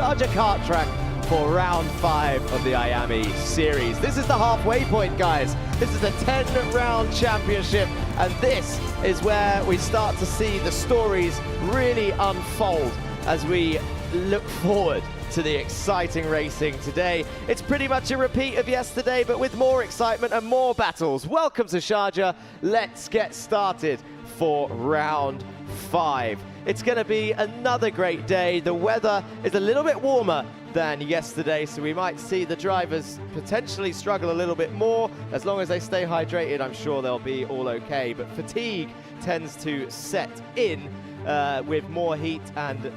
Sharjah Kart Track for round 5 of the Iame series. This is the halfway point, guys. This is a 10-round championship, and this is where we start to see the stories really unfold as we look forward to the exciting racing today. It's pretty much a repeat of yesterday, but with more excitement and more battles. Welcome to Sharjah. Let's get started for round 5. It's going to be another great day. The weather is a little bit warmer than yesterday, so we might see the drivers potentially struggle a little bit more. As long as they stay hydrated, I'm sure they'll be all okay, but fatigue tends to set in with more heat and,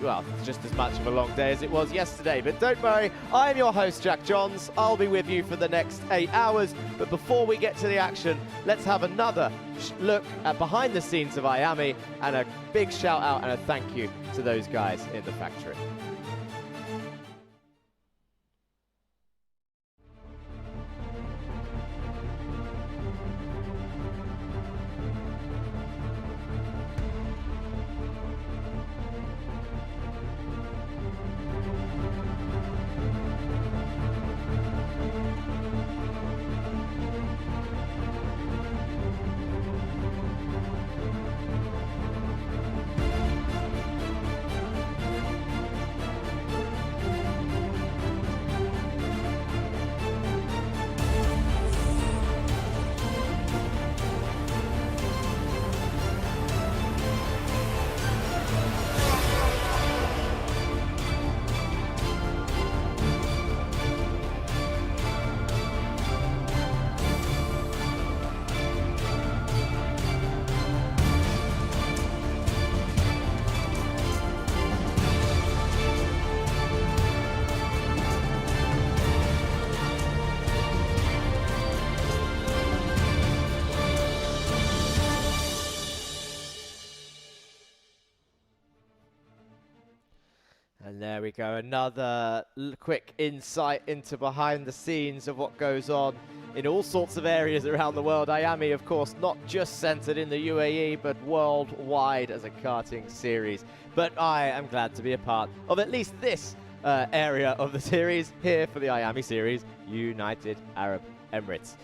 well, just as much of a long day as it was yesterday. But don't worry, I'm your host, Jack Johns. I'll be with you for the next 8 hours. But before we get to the action, let's have another look at behind the scenes of Iame, and a big shout out and a thank you to those guys in the factory. And there we go, another quick insight into behind the scenes of what goes on in all sorts of areas around the world. Iame, of course, not just centered in the UAE, but worldwide as a karting series. But I am glad to be a part of at least this area of the series here for the Iame series, United Arab Emirates,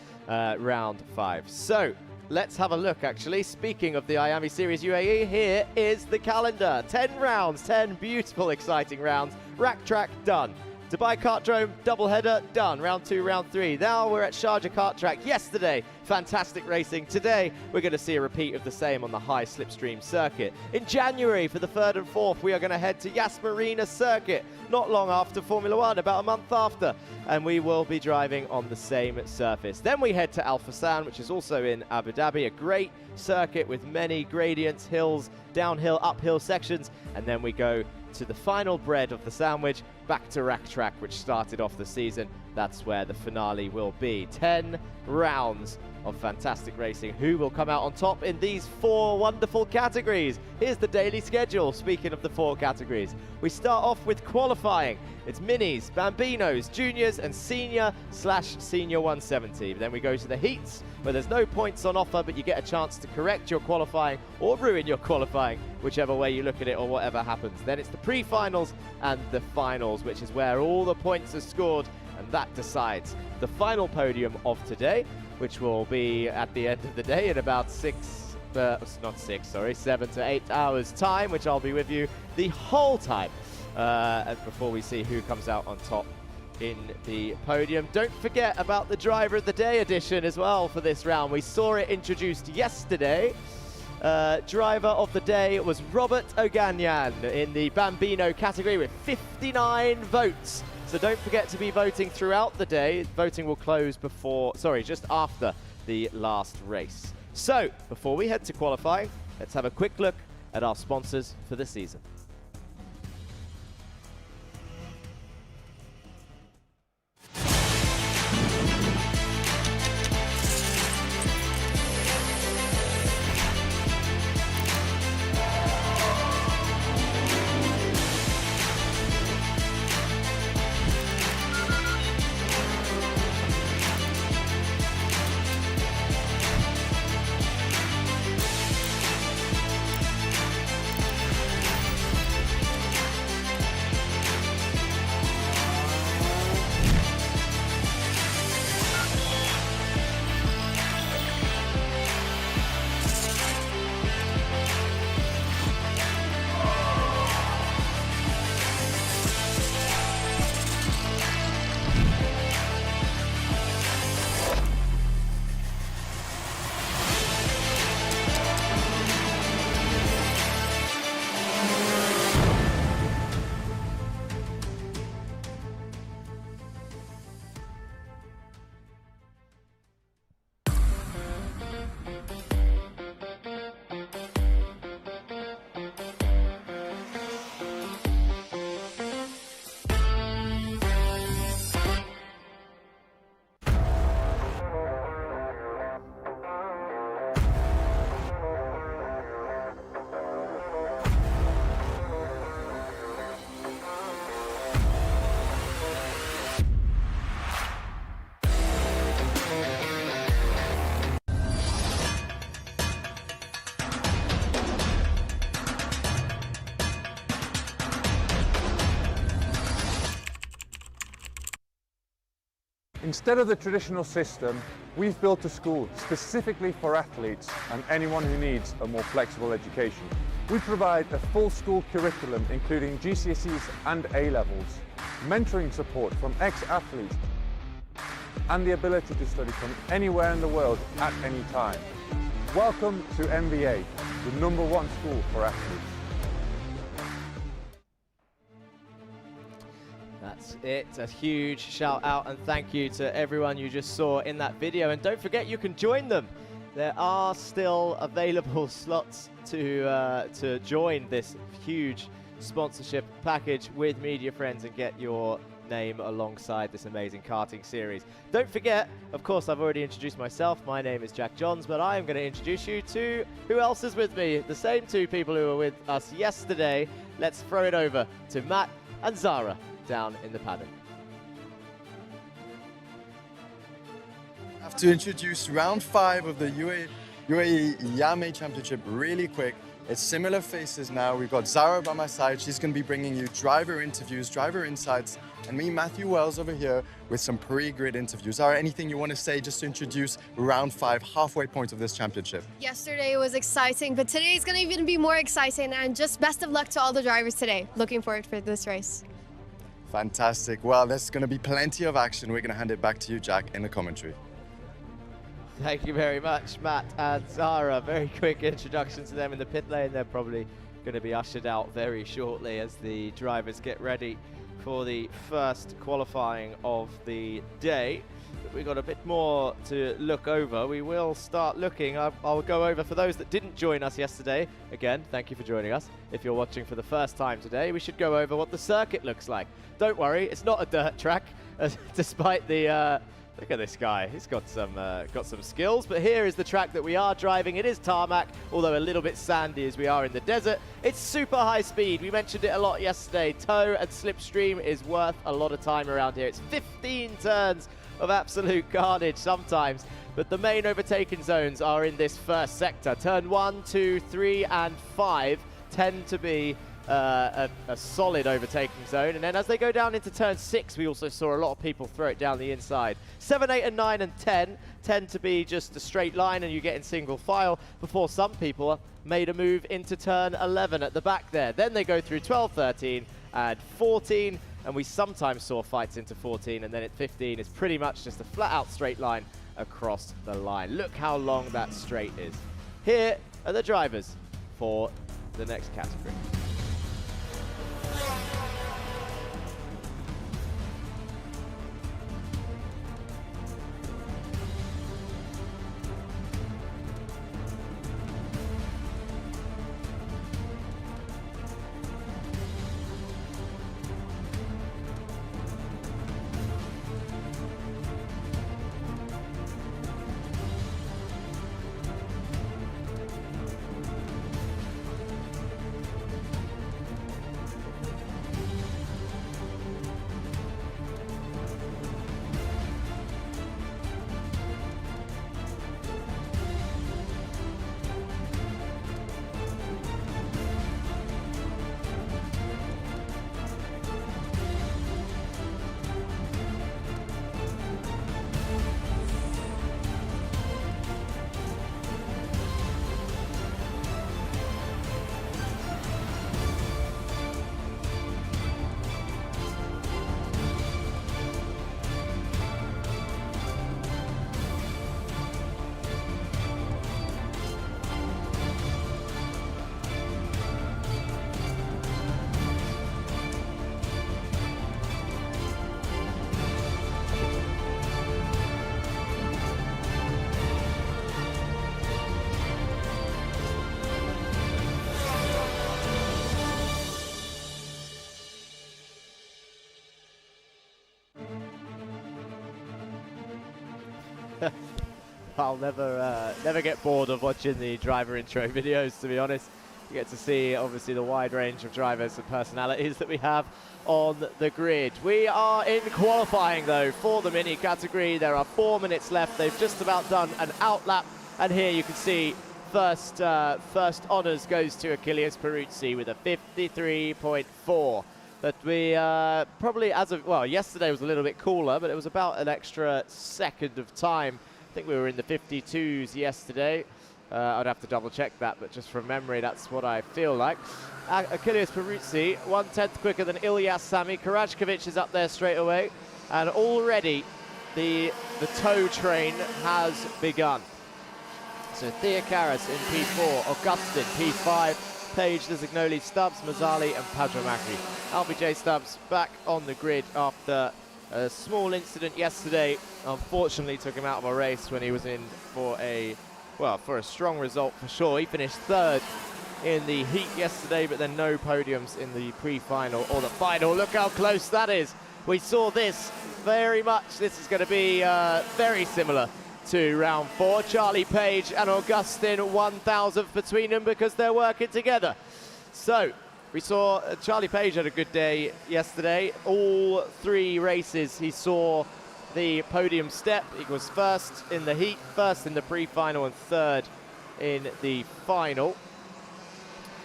round 5. So let's have a look, actually. Speaking of the Iame Series UAE, here is the calendar. 10 rounds, 10 beautiful, exciting rounds. Rack track, done. Dubai Kartdrome, doubleheader, done. Round 2, round 3. Now we're at Sharjah Kart Track. Yesterday, fantastic racing. Today, we're going to see a repeat of the same on the high slipstream circuit. In January, for the 3rd and 4th, we are going to head to Yas Marina circuit, not long after Formula 1, about a month after, and we will be driving on the same surface. Then we head to Al Fassan, which is also in Abu Dhabi, a great circuit with many gradients, hills, downhill, uphill sections, and then we go to the final bread of the sandwich, back to Rack Track, which started off the season. That's where the finale will be. 10 rounds of fantastic racing. Who will come out on top in these 4 wonderful categories? Here's the daily schedule. Speaking of the 4 categories, we start off with qualifying. It's minis, bambinos, juniors, and senior/senior 170. Then we go to the heats, where there's no points on offer, but you get a chance to correct your qualifying or ruin your qualifying, whichever way you look at it or whatever happens. Then it's the pre-finals and the finals, which is where all the points are scored, and that decides the final podium of today, which will be at the end of the day in about 7 to 8 hours time, which I'll be with you the whole time before we see who comes out on top in the podium. Don't forget about the Driver of the Day edition as well for this round. We saw it introduced yesterday. Driver of the Day was Robert Oganyan in the Bambino category with 59 votes. So don't forget to be voting throughout the day. Voting will close just after the last race. So before we head to qualifying, let's have a quick look at our sponsors for the season. Instead of the traditional system, we've built a school specifically for athletes and anyone who needs a more flexible education. We provide a full school curriculum including GCSEs and A-levels, mentoring support from ex-athletes, and the ability to study from anywhere in the world at any time. Welcome to MBA, the #1 school for athletes. That's it. A huge shout out and thank you to everyone you just saw in that video. And don't forget, you can join them. There are still available slots to join this huge sponsorship package with Media Friends and get your name alongside this amazing karting series. Don't forget, of course, I've already introduced myself. My name is Jack Johns, but I am going to introduce you to who else is with me. The same two people who were with us yesterday. Let's throw it over to Matt and Zara down in the paddock. I have to introduce round 5 of the UAE Iame Championship really quick. It's similar faces now. We've got Zara by my side. She's going to be bringing you driver interviews, driver insights, and me, Matthew Wells, over here with some pre-grid interviews. Zara, anything you want to say just to introduce round 5, halfway point of this championship? Yesterday was exciting, but today is going to even be more exciting, and just best of luck to all the drivers today. Looking forward for this race. Fantastic. Well, there's going to be plenty of action. We're going to hand it back to you, Jack, in the commentary. Thank you very much, Matt and Zara. Very quick introduction to them in the pit lane. They're probably going to be ushered out very shortly as the drivers get ready for the first qualifying of the day. But we've got a bit more to look over. We will start looking. I'll go over for those that didn't join us yesterday. Again, thank you for joining us. If you're watching for the first time today, we should go over what the circuit looks like. Don't worry, it's not a dirt track, despite the... look at this guy. He's got some skills. But here is the track that we are driving. It is tarmac, although a little bit sandy as we are in the desert. It's super high speed. We mentioned it a lot yesterday. Toe and slipstream is worth a lot of time around here. It's 15 turns of absolute carnage sometimes. But the main overtaking zones are in this first sector. Turn 1, 2, 3, and 5 tend to be a solid overtaking zone, and then as they go down into turn 6, we also saw a lot of people throw it down the inside. 7, 8, and 9, and 10 tend to be just a straight line, and you get in single file before some people made a move into turn 11 at the back there. Then they go through 12, 13, and 14, and we sometimes saw fights into 14, and then at 15 is pretty much just a flat-out straight line across the line. Look how long that straight is. Here are the drivers for the next category. I'll never get bored of watching the driver intro videos, to be honest. You get to see, obviously, the wide range of drivers and personalities that we have on the grid. We are in qualifying, though, for the mini category. There are 4 minutes left. They've just about done an outlap, and here you can see first honours goes to Achilles Peruzzi with a 53.4. But we probably, well, yesterday was a little bit cooler, but it was about an extra second of time. I think we were in the 52s yesterday. I'd have to double check that, but just from memory, that's what I feel like. Achilles Peruzzi, 1/10 quicker than Ilyas Sami. Karajkovic is up there straight away. And already the tow train has begun. So Theocaris in P4, Augustin P5, Page, Designoli, Stubbs, Mazzali and Pajamaki. LBJ Stubbs back on the grid after a small incident yesterday. Unfortunately took him out of a race when he was in for a strong result for sure. He finished third in the heat yesterday, but then no podiums in the pre-final or the final. Look how close that is. We saw this very much. This is going to be very similar to round 4. Charlie Page and Augustin 1,000th between them because they're working together. So we saw Charlie Page had a good day yesterday. All 3 races he saw the podium step. He was first in the heat, first in the pre-final and third in the final.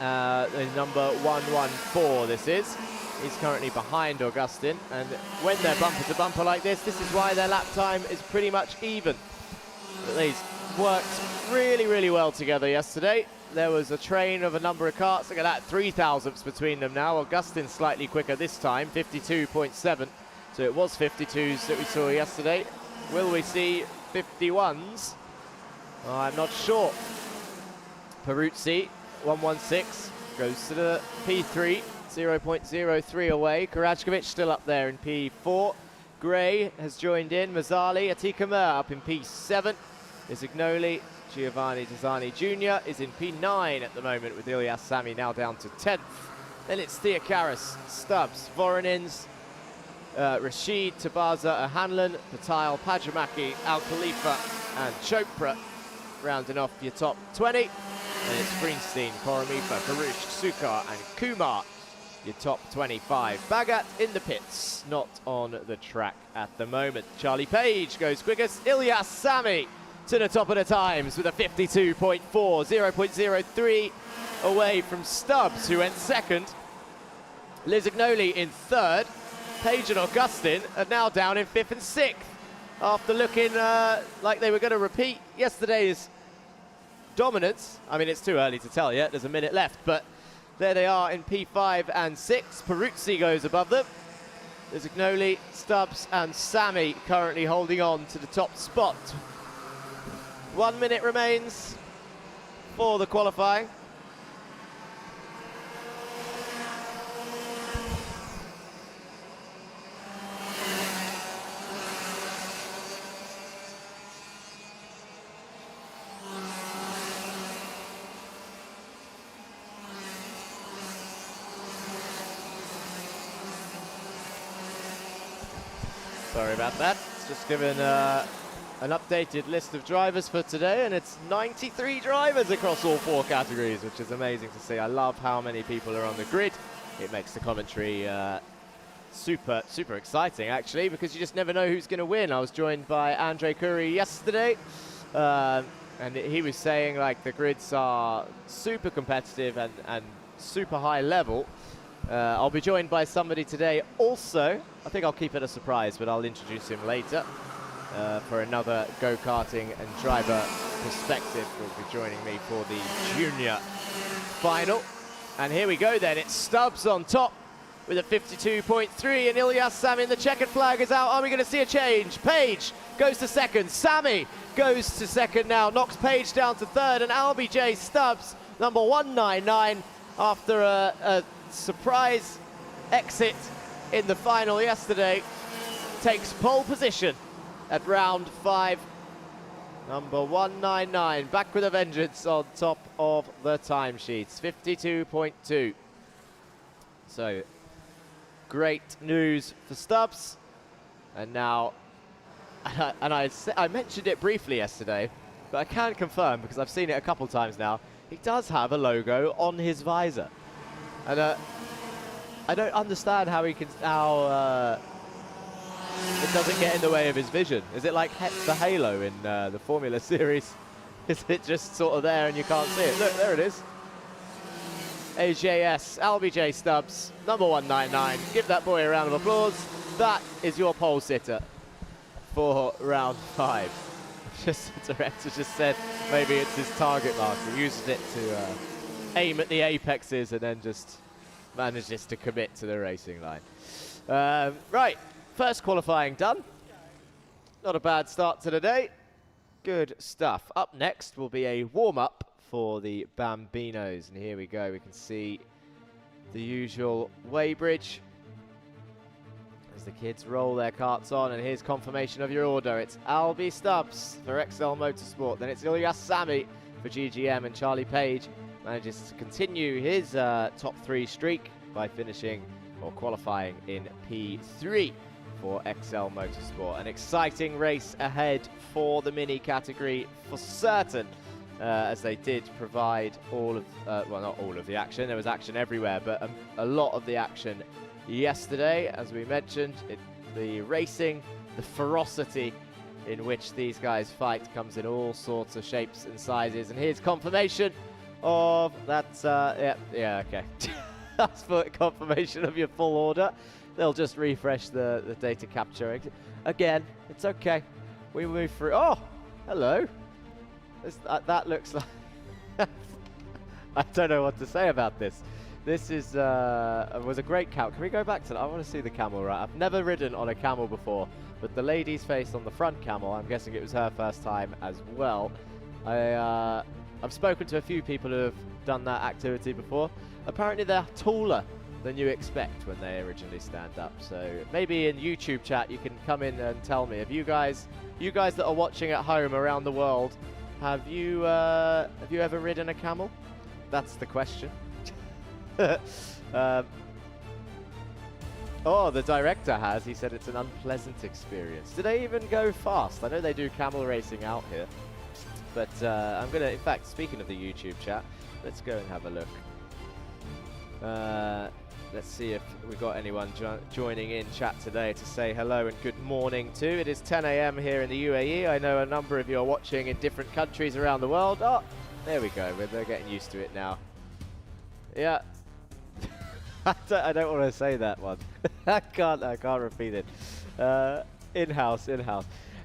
Number 114 this is. He's currently behind Augustin, and when they're bumper to bumper like this is why their lap time is pretty much even. But these worked really, really well together yesterday. There was a train of a number of karts. Look at that, 3,000ths between them now. Augustin slightly quicker this time, 52.7. So it was 52s that we saw yesterday. Will we see 51s? I'm not sure. Peruzzi, 116, goes to the P3, 0.03 away. Karajkovic still up there in P4. Gray has joined in. Mazzali, Atika Mer up in P7. Isignoli, Giovanni Desani Jr. is in P9 at the moment with Ilyas Sami now down to 10th. Then it's Theocaris, Stubbs, Voronins, Rashid, Tabaza, Hanlon, Patil, Pajamaki, Al Khalifa and Chopra rounding off your top 20. And it's Greenstein, Koromifa, Karush, Sukar and Kumar, your top 25. Bagat in the pits, not on the track at the moment. Charlie Page goes quickest. Ilyas Sami to the top of the times with a 52.4, 0.03 away from Stubbs, who went second. Lisignoli in third. Page and Augustin are now down in 5th and 6th after looking like they were going to repeat yesterday's dominance. I mean, it's too early to tell yet. There's a minute left, but there they are in P5 and 6. Peruzzi goes above them. Lisignoli, Stubbs and Sami currently holding on to the top spot. 1 minute remains for the qualifying. Sorry about that. It's just given an updated list of drivers for today, and it's 93 drivers across all 4 categories, which is amazing to see. I love how many people are on the grid. It makes the commentary super exciting, actually, because you just never know who's going to win. I was joined by Andre Curry yesterday, and he was saying like the grids are super competitive and super high level. I'll be joined by somebody today also. I think I'll keep it a surprise, but I'll introduce him later for another go-karting and driver perspective. Will be joining me for the junior final. And here we go then. It's Stubbs on top with a 52.3, and Ilyas Sami. The checkered flag is out. Are we going to see a change? Page goes to second. Sami goes to second now. Knocks Page down to third, and LBJ Stubbs, number 199, after a surprise exit in the final yesterday, takes pole position at round 5. Number 199 back with a vengeance on top of the timesheets, 52.2. So great news for Stubbs. And now, I mentioned it briefly yesterday, but I can confirm because I've seen it a couple times now. He does have a logo on his visor. And I don't understand how it doesn't get in the way of his vision. Is it like the halo in the Formula Series? Is it just sort of there and you can't see it? Look, there it is. AJS, LBJ Stubbs, number 199. Give that boy a round of applause. That is your pole sitter for round 5. Just the director just said maybe it's his target marker. He uses it to aim at the apexes and then just manages to commit to the racing line. Right, first qualifying done. Not a bad start to the day. Good stuff. Up next will be a warm-up for the Bambinos. And here we go. We can see the usual weighbridge as the kids roll their carts on. And here's confirmation of your order. It's Albie Stubbs for XL Motorsport. Then it's Ilyas Sami for GGM. And Charlie Page manages to continue his top 3 streak by finishing or qualifying in P3 for XL Motorsport. An exciting race ahead for the mini category for certain, as they did provide all of, well, not all of the action, there was action everywhere, but a lot of the action yesterday. As we mentioned, the racing, the ferocity in which these guys fight comes in all sorts of shapes and sizes. And here's confirmation of that, yeah, okay. That's for confirmation of your full order. They'll just refresh the data capture. Again, it's okay. We move through. Oh, hello. That looks like... I don't know what to say about this. This is was a great camel. Can we go back to that? I want to see the camel right. I've never ridden on a camel before, but the lady's face on the front camel, I'm guessing it was her first time as well. I've spoken to a few people who have done that activity before. Apparently they're taller than you expect when they originally stand up. So maybe in YouTube chat you can come in and tell me. Have you guys that are watching at home around the world, have you ever ridden a camel? That's the question. Oh, the director has. He said it's an unpleasant experience. Do they even go fast? I know they do camel racing out here. But I'm going to, in fact, speaking of the YouTube chat, let's go and have a look. Let's see if we've got anyone joining in chat today to say hello and good morning to. It is 10 a.m. here in the UAE. I know a number of you are watching in different countries around the world. Oh, there we go. They're getting used to it now. Yeah. I don't want to say that one. I can't repeat it. In-house.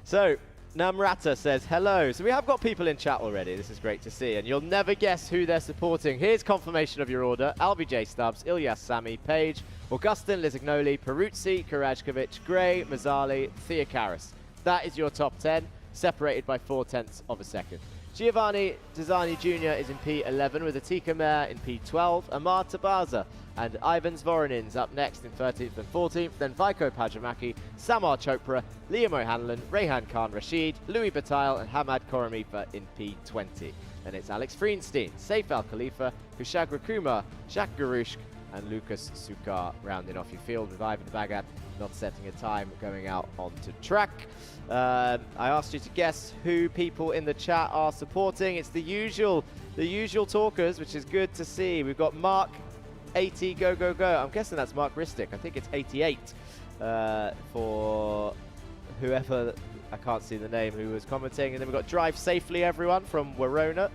So, Namrata says, hello. So we have got people in chat already. This is great to see. And you'll never guess who they're supporting. Here's confirmation of your order. LBJ Stubbs, Ilyas Sami, Page, Augustin Lizignoli, Peruzzi, Karajkovic, Gray, Mazzali, Theocaris. That is your top 10, separated by 0.4 of a second. Giovanni Desani Jr. is in P11 with Atika Mer in P12, Amar Tabaza and Ivan Zvorinins up next in 13th and 14th, then Vaiko Pajamaki, Samar Chopra, Liam O'Hanlon, Rehan Khan Rashid, Louis Bataille and Hamad Koramifa in P20. Then it's Alex Freenstein, Saif Al Khalifa, Kushagra Kumar, Jacques Garouche and Lucas Sukar rounding off your field with Ivan Bagad not setting a time going out onto track. I asked you to guess who people in the chat are supporting. It's the usual talkers, which is good to see. We've got Mark 80 go go go. I'm guessing that's Mark Ristic. I think it's 88 for whoever, I can't see the name, who was commenting. And then we've got Drive Safely Everyone from Warona.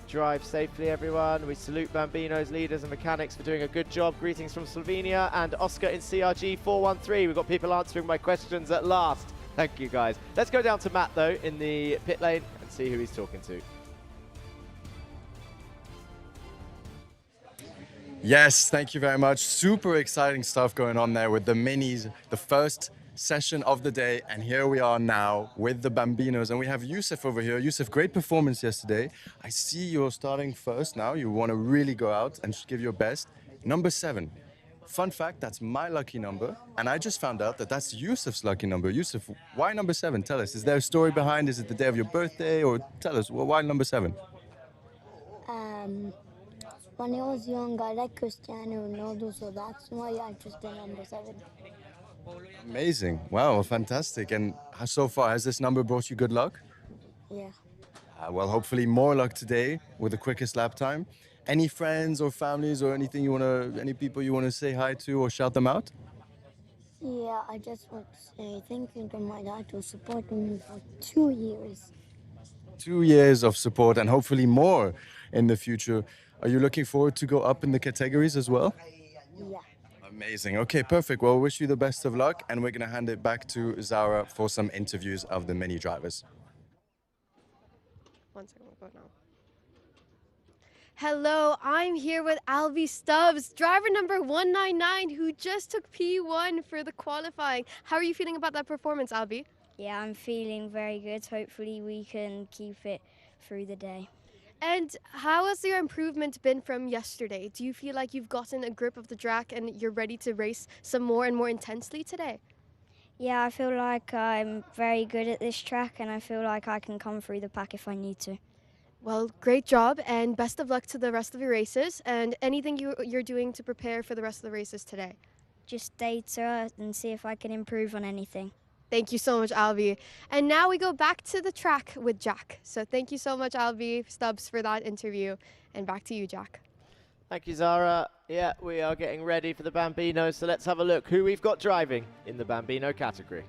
Drive safely, everyone. We salute Bambino's leaders and mechanics for doing a good job. Greetings from Slovenia and Oscar in CRG 413. We've got people answering my questions at last. Thank you, guys. Let's go down to Matt, though, in the pit lane and see who he's talking to. Yes, thank you very much. Super exciting stuff going on there with the minis, the first session of the day, and here we are now with the Bambinos, and we have Youssef over here. Youssef, great performance yesterday. I see you're starting first now. You want to really go out and give your best. Number 7. Fun fact, that's my lucky number, and I just found out that that's Youssef's lucky number. Youssef, why number 7? Tell us. Is there a story behind? Is it the day of your birthday? Or tell us, well, why number 7? When I was young, I liked Cristiano Ronaldo, so that's why I chose the number 7. Amazing. Wow, fantastic. And so far, has this number brought you good luck? Yeah. Well, hopefully more luck today with the quickest lap time. Any friends or families or anything any people you want to say hi to or shout them out? Yeah, I just want to say thank you to my dad for supporting me for 2 years. 2 years of support and hopefully more in the future. Are you looking forward to go up in the categories as well? Yeah. Amazing. Okay, perfect. Well, wish you the best of luck, and we're going to hand it back to Zara for some interviews of the mini drivers. 1 second, we'll go now. Hello, I'm here with Albie Stubbs, driver number 199, who just took P1 for the qualifying. How are you feeling about that performance, Albie? Yeah, I'm feeling very good. Hopefully we can keep it through the day. And how has your improvement been from yesterday? Do you feel like you've gotten a grip of the track and you're ready to race some more and more intensely today? Yeah, I feel like I'm very good at this track and I feel like I can come through the pack if I need to. Well, great job and best of luck to the rest of your races and anything you're doing to prepare for the rest of the races today. Just data and see if I can improve on anything. Thank you so much, Albie. And now we go back to the track with Jack. So thank you so much, Albie Stubbs, for that interview. And back to you, Jack. Thank you, Zara. Yeah, we are getting ready for the Bambino, so let's have a look who we've got driving in the Bambino category.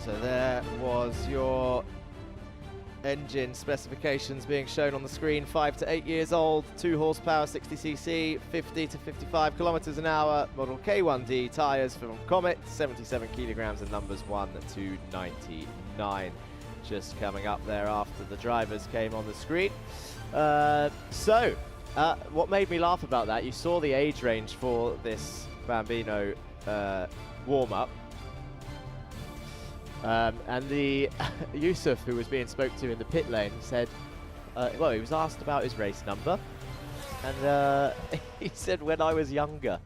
So there was your engine specifications being shown on the screen. 5 to 8 years old, 2 horsepower, 60cc, 50 to 55 kilometers an hour, model K1D tyres from Comet, 77 kilograms and numbers 1 to 99. Just coming up there after the drivers came on the screen. What made me laugh about that, you saw the age range for this Bambino warm-up. And the Yusuf, who was being spoke to in the pit lane, said, well, he was asked about his race number, and he said, when I was younger,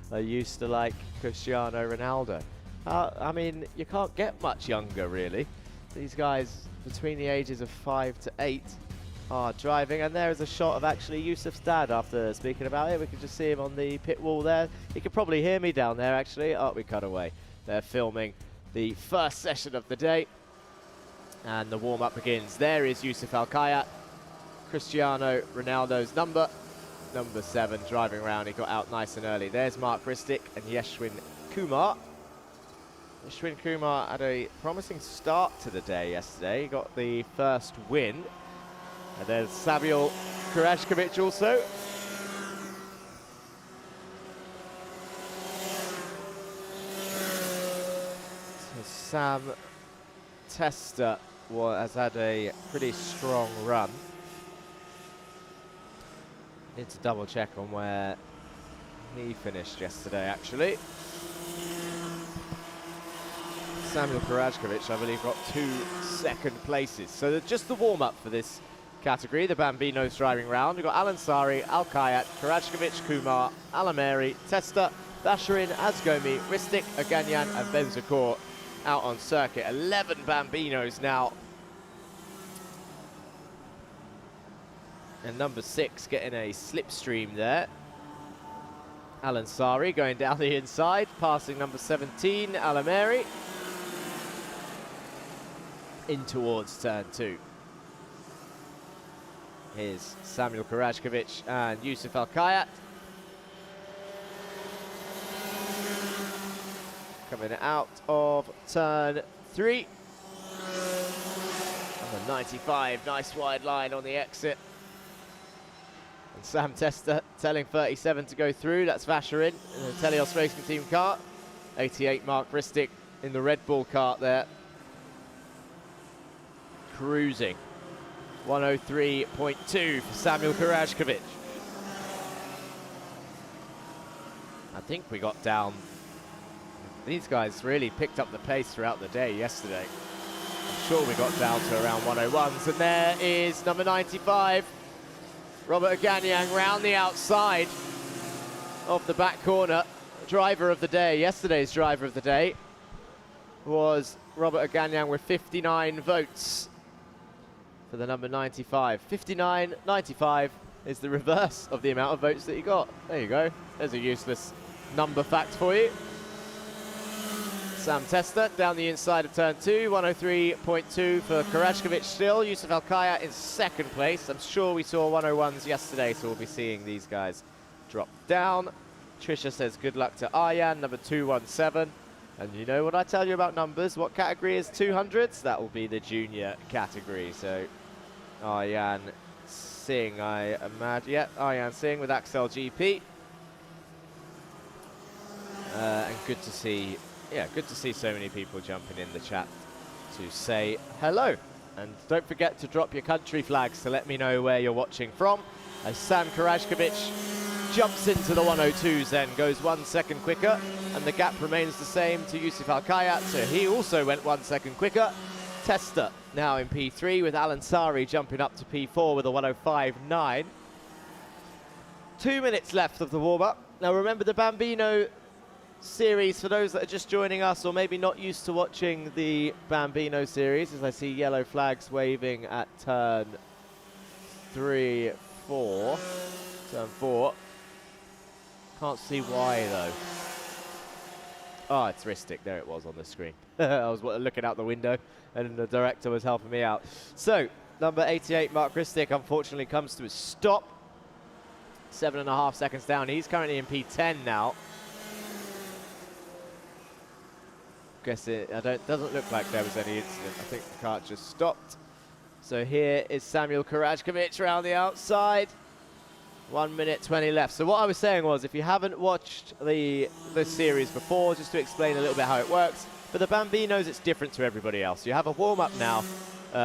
I used to like Cristiano Ronaldo. I mean, you can't get much younger, really. These guys, between the ages of 5 to 8, are driving, and there is a shot of actually Yusuf's dad after speaking about it. We can just see him on the pit wall there. He could probably hear me down there, actually. Oh, we cut away. They're filming the first session of the day, and the warm-up begins. There is Yusuf Al-Kayat, Cristiano Ronaldo's number 7, driving around. He got out nice and early. There's Mark Ristic and Yeshwin Kumar. Yeshwin Kumar had a promising start to the day yesterday. He got the first win. And there's Samuel Kurashkovic also. Sam Tester has had a pretty strong run. Need to double check on where he finished yesterday, actually. Samuel Kurashkovic, I believe, got 2 second places. So just the warm-up for this category, the Bambino's driving round. We've got Alan Sari, Al-Kayat, Kurashkovic, Kumar, Alameri, Testa, Basharin, Azgomi, Ristic, Aganyan, and Benzakor out on circuit. 11 Bambinos now. And number 6 getting a slipstream there. Alan Sari going down the inside, passing number 17, Alameri, in towards turn 2. Here's Samuel Kurashkovic and Yusuf Al-Kayat. Coming out of turn 3. Number 95, nice wide line on the exit. Sam Tester telling 37 to go through. That's Vasher in the Telios Racing Team kart. 88 Mark Ristic in the Red Bull kart there. Cruising. 103.2 for Samuel Karajkovic. I think we got down. These guys really picked up the pace throughout the day yesterday. I'm sure we got down to around 101s. And there is number 95, Robert Aganyang, round the outside of the back corner. Driver of the day, yesterday's driver of the day, was Robert Aganyang with 59 votes for the number 95. 59, 95 is the reverse of the amount of votes that he got. There you go. There's a useless number fact for you. Sam Tester down the inside of turn 2, 103.2 for Karajkovic still. Yusuf Alkaya in second place. I'm sure we saw 101s yesterday, so we'll be seeing these guys drop down. Trisha says good luck to Aryan, number 217. And you know what I tell you about numbers? What category is 200s? That will be the junior category. So Aryan Singh, I imagine. Yeah, Aryan Singh with Axel GP. And good to see, good to see so many people jumping in the chat to say hello. And don't forget to drop your country flags to let me know where you're watching from. As Sam Karajkovic jumps into the 102s then, goes 1 second quicker, and the gap remains the same to Yusuf Alkaya, so he also went 1 second quicker. Tester now in P3 with Alan Sari jumping up to P4 with a 105.9. 2 minutes left of the warm-up. Now remember the Bambino series, for those that are just joining us or maybe not used to watching the Bambino series, as I see yellow flags waving at turn 3, 4. Turn 4. Can't see why though. Oh, it's Ristic. There it was on the screen. I was looking out the window and the director was helping me out. So, number 88, Mark Ristic, unfortunately comes to a stop. 7.5 seconds down. He's currently in P10 now. Guess it doesn't look like there was any incident. I think the kart just stopped. So here is Samuel Karajkovic around the outside. 1 minute 20 left. So what I was saying was, if you haven't watched this series before, just to explain a little bit how it works, for the Bambinos it's different to everybody else. You have a warm-up now,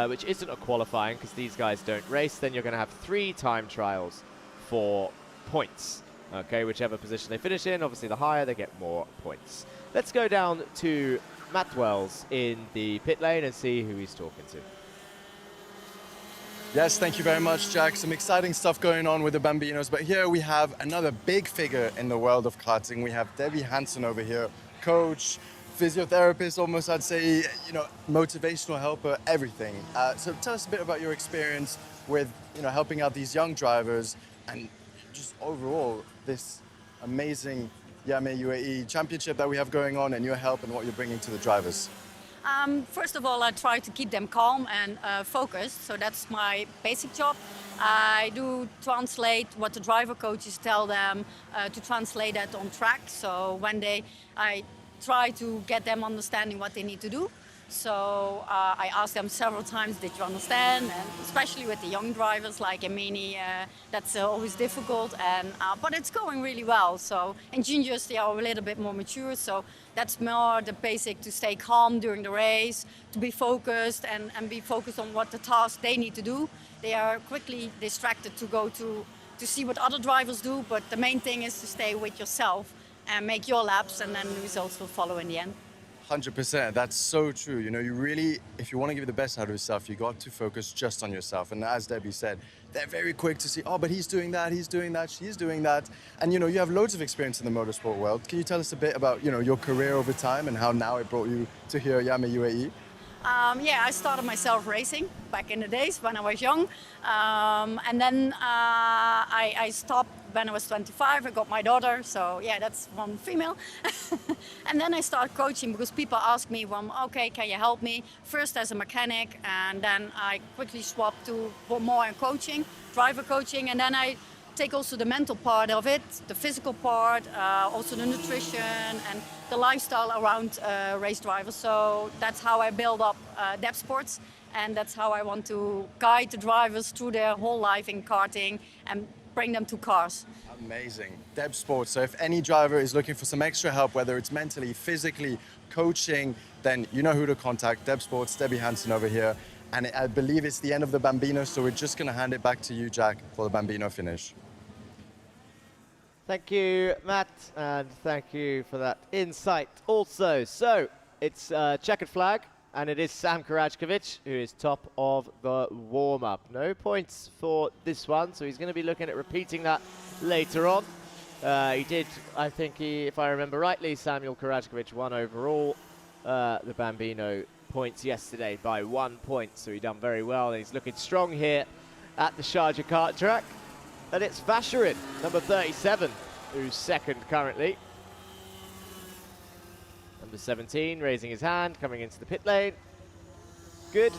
which isn't a qualifying because these guys don't race. Then you're going to have 3 time trials for points. Okay, whichever position they finish in, obviously the higher they get more points. Let's go down to Matt Wells in the pit lane and see who he's talking to. Yes, thank you very much, Jack. Some exciting stuff going on with the Bambinos, but here we have another big figure in the world of karting. We have Debbie Hansen over here, coach, physiotherapist, almost I'd say, motivational helper, everything. So tell us a bit about your experience with, helping out these young drivers and just overall this amazing Iame Uae championship that we have going on and your help and what you're bringing to the drivers. First of all, I try to keep them calm and focused, so that's my basic job. I do translate what the driver coaches tell them to translate that on track. So I try to get them understanding what they need to do. So I ask them several times, did you understand? And especially with the young drivers like Iame, that's always difficult. But it's going really well. So in juniors, they are a little bit more mature. So that's more the basic, to stay calm during the race, to be focused and be focused on what the task they need to do. They are quickly distracted to go to see what other drivers do. But the main thing is to stay with yourself and make your laps, and then the results will follow in the end. 100%. That's so true. You really, if you want to give the best out of yourself, you got to focus just on yourself. And as Debbie said, they're very quick to see, oh, but he's doing that, she's doing that. And, you have loads of experience in the motorsport world. Can you tell us a bit about, your career over time and how now it brought you to here at Iame Uae? I started myself racing back in the days when I was young. And then I stopped when I was 25. I got my daughter, so yeah, that's one female. And then I started coaching because people asked me, well, okay, can you help me? First as a mechanic, and then I quickly swapped to more in coaching, driver coaching, and then I take also the mental part of it, the physical part, also the nutrition and the lifestyle around race drivers. So that's how I build up Dep Sports, and that's how I want to guide the drivers through their whole life in karting and bring them to cars. Amazing. Deb Sports. So if any driver is looking for some extra help, whether it's mentally, physically, coaching, then you know who to contact. Deb Sports, Debbie Hansen over here. And I believe it's the end of the Bambino, so we're just going to hand it back to you, Jack, for the Bambino finish. Thank you, Matt, and thank you for that insight also. So it's checkered flag, and it is Sam Karajkovic who is top of the warm-up. No points for this one, so he's going to be looking at repeating that later on. He did, I think, if I remember rightly, Samuel Karajkovic won overall the Bambino points yesterday by 1 point, so he done very well, and he's looking strong here at the Sharjah kart track. And it's Vasherin, number 37, who's second currently. Number 17 raising his hand, coming into the pit lane. Good.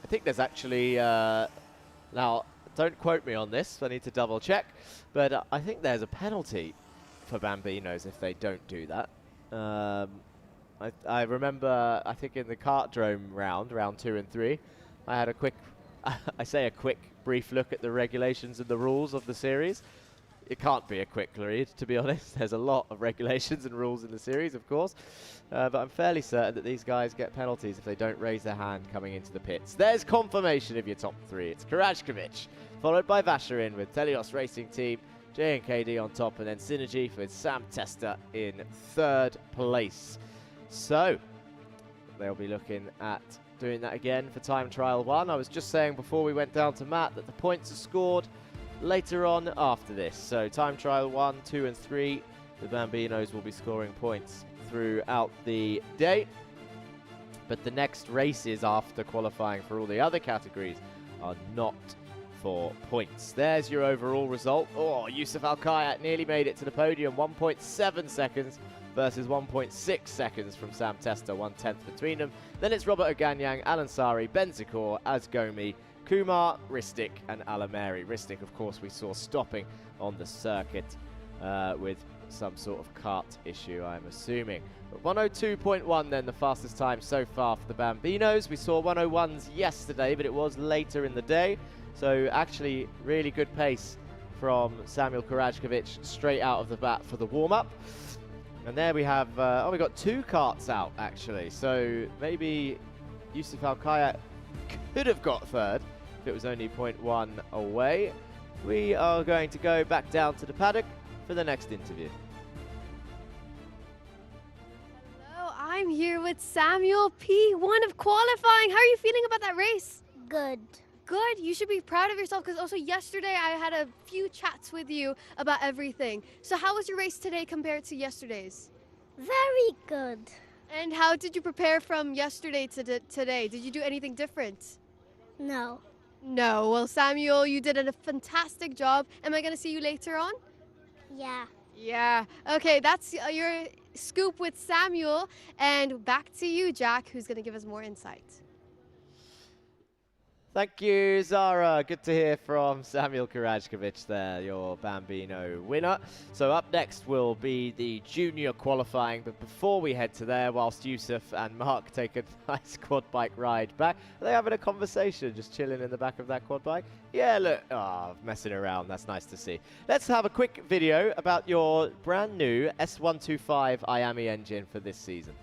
I think there's actually, now don't quote me on this, I need to double check, but I think there's a penalty for Bambinos if they don't do that. I remember, I think in the Kartdrome round 2 and 3, I had a quick, I say a quick, brief look at the regulations and the rules of the series. It can't be a quick read, to be honest. There's a lot of regulations and rules in the series, of course. But I'm fairly certain that these guys get penalties if they don't raise their hand coming into the pits. There's confirmation of your top three. It's Karajkovic, followed by Vasherin with Telios Racing Team, J&KD on top, and then Synergy with Sam Tester in third place. So they'll be looking at doing that again for time trial 1. I was just saying before we went down to Matt that the points are scored later on after this. So time trial 1, 2 and 3, the Bambinos will be scoring points throughout the day. But the next races after qualifying for all the other categories are not for points. There's your overall result. Oh, Yusuf Al-Kayat nearly made it to the podium. 1.7 seconds versus 1.6 seconds from Sam Tester, 1/10 between them. Then it's Robert Oganyang, Alansari, Benzikor, Azgomi, Kumar, Ristic, and Alameri. Ristic, of course, we saw stopping on the circuit with some sort of kart issue, I'm assuming. But 102.1 then, the fastest time so far for the Bambinos. We saw 101s yesterday, but it was later in the day. So actually, really good pace from Samuel Karajkovic straight out of the bat for the warm-up. And there we have, oh, we got 2 karts out, actually. So maybe Yusuf Al-Kayat could have got third if it was only 0.1 away. We are going to go back down to the paddock for the next interview. Hello, I'm here with Samuel P1 of qualifying. How are you feeling about that race? Good. Good. You should be proud of yourself because also yesterday I had a few chats with you about everything. So how was your race today compared to yesterday's? Very good. And how did you prepare from yesterday to today? Did you do anything different? No. No. Well, Samuel, you did a fantastic job. Am I going to see you later on? Yeah. Yeah. Okay, that's your scoop with Samuel. And back to you, Jack, who's going to give us more insight. Thank you, Zara. Good to hear from Samuel Karajkovic there, your Bambino winner. So up next will be the junior qualifying, but before we head to there, whilst Yusuf and Mark take a nice quad bike ride back, are they having a conversation, just chilling in the back of that quad bike? Yeah, look, messing around, that's nice to see. Let's have a quick video about your brand new S125 Iame engine for this season.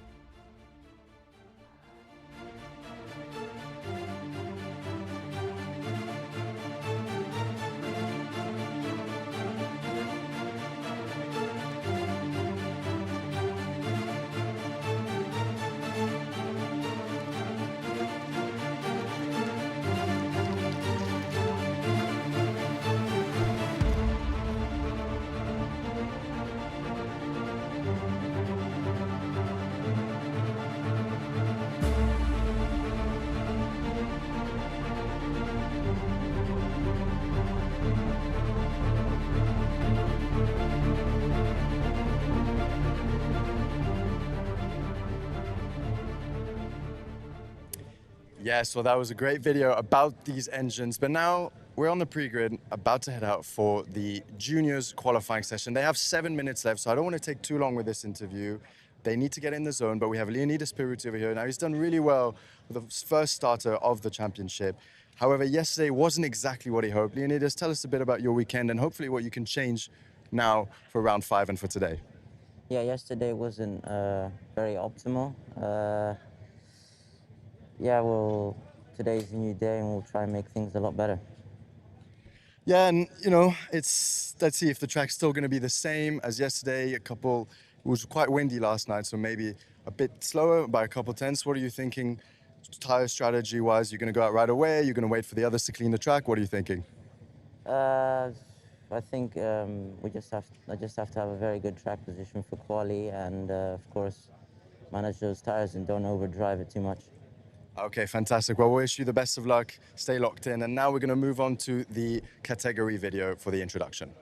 Yes, well, that was a great video about these engines, but now we're on the pre-grid, about to head out for the juniors qualifying session. They have 7 minutes left, so I don't want to take too long with this interview. They need to get in the zone, but we have Leonidas Piruti over here. Now, he's done really well with the first starter of the championship. However, yesterday wasn't exactly what he hoped. Leonidas, tell us a bit about your weekend and hopefully what you can change now for round 5 and for today. Yeah, yesterday wasn't very optimal. Yeah, well, today's a new day and we'll try and make things a lot better. Yeah, and you know, let's see if the track's still going to be the same as yesterday. It was quite windy last night, so maybe a bit slower by a couple tenths. What are you thinking, tire strategy wise? You're going to go out right away? You're going to wait for the others to clean the track? What are you thinking? I think I just have to have a very good track position for quali and, of course, manage those tires and don't overdrive it too much. Okay, fantastic. Well, we wish you the best of luck. Stay locked in. And now we're going to move on to the category video for the introduction.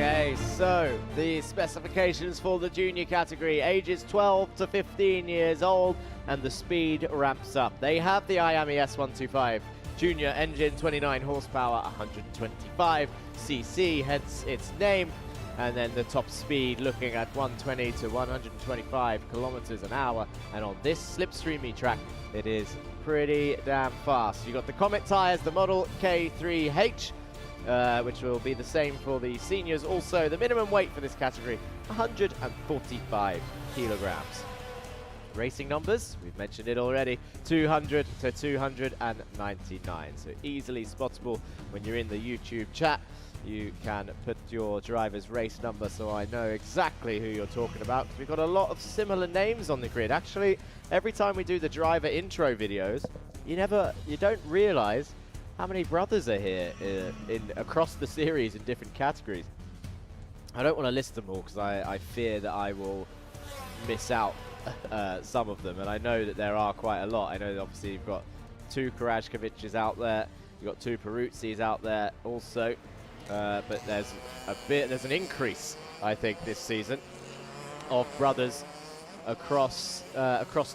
Okay, so the specifications for the junior category, ages 12 to 15 years old, and the speed ramps up. They have the Iame S125 junior engine, 29 horsepower, 125 cc, hence its name. And then the top speed looking at 120 to 125 kilometers an hour. And on this slipstreamy track, it is pretty damn fast. You got the Comet tires, the Model K3H, which will be the same for the seniors. Also, the minimum weight for this category, 145 kilograms. Racing numbers, we've mentioned it already, 200 to 299. So easily spottable when you're in the YouTube chat. You can put your driver's race number so I know exactly who you're talking about, because we've got a lot of similar names on the grid. Actually, every time we do the driver intro videos, you don't realize how many brothers are here across the series in different categories. I don't want to list them all because I fear that I will miss out some of them, and I know that there are quite a lot. I know that obviously you've got 2 Karajkovic's out there, you've got 2 Peruzzis out there also, but there's an increase, I think, this season of brothers across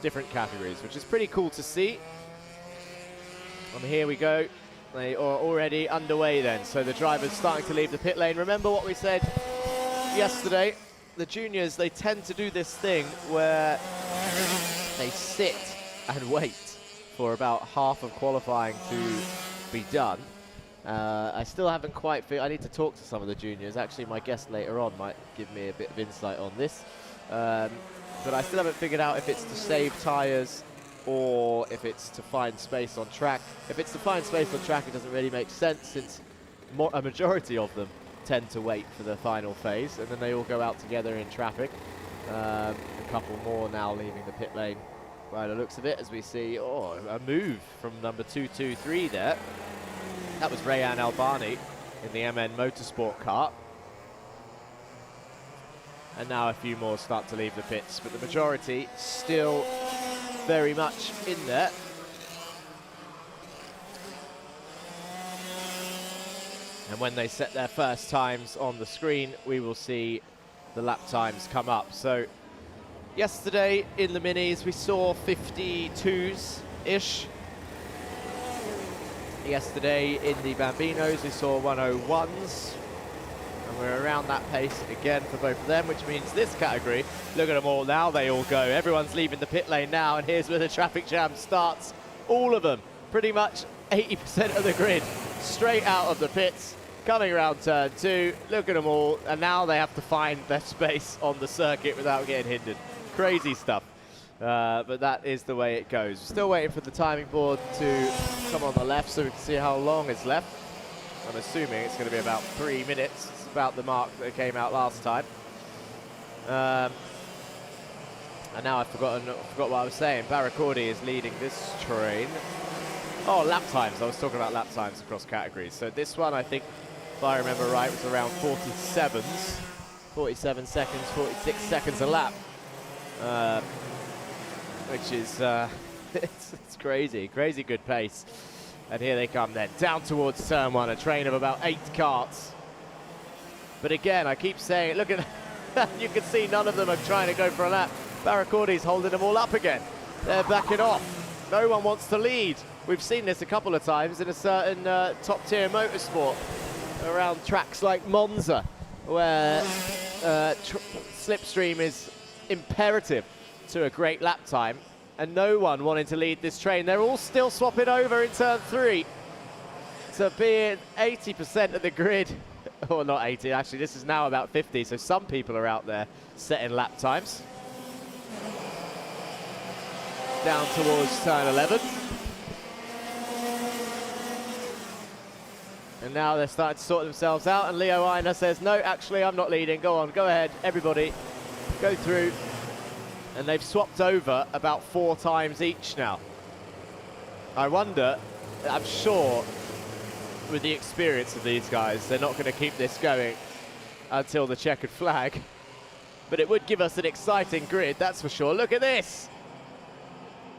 different categories, which is pretty cool to see. And here we go. They are already underway then, so the driver's starting to leave the pit lane. Remember what we said yesterday, the juniors, they tend to do this thing where they sit and wait for about half of qualifying to be done. I still haven't quite I need to talk to some of the juniors. Actually, my guest later on might give me a bit of insight on this. But I still haven't figured out if it's to save tyres or if it's to find space on track. If it's to find space on track, it doesn't really make sense, since a majority of them tend to wait for the final phase, and then they all go out together in traffic. A couple more now leaving the pit lane by the looks of it, as we see a move from number 223 there. That was Rayan Albani in the MN Motorsport Kart. And now a few more start to leave the pits, but the majority still very much in there. And when they set their first times on the screen, we will see the lap times come up. So yesterday in the minis, we saw 52s-ish. Yesterday in the Bambinos, we saw 101s. And we're around that pace again for both of them, which means this category, look at them all now, they all go. Everyone's leaving the pit lane now, and here's where the traffic jam starts. All of them, pretty much 80% of the grid, straight out of the pits, coming around turn 2. Look at them all, and now they have to find their space on the circuit without getting hindered. Crazy stuff. But that is the way it goes. Still waiting for the timing board to come on the left so we can see how long is left. I'm assuming it's going to be about 3 minutes. It's about the mark that came out last time. And now I forgot what I was saying. Barracordi is leading this train. Oh, lap times. I was talking about lap times across categories. So this one, I think, if I remember right, was around 47s. 47 seconds, 46 seconds a lap. Which is, it's crazy. Crazy good pace. And here they come then, down towards turn 1, a train of about 8 karts. But again, I keep saying, look at you can see none of them are trying to go for a lap. Barracordi's holding them all up again. They're backing off. No one wants to lead. We've seen this a couple of times in a certain top-tier motorsport around tracks like Monza, where slipstream is imperative to a great lap time, and no one wanting to lead this train. They're all still swapping over in turn 3 to be 80% of the grid. Or not 80, actually, this is now about 50, so some people are out there setting lap times. Down towards turn 11. And now they're starting to sort themselves out, and Leo Aina says, no, actually, I'm not leading. Go on, go ahead, everybody. Go through. And they've swapped over about 4 times each now. I wonder, I'm sure, with the experience of these guys, they're not going to keep this going until the checkered flag. But it would give us an exciting grid, that's for sure. Look at this!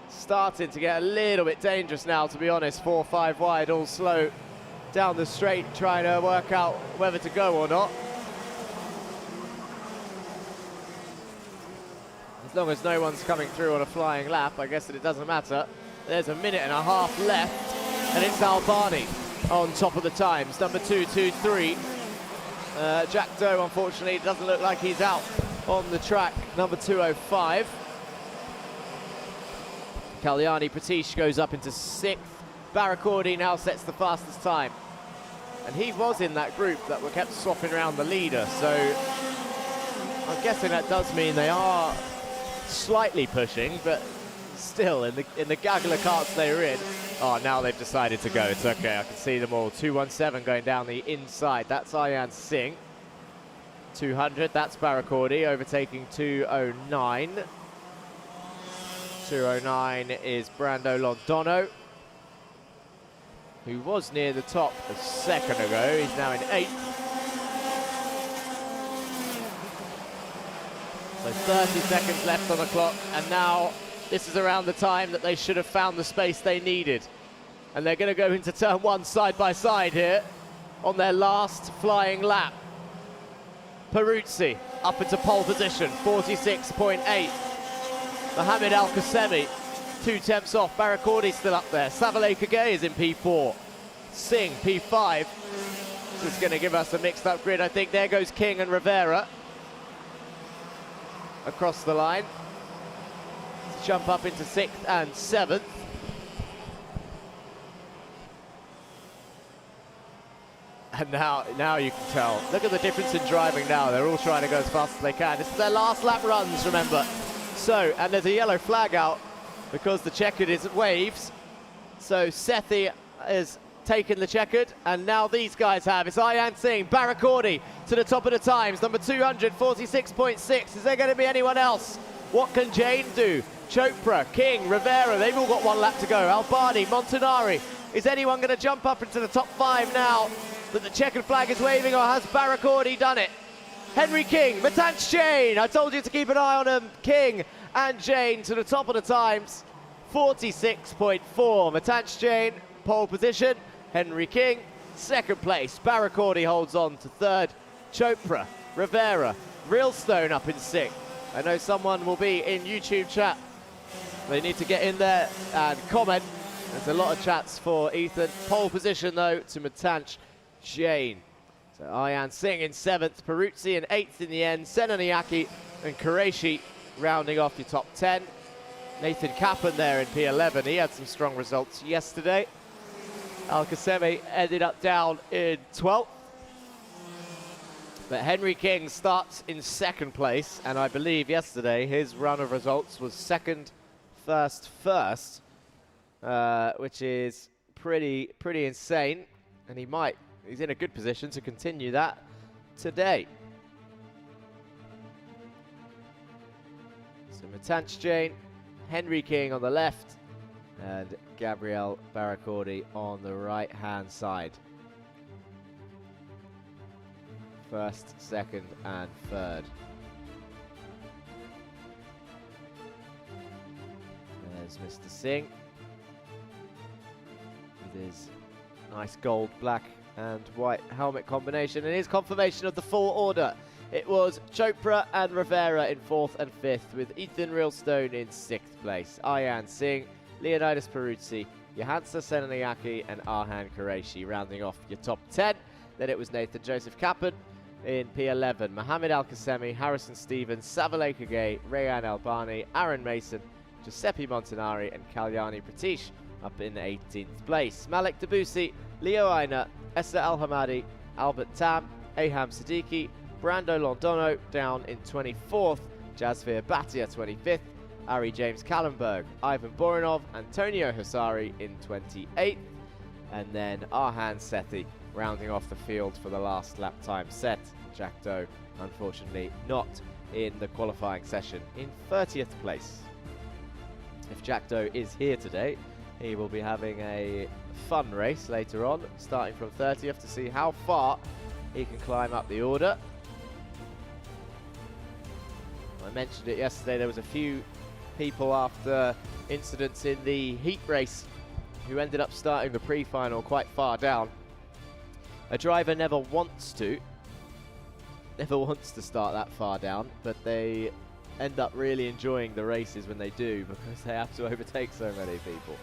Starting to get a little bit dangerous now, to be honest. 4, 5 wide, all slow down the straight, trying to work out whether to go or not. As long as no one's coming through on a flying lap, I guess that it doesn't matter. There's a minute and a half left, and it's Albani on top of the times. Number 223. Jack Doe, unfortunately, doesn't look like he's out on the track. Number 205. Kalyani Pratish goes up into 6th. Barracordi now sets the fastest time. And he was in that group that were kept swapping around the leader, so I'm guessing that does mean they are slightly pushing, but still in the gaggle of karts they were in. Oh, now they've decided to go. It's okay, I can see them all. 217 going down the inside. That's Ayan Singh. 200, that's Barracordi overtaking 209. 209 is Brando Londono, who was near the top a second ago. He's now in 8th. So 30 seconds left on the clock, and now this is around the time that they should have found the space they needed. And they're going to go into turn 1 side by side here on their last flying lap. Peruzzi up into pole position, 46.8. Mohamed Al-Qasemi, 2 tenths off. Barracordi still up there. Savalay Kage is in P4. Singh, P5. This is going to give us a mixed up grid, I think. There goes King and Rivera across the line. Let's jump up into 6th and 7th. And now you can tell. Look at the difference in driving now. They're all trying to go as fast as they can. This is their last lap runs, remember. So, and there's a yellow flag out because the checkered is waves. So Sethi has taken the checkered, and now these guys have. It's Ayan Singh, Barracordi to the top of the times. Number 246.6. Is there going to be anyone else? What can Jane do? Chopra, King, Rivera, they've all got 1 lap to go. Albani, Montanari. Is anyone going to jump up into the top 5 now that the checkered flag is waving, or has Barracordi done it? Henry King, Matanch Jane. I told you to keep an eye on them. King and Jane to the top of the times. 46.4. Matanch Jane, pole position. Henry King, 2nd place. Barracordi holds on to 3rd. Chopra, Rivera, Realstone up in 6th. I know someone will be in YouTube chat. They need to get in there and comment There's a lot of chats for Ethan. Pole position, though, to Matanch Jain. So Ian Singh in 7th, Peruzzi in 8th in the end, Senaniaki and Qureshi rounding off your top 10. Nathan Kappen there in P11. He had some strong results yesterday. Al-Qasemi ended up down in 12th. But Henry King starts in 2nd place, and I believe yesterday his run of results was 2nd, 1st, which is pretty insane. And he's in a good position to continue that today. So Matanch Jain, Henry King on the left, and Gabriel Barracordi on the right-hand side. 1st, 2nd, and 3rd. There's Mr. Singh with his nice gold, black, and white helmet combination, and his confirmation of the full order. It was Chopra and Rivera in 4th and 5th, with Ethan Reelstone in 6th place. Ian Singh, Leonidas Peruzzi, Johansa Senaniaki, and Arhan Qureshi rounding off your top 10. Then it was Nathan Joseph Kappen in P11, Mohamed Al-Qasemi, Harrison Stevens, Savalay Kagay, Rayan Albani, Aaron Mason, Giuseppe Montanari, and Kalyani Pratish up in 18th place. Malik Debussy, Leo Aina, Esther Al-Hamadi, Albert Tam, Aham Siddiqui, Brando Londono down in 24th, Jasvir Bhatia 25th, Ari James Kallenberg, Ivan Borinov, Antonio Hasari in 28th, and then Arhan Sethi rounding off the field for the last lap time set. Jack Doe, unfortunately, not in the qualifying session in 30th place. If Jack Doe is here today, he will be having a fun race later on, starting from 30th to see how far he can climb up the order. I mentioned it yesterday, there was a few people after incidents in the heat race who ended up starting the pre-final quite far down. A driver never wants to start that far down, but they end up really enjoying the races when they do, because they have to overtake so many people.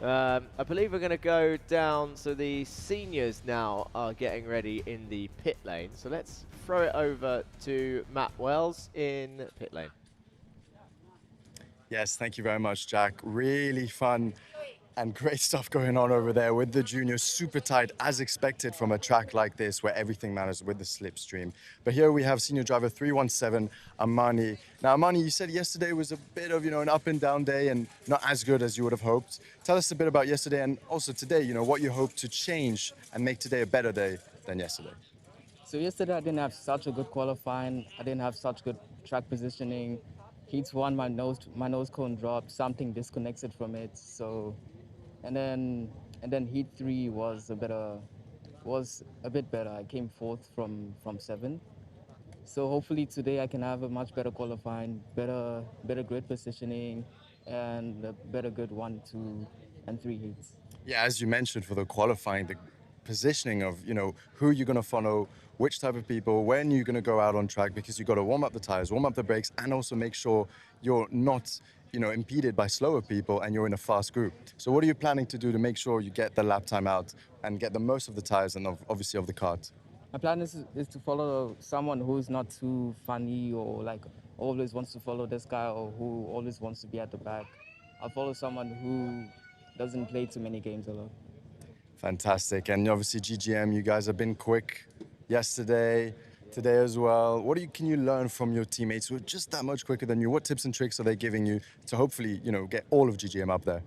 I believe we're going to go down, so the seniors now are getting ready in the pit lane. So let's throw it over to Matt Wells in pit lane. Yes, thank you very much, Jack. Really fun and great stuff going on over there with the juniors, super tight as expected from a track like this where everything matters with the slipstream. But here we have senior driver 317, Amani. Now, Amani, you said yesterday was a bit of, an up and down day and not as good as you would have hoped. Tell us a bit about yesterday and also today, what you hope to change and make today a better day than yesterday. So yesterday I didn't have such a good qualifying. I didn't have such good track positioning. Heats 1, my nose cone dropped, something disconnected from it. So, and then heat 3 was a bit better. I came 4th from 7. So hopefully today I can have a much better qualifying, better grid positioning, and a better good 1, 2, and 3 heats. Yeah, as you mentioned for the qualifying, the positioning of, who you're going to follow, which type of people, when you're going to go out on track, because you've got to warm up the tires, warm up the brakes, and also make sure you're not, impeded by slower people and you're in a fast group. So what are you planning to do to make sure you get the lap time out and get the most of the tires and obviously of the kart? My plan is to follow someone who's not too funny or like always wants to follow this guy or who always wants to be at the back. I'll follow someone who doesn't play too many games a lot. Fantastic. And obviously GGM, you guys have been quick yesterday, today as well. What can you learn from your teammates who are just that much quicker than you? What tips and tricks are they giving you to hopefully, get all of GGM up there?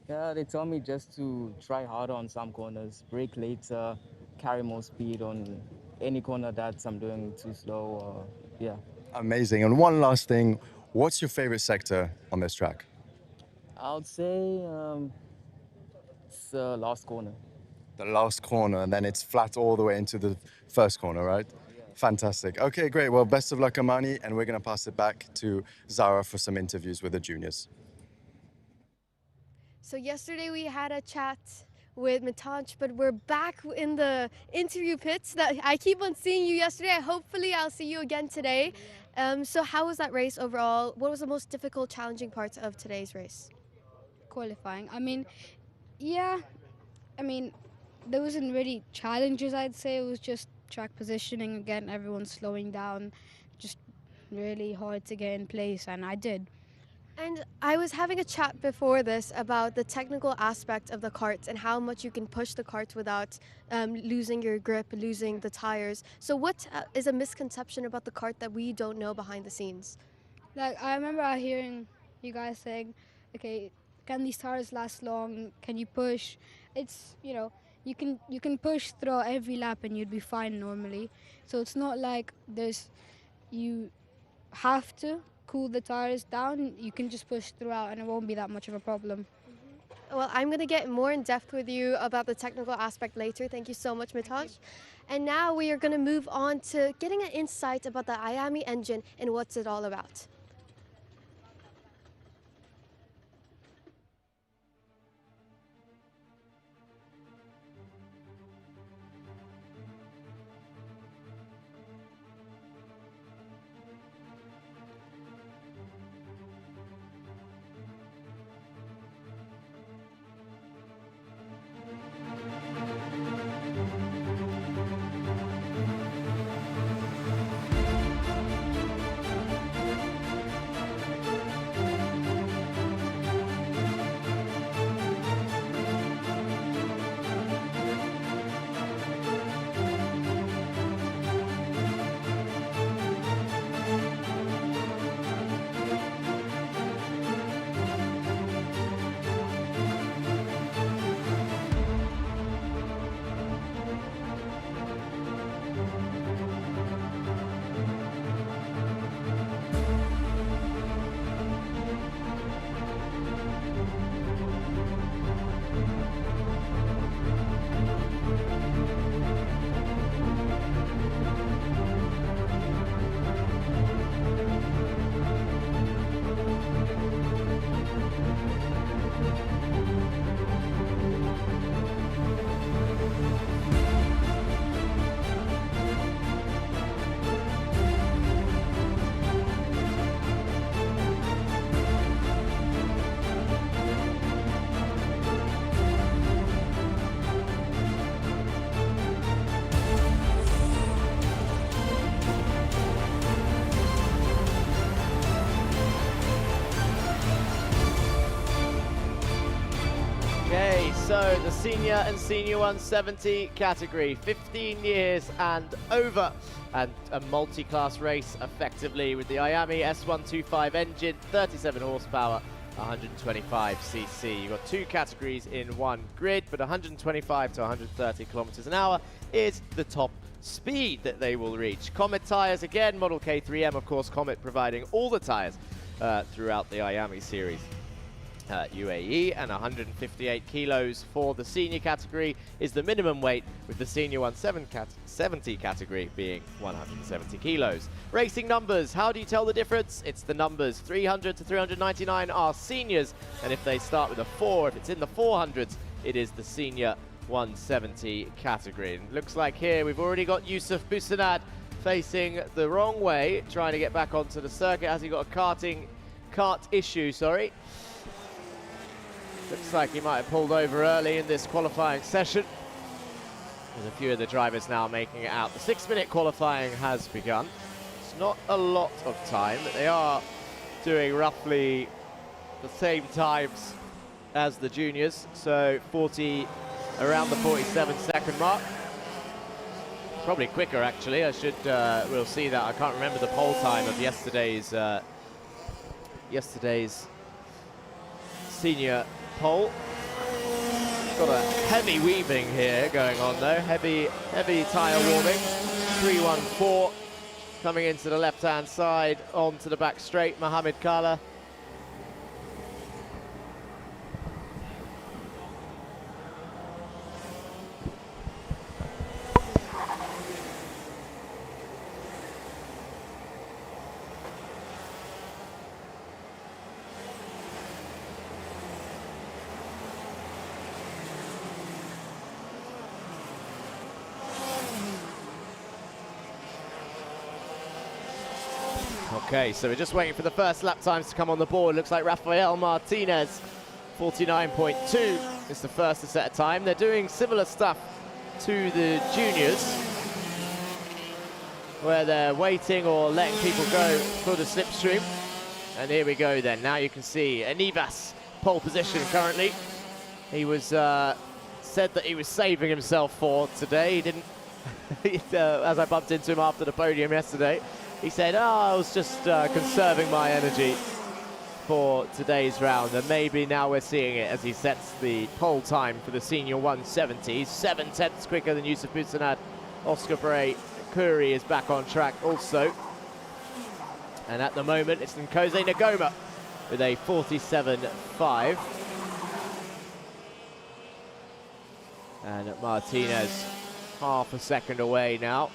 Yeah, they tell me just to try harder on some corners, brake later, carry more speed on any corner that I'm doing too slow. Yeah. Amazing. And one last thing, what's your favorite sector on this track? I would say it's the last corner. The last corner, and then it's flat all the way into the first corner, right? Yeah. Fantastic. Okay, great. Well, best of luck, Amani, and we're going to pass it back to Zara for some interviews with the juniors. So yesterday we had a chat with Matanch, but we're back in the interview pits. That I keep on seeing you yesterday. Hopefully I'll see you again today. So how was that race overall? What was the most difficult, challenging parts of today's race? Qualifying. I mean, Yeah, I mean, there wasn't really challenges, I'd say. It was just track positioning. Again, everyone's slowing down, just really hard to get in place, and I did. And I was having a chat before this about the technical aspect of the karts and how much you can push the karts without losing your grip, losing the tires. So what is a misconception about the kart that we don't know behind the scenes? Like, I remember hearing you guys saying, okay, can these tires last long? Can you push? It's, you can push throughout every lap and you'd be fine normally. So it's not like you have to cool the tires down. You can just push throughout and it won't be that much of a problem. Well, I'm going to get more in depth with you about the technical aspect later. Thank you so much, Mitaj. And now we are going to move on to getting an insight about the Iame engine and what's it all about. Okay, so the senior and senior 170 category, 15 years and over, and a multi-class race effectively with the Iame S125 engine, 37 horsepower, 125cc. You've got two categories in one grid, but 125 to 130 kilometers an hour is the top speed that they will reach. Comet tires again, model K3M, of course, Comet providing all the tires throughout the Iame series. UAE, and 158 kilos for the senior category is the minimum weight, with the senior 170 category being 170 kilos. Racing numbers, how do you tell the difference? It's the numbers. 300 to 399 are seniors, and if they start with a 4, if it's in the 400s, it is the senior 170 category. And looks like here we've already got Yusuf Busanad facing the wrong way, trying to get back onto the circuit. Has he got a kart issue, sorry. Looks like he might have pulled over early in this qualifying session. There's a few of the drivers now making it out. The 6-minute qualifying has begun. It's not a lot of time, but they are doing roughly the same times as the juniors. So around the 47-second mark. Probably quicker, actually. We'll see that. I can't remember the pole time of yesterday's senior pole. Got a heavy weaving here going on though. Heavy tyre warming. 314 coming into the left-hand side onto the back straight. Mohamed Kala. Okay, so we're just waiting for the first lap times to come on the board. Looks like Rafael Martinez, 49.2. is the first to set a time. They're doing similar stuff to the juniors, where they're waiting or letting people go for the slipstream. And here we go then. Now you can see Anivas pole position currently. He was said that he was saving himself for today. He didn't, as I bumped into him after the podium yesterday, he said, I was just conserving my energy for today's round. And maybe now we're seeing it as he sets the pole time for the senior 170. He's 7/10 quicker than Yusuf Busanad. Oscar Bray Kuri is back on track also. And at the moment, it's Nkosi Ngoma with a 47.5. And Martinez half a second away now.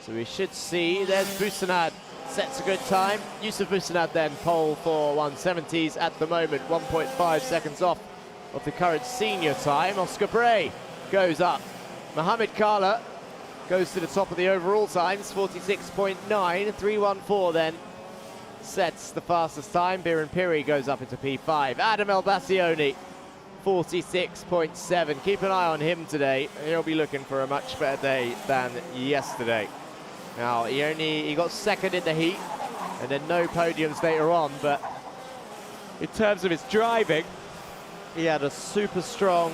So we should see, there's Busanad, sets a good time. Yusuf Busanad then pole for 170s at the moment, 1.5 seconds off of the current senior time. Oscar Bray goes up. Mohamed Kala goes to the top of the overall times, 46.9, 3:14 then sets the fastest time. Biren Piri goes up into P5. Adam El Bassioni, 46.7. Keep an eye on him today. He'll be looking for a much better day than yesterday. Now, he got second in the heat, and then no podiums later on, but in terms of his driving, he had a super strong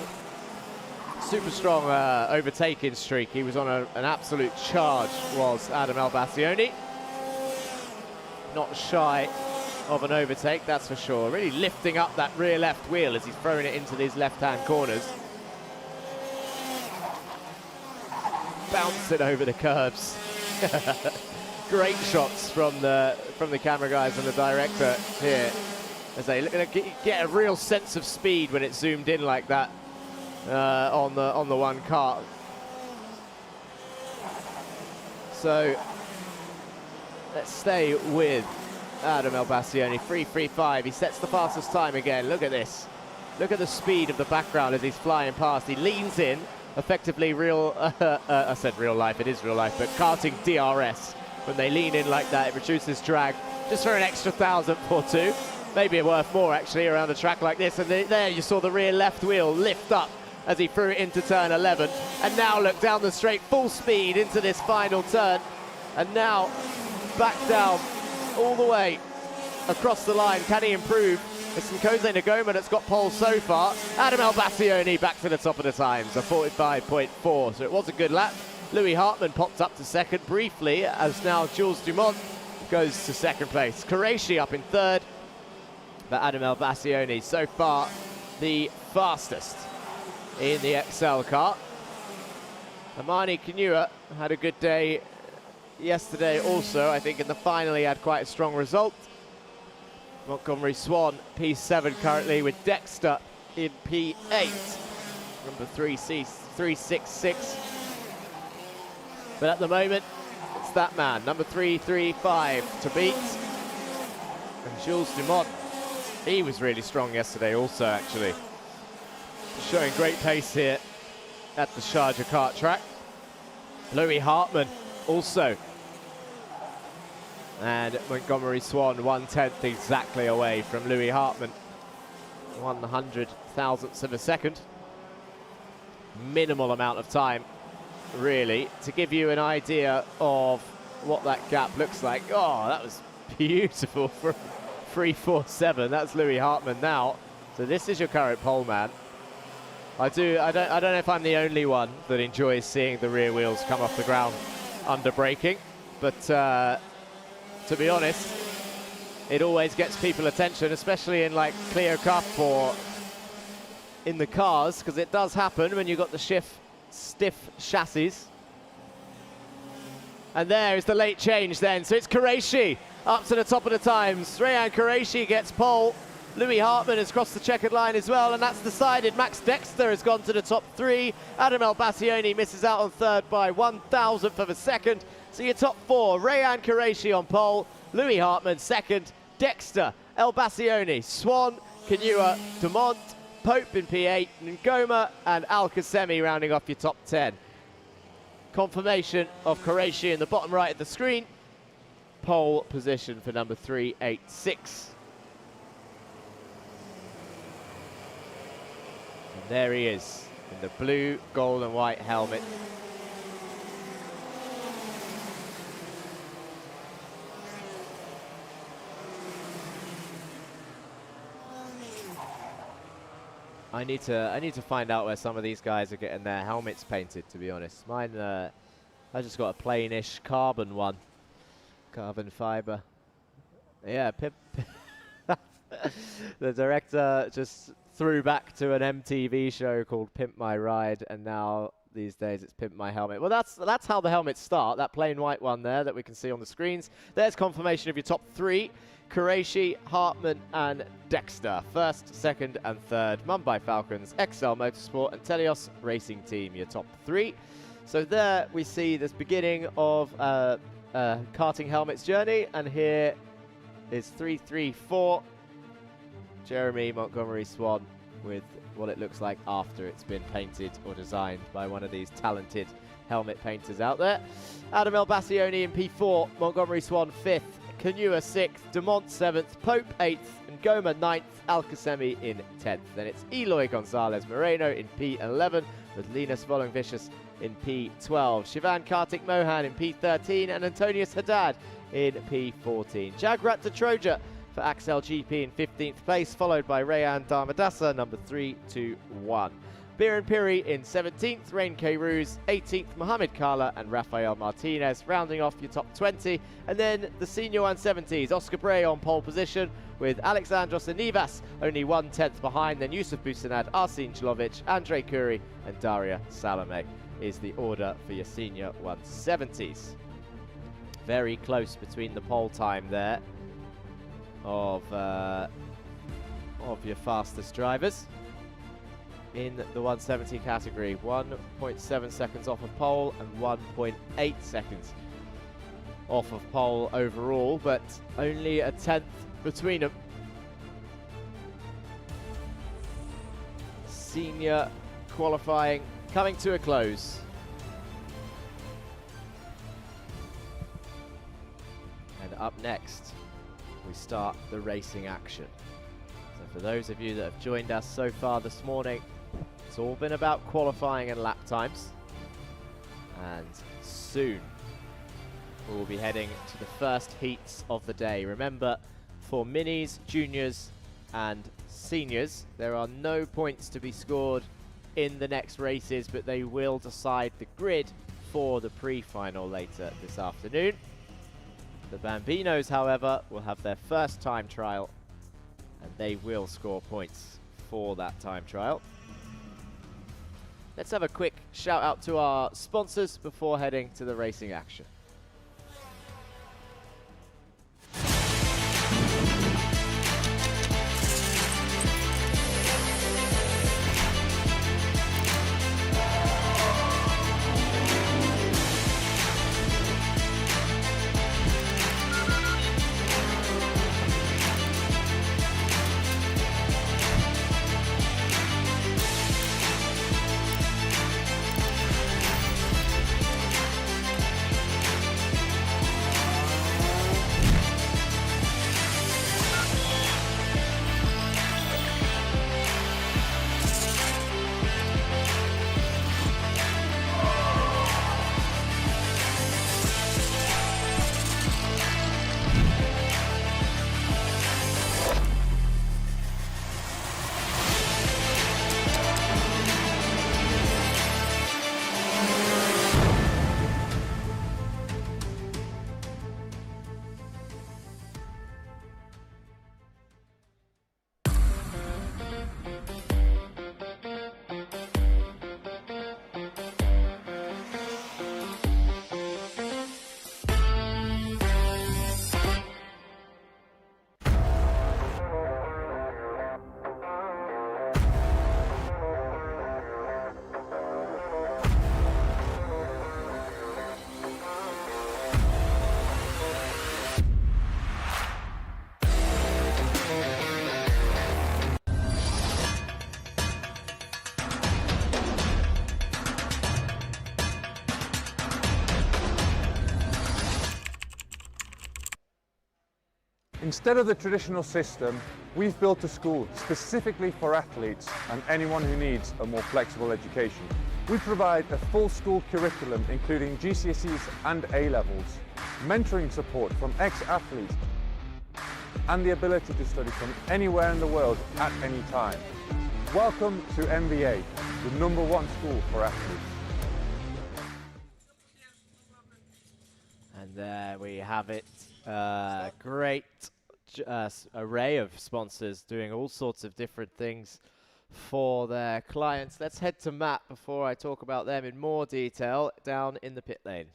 overtaking streak. He was on an absolute charge, was Adam El Bassioni. Not shy of an overtake, that's for sure. Really lifting up that rear left wheel as he's throwing it into these left-hand corners. Bouncing over the curbs. Great shots from the camera guys and the director here, as they get a real sense of speed when it's zoomed in like that on the one car. So let's stay with Adam El Bassioni, 3:35. He sets the fastest time again. Look at this. Look at the speed of the background as he's flying past. He leans in, effectively I said real life, it is real life, but karting DRS. When they lean in like that, it reduces drag just for an extra 1,000 or two. Maybe worth more actually around a track like this. And there you saw the rear left wheel lift up as he threw it into turn 11. And now look down the straight, full speed into this final turn. And now back down all the way across the line. Can he improve? It's Nkosi Ngoma that's got pole so far. Adam El Bassioni back to the top of the times, a 45.4. So it was a good lap. Louis Hartmann popped up to second briefly, as now Jules Dumont goes to second place. Qureshi up in third, but Adam El Bassioni so far the fastest in the XL car. Amani Kanua had a good day yesterday also. I think in the final he had quite a strong result. Montgomery Swan, P7 currently, with Dexter in P8. Number 366. But at the moment, it's that man, number 335 to beat. And Jules Dumont, he was really strong yesterday also, actually. Showing great pace here at the Sharjah kart track. Louis Hartmann also. And Montgomery Swan, 1/10 exactly away from Louis Hartmann. 100,000ths of a second. Minimal amount of time, really, to give you an idea of what that gap looks like. Oh, that was beautiful for 3:47. That's Louis Hartmann now. So this is your current pole man. I don't know if I'm the only one that enjoys seeing the rear wheels come off the ground under braking, but to be honest, it always gets people attention, especially in like Clio Cup or in the cars, because it does happen when you've got the stiff chassis. And there is the late change then. So it's Qureshi up to the top of the times. Rayan Qureshi gets pole. Louis Hartmann has crossed the checkered line as well, and that's decided. Max Dexter has gone to the top three. Adam El Bassioni misses out on third by 1,000th of a second. So your top four, Rayan Qureshi on pole, Louis Hartmann second, Dexter, El Bassioni, Swan, Kanua, Dumont, Pope in P8, Ngoma and Al Qasemi rounding off your top 10. Confirmation of Qureshi in the bottom right of the screen. Pole position for number 386. There he is, in the blue, gold and white helmet. I need to find out where some of these guys are getting their helmets painted, to be honest. Mine, I just got a plainish carbon one. Carbon fiber. Yeah, the director just threw back to an MTV show called Pimp My Ride, and now these days it's Pimp My Helmet. Well, that's how the helmets start, that plain white one there that we can see on the screens. There's confirmation of your top three. Qureshi, Hartman and Dexter, first, second and third. Mumbai Falcons, XL Motorsport and Telios Racing Team, your top three. So there we see this beginning of karting helmets journey, and here is 334. Jeremy Montgomery Swan with what it looks like after it's been painted or designed by one of these talented helmet painters out there. Adam El Bassioni in P4, Montgomery Swan 5th, Canua 6th, Dumont 7th, Pope 8th, and Goma 9th, Alcasemi in 10th. Then it's Eloy Gonzalez Moreno in P11, with Linus Volungvicius in P12, Shivan Kartik Mohan in P13, and Antonius Haddad in P14. Jagrat de Troja for Axel GP in 15th place, followed by Rayan Dharmadasa, number 321. Biren Piri in 17th, Rain K. Ruse 18th, Mohamed Kala and Rafael Martinez rounding off your top 20. And then the senior 170s, Oscar Bray on pole position with Alexandros Anivas only 1/10 behind. Then Yusuf Busanad, Arsen Jlovic, Andrei Curie and Daria Salome is the order for your senior 170s. Very close between the pole time there of your fastest drivers in the 170 category. 1.7 seconds off of pole and 1.8 seconds off of pole overall, but only a 10th between them. Senior qualifying coming to a close. And up next, we start the racing action. So for those of you that have joined us so far this morning, it's all been about qualifying and lap times. And soon we'll be heading to the first heats of the day. Remember, for minis, juniors and seniors, there are no points to be scored in the next races, but they will decide the grid for the pre-final later this afternoon. The Bambinos, however, will have their first time trial, and they will score points for that time trial. Let's have a quick shout out to our sponsors before heading to the racing action. Instead of the traditional system, we've built a school specifically for athletes and anyone who needs a more flexible education. We provide a full school curriculum including GCSEs and A-levels, mentoring support from ex-athletes, and the ability to study from anywhere in the world at any time. Welcome to MVA, the #1 school for athletes. And there we have it. Great array of sponsors doing all sorts of different things for their clients. Let's head to Matt before I talk about them in more detail down in the pit lane.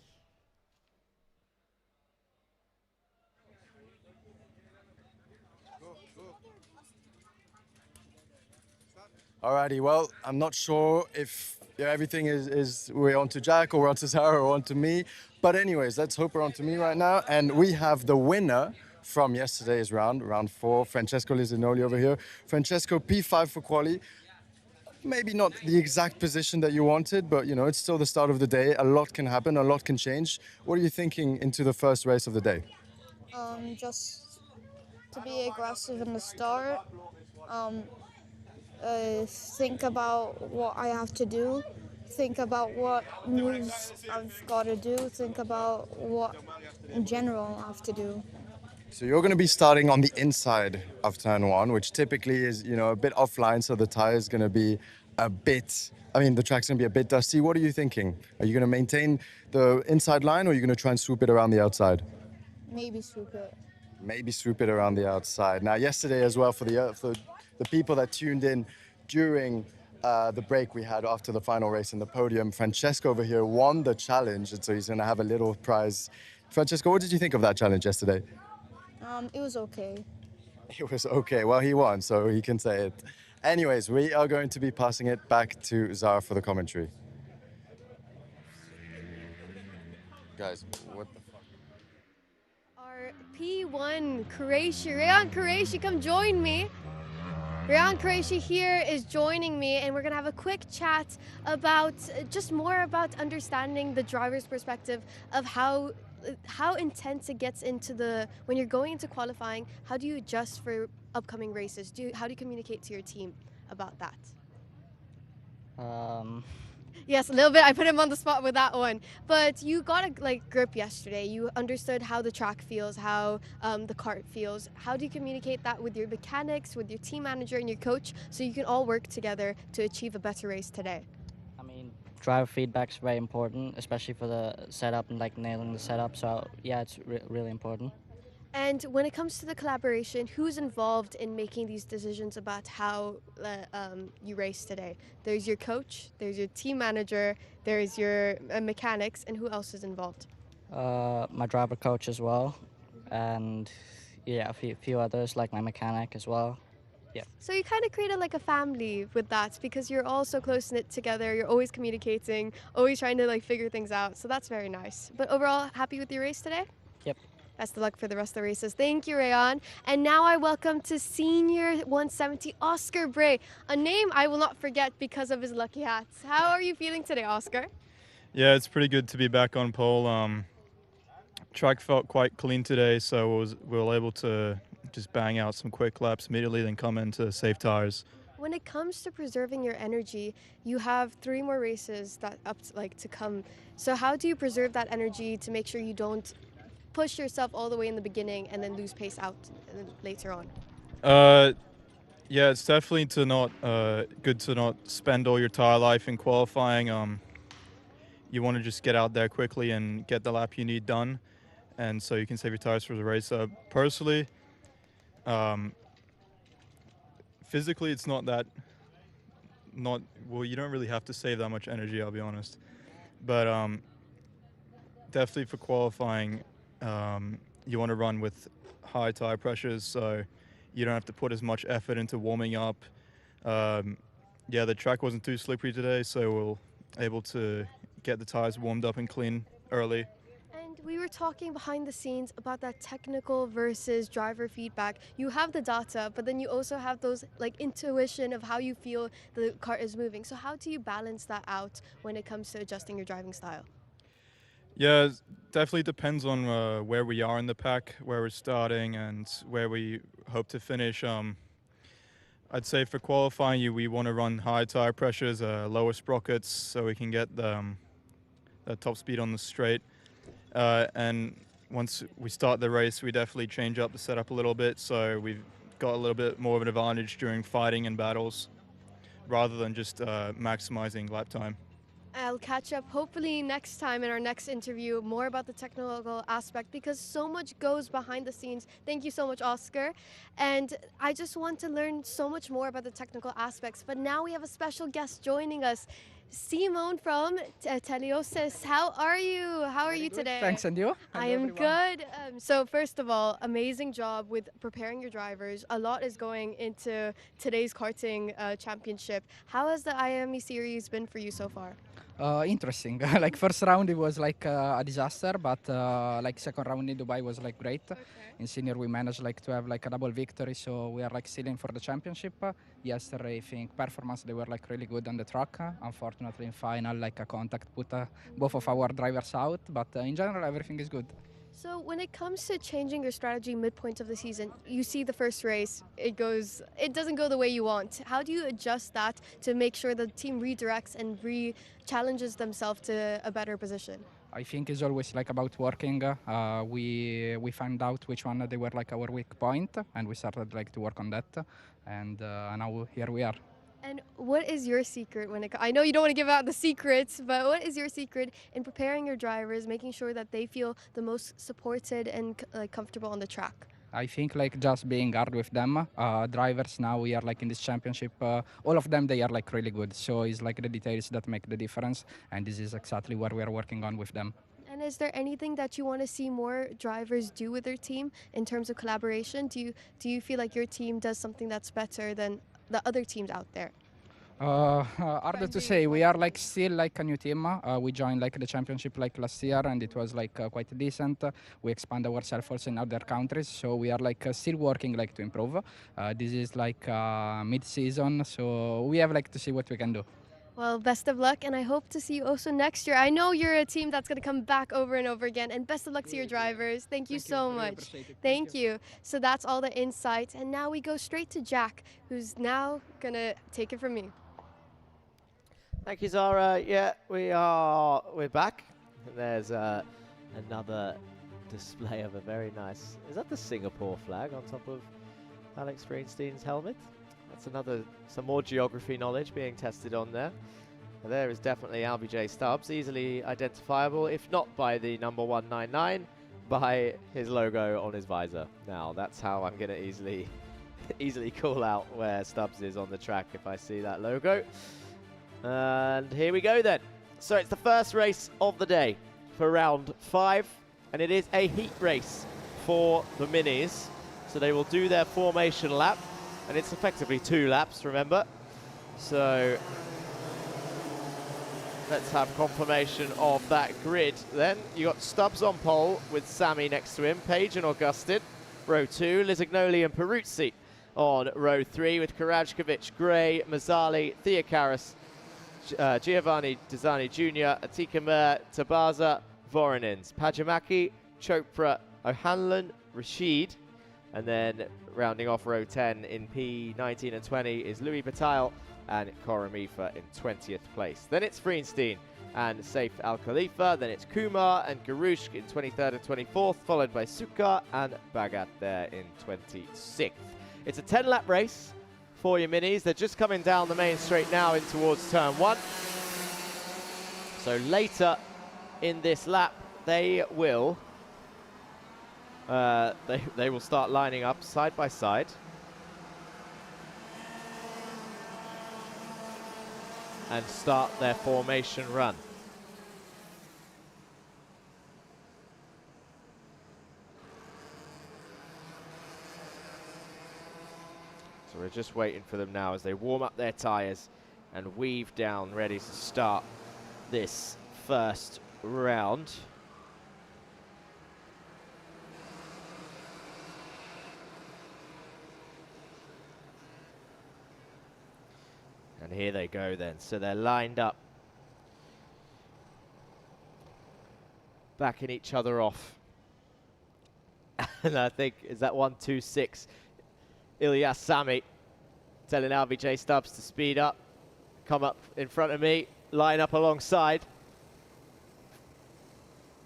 Alrighty, well, I'm not sure if everything is we're on to Jack or we're on to Sarah or on to me. But anyways, let's hope we're on to me right now. And we have the winner from yesterday's round 4, Francesco Lisinoli over here. Francesco, P5 for quali. Maybe not the exact position that you wanted, but you know, it's still the start of the day. A lot can happen, a lot can change. What are you thinking into the first race of the day? Just to be aggressive in the start. Think about what I have to do, think about what moves I've got to do, think about what in general I have to do. So you're going to be starting on the inside of turn 1, which typically is, you know, a bit offline, so the tire is going to be the track's going to be a bit dusty. What are you thinking? Are you going to maintain the inside line, or are you going to try and swoop it around the outside? Maybe swoop it. Maybe swoop it around the outside. Now, yesterday as well, for the people that tuned in during the break we had after the final race in the podium, Francesco over here won the challenge, and so he's going to have a little prize. Francesco, what did you think of that challenge yesterday? It was okay. It was okay. Well, he won, so he can say it. Anyways, we are going to be passing it back to Zara for the commentary. Guys, what the fuck? Our P1 Qureshi, Rayan Qureshi, come join me. Rayan Qureshi here is joining me, and we're going to have a quick chat about just more about understanding the driver's perspective of how intense it gets when you're going into qualifying. How do you adjust for upcoming races? How do you communicate to your team about that? Yes, a little bit. I put him on the spot with that one. But you got a grip yesterday. You understood how the track feels, how the kart feels. How do you communicate that with your mechanics, with your team manager and your coach, so you can all work together to achieve a better race today? I mean, driver feedback's very important, especially for the setup and nailing the setup. So yeah, it's really important. And when it comes to the collaboration, who's involved in making these decisions about how you race today? There's your coach, there's your team manager, there's your mechanics, and who else is involved? My driver coach as well, and yeah, a few others like my mechanic as well. Yeah. So you kind of created like a family with that, because you're all so close-knit together, you're always communicating, always trying to figure things out. So that's very nice. But overall, happy with your race today? Yep. Best of luck for the rest of the races. Thank you, Rayan. And now I welcome to Senior 170, Oscar Bray, a name I will not forget because of his lucky hats. How are you feeling today, Oscar? Yeah, it's pretty good to be back on pole. Track felt quite clean today, so we were able to just bang out some quick laps immediately, then come into safe tires. When it comes to preserving your energy, you have 3 more races to come. So how do you preserve that energy to make sure you don't push yourself all the way in the beginning and then lose pace out later on? Yeah, it's definitely good to not spend all your tire life in qualifying. You want to just get out there quickly and get the lap you need done, and so you can save your tires for the race. Personally, physically it's you don't really have to save that much energy, I'll be honest. But definitely for qualifying, you want to run with high tire pressures, so you don't have to put as much effort into warming up. Yeah, the track wasn't too slippery today, so we're able to get the tires warmed up and clean early. And we were talking behind the scenes about that technical versus driver feedback. You have the data, but then you also have those intuition of how you feel the car is moving. So how do you balance that out when it comes to adjusting your driving style? Yeah, definitely depends on where we are in the pack, where we're starting, and where we hope to finish. I'd say for qualifying, we want to run high tire pressures, lower sprockets, so we can get the top speed on the straight. And once we start the race, we definitely change up the setup a little bit, so we've got a little bit more of an advantage during fighting and battles, rather than just maximizing lap time. I'll catch up hopefully next time in our next interview more about the technical aspect because so much goes behind the scenes. Thank you so much, Oscar. And I just want to learn so much more about the technical aspects. But now we have a special guest joining us, Simone from Teleosis. How are you? How are you today? Thanks, and you? I am good. So first of all, amazing job with preparing your drivers. A lot is going into today's karting championship. How has the Iame series been for you so far? Interesting. Like first round it was like a disaster, but like second round in Dubai was like great. In senior we managed like to have like a double victory, so we are like sealing for the championship. Yesterday I think performance they were like really good on the track. Unfortunately in final like a contact put both of our drivers out, but in general everything is good. So when it comes to changing your strategy midpoint of the season, you see the first race, it doesn't go the way you want. How do you adjust that to make sure the team redirects and challenges themselves to a better position? I think it's always like about working. We found out which one they were like our weak point, and we started like to work on that, and now here we are. And what is your secret I know you don't want to give out the secrets, but what is your secret in preparing your drivers, making sure that they feel the most supported and like comfortable on the track? I think like just being hard with them. Drivers now we are like in this championship. All of them they are like really good. So it's like the details that make the difference, and this is exactly what we are working on with them. And is there anything that you want to see more drivers do with their team in terms of collaboration? Do you feel like your team does something that's better than the other teams out there? Harder to say. We are like still like a new team. We joined like the championship like last year, and it was like quite decent. We expand ourselves also in other countries, so we are like still working like to improve. This is like mid-season, so we have like to see what we can do. Well, best of luck, and I hope to see you also next year. I know you're a team that's going to come back over and over again, and best of luck to your drivers. Thank you so much. Thank you. So that's all the insight, and now we go straight to Jack, who's now going to take it from me. Thank you, Zara. Yeah, we're back. There's another display of a very nice, is that the Singapore flag on top of Alex Greenstein's helmet? That's some more geography knowledge being tested on there. There is definitely LBJ Stubbs, easily identifiable, if not by the number 199, by his logo on his visor. Now, that's how I'm going to easily call out where Stubbs is on the track if I see that logo. And here we go then. So it's the first race of the day for round 5, and it is a heat race for the minis. So they will do their formation lap. And it's effectively 2 laps, remember. So let's have confirmation of that grid then. You got Stubbs on pole with Sammy next to him, Page and Augustin. Row 2, Lisignoli and Peruzzi on row 3 with Karajkovic, Gray, Mazzali, Theocaris, Giovanni Desani Jr., Atika Mer, Tabaza, Voronins, Pajamaki, Chopra, O'Hanlon, Rashid, and then rounding off row 10 in P19 and 20 is Louis Bataille and Koramifa in 20th place. Then it's Freenstein and Saif Al Khalifa. Then it's Kumar and Garushk in 23rd and 24th, followed by Sukar and Bagat there in 26th. It's a 10-lap race for your minis. They're just coming down the main straight now in towards turn 1. So later in this lap, they will start lining up side by side. And start their formation run. So we're just waiting for them now as they warm up their tyres and weave down, ready to start this first round. And here they go then. So they're lined up backing each other off. And I think, is that 1-2-6? Ilyas Sami telling LBJ Stubbs to speed up, come up in front of me, line up alongside.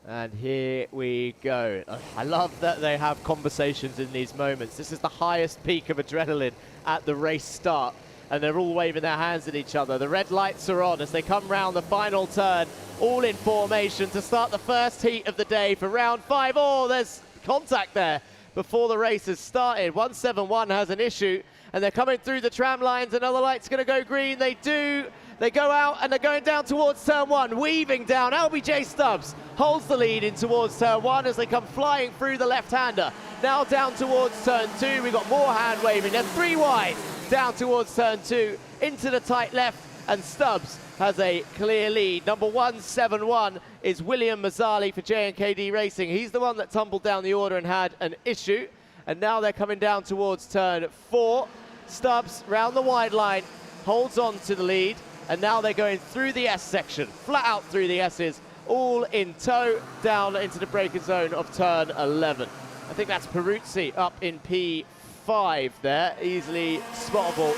And here we go. I love that they have conversations in these moments. This is the highest peak of adrenaline at the race start, and they're all waving their hands at each other. The red lights are on as they come round the final turn, all in formation to start the first heat of the day for round 5. Oh, there's contact there before the race has started. 171 has an issue, and they're coming through the tram lines. Another light's going to go green. They do. They go out, and they're going down towards turn 1, weaving down. LBJ Stubbs holds the lead in towards turn 1 as they come flying through the left-hander. Now down towards turn 2. We've got more hand waving. They're 3 wide down towards turn 2, into the tight left, and Stubbs has a clear lead. Number 171 is William Mazzali for J&KD Racing. He's the one that tumbled down the order and had an issue. And now they're coming down towards turn 4. Stubbs round the wide line, holds on to the lead. And now they're going through the S section, flat out through the S's, all in tow, down into the braking zone of turn 11. I think that's Peruzzi up in P5 there, easily spottable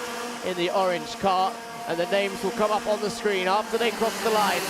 in the orange car. And the names will come up on the screen after they cross the line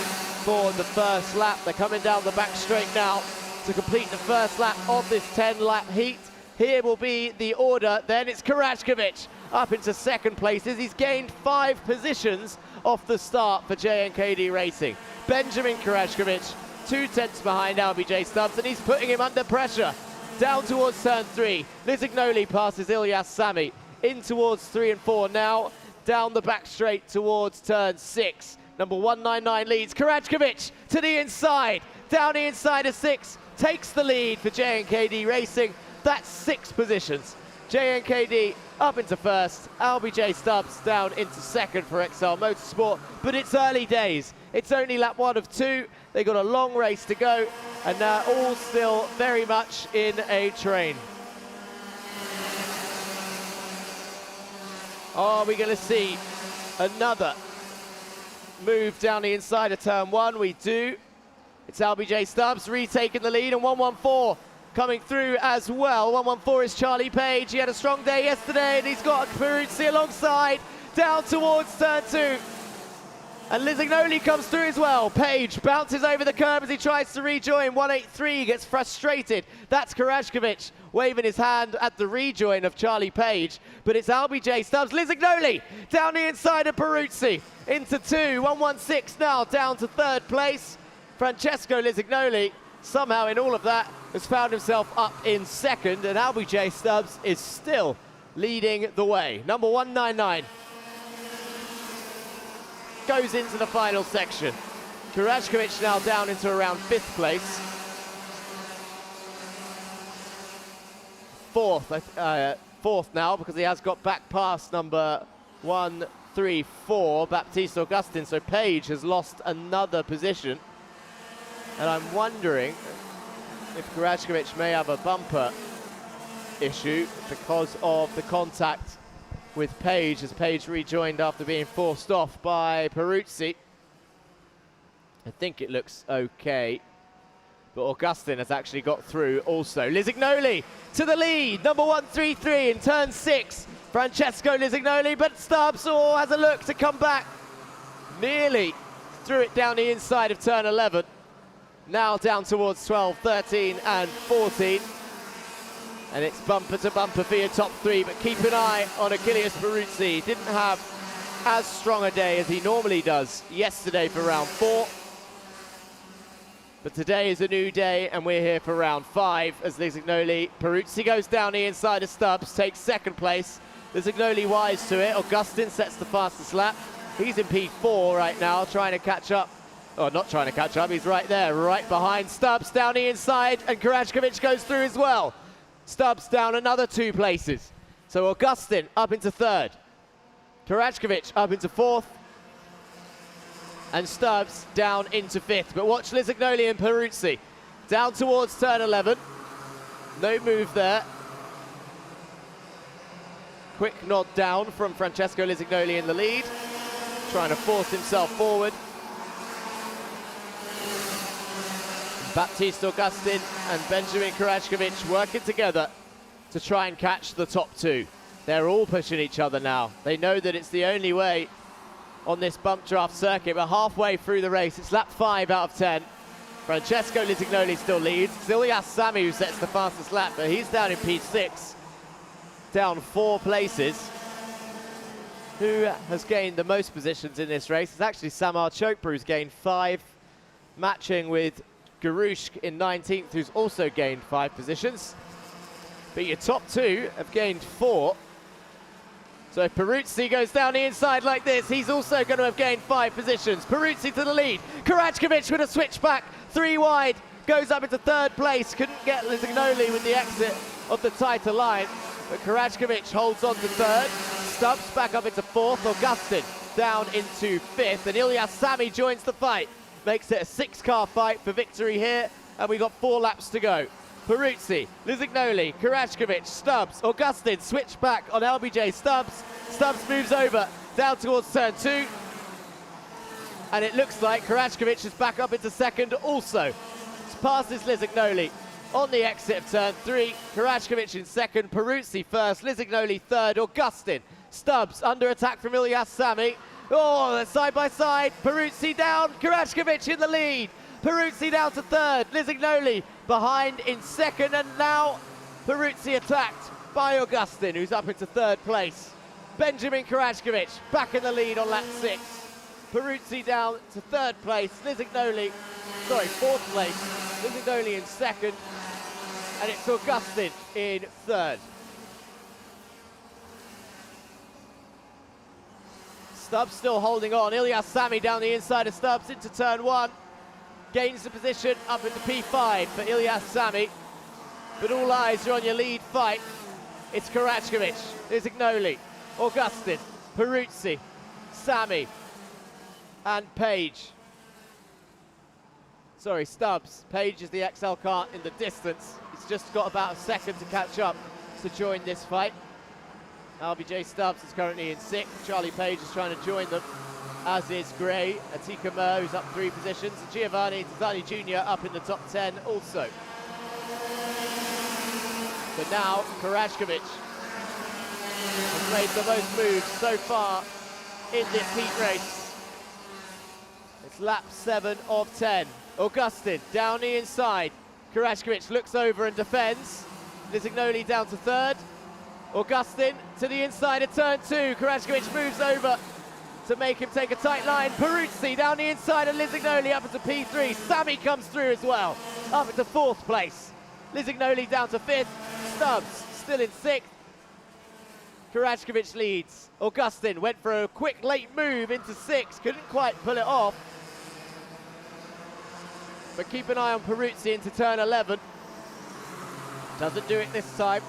for the first lap. They're coming down the back straight now to complete the first lap of this 10-lap heat. Here will be the order. Then it's Karachkovic up into second place as he's gained 5 positions off the start for J&KD Racing. Benjamin Karachkovic, 2 tenths behind LBJ Stubbs, and he's putting him under pressure. Down towards turn 3. Lisignoli passes Ilyas Sami in towards 3 and 4 now. Down the back straight towards turn 6. Number 199 leads. Karachkovic to the inside. Down the inside of 6. Takes the lead for J&KD Racing. That's 6 positions. J&KD up into first. LBJ Stubbs down into second for XL Motorsport. But it's early days. It's only lap 1 of 2. They've got a long race to go. And they're all still very much in a train. Are we going to see another move down the inside of turn 1? We do. It's LBJ Stubbs retaking the lead, and 114 coming through as well. 114 is Charlie Page. He had a strong day yesterday, and he's got Peruzzi alongside down towards turn 2. And Lisignoli comes through as well. Page bounces over the curb as he tries to rejoin. 183 gets frustrated. That's Karachkovic waving his hand at the rejoin of Charlie Page. But it's LBJ Stubbs. Lisignoli down the inside of Peruzzi into 2. 116 now down to third place. Francesco Lisignoli somehow in all of that has found himself up in second. And LBJ Stubbs is still leading the way. Number 199 goes into the final section. Karachkovic now down into around 5th place. 4th now, because he has got back past number 134, Baptiste Augustin. So Page has lost another position. And I'm wondering if Karachkovic may have a bumper issue because of the contact with Page, as Page rejoined after being forced off by Peruzzi. I think it looks okay, but Augustin has actually got through also. Lisignoli to the lead, number 133 in turn 6. Francesco Lisignoli, but Stubbs has a look to come back. Nearly threw it down the inside of turn 11. Now down towards 12, 13 and 14. And it's bumper to bumper for your top 3, but keep an eye on Achilles Peruzzi. Didn't have as strong a day as he normally does yesterday for round 4. But today is a new day, and we're here for round 5 as Lisignoli. Peruzzi goes down the inside of Stubbs, takes second place. Lisignoli wise to it. Augustin sets the fastest lap. He's in P4 right now, trying to catch up. Oh, not trying to catch up, he's right there, right behind Stubbs, down the inside, and Karachkovic goes through as well. Stubbs down another 2 places. So Augustin up into 3rd. Karachkovic up into 4th. And Stubbs down into 5th. But watch Lisignoli and Peruzzi. Down towards turn 11. No move there. Quick nod down from Francesco Lisignoli in the lead. Trying to force himself forward. Baptiste Augustin and Benjamin Karachkovic working together to try and catch the top two. They're all pushing each other now. They know that it's the only way on this bump draft circuit. We're halfway through the race. It's lap 5 out of 10. Francesco Lisignoli still leads. It's Ilyas Sami who sets the fastest lap, but he's down in P6, down 4 places. Who has gained the most positions in this race? It's actually Samar Chopra, who's gained 5, matching with Garushk in 19th, who's also gained 5 positions. But your top 2 have gained 4. So if Peruzzi goes down the inside like this, he's also going to have gained 5 positions. Peruzzi to the lead. Karachkovic with a switchback, 3 wide, goes up into 3rd place. Couldn't get Lisignoli with the exit of the tighter line, but Karachkovic holds on to 3rd. Stubbs back up into 4th. Augustin down into 5th, and Ilyas Sami joins the fight. Makes it a 6-car fight for victory here, and we've got 4 laps to go. Peruzzi, Lisignoli, Karachkovic, Stubbs, Augustin switch back on LBJ Stubbs. Stubbs moves over down towards turn 2. And it looks like Karachkovic is back up into 2nd also. It's passes Lisignoli on the exit of turn 3. Karachkovic in 2nd, Peruzzi 1st, Lisignoli 3rd, Augustin. Stubbs under attack from Ilyas Sami. Oh, they're side by side. Peruzzi down, Karachkovic in the lead. Peruzzi down to 3rd, Lisignoli behind in 2nd, and now Peruzzi attacked by Augustin, who's up into 3rd place. Benjamin Karachkovic back in the lead on lap 6. Peruzzi down to 3rd place, 4th place, Lisignoli in 2nd, and it's Augustin in 3rd. Stubbs still holding on. Ilyas Sami down the inside of Stubbs into turn 1. Gains the position up into P5 for Ilyas Sami. But all eyes are on your lead fight. It's Karachkovic, Lisignoli, Augustin, Peruzzi, Sami, and Page. Sorry, Stubbs. Page is the XL car in the distance. He's just got about a second to catch up to join this fight. LBJ Stubbs is currently in 6th. Charlie Page is trying to join them, as is Gray. Atika Mur, who's up 3 positions. And Giovanni Tizani Jr. up in the top 10 also. But now Karachkovic has made the most moves so far in this heat race. It's lap 7 of 10. Augustin down the inside. Karachkovic looks over and defends. Lisignoli down to 3rd. Augustin to the inside of turn 2. Karachkovic moves over to make him take a tight line. Peruzzi down the inside of Lisignoli up into P3. Sami comes through as well, up into 4th place. Lisignoli down to 5th. Stubbs still in 6th. Karachkovic leads. Augustin went for a quick late move into 6th. Couldn't quite pull it off. But keep an eye on Peruzzi into turn 11. Doesn't do it this time.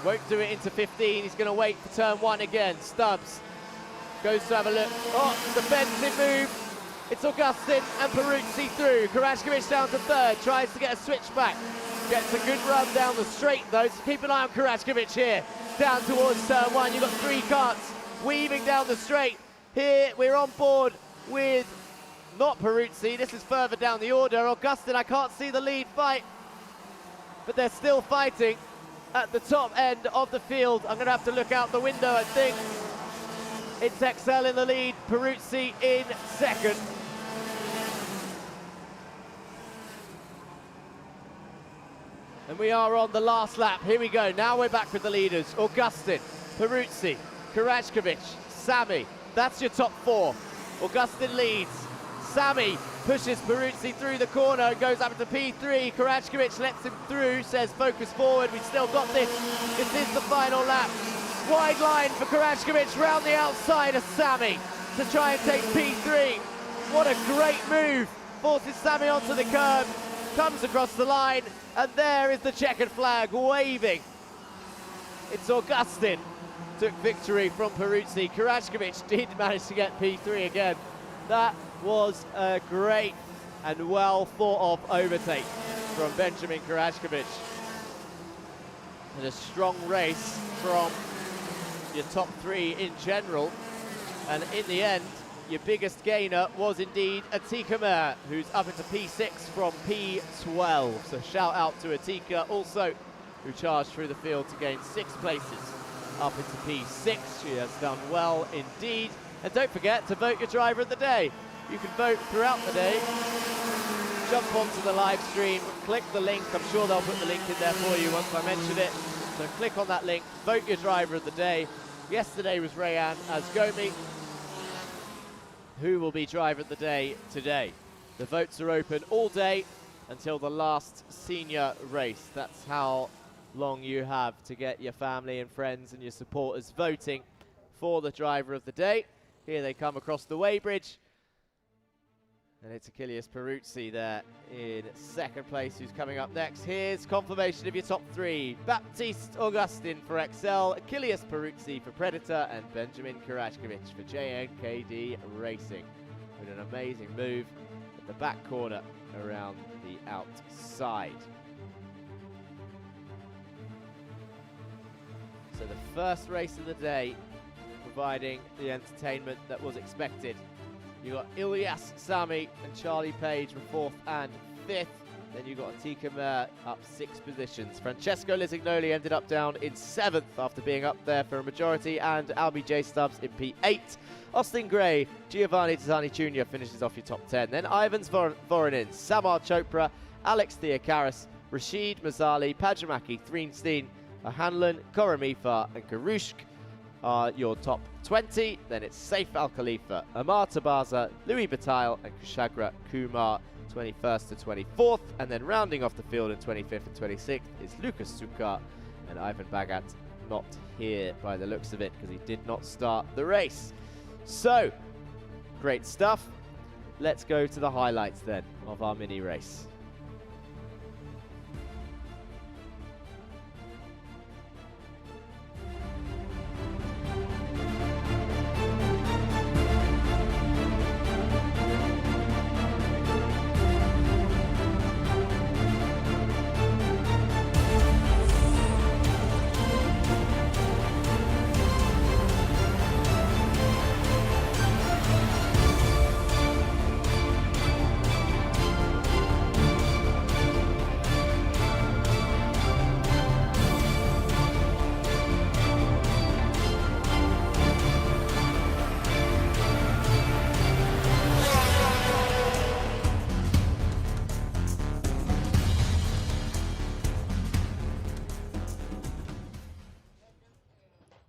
Won't do it into 15. He's going to wait for turn 1 again. Stubbs goes to have a look. Oh, defensive move. It's Augustin and Peruzzi through. Karachkovic down to 3rd. Tries to get a switch back. Gets a good run down the straight though. So keep an eye on Karachkovic here. Down towards turn 1. You've got 3 karts weaving down the straight. Here we're on board with not Peruzzi. This is further down the order. Augustin, I can't see the lead fight, but they're still fighting at the top end of the field. I'm going to have to look out the window, I think. It's XL in the lead, Peruzzi in 2nd. And we are on the last lap. Here we go. Now we're back with the leaders. Augustin, Peruzzi, Karachkovic, Sami. That's your top 4. Augustin leads. Sami pushes Peruzzi through the corner, goes up into P3. Karachkovic lets him through, says focus forward, we've still got this. This is the final lap. Wide line for Karachkovic round the outside of Sami to try and take P3. What a great move. Forces Sami onto the curb, comes across the line, and there is the checkered flag waving. It's Augustin took victory from Peruzzi. Karachkovic did manage to get P3 again. That was a great and well thought of overtake from Benjamin Karachkovic. And a strong race from your top 3 in general. And in the end, your biggest gainer was indeed Atika Mer, who's up into P6 from P12. So shout out to Atika, also who charged through the field to gain 6 places up into P6. She has done well indeed. And don't forget to vote your driver of the day. You can vote throughout the day. Jump onto the live stream, click the link. I'm sure they'll put the link in there for you once I mention it. So click on that link, vote your driver of the day. Yesterday was Rayan Asgomi. Who will be driver of the day today? The votes are open all day until the last senior race. That's how long you have to get your family and friends and your supporters voting for the driver of the day. Here they come across the weighbridge. And it's Achilles Peruzzi there in second place, who's coming up next. Here's confirmation of your top 3. Baptiste Augustin for XL, Achilles Peruzzi for Predator, and Benjamin Karachkovic for JNKD Racing. With an amazing move at the back corner around the outside. So the first race of the day, providing the entertainment that was expected. You got Ilyas Sami and Charlie Page for 4th and 5th. Then you got Atika Mer up 6 positions. Francesco Lisignoli ended up down in 7th after being up there for a majority, and Albie J. Stubbs in P8. Austin Gray, Giovanni Tazani Jr. finishes off your top 10. Then Ivan Voronin, Samar Chopra, Alex Theocaris, Rashid Mazali, Pajamaki, Threenstein, Hanlon, Koramifa, and Karushk are your top 20. Then it's Saif Al Khalifa, Amar Tabaza, Louis Bataille, and Kushagra Kumar, 21st to 24th. And then rounding off the field in 25th and 26th is Lucas Sukar and Ivan Bagat, not here by the looks of it because he did not start the race. So, great stuff. Let's go to the highlights then of our mini race.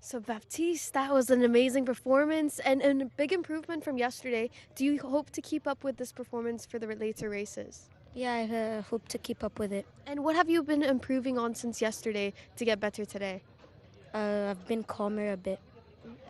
So Baptiste, that was an amazing performance and a big improvement from yesterday. Do you hope to keep up with this performance for the later races? Yeah, I hope to keep up with it. And what have you been improving on since yesterday to get better today? I've been calmer a bit.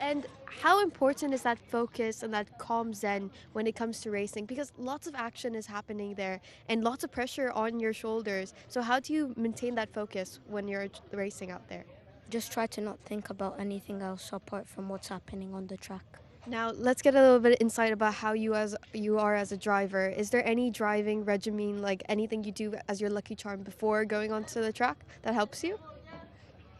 And how important is that focus and that calm zen when it comes to racing? Because lots of action is happening there and lots of pressure on your shoulders. So how do you maintain that focus when you're racing out there? Just try to not think about anything else apart from what's happening on the track. Now, let's get a little bit of insight about how you are as a driver. Is there any driving regimen, like anything you do as your lucky charm before going onto the track that helps you?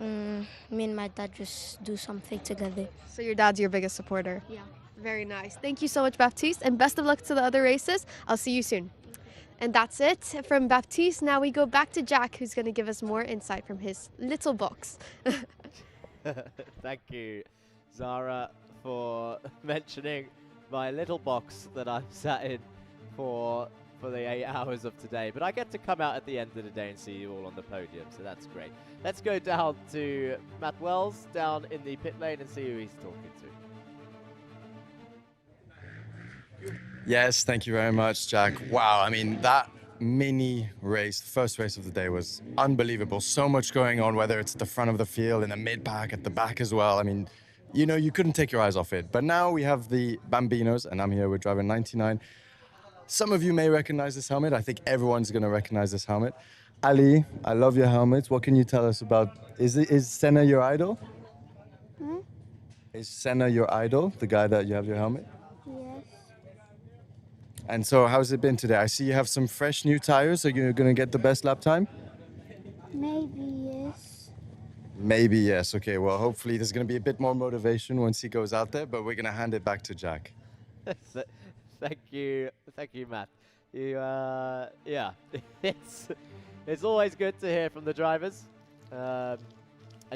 Me and my dad just do something together. So your dad's your biggest supporter? Yeah. Very nice. Thank you so much, Baptiste, and best of luck to the other races. I'll see you soon. And that's it from Baptiste. Now we go back to Jack, who's going to give us more insight from his little box. Thank you, Zara, for mentioning my little box that I've sat in for the 8 hours of today. But I get to come out at the end of the day and see you all on the podium, so that's great. Let's go down to Matt Wells down in the pit lane and see who he's talking to. Yes, thank you very much, Jack. Wow, I mean, that mini race, the first race of the day, was unbelievable. So much going on, whether it's at the front of the field, in the mid-pack, at the back as well. I mean, you know, you couldn't take your eyes off it. But now we have the Bambinos, and I'm here with driver 99. Some of you may recognize this helmet. I think everyone's going to recognize this helmet. Ali, I love your helmet. What can you tell us about, is Senna your idol? Hmm? Is Senna your idol, the guy that you have your helmet? Yes. And so how's it been today? I see you have some fresh new tires. Are you going to get the best lap time? Maybe yes. Maybe yes. Okay, well, hopefully there's going to be a bit more motivation once he goes out there, but we're going to hand it back to Jack. So, thank you, Matt. You, yeah, it's always good to hear from the drivers, and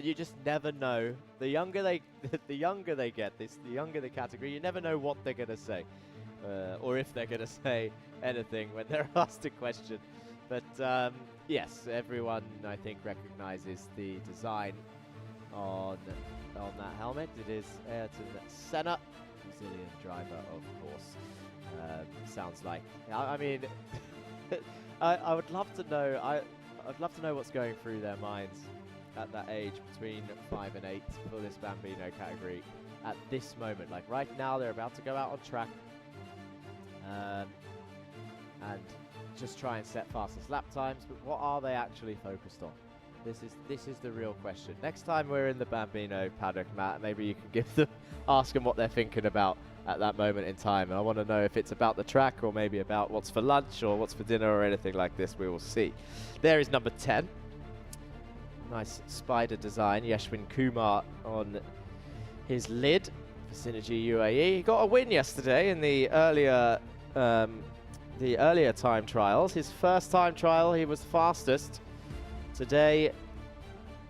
you just never know. The younger they get, the younger the category, you never know what they're gonna say, or if they're gonna say anything when they're asked a question. But yes, everyone I think recognizes the design on that helmet. It is Ayrton Senna, Brazilian driver, of course. Sounds like. I mean, I would love to know. I'd love to know what's going through their minds at that age, between 5 and 8, for this Bambino category. At this moment, like right now, they're about to go out on track and just try and set fastest lap times. But what are they actually focused on? This is the real question. Next time we're in the Bambino paddock, Matt, maybe you can ask them what they're thinking about at that moment in time. And I want to know if it's about the track or maybe about what's for lunch or what's for dinner or anything like this. We will see. There is number 10. Nice spider design. Yeshwin Kumar on his lid for Synergy UAE. He got a win yesterday in the earlier time trials. His first time trial, he was fastest. Today,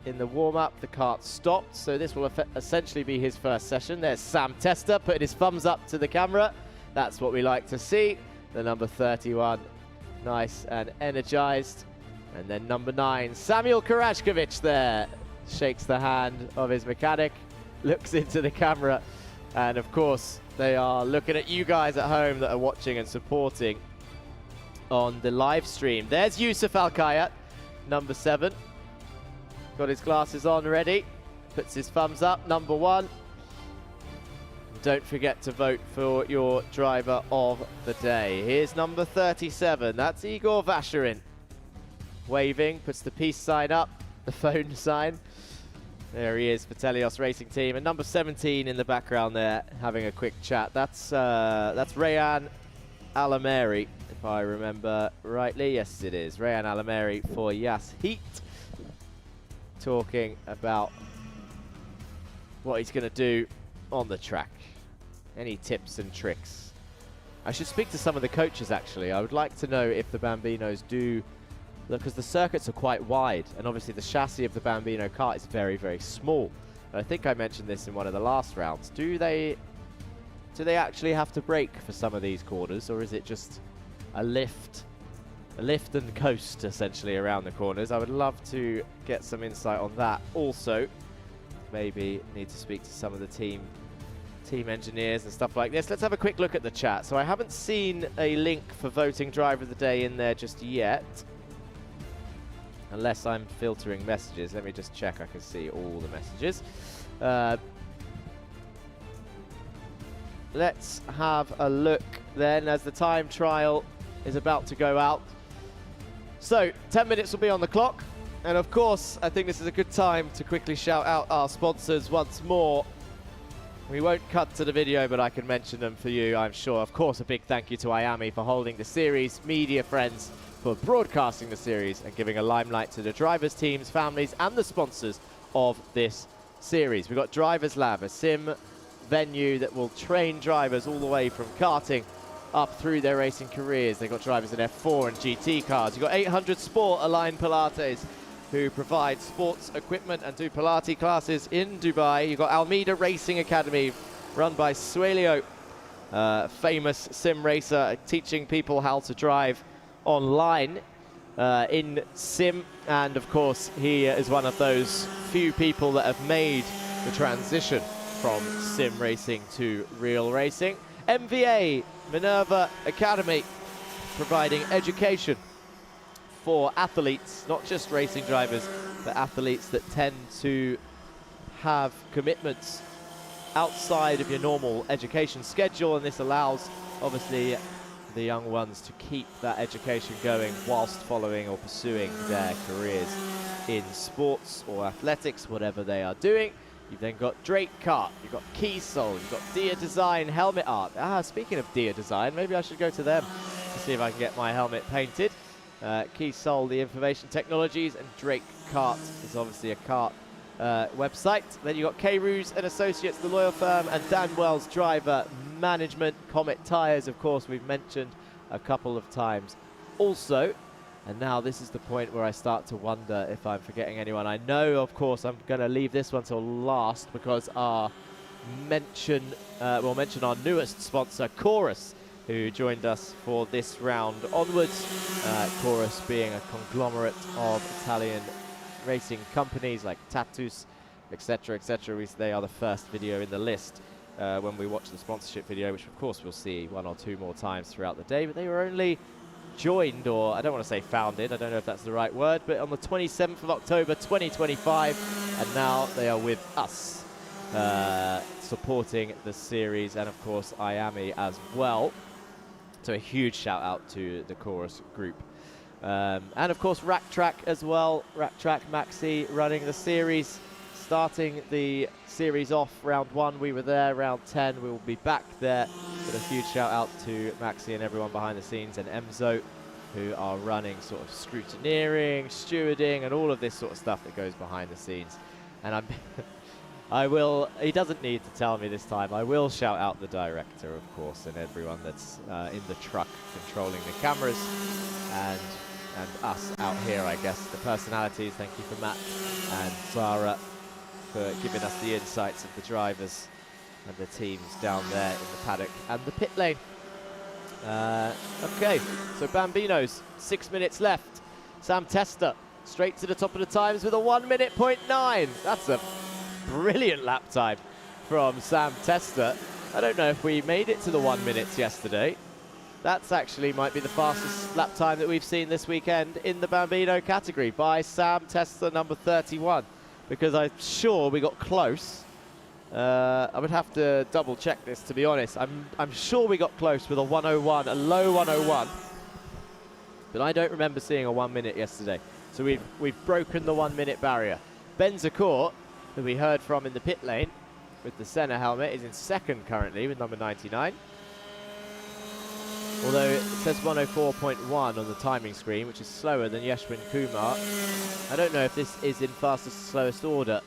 in the warm-up, the kart stopped, so this will essentially be his first session. There's Sam Tester putting his thumbs up to the camera. That's what we like to see. The number 31, nice and energized. And then number 9, Samuel Karashkovic there. Shakes the hand of his mechanic, looks into the camera, and of course, they are looking at you guys at home that are watching and supporting on the live stream. There's Yusuf Al-Kayat, number 7. Got his glasses on ready. Puts his thumbs up, number 1. Don't forget to vote for your driver of the day. Here's number 37. That's Igor Vasherin. Waving, puts the peace sign up, the phone sign. There he is for Telios Racing Team. And number 17 in the background there, having a quick chat. That's Rayan Alameri, if I remember rightly. Yes, it is. Rayan Alameri for Yas Heat, talking about what he's going to do on the track. Any tips and tricks? I should speak to some of the coaches, actually. I would like to know if the Bambinos do, because the circuits are quite wide, and obviously the chassis of the Bambino kart is very, very small. And I think I mentioned this in one of the last rounds. Do they actually have to brake for some of these corners, or is it just a lift and coast essentially around the corners? I would love to get some insight on that. Also, maybe need to speak to some of the team engineers and stuff like this. Let's have a quick look at the chat. So I haven't seen a link for voting driver of the day in there just yet, unless I'm filtering messages. Let me just check I can see all the messages. Let's have a look then as the time trial is about to go out. So 10 minutes will be on the clock, and of course I think this is a good time to quickly shout out our sponsors once more. We won't cut to the video, but I can mention them for you, I'm sure. Of course, a big thank you to Iame for holding the series, Media Friends for broadcasting the series and giving a limelight to the drivers, teams, families and the sponsors of this series. We've got Drivers Lab, a sim venue that will train drivers all the way from karting up through their racing careers. They've got drivers in F4 and GT cars. You've got 800 Sport Align Pilates, who provide sports equipment and do Pilates classes in Dubai. You've got Almeida Racing Academy, run by Suelio, famous sim racer, teaching people how to drive online in sim. And of course, he is one of those few people that have made the transition from sim racing to real racing. MVA, Minerva Academy, providing education for athletes, not just racing drivers, but athletes that tend to have commitments outside of your normal education schedule, and this allows, obviously, the young ones to keep that education going whilst following or pursuing their careers in sports or athletics, whatever they are doing. You've then got Drake Kart, you've got Keysol, you've got Dia Design Helmet Art. Speaking of Dia Design, maybe I should go to them to see if I can get my helmet painted. Keysol, the information technologies, and Drake Kart is obviously a kart website. Then you've got K-Roos and Associates, the loyal firm, and Dan Wells Driver management, Comet Tires, of course, we've mentioned a couple of times also. And now this is the point where I start to wonder if I'm forgetting anyone. I know, of course, I'm going to leave this one till last because we'll mention our newest sponsor, Chorus, who joined us for this round onwards. Chorus being a conglomerate of Italian racing companies like Tatus, etc., etc. They are the first video in the list when we watch the sponsorship video, which of course we'll see one or two more times throughout the day, but they were only joined, or I don't want to say founded, I don't know if that's the right word, but on the 27th of October 2025, and now they are with us supporting the series, and of course Iame as well. So a huge shout out to the Chorus group. And of course Rack Track as well, Rack Track Maxi running the series, starting the series off round 1, we were there, round 10 we will be back there. But a huge shout out to Maxi and everyone behind the scenes, and Emzo, who are running sort of scrutineering, stewarding, and all of this sort of stuff that goes behind the scenes. And he doesn't need to tell me this time, I will shout out the director, of course, and everyone that's in the truck controlling the cameras, and us out here, I guess, the personalities. Thank you for Matt and Sarah for giving us the insights of the drivers and the teams down there in the paddock and the pit lane. Okay, so Bambinos, 6 minutes left. Sam Tester straight to the top of the times with a 1 minute .9. That's a brilliant lap time from Sam Tester. I don't know if we made it to the 1 minute yesterday. That's actually might be the fastest lap time that we've seen this weekend in the Bambino category by Sam Tester, number 31, because I'm sure we got close. I would have to double check this, to be honest. I'm sure we got close with a 101, a low 101, but I don't remember seeing a 1 minute yesterday. So we've broken the 1 minute barrier. Ben Zacourt, who we heard from in the pit lane with the Senna helmet, is in second currently with number 99. Although it says 104.1 on the timing screen, which is slower than Yeshwin Kumar. I don't know if this is in fastest slowest order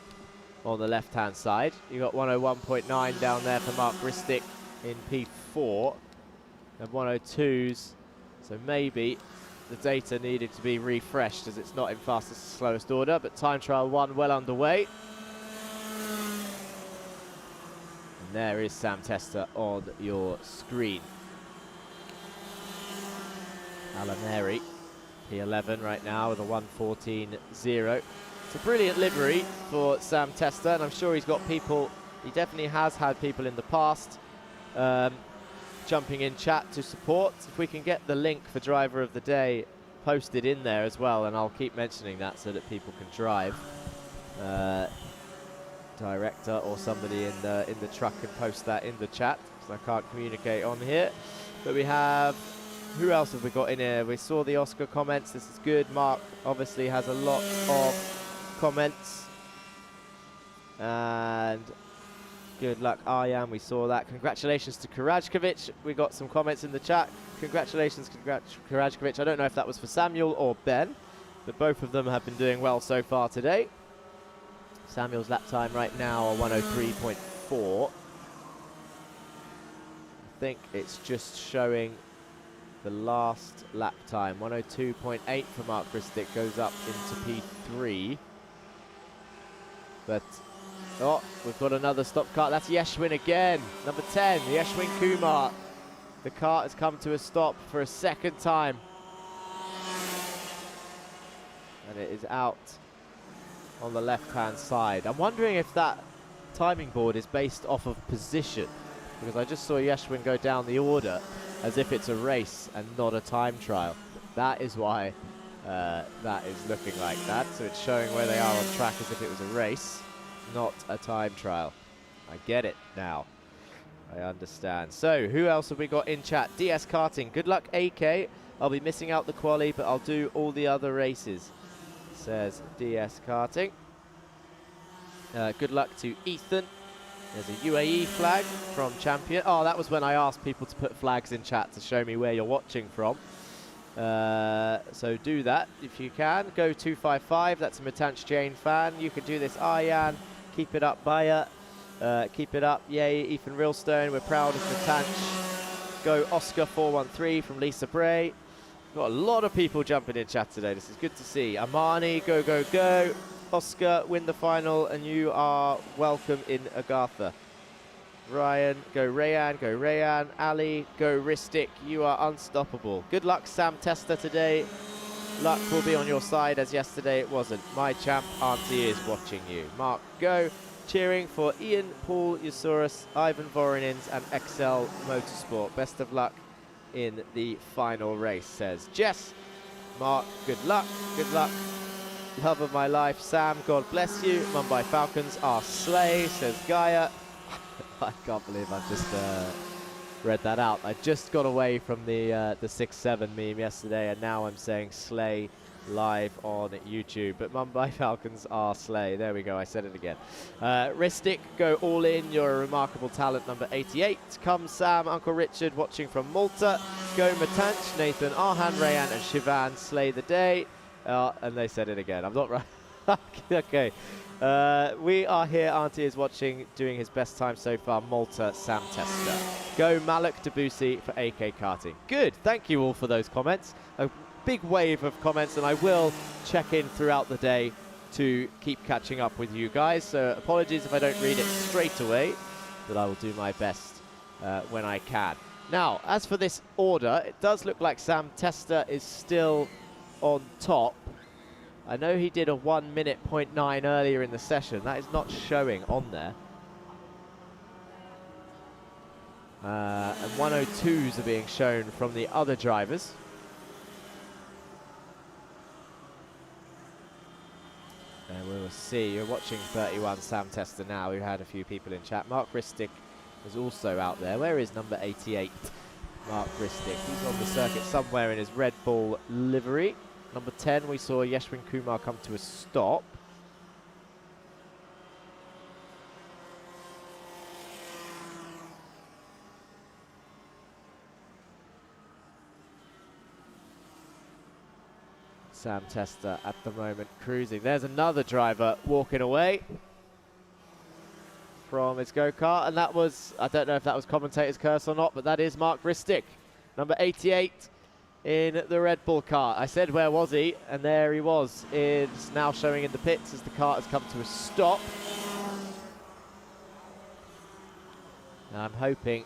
on the left-hand side. You got 101.9 down there for Mark Ristic in P4 and 102s. So maybe the data needed to be refreshed as it's not in fastest slowest order, but time trial 1 well underway. And there is Sam Tester on your screen. Alaneri, P11 right now with a 114.0. It's a brilliant livery for Sam Tester, and I'm sure he's got people, he definitely has had people in the past jumping in chat to support. If we can get the link for driver of the day posted in there as well, and I'll keep mentioning that so that people can drive. Director or somebody in the truck can post that in the chat, because I can't communicate on here. But we have, who else have we got in here? We saw the Oscar comments. This is good. Mark obviously has a lot of comments. And good luck, Aryan. We saw that. Congratulations to Karajkovic. We got some comments in the chat. Congratulations, Karajkovic. I don't know if that was for Samuel or Ben, but both of them have been doing well so far today. Samuel's lap time right now, 103.4. I think it's just showing the last lap time. 102.8 for Mark Ristic, goes up into P3. But, oh, we've got another stop kart. That's Yeshwin again. Number 10, Yeshwin Kumar. The kart has come to a stop for a second time. And it is out on the left-hand side. I'm wondering if that timing board is based off of position, because I just saw Yeshwin go down the order as if it's a race and not a time trial. That is why that is looking like that. So it's showing where they are on track as if it was a race, not a time trial. I get it now. I understand. So who else have we got in chat? DS Karting. Good luck, AK. I'll be missing out the quali, but I'll do all the other races, says DS Karting. Good luck to Ethan. There's a UAE flag from Champion. Oh, that was when I asked people to put flags in chat to show me where you're watching from. So do that if you can. Go 255. That's a Matanch Jane fan. You can do this, Aryan. Keep it up, Baya. Keep it up. Yay, Ethan Realstone. We're proud of Natanch. Go Oscar 413 from Lisa Bray. Got a lot of people jumping in chat today. This is good to see. Amani, go, go, go. Oscar, win the final, and you are welcome in Agatha. Ryan, go Rayan, go Rayan. Ali, go Ristic. You are unstoppable. Good luck, Sam Tester, today. Luck will be on your side, as yesterday it wasn't. My champ, Auntie, is watching you. Mark, go. Cheering for Ian, Paul, Usaurus, Ivan Voronins, and XL Motorsport. Best of luck in the final race, says Jess. Mark, good luck, good luck. Love of my life, Sam, God bless you. Mumbai Falcons are slay, says Gaia. I can't believe I've just read that out. I just got away from the 6-7 meme yesterday, and now I'm saying slay live on YouTube. But Mumbai Falcons are slay. There we go, I said it again. Ristic, go all in. You're a remarkable talent, number 88. Come Sam, Uncle Richard watching from Malta. Go Matanch, Nathan, Arhan, Rayan, and Shivan slay the day. And they said it again. I'm not right. Okay. We are here. Auntie is watching, doing his best time so far. Malta, Sam Tester. Go Malik Debussy for AK Karting. Good. Thank you all for those comments. A big wave of comments, and I will check in throughout the day to keep catching up with you guys. So apologies if I don't read it straight away, but I will do my best when I can. Now, as for this order, it does look like Sam Tester is still on top. I know he did a 1 minute 0.9 earlier in the session. That is not showing on there. And 102s are being shown from the other drivers. And we will see. You're watching 31 Sam Tester now. We've had a few people in chat. Mark Ristic is also out there. Where is number 88? Mark Ristic. He's on the circuit somewhere in his Red Bull livery. Number 10, we saw Yeshwin Kumar come to a stop. Sam Tester at the moment cruising. There's another driver walking away from his go-kart, and that was, I don't know if that was commentator's curse or not, but that is Mark Ristic, number 88 in the Red Bull car. I said, where was he? And there he was. It's now showing in the pits as the car has come to a stop. And I'm hoping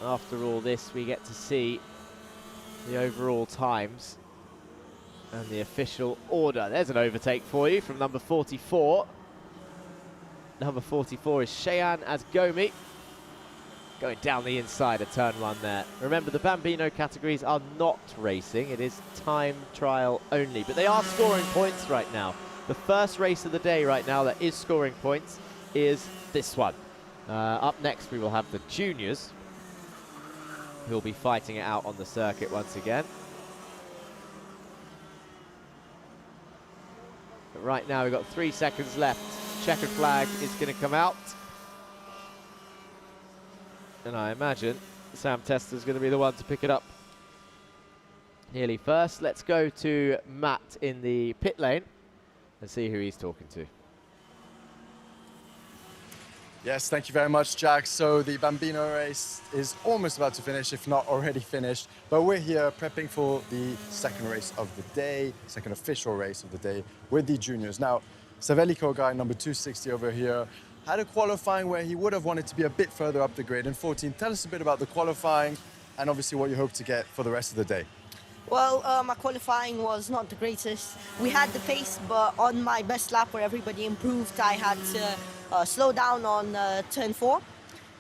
after all this we get to see the overall times and the official order. There's an overtake for you from number 44. Number 44 is Cheyenne Asgomi, going down the inside of turn 1 there. Remember, the Bambino categories are not racing. It is time trial only, but they are scoring points right now. The first race of the day right now that is scoring points is this one. Up next, we will have the juniors, who will be fighting it out on the circuit once again. But right now, we've got 3 seconds left. Checkered flag is going to come out. And I imagine Sam Tester is going to be the one to pick it up nearly first. Let's go to Matt in the pit lane and see who he's talking to. Yes, thank you very much, Jack. So the Bambino race is almost about to finish, if not already finished. But we're here prepping for the second race of the day, second official race of the day with the juniors. Now, Saveliko guy, number 260 over here, had a qualifying where he would have wanted to be a bit further up the grid in 14. Tell us a bit about the qualifying and obviously what you hope to get for the rest of the day. Well, my qualifying was not the greatest. We had the pace, but on my best lap where everybody improved, I had to slow down on turn 4.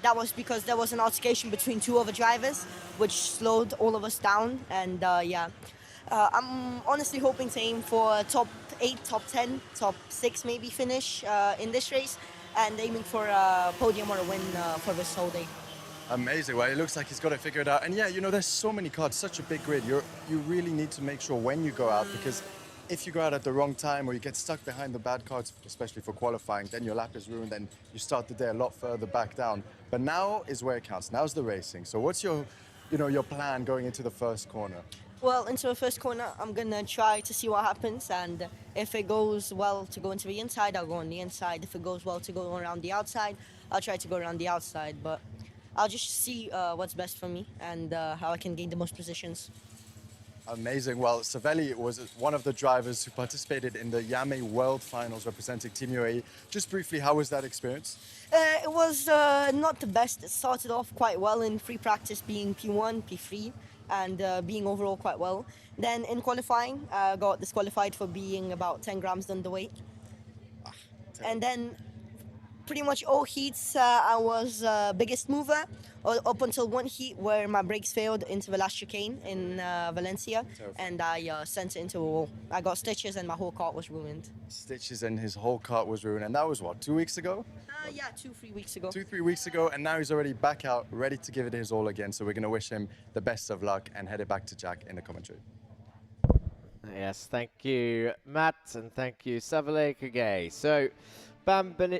That was because there was an altercation between 2 other drivers, which slowed all of us down. And yeah, I'm honestly hoping to aim for top 8, top 10, top 6 maybe finish in this race, and aiming for a podium or a win for this whole day. Amazing. Well, it looks like he's got it figured out. And yeah, you know, there's so many cards, such a big grid. You really need to make sure when you go out, because if you go out at the wrong time or you get stuck behind the bad cards, especially for qualifying, then your lap is ruined, then you start the day a lot further back down. But now is where it counts. Now's the racing. So what's your your plan going into the first corner? Well, into the first corner, I'm gonna try to see what happens, and if it goes well to go into the inside, I'll go on the inside. If it goes well to go around the outside, I'll try to go around the outside. But I'll just see what's best for me and how I can gain the most positions. Amazing. Well, Savelli was one of the drivers who participated in the Iame World Finals representing Team UAE. Just briefly, how was that experience? It was not the best. It started off quite well in free practice, being P1, P3, and being overall quite well. Then in qualifying, got disqualified for being about 10 grams underweight. And then pretty much all heats, I was biggest mover up until one heat where my brakes failed into the last chicane in Valencia, and I sent it into a wall. I got stitches and my whole kart was ruined. Stitches and his whole kart was ruined. And that was what, 2 weeks ago? Yeah, 2-3 weeks ago. 2-3 weeks ago, and now he's already back out, ready to give it his all again. So we're going to wish him the best of luck and head it back to Jack in the commentary. Yes, thank you, Matt, and thank you, Savale Kage. So, Bambinos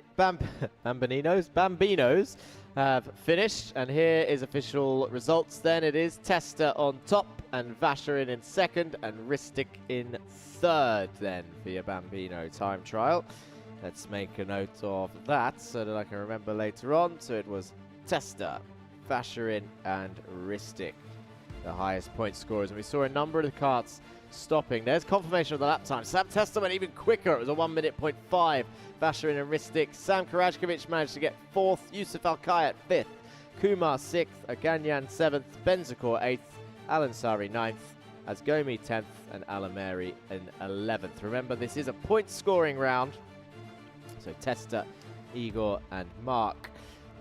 have finished, and here is official results then. It is Testa on top, and Vacherin in second, and Ristic in third then for your Bambino time trial. Let's make a note of that so that I can remember later on. So it was Testa, Vacherin, and Ristic, the highest point scorers. And we saw a number of the karts stopping. There's confirmation of the lap time. Sam Testa went even quicker. It was a 1 minute point 5. Vacherin and Ristic. Sam Karajkovic managed to get 4th. Yusuf Alkai at 5th. Kumar 6th. Aganyan 7th. Benzakor 8th. Alan Sari 9th. Asgomi 10th. And Alameri in 11th. Remember, this is a point scoring round. So Testa, Igor, and Mark,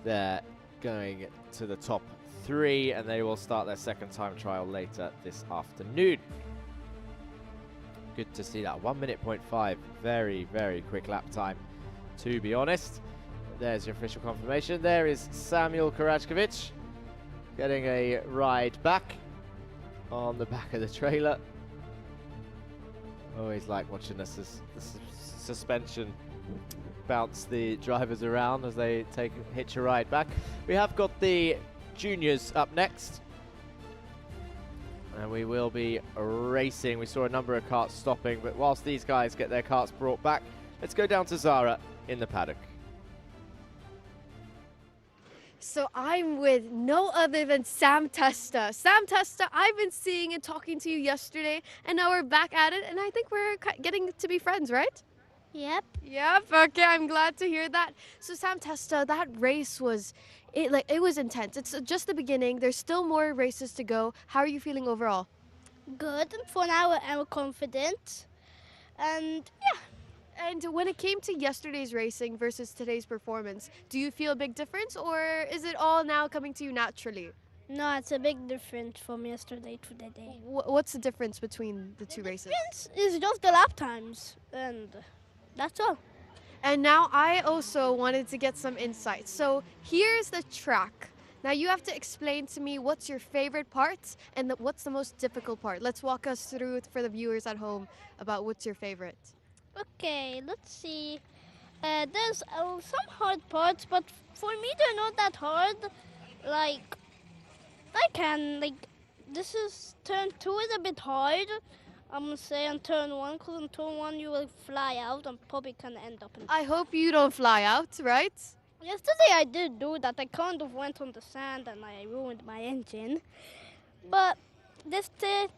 they're going to the top 3, and they will start their second time trial later this afternoon. Good to see that. 1 minute point 5. Very, very quick lap time, to be honest. There's your official confirmation. There is Samuel Karajkovic getting a ride back on the back of the trailer. Always like watching the suspension bounce the drivers around as they hitch a ride back. We have got the juniors up next, and we will be racing. We saw a number of karts stopping, but whilst these guys get their karts brought back, let's go down to Zara in the paddock. So I'm with no other than Sam Testa. Sam Testa, I've been seeing and talking to you yesterday, and now we're back at it, and I think we're getting to be friends, right? Yep. Yep. Okay, I'm glad to hear that. So Sam Testa, that race was, it was intense. It's just the beginning. There's still more races to go. How are you feeling overall? Good. For now, I'm confident. And yeah. And when it came to yesterday's racing versus today's performance, do you feel a big difference, or is it all now coming to you naturally? No, it's a big difference from yesterday to today. What's the difference between the two races? The difference is just the lap times, and that's all. And now I also wanted to get some insights. So here's the track. Now you have to explain to me what's your favorite part and what's the most difficult part. Let's walk us through it for the viewers at home about what's your favorite. Okay, let's see. There's some hard parts, but for me they're not that hard. Like, this is turn 2 is a bit hard. I'm gonna say on turn 1, because on turn 1 you will fly out and probably can end up in. I hope you don't fly out, right? Yesterday I did do that. I kind of went on the sand and I ruined my engine. But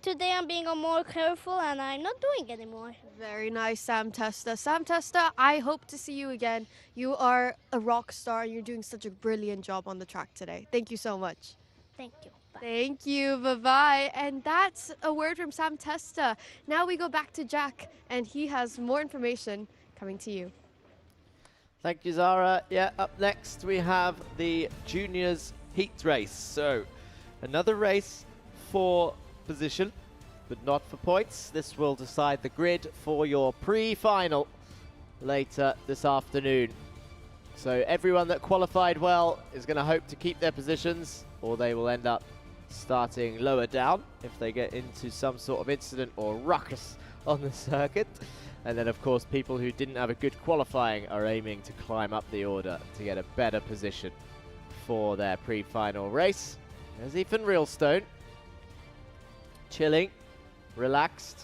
today I'm being more careful and I'm not doing anymore. Very nice, Sam Testa. Sam Testa, I hope to see you again. You are a rock star and you're doing such a brilliant job on the track today. Thank you so much. Thank you. Bye. Thank you. Bye-bye. And that's a word from Sam Testa. Now we go back to Jack, and he has more information coming to you. Thank you, Zara. Yeah, up next we have the juniors heat race. So another race for position, but not for points. This will decide the grid for your pre-final later this afternoon. So everyone that qualified well is going to hope to keep their positions, or they will end up starting lower down if they get into some sort of incident or ruckus on the circuit. And then, of course, people who didn't have a good qualifying are aiming to climb up the order to get a better position for their pre-final race. There's Ethan Realstone. Chilling, relaxed.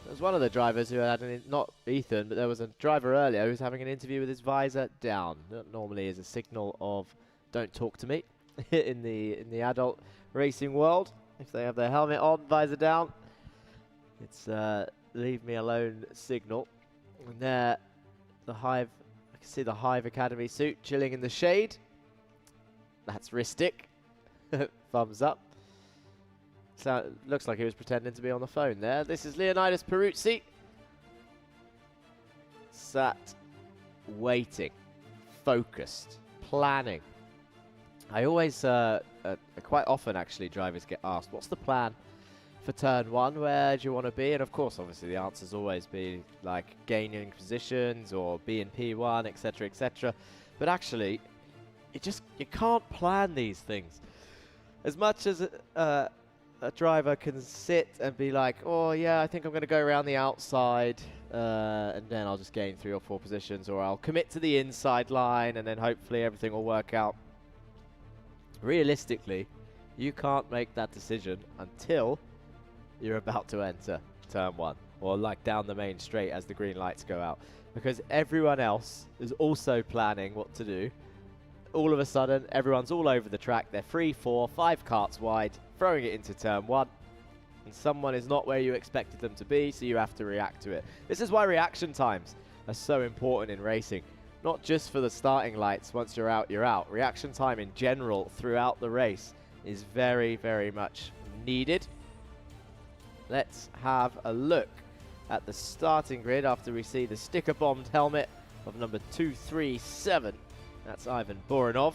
There's one of the drivers who had not Ethan, but there was a driver earlier who was having an interview with his visor down. That normally is a signal of don't talk to me in the adult racing world. If they have their helmet on, visor down, it's leave me alone signal. And there, the Hive, I can see the Hive Academy suit chilling in the shade. That's Ristic. Thumbs up. So looks like he was pretending to be on the phone there. This is Leonidas Peruzzi. Sat, waiting, focused, planning. I always, quite often actually, drivers get asked, what's the plan for turn one? Where do you want to be? And of course, obviously, the answer's always be like gaining positions or be in P1, etc., etc. But actually, you can't plan these things. As much as a driver can sit and be like, oh yeah, I think I'm going to go around the outside and then I'll just gain 3 or 4 positions, or I'll commit to the inside line and then hopefully everything will work out. Realistically, you can't make that decision until you're about to enter turn 1 or like down the main straight as the green lights go out, because everyone else is also planning what to do. All of a sudden, everyone's all over the track. They're 3, 4, 5 karts wide, throwing it into turn 1, and someone is not where you expected them to be, so you have to react to it. This is why reaction times are so important in racing. Not just for the starting lights, once you're out, you're out. Reaction time in general throughout the race is very, very much needed. Let's have a look at the starting grid after we see the sticker-bombed helmet of number 237. That's Ivan Borinov.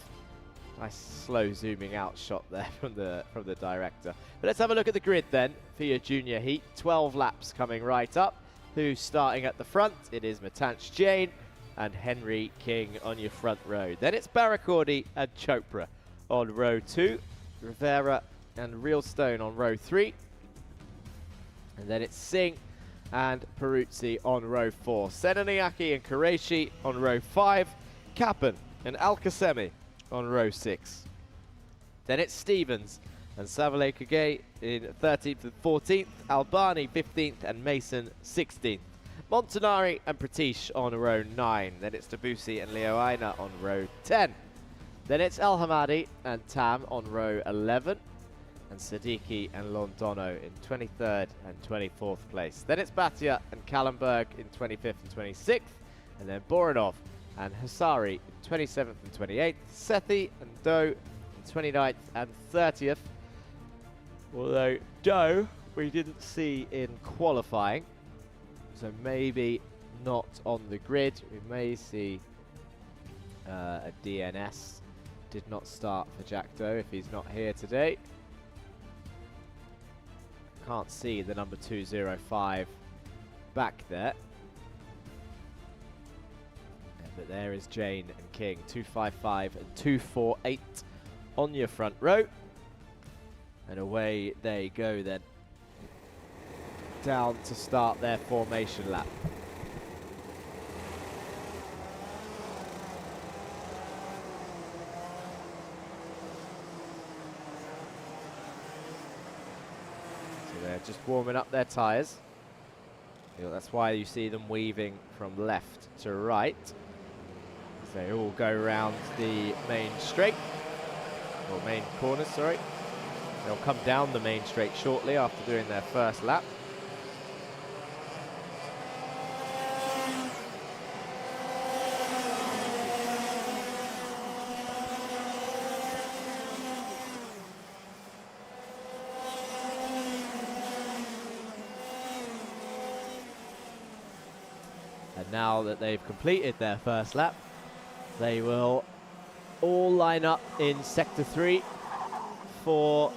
Nice slow zooming out shot there from the director. But let's have a look at the grid then for your junior heat. 12 laps coming right up. Who's starting at the front? It is Matanch Jain and Henry King on your front row. Then it's Barakordi and Chopra on row 2. Rivera and Realstone on row 3. And then it's Singh and Peruzzi on row 4. Senaniaki and Qureshi on row 5. Kappen and Alkasemi on row 6. Then it's Stevens and Savale Kage in 13th and 14th, Albani 15th and Mason 16th. Montanari and Pratish on row 9. Then it's Debussy and Leo Aina on row 10. Then it's El Hamadi and Tam on row 11. And Siddiqui and Londono in 23rd and 24th place. Then it's Batia and Kallenberg in 25th and 26th. And then Borinov and Hasari in 27th and 28th. Sethi and Doe in 29th and 30th. Although Doe we didn't see in qualifying, so maybe not on the grid. We may see a DNS. Did not start for Jack Doe if he's not here today. Can't see the number 205 back there. Yeah, but there is Jane and King, 255 and 248 on your front row. And away they go then, down to start their formation lap. So they're just warming up their tyres. That's why you see them weaving from left to right. So they all go around the main straight, or main corner, sorry. They'll come down the main straight shortly after doing their first lap. And now that they've completed their first lap, they will all line up in Sector 3 for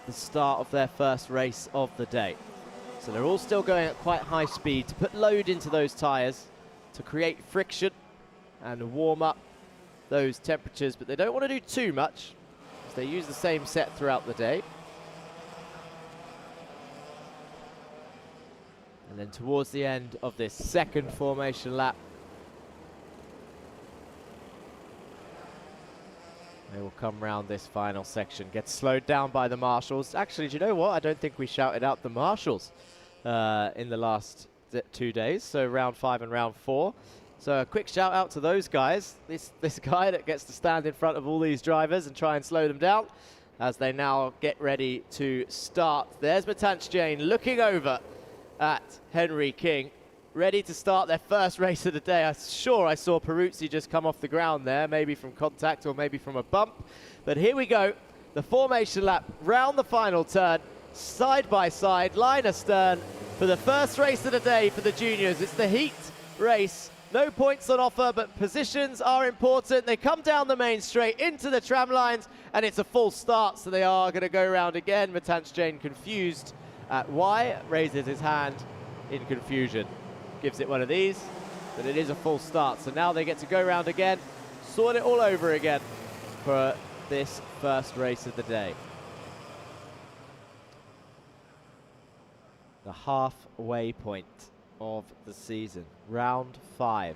the start of their first race of the day. So they're all still going at quite high speed to put load into those tyres to create friction and warm up those temperatures, but they don't want to do too much because they use the same set throughout the day. And then towards the end of this second formation lap, they They will come round this final section. Gets slowed down by the marshals. Actually, do you know what? I don't think we shouted out the marshals in the last 2 days. So round 5 and round 4. So a quick shout out to those guys. This guy that gets to stand in front of all these drivers and try and slow them down as they now get ready to start. There's Matanch Jain looking over at Henry King, ready to start their first race of the day. I'm sure I saw Peruzzi just come off the ground there, maybe from contact or maybe from a bump. But here we go, the formation lap, round the final turn, side by side, line astern, for the first race of the day for the juniors. It's the heat race. No points on offer, but positions are important. They come down the main straight into the tram lines, and it's a full start, so they are going to go round again. Matanch Jain confused at why, raises his hand in confusion. Gives it one of these, but it is a full start. So now they get to go round again, sort it all over again for this first race of the day. The halfway point of the season, round 5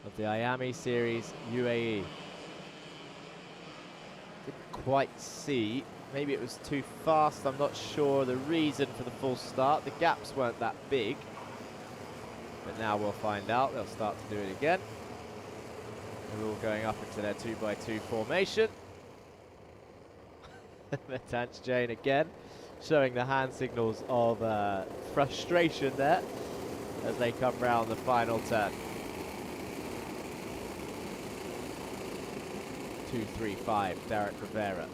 of the Iame Series UAE. Didn't quite see, maybe it was too fast, I'm not sure the reason for the full start. The gaps weren't that big, but now we'll find out. They'll start to do it again. They're all going up into their 2x2 formation. Matanch Jain again, showing the hand signals of frustration there as they come round the final turn. 2-3-5, Derek Rivera.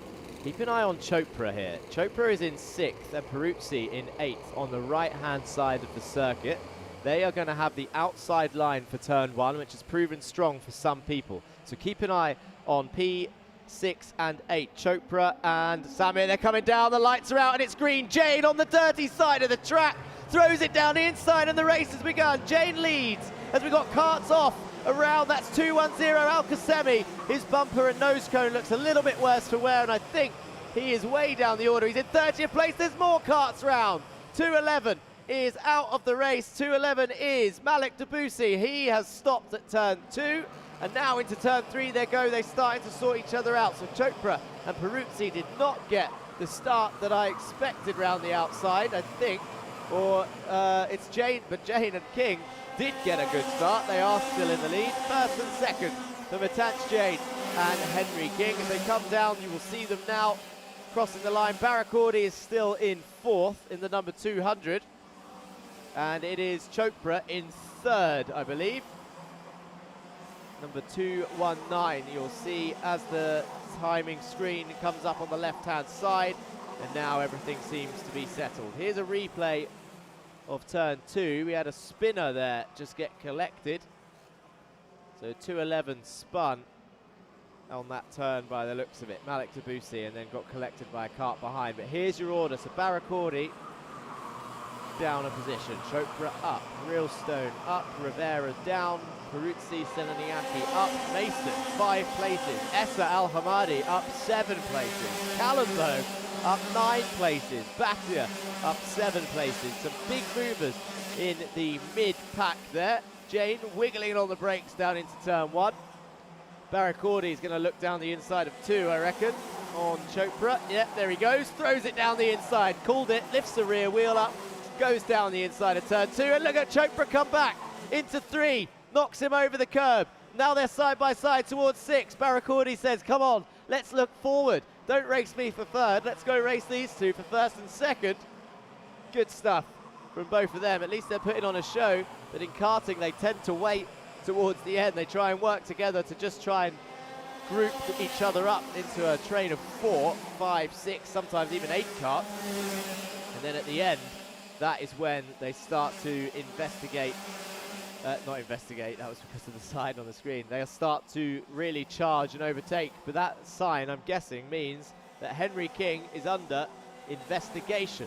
Keep an eye on Chopra here. Chopra is in 6th and Peruzzi in 8th on the right-hand side of the circuit. They are going to have the outside line for turn 1, which has proven strong for some people. So keep an eye on P6 and 8. Chopra and Samir, they're coming down. The lights are out and it's green. Jain on the dirty side of the track. Throws it down the inside and the race has begun. Jain leads as we got Karts off around. That's 2-1-0 Al-Qasemi. His bumper and nose cone looks a little bit worse for wear, and I think he is way down the order. He's in 30th place. There's more Karts round. 2-11 is out of the race. 2-11 is Malik Debussy. He has stopped at turn 2, and now into turn 3 they go. They started to sort each other out. So Chopra and Peruzzi did not get the start that I expected round the outside, I think. Or it's Jain, but Jain and King did get a good start. They are still in the lead. First and second for Matanch Jain and Henry King. As they come down, you will see them now crossing the line. Barakordi is still in 4th in the number 200. And it is Chopra in 3rd, I believe. Number 219, you'll see as the timing screen comes up on the left-hand side. And now everything seems to be settled. Here's a replay of turn 2. We had a spinner there just get collected. So 211 spun on that turn by the looks of it. Malik Debussy, and then got collected by a cart behind. But here's your order. So Barakordi down a position. Chopra up. Realstone up. Rivera down. Peruzzi, Seleniaki up. Mason 5 places. Essa Al-Hamadi up 7 places. Kallenberg up 9 places. Batia up 7 places. Some big movers in the mid-pack there. Jain wiggling on the brakes down into turn 1. Barakordi is going to look down the inside of 2, I reckon, on Chopra. Yep, there he goes. Throws it down the inside. Called it. Lifts the rear wheel up. Goes down the inside of turn 2. And look at Chopra come back into 3. Knocks him over the curb. Now they're side by side towards 6. Barakordi says, come on, let's look forward. Don't race me for 3rd. Let's go race these two for 1st and 2nd. Good stuff from both of them. At least they're putting on a show. But in karting, they tend to wait towards the end. They try and work together to just try and group each other up into a train of 4, 5, 6, sometimes even 8 karts. And then at the end, that is when they start to investigate. Not investigate, that was because of the sign on the screen. They'll start to really charge and overtake. But that sign, I'm guessing, means that Henry King is under investigation.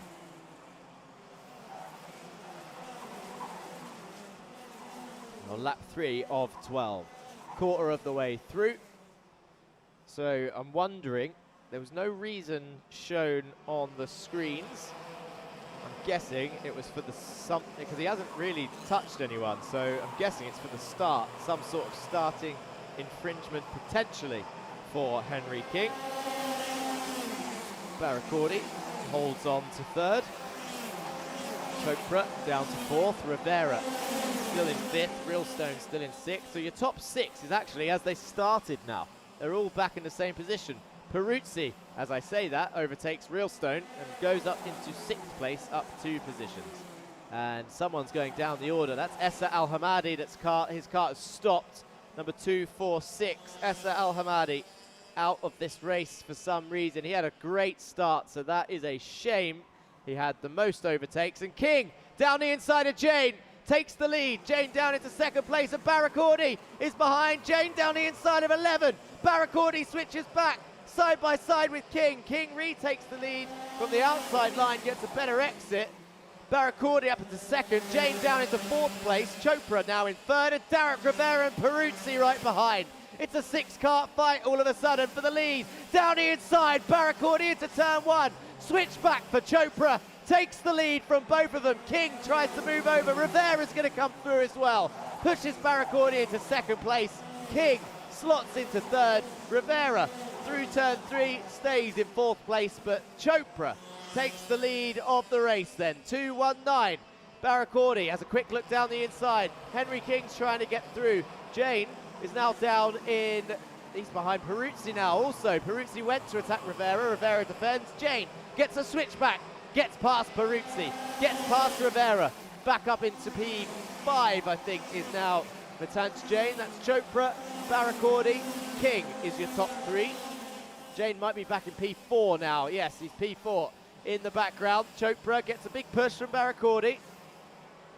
On lap 3 of 12. Quarter of the way through. So I'm wondering, there was no reason shown on the screens. I'm guessing it was for the something, because he hasn't really touched anyone, so I'm guessing it's for the start, some sort of starting infringement potentially for Henry King. Baracordi holds on to third. Chopra down to fourth. Rivera still in fifth. Realstone still in sixth. So your top six is actually as they started now. They're all back in the same position. Peruzzi, as I say that, overtakes Realstone and goes up into sixth place, up 2 positions. And someone's going down the order. That's Essa Al-Hamadi. His car has stopped. Number 246, Essa Al-Hamadi, out of this race for some reason. He had a great start, so that is a shame. He had the most overtakes. And King, down the inside of Jane, takes the lead. Jane down into second place, and Baracordi is behind. Jane down the inside of 11. Baracordi switches back, side by side with King. King retakes the lead from the outside line, gets a better exit. Baracordi up into second, Jane down into fourth place, Chopra now in third, and Derek Rivera and Peruzzi right behind. It's a 6-kart fight all of a sudden for the lead. Down the inside, Baracordi into turn 1. Switch back for Chopra, takes the lead from both of them. King tries to move over, Rivera's going to come through as well. Pushes Baracordi into second place. King slots into third. Rivera through turn 3 stays in fourth place, but Chopra takes the lead of the race then. 2-1-9. Baracordi has a quick look down the inside. Henry King's trying to get through. Jane is now down in, he's behind Peruzzi now also. Peruzzi went to attack Rivera. Rivera defends. Jane gets a switchback, gets past Peruzzi, gets past Rivera. Back up into P5, I think, is now Matanch Jane. That's Chopra, Baracordi. King is your top 3. Jane might be back in P4 now. Yes, he's P4. In the background, Chopra gets a big push from Baracordi.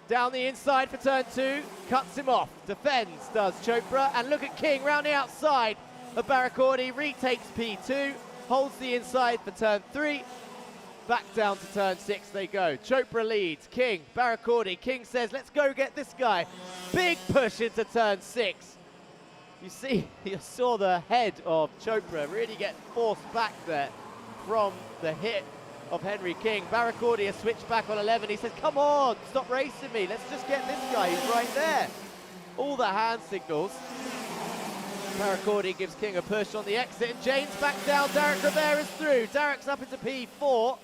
Down the inside for turn 2, cuts him off, defends, does Chopra, and look at King round the outside of Baracordi, retakes P2, holds the inside for turn 3, back down to turn 6 they go. Chopra leads, King, Baracordi, King says, let's go get this guy. Big push into turn 6. You saw the head of Chopra really get forced back there from the hit of Henry King. Baracordi has switched back on 11. He says, come on, stop racing me. Let's just get this guy. He's right there. All the hand signals. Baracordi gives King a push on the exit, and Jane's back down. Derek Rivera's through. Derek's up into P4.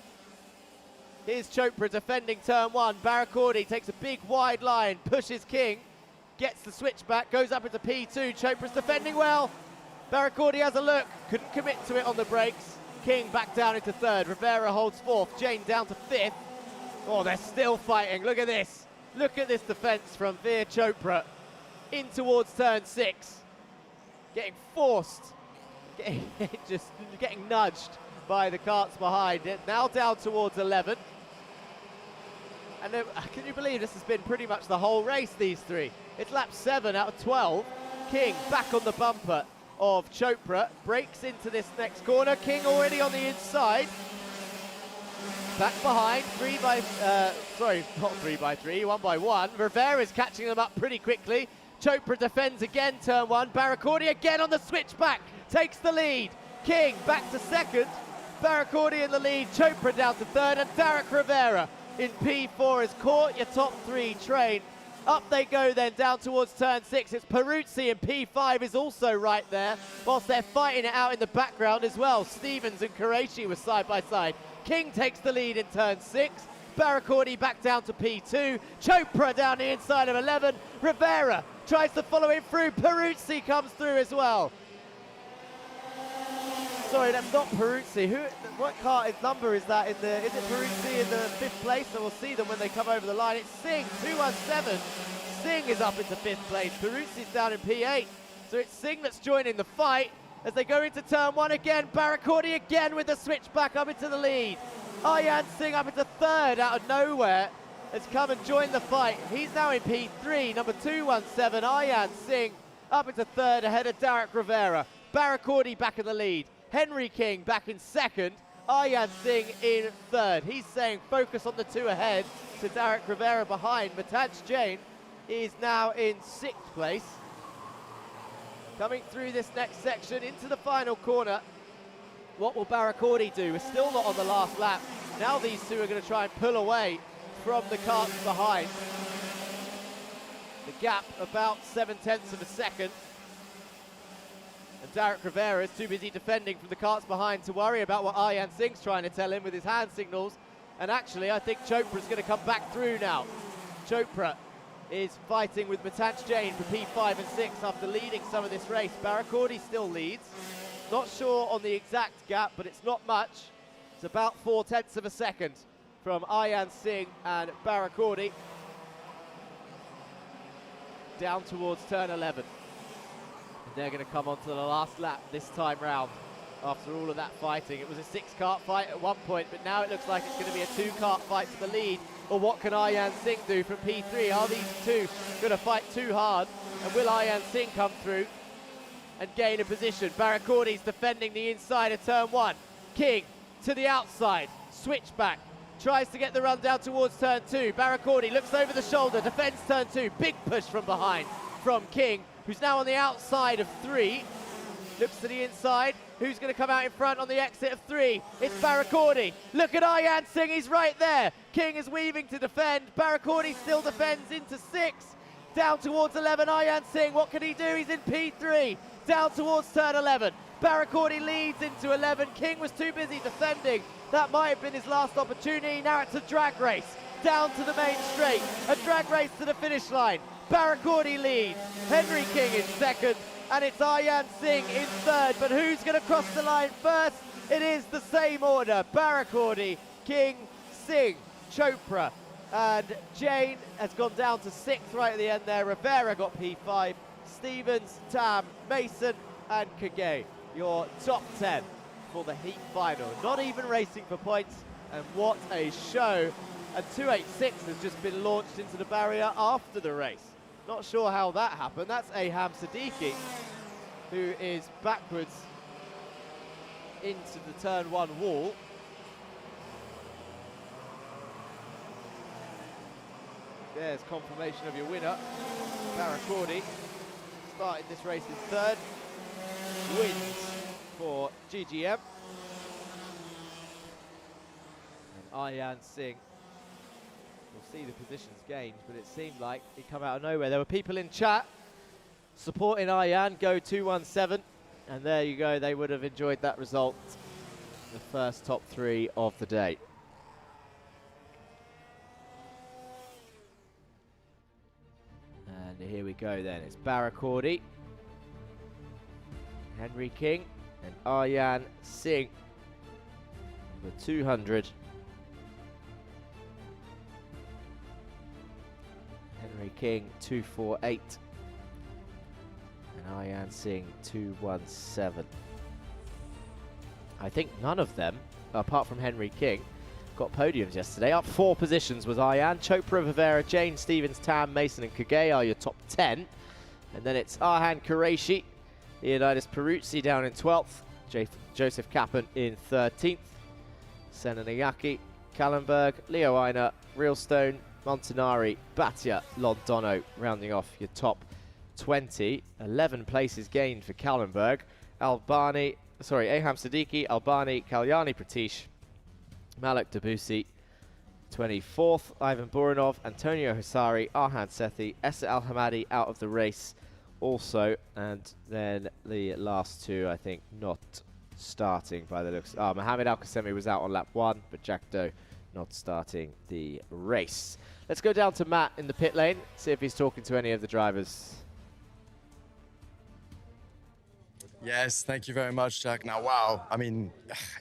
Here's Chopra defending turn 1. Baracordi takes a big wide line, pushes King, gets the switch back, goes up into P2. Chopra's defending well. Baracordi has a look, couldn't commit to it on the brakes. King back down into third. Rivera holds fourth. Jane down to fifth. Oh, they're still fighting. Look at this. Look at this defense from Veer Chopra in towards turn 6. Getting forced. Getting nudged by the carts behind it. Now down towards 11. And can you believe this has been pretty much the whole race, these three? It's lap 7 out of 12. King back on the bumper of Chopra, breaks into this next corner. King already on the inside. Back behind, 1 by 1. Rivera's catching them up pretty quickly. Chopra defends again, turn 1. Baracordi again on the switchback, takes the lead. King back to second. Baracordi in the lead, Chopra down to third, and Derek Rivera in P4 has caught your top 3 train. Up they go then, down towards turn 6. It's Peruzzi, and P5 is also right there, whilst they're fighting it out in the background as well. Stevens and Qureshi were side by side. King takes the lead in turn 6. Baracordi back down to P2. Chopra down the inside of 11. Rivera tries to follow him through. Peruzzi comes through as well. Sorry, that's not Peruzzi. What car number is that? Is it Peruzzi in the 5th place? So we'll see them when they come over the line. It's Singh, 217. Singh is up into 5th place. Peruzzi's down in P8. So it's Singh that's joining the fight as they go into turn 1 again. Baracordi again with the switch back up into the lead. Aryan Singh up into 3rd out of nowhere has come and joined the fight. He's now in P3, number 217. Aryan Singh up into 3rd ahead of Derek Rivera. Baracordi back in the lead. Henry King back in 2nd, Aryan Singh in 3rd. He's saying focus on the 2 ahead to Derek Rivera behind. Matanch Jain is now in 6th place. Coming through this next section into the final corner. What will Baracordi do? We're still not on the last lap. Now these two are going to try and pull away from the carts behind. The gap about 0.7 of a second. And Derek Rivera is too busy defending from the carts behind to worry about what Ian Singh's trying to tell him with his hand signals. And actually, I think Chopra's going to come back through now. Chopra is fighting with Matanch Jain for P5 and 6 after leading some of this race. Barakordi still leads. Not sure on the exact gap, but it's not much. It's about 0.4 of a second from Ian Singh and Barakordi. Down towards turn 11. And they're going to come onto the last lap this time round. After all of that fighting, it was a 6-kart fight at one point, but now it looks like it's going to be a 2-kart fight to the lead. Or what can Ian Singh do from P3? Are these two going to fight too hard? And will Ian Singh come through and gain a position? Barakordi's defending the inside of turn 1. King to the outside, switchback, tries to get the run down towards turn 2. Barakordi looks over the shoulder, defends turn 2. Big push from behind from King, who's now on the outside of 3. Looks to the inside. Who's going to come out in front on the exit of 3? It's Barakordi. Look at Ian Singh, he's right there. King is weaving to defend. Barakordi still defends into 6. Down towards 11, Ian Singh, what can he do? He's in P3. Down towards turn 11. Barakordi leads into 11. King was too busy defending. That might have been his last opportunity. Now it's a drag race. Down to the main straight. A drag race to the finish line. Barakordi leads. Henry King in second. And it's Ian Singh in third, but who's going to cross the line first? It is the same order. Barakordi, King, Singh, Chopra, and Jain has gone down to 6th right at the end there. Rivera got P5, Stevens, Tam, Mason, and Kage. Your top 10 for the heat final. Not even racing for points, and what a show. And 286 has just been launched into the barrier after the race. Not sure how that happened. That's Aham Siddiqui, who is backwards into the turn 1 wall. There's confirmation of your winner. Barakordi started this race in third. Wins for GGM. And Ian Singh, we'll see the positions gained, but it seemed like he'd come out of nowhere. There were people in chat supporting Ian, go 217, and there you go, they would have enjoyed that result. The first top 3 of the day. And here we go then, it's Barakordi, Henry King, and Ian Singh for 200. Henry King 248 and Ian Singh 217. I think none of them, apart from Henry King, got podiums yesterday. Up 4 positions was Ian. Chopra, Rivera, Jain, Stevens, Tam, Mason and Kage are your top 10. And then it's Arhan Qureshi, Leonidas Peruzzi down in 12th, Joseph Kappen in 13th, Senanayaki, Kallenberg, Leo Einer, Realstone, Montanari, Batia, Londono rounding off your top 20. 11 places gained for Kallenberg. Aham Siddiqui, Albani, Kalyani Pratish, Malak Debussy, 24th, Ivan Buranov, Antonio Hisari, Arhan Sethi, Essa Al-Hamadi out of the race also, and then the last 2, I think, not starting by the looks. Mohamed Al-Qasemi was out on lap 1, but Jack Doe not starting the race. Let's go down to Matt in the pit lane, see if he's talking to any of the drivers. Yes, thank you very much, Jack. Now, wow, I mean,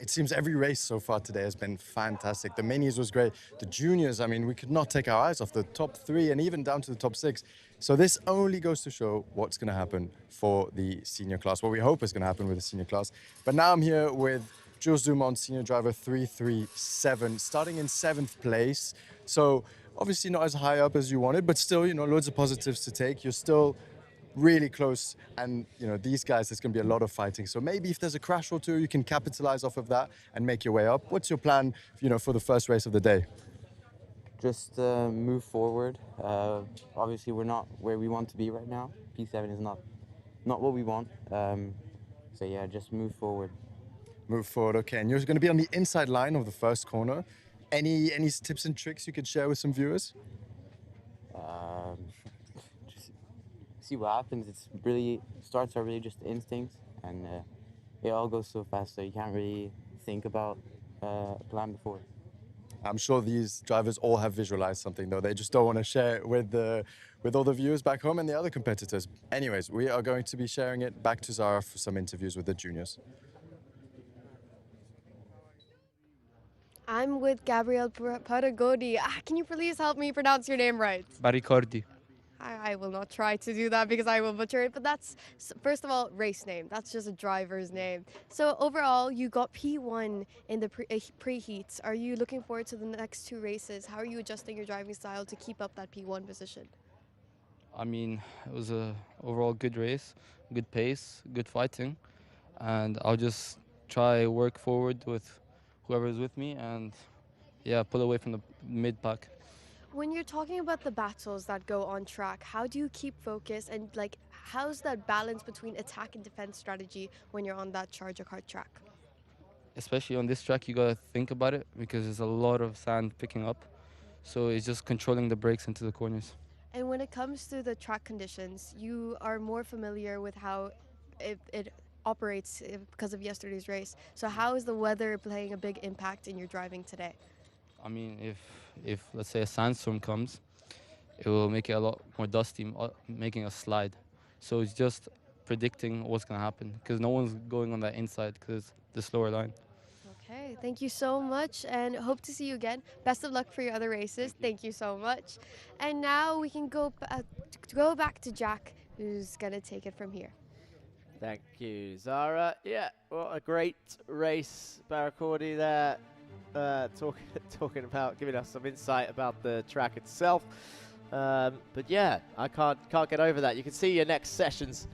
it seems every race so far today has been fantastic. The minis was great. The juniors, I mean, we could not take our eyes off the top 3 and even down to the top 6. So this only goes to show what's going to happen for the senior class, what we hope is going to happen with the senior class. But now I'm here with Jules Dumont, senior driver 337, starting in 7th place. So obviously not as high up as you wanted, but still, you know, loads of positives to take. You're still really close, and you know, these guys, there's going to be a lot of fighting. So maybe if there's a crash or 2, you can capitalize off of that and make your way up. What's your plan, you know, for the first race of the day? Just move forward. Obviously, we're not where we want to be right now. P7 is not what we want. So yeah, just move forward. Move forward, okay. And you're going to be on the inside line of the first corner. Any tips and tricks you could share with some viewers? Just see what happens. It's really, starts are really just instincts, and it all goes so fast, so you can't really think about a plan before. I'm sure these drivers all have visualized something, though. They just don't want to share it with all the viewers back home and the other competitors. Anyways, we are going to be sharing it back to Zara for some interviews with the juniors. I'm with Gabriel Paragodi. Can you please help me pronounce your name right? Baricordi. I will not try to do that because I will butcher it, but that's, first of all, race name. That's just a driver's name. So overall, you got P1 in the pre-heats. Are you looking forward to the next 2 races? How are you adjusting your driving style to keep up that P1 position? I mean, it was a overall good race, good pace, good fighting, and I'll just try work forward with whoever's with me and, yeah, pull away from the mid-pack. When you're talking about the battles that go on track, how do you keep focus and how's that balance between attack and defense strategy when you're on that Sharjah kart track? Especially on this track, you gotta think about it because there's a lot of sand picking up. So it's just controlling the brakes into the corners. And when it comes to the track conditions, you are more familiar with how it operates because of yesterday's race. So how is the weather playing a big impact in your driving today? I mean, if let's say a sandstorm comes, it will make it a lot more dusty, making a slide. So it's just predicting what's going to happen because no one's going on that inside because it's the slower line. Okay, thank you so much and hope to see you again. Best of luck for your other races. Thank you so much. And now we can go back to Jack, who's going to take it from here. Thank you, Zara. Yeah, what a great race, Baracordi there. Talking about, giving us some insight about the track itself. But yeah, I can't get over that. You can see your next sessions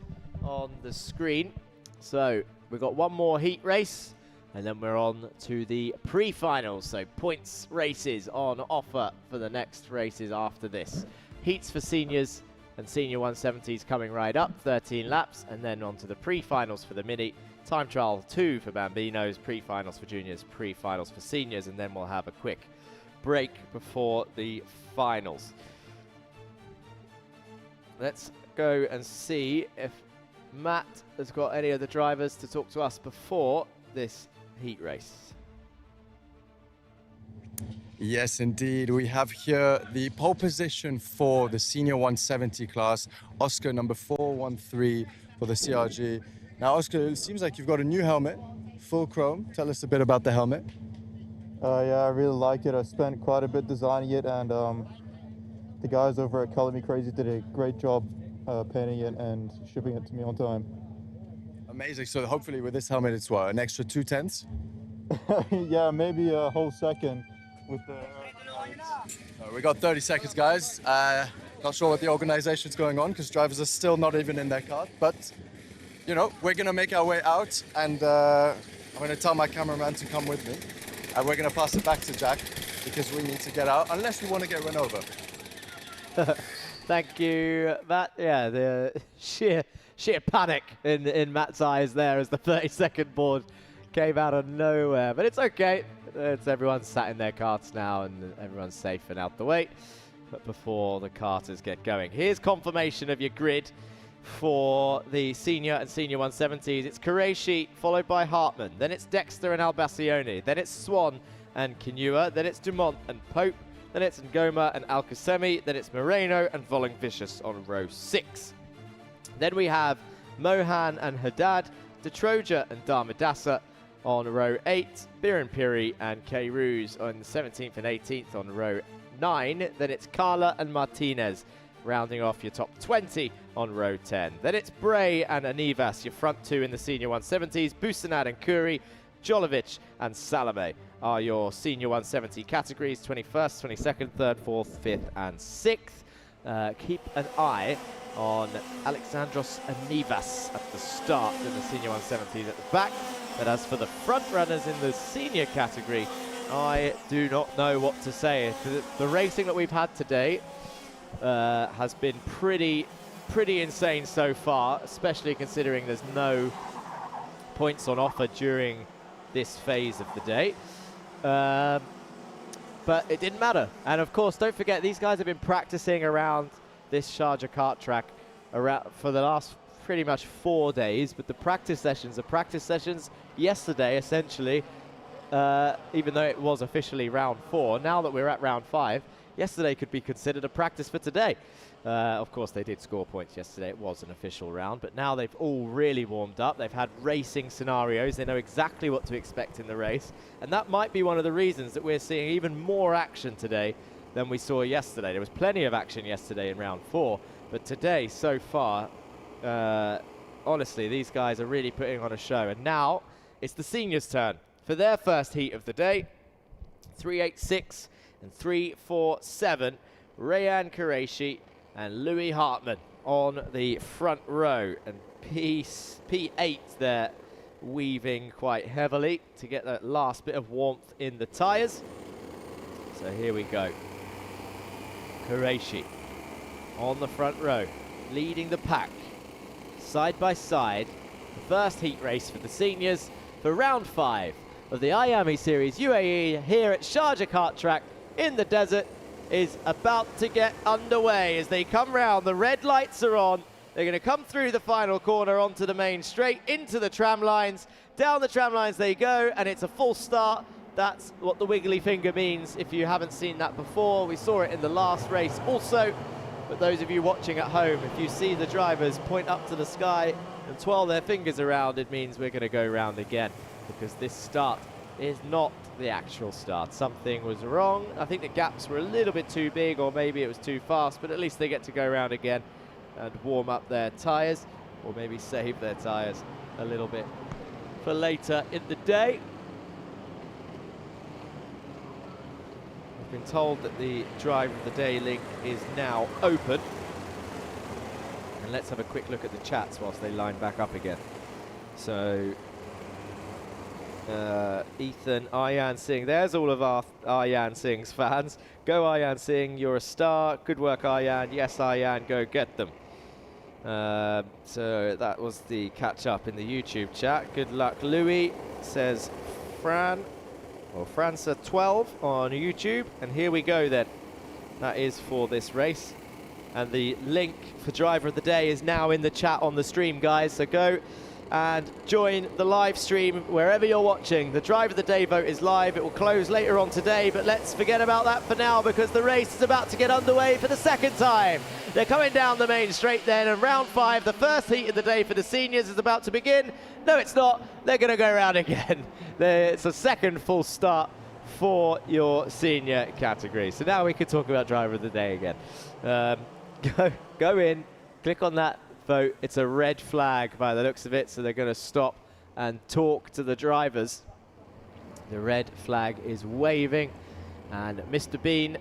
on the screen. So we've got one more heat race, and then we're on to the pre-finals. So points races on offer for the next races after this. Heats for seniors and senior 170s coming right up, 13 laps, and then on to the pre-finals for the mini. Time trial 2 for Bambinos, pre-finals for juniors, pre-finals for seniors, and then we'll have a quick break before the finals. Let's go and see if Matt has got any of the drivers to talk to us before this heat race. Yes, indeed. We have here the pole position for the senior 170 class, Oscar number 413 for the CRG. Now, Oscar, it seems like you've got a new helmet, full chrome. Tell us a bit about the helmet. Yeah, I really like it. I spent quite a bit designing it, and the guys over at Color Me Crazy did a great job painting it and shipping it to me on time. Amazing. So hopefully with this helmet, it's what, an extra 2/10? Yeah, maybe a whole second with the... We got 30 seconds, guys. Not sure what the organization's going on because drivers are still not even in their car, but you know, we're gonna make our way out, and I'm gonna tell my cameraman to come with me, and we're gonna pass it back to Jack because we need to get out, unless we want to get run over. Thank you, Matt. Yeah, the sheer panic in Matt's eyes there as the 30-second board came out of nowhere, but it's okay. It's everyone's sat in their karts now, and everyone's safe and out the way. But before the karters get going, here's confirmation of your grid. For the senior and senior 170s, it's Qureshi followed by Hartman, then it's Dexter and Albacione, then it's Swan and Kinua, then it's Dumont and Pope, then it's Ngoma and Alcasemi, then it's Moreno and Voling Vicious on row 6. Then we have Mohan and Haddad, DeTroja and Dharmadasa on row 8, Biran Piri and K. Ruse on the 17th and 18th on row 9, then it's Carla and Martinez rounding off your top 20 on row 10. Then it's Bray and Anivas, your front 2 in the senior 170s. Busanad and Kuri, Jolovic and Salome are your senior 170 categories, 21st, 22nd, 3rd, 4th, 5th and 6th. Keep an eye on Alexandros Anivas at the start in the senior 170s at the back. But as for the front runners in the senior category, I do not know what to say. The racing that we've had today has been pretty insane so far, especially considering there's no points on offer during this phase of the day. But it didn't matter. And of course, don't forget, these guys have been practicing around this Sharjah kart track for the last pretty much 4 days, but the practice sessions are practice sessions yesterday, essentially, even though it was officially round 4. Now that we're at round 5, yesterday could be considered a practice for today. Of course, they did score points yesterday. It was an official round, but now they've all really warmed up. They've had racing scenarios. They know exactly what to expect in the race, and that might be one of the reasons that we're seeing even more action today than we saw yesterday. There was plenty of action yesterday in round 4, but today, so far, honestly, these guys are really putting on a show. And now it's the seniors' turn for their first heat of the day. 386 and 347. Rayan Qureshi and Louis Hartmann on the front row. And P8 there weaving quite heavily to get that last bit of warmth in the tyres. So here we go. Qureshi on the front row, leading the pack, side by side. The first heat race for the seniors for round 5 of the Iame Series UAE here at Sharjah Kart Track in the desert is about to get underway. As they come round, the red lights are on. They're going to come through the final corner onto the main straight, into the tram lines. Down the tram lines they go, and it's a full start. That's what the wiggly finger means if you haven't seen that before. We saw it in the last race also. But those of you watching at home, if you see the drivers point up to the sky and twirl their fingers around, it means we're going to go round again, because this start is not the actual start. Something was wrong. I think the gaps were a little bit too big, or maybe it was too fast, but at least they get to go round again and warm up their tyres, or maybe save their tyres a little bit for later in the day. I've been told that the Driver of the Day link is now open. And let's have a quick look at the chats whilst they line back up again. So, Ethan, Ayan Singh, there's all of our Ayan Singh's fans. Go Ayan Singh, you're a star. Good work, Ayan. Yes, Ayan, go get them. So that was the catch up in the YouTube chat. Good luck, Louis, says Fran. Or Franca12 on YouTube, and here we go then. That is for this race, and the link for Driver of the Day is now in the chat on the stream, guys, so go and join the live stream wherever you're watching. The Driver of the Day vote is live. It will close later on today, but let's forget about that for now, because the race is about to get underway for the second time. They're coming down the main straight then, and round 5, the first heat of the day for the seniors, is about to begin. No, it's not. They're going to go around again. It's a second full start for your senior category. So now we can talk about Driver of the Day again. Go in, click on that vote. It's a red flag by the looks of it, so they're going to stop and talk to the drivers. The red flag is waving, and Mr. Bean,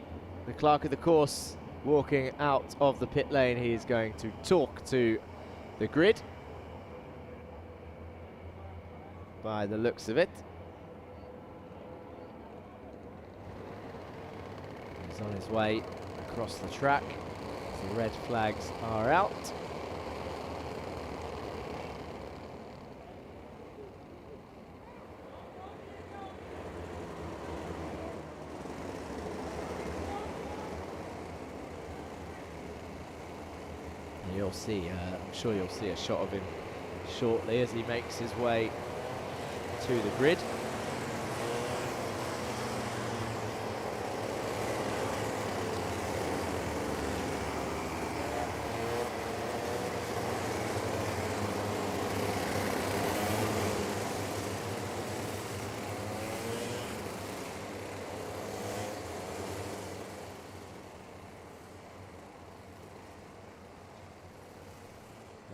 the clerk of the course, walking out of the pit lane. He's going to talk to the grid by the looks of it. He's on his way across the track. The red flags are out. You'll see, I'm sure you'll see a shot of him shortly as he makes his way to the grid.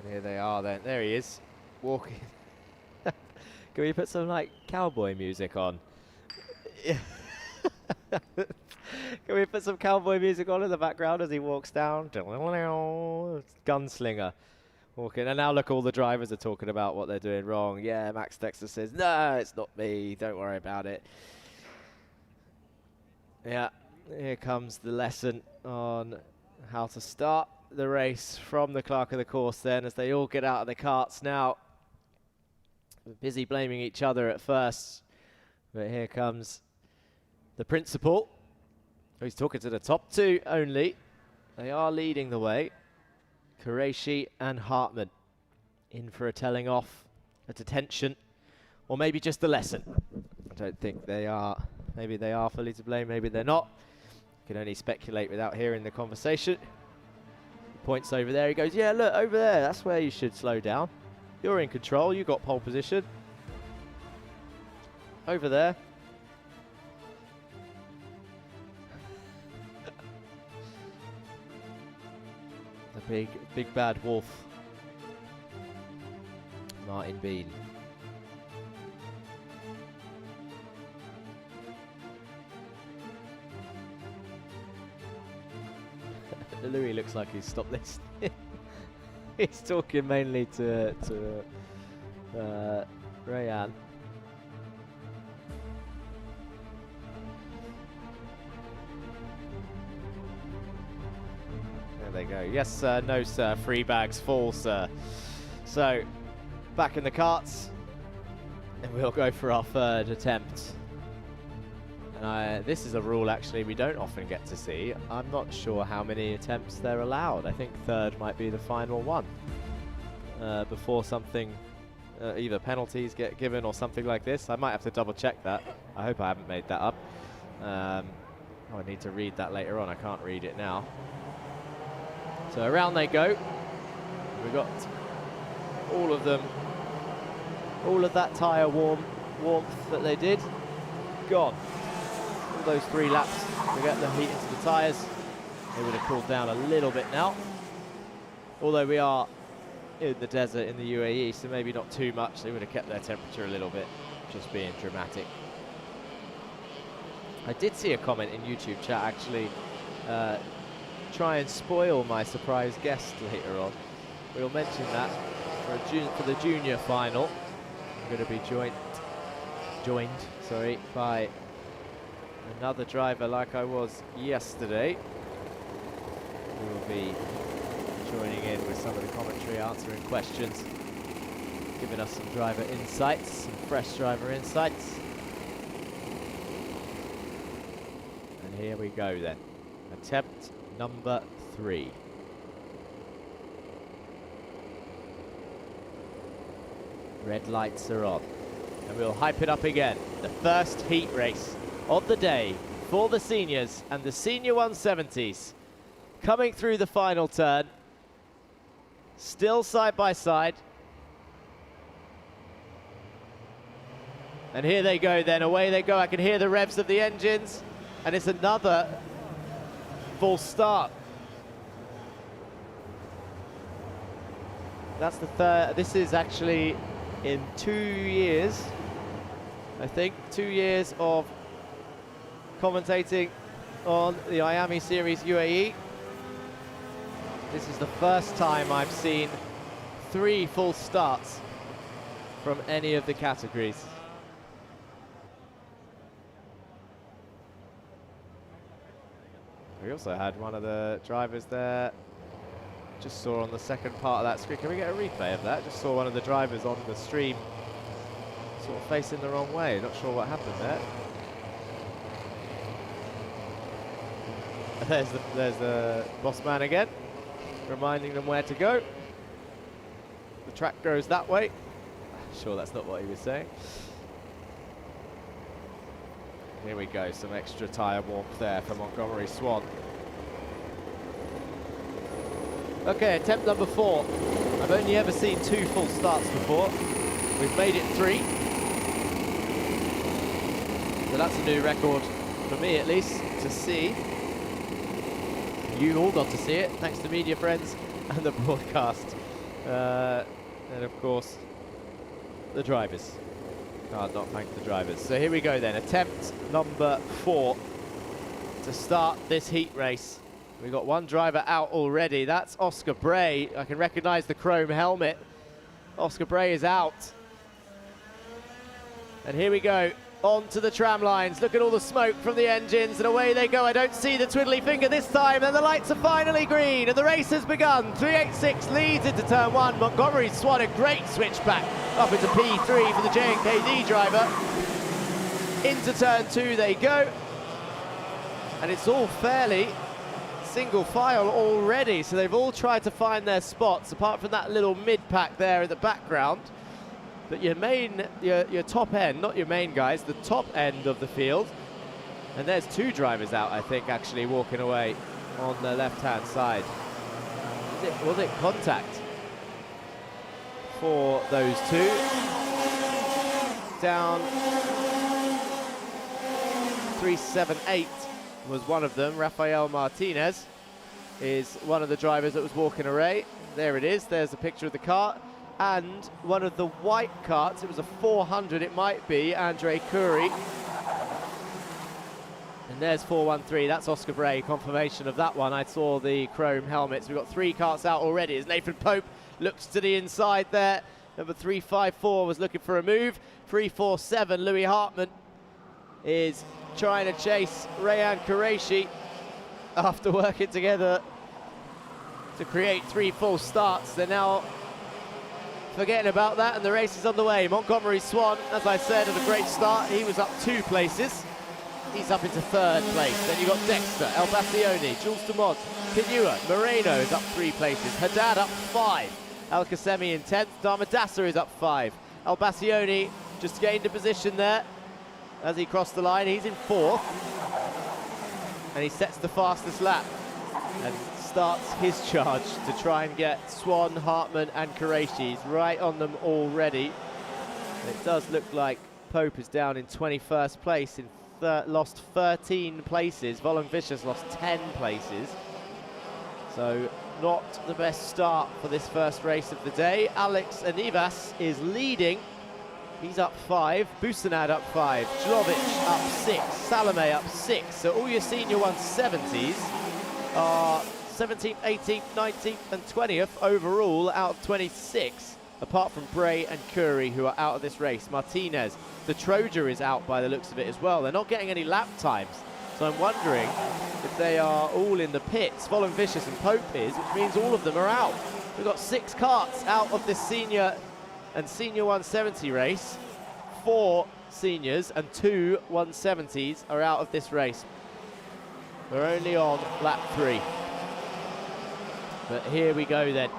And here they are then. There he is, walking. Can we put some like cowboy music on? Can we put some cowboy music on in the background as he walks down? Gunslinger walking. And now look, all the drivers are talking about what they're doing wrong. Yeah, Max Dexter says, no, it's not me. Don't worry about it. Yeah, here comes the lesson on how to start the race from the clerk of the course then, as they all get out of the karts now. Busy blaming each other at first, but here comes the principal. He's talking to the top two only. They are leading the way, Qureshi and Hartmann. in for a telling off, a detention, or maybe just a lesson. I don't think they are. Maybe they are fully to blame, maybe they're not. You can only speculate without hearing the conversation. Points over there, he goes, yeah, look, over there, that's where you should slow down. You're in control, you got pole position. Over there. The big bad wolf. Martin Bean. Louis looks like he's stopped listening. He's talking mainly to Rayan. There they go. Yes, sir. No, sir. Free bags full, sir. So, back in the carts, and we'll go for our third attempt. And this is a rule, actually, we don't often get to see. I'm not sure how many attempts they're allowed. I think third might be the final one. Before something, either penalties get given or something like this. I might have to double check that. I hope I haven't made that up. I need to read that later on. I can't read it now. So around they go. We've got all of them, all of that tyre warmth that they did, gone. All those 3 laps to get the heat into the tyres. They would have cooled down a little bit now. Although we are in the desert in the UAE, so maybe not too much. They would have kept their temperature a little bit, just being dramatic. I did see a comment in YouTube chat, actually, try and spoil my surprise guest later on. We'll mention that for the junior final. I'm going to be joined by another driver like I was yesterday. We will be joining in with some of the commentary, answering questions, giving us some driver insights, some fresh driver insights. And here we go then. Attempt number 3. Red lights are on. And we'll hype it up again. The first heat race of the day for the seniors and the senior 170s. Coming through the final turn. Still side by side. And here they go then, away they go. I can hear the revs of the engines. And it's another full start. That's the third. This is actually in 2 years, I think, 2 years of commentating on the Iame Series UAE. This is the first time I've seen 3 full starts from any of the categories. We also had one of the drivers there. Just saw on the second part of that screen. Can we get a replay of that? Just saw one of the drivers on the stream sort of facing the wrong way. Not sure what happened there. There's the boss man again, reminding them where to go. The track goes that way. Sure, that's not what he was saying. Here we go, some extra tyre warmth there for Montgomery Swan. Okay, attempt number 4. I've only ever seen 2 full starts before. We've made it 3. So that's a new record for me, at least, to see. You all got to see it, thanks to media friends and the broadcast. And of course, the drivers. Can't not thank the drivers. So here we go then, attempt number 4 to start this heat race. We've got one driver out already. That's Oscar Bray. I can recognize the chrome helmet. Oscar Bray is out. And here we go, onto the tram lines. Look at all the smoke from the engines, and away they go. I don't see the twiddly finger this time, and the lights are finally green, and the race has begun. 386 leads into turn 1. Montgomery Swan, a great switchback up into P3 for the J&KD driver. Into turn 2 they go. And it's all fairly single file already, so they've all tried to find their spots, apart from that little mid-pack there in the background. But your top end, not your main guys, the top end of the field. And there's 2 drivers out, I think, actually walking away on the left-hand side. Was it contact for those 2? Down 378 was one of them. Rafael Martinez is one of the drivers that was walking away. There it is. There's a picture of the kart. And one of the white karts, it was a 400 it might be, Andre Curie. And there's 413, that's Oscar Bray, confirmation of that one. I saw the chrome helmets. We've got 3 karts out already as Nathan Pope looks to the inside there. Number 354 was looking for a move. 347, Louis Hartmann is trying to chase Rayan Qureshi after working together to create 3 full starts. They're now forgetting about that, and the race is on the way. Montgomery Swan, as I said, had a great start. He was up 2 places. He's up into 3rd place. Then you've got Dexter, El Bassioni, Jules Dumont, Kinua, Moreno is up 3 places. Haddad up 5. Al Qasemi in 10th. Darmadasa is up 5. El Bassioni just gained a position there as he crossed the line. He's in 4th. And he sets the fastest lap and starts his charge to try and get Swan, Hartmann and Qureshi. He's right on them already. It does look like Pope is down in 21st place, lost 13 places. Volon Vicious lost 10 places. So not the best start for this first race of the day. Alex Anivas is leading. He's up 5. Busanad up 5. Jlovic up 6. Salome up 6. So all your senior 170s are 17th, 18th, 19th and 20th overall out of 26, apart from Bray and Curie, who are out of this race. Martinez, the Troja, is out by the looks of it as well. They're not getting any lap times, so I'm wondering if they are all in the pits. Volon Vicious and Pope is, which means all of them are out. We've got 6 karts out of this senior and senior 170 race. 4 seniors and 2 170s are out of this race. We're only on lap 3. But here we go then.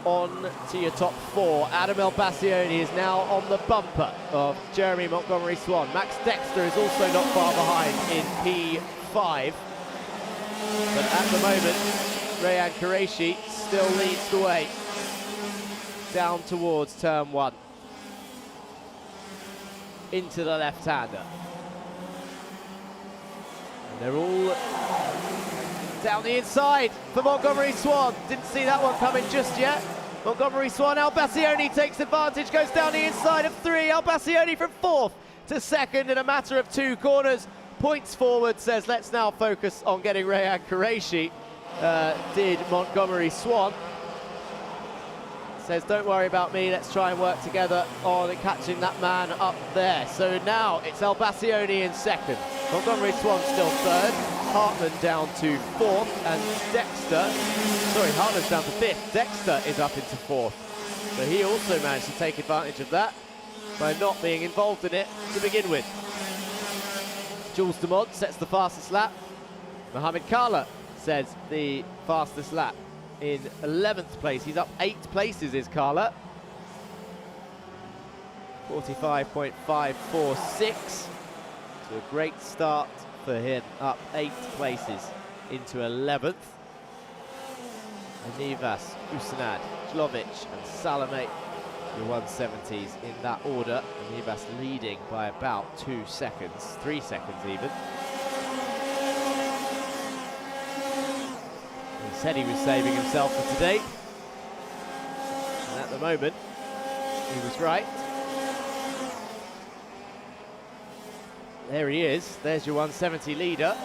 On to your top 4. Adam El Bassioni is now on the bumper of Jeremy Montgomery Swan. Max Dexter is also not far behind in P5. But at the moment, Rayan Qureshi still leads the way down towards turn 1. Into the left-hander. And they're all down the inside for Montgomery Swan. Didn't see that one coming just yet. Montgomery Swan, Al Bassioni takes advantage, goes down the inside of 3. Al Bassioni from 4th to 2nd in a matter of 2 corners. Points forward, says let's now focus on getting Rayan Qureshi. Did Montgomery Swan. Says don't worry about me, let's try and work together on catching that man up there. So now it's El Bassioni in 2nd. Montgomery Swan still 3rd. Hartmann down to 4th, and Hartmann's down to 5th. Dexter is up into 4th. So he also managed to take advantage of that by not being involved in it to begin with. Jules Dumont sets the fastest lap. Mohamed Kala says the fastest lap in 11th place. He's up 8 places, is Kala. 45.546. So a great start for him, up 8 places into 11th. Anivas, Usanad, Jlovic and Salome, the 170s in that order. Anivas leading by about 2 seconds, 3 seconds even. He said he was saving himself for today, and at the moment he was right. There he is, there's your 170 leader.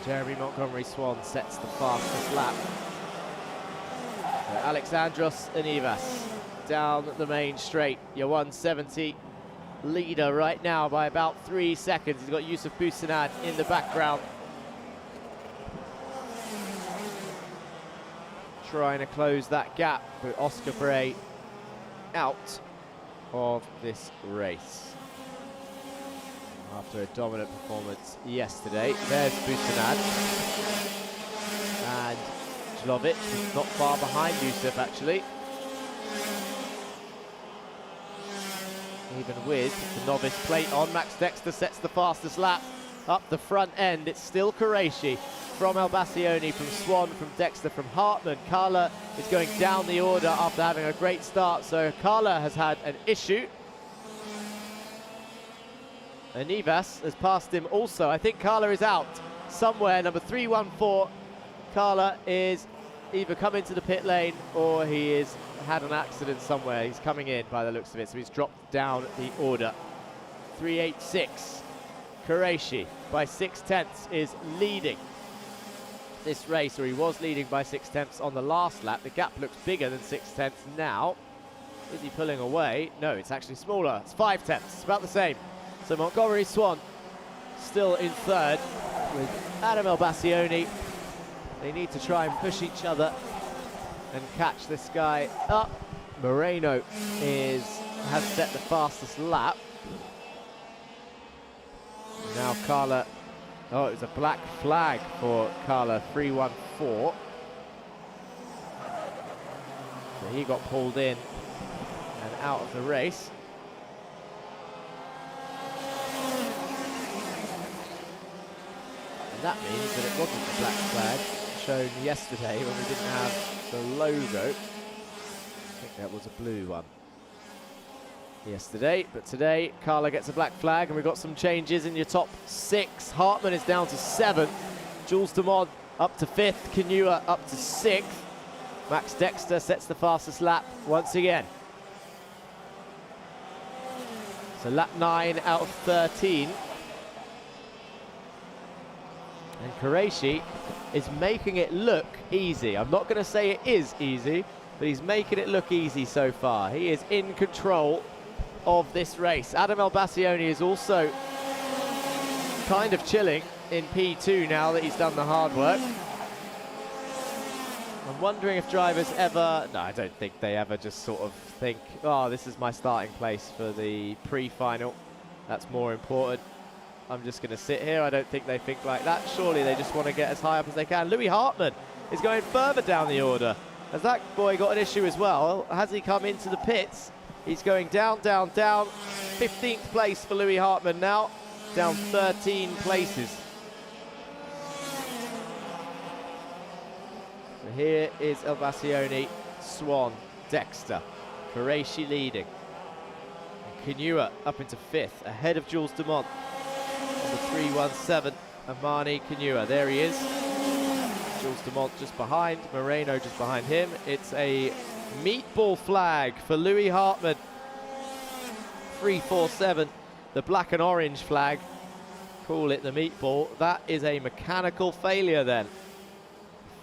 Jeremy Montgomery Swan sets the fastest lap. So Alexandros Anivas down the main straight, your 170 leader right now by about 3 seconds. He's got Yusuf Busanad in the background, trying to close that gap with Oscar Bray out of this race. after a dominant performance yesterday. There's Busanad. And Jlovic is not far behind Yusuf, actually. Even with the novice plate on, Max Dexter sets the fastest lap up the front end. It's still Qureshi from Elbassioni, from Swan, from Dexter, from Hartmann. Carla is going down the order after having a great start, so Carla has had an issue. And Nivas has passed him also. I think Carla is out somewhere, number 314. Carla is either come into the pit lane or he is had an accident somewhere. He's coming in by the looks of it, so he's dropped down the order. 386. Qureshi by 6/10 is leading this race, or he was leading by 6/10 on the last lap. The gap looks bigger than 6/10 now. Is he pulling away? No, it's actually smaller. It's 5/10. It's about the same. So Montgomery Swan still in third with Adam Elbassioni. They need to try and push each other and catch this guy up. Moreno has set the fastest lap. Now Carla, oh, it was a black flag for Carla, 314. So he got pulled in and out of the race. And that means that it wasn't the black flag shown yesterday when we didn't have the logo. I think that was a blue one yesterday, but today Carla gets a black flag, and we've got some changes in your top 6. Hartmann is down to 7th, Jules Dumont up to 5th, Kinua up to 6th. Max Dexter sets the fastest lap once again. So lap 9 out of 13. And Qureshi is making it look easy. I'm not going to say it is easy, but he's making it look easy so far. He is in control of this race. Adam Elbassioni is also kind of chilling in P2 now that he's done the hard work. I'm wondering if drivers ever, no, I don't think they ever just sort of think, oh, this is my starting place for the pre-final. That's more important. I'm just going to sit here. I don't think they think like that. Surely they just want to get as high up as they can. Louis Hartmann is going further down the order. Has that boy got an issue as well? Has he come into the pits? He's going down, down, down. 15th place for Louis Hartmann now. Down 13 places. So here is Elbassioni, Swan, Dexter, Qureshi leading. And Kinua up into 5th, ahead of Jules Dumont. Number 317, Amani Kinua. There he is. Jules Dumont just behind, Moreno just behind him. It's a meatball flag for Louis Hartmann. 347, the black and orange flag. Call it the meatball. That is a mechanical failure then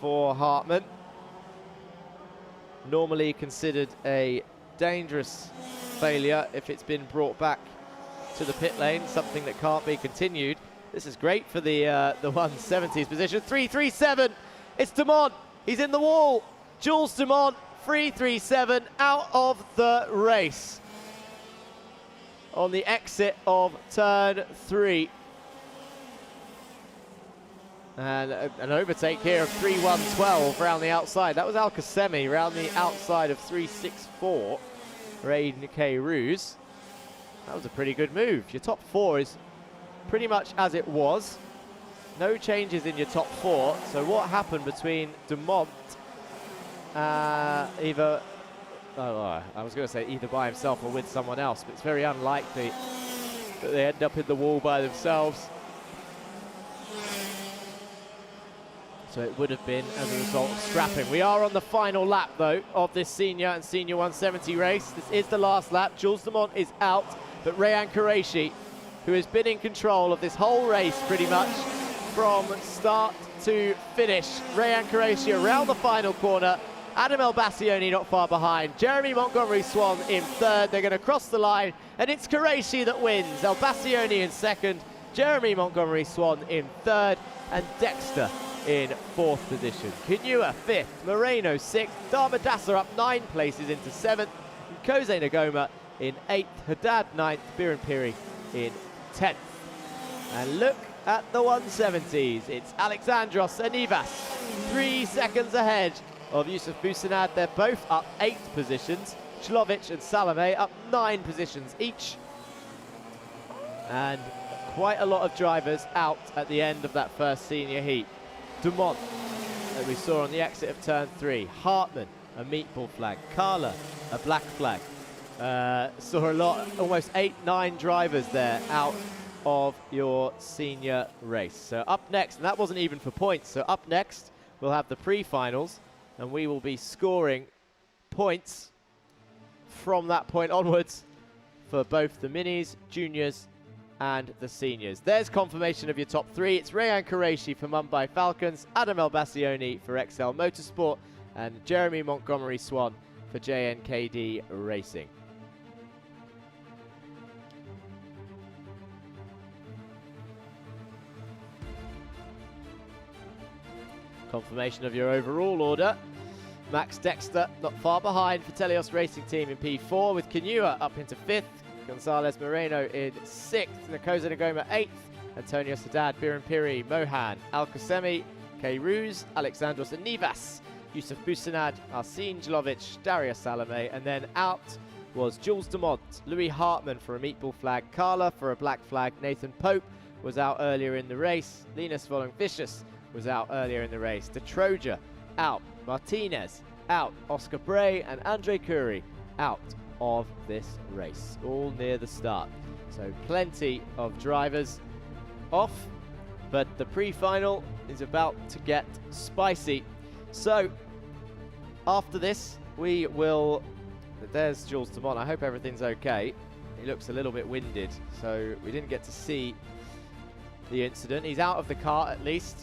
for Hartmann. Normally considered a dangerous failure if it's been brought back to the pit lane, something that can't be continued. This is great for the 170s position. 337, it's Dumont. He's in the wall. Jules Dumont, 337, out of the race on the exit of turn 3. And an overtake here of 3-1-12 around the outside. That was Al-Qasemi around the outside of 3-6-4 for Aiden K. Roos. That was a pretty good move. Your top 4 is pretty much as it was. No changes in your top 4. So what happened between Dumont, I was going to say either by himself or with someone else, but it's very unlikely that they end up in the wall by themselves. So it would have been as a result of scrapping. We are on the final lap, though, of this senior and senior 170 race. This is the last lap. Jules Dumont is out, but Rayan Qureshi, who has been in control of this whole race pretty much from start to finish. Rayan Qureshi around the final corner. Adam Elbassioni not far behind. Jeremy Montgomery Swan in 3rd. They're going to cross the line, and it's Qureshi that wins. Elbassioni in 2nd. Jeremy Montgomery Swan in 3rd. And Dexter in 4th position. Kinua 5th. Moreno 6th. Damadasa up 9 places into 7th. And Kose Nagoma in 8th. Haddad 9th. Biran Piri in 10th. And look at the 170s. It's Alexandros and Ivas, 3 seconds ahead of Yusuf Busanad. They're both up 8 positions. Chlovic and Salome up 9 positions each. And quite a lot of drivers out at the end of that first senior heat. Dumont, that we saw on the exit of turn 3. Hartmann, a meatball flag. Carla, a black flag. Saw a lot, almost 8-9 drivers there out of your senior race. So up next, and that wasn't even for points, so up next we'll have the pre-finals, and we will be scoring points from that point onwards for both the minis, juniors, and the seniors. There's confirmation of your top 3. It's Rayan Qureshi for Mumbai Falcons, Adam El-Bassioni for XL Motorsport, and Jeremy Montgomery Swan for JNKD Racing. Confirmation of your overall order. Max Dexter not far behind for Telios Racing Team in P4, with Kanua up into 5th, Gonzalez Moreno in 6th, Nakosa Nagoma 8th, Antonio Sadad, Biran Piri, Mohan, Al Qasemi, Kay Ruse, Alexandros Anivas, Yusuf Busanad, Arsene Jlovic, Daria Salome, and then out was Jules Dumont, Louis Hartmann for a meatball flag, Carla for a black flag, Nathan Pope was out earlier in the race, Linus Volung-Vicious was out earlier in the race, De Troja out, Martinez out, Oscar Bray and Andre Curie out of this race, all near the start. So plenty of drivers off, but the pre-final is about to get spicy. So after this, we will, there's Jules Dumont. I hope everything's okay. He looks a little bit winded, so we didn't get to see the incident. He's out of the car at least.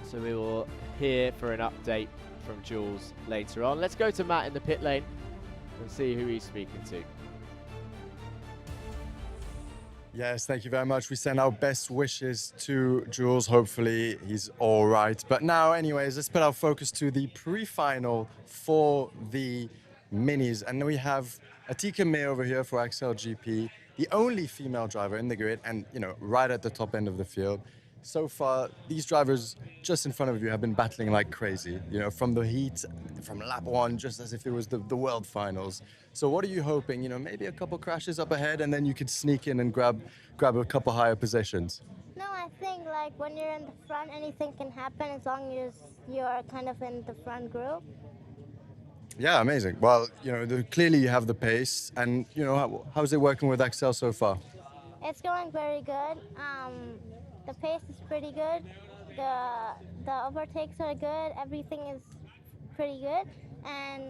So we will hear for an update from Jules later on. Let's go to Matt in the pit lane and see who he's speaking to. Yes, thank you very much. We send our best wishes to Jules. Hopefully he's all right. But now, anyways, let's put our focus to the pre-final for the minis. And we have Atika May over here for XLGP, the only female driver in the grid and, you know, right at the top end of the field. So far, these drivers just in front of you have been battling like crazy, you know, from the heat, from lap 1, just as if it was the world finals. So what are you hoping? You know, maybe a couple crashes up ahead and then you could sneak in and grab a couple higher positions? No, I think like when you're in the front, anything can happen as long as you're kind of in the front group. Yeah, amazing. Well, you know, clearly you have the pace, and, you know, how's it working with XL so far? It's going very good. The pace is pretty good. The overtakes are good. Everything is pretty good. And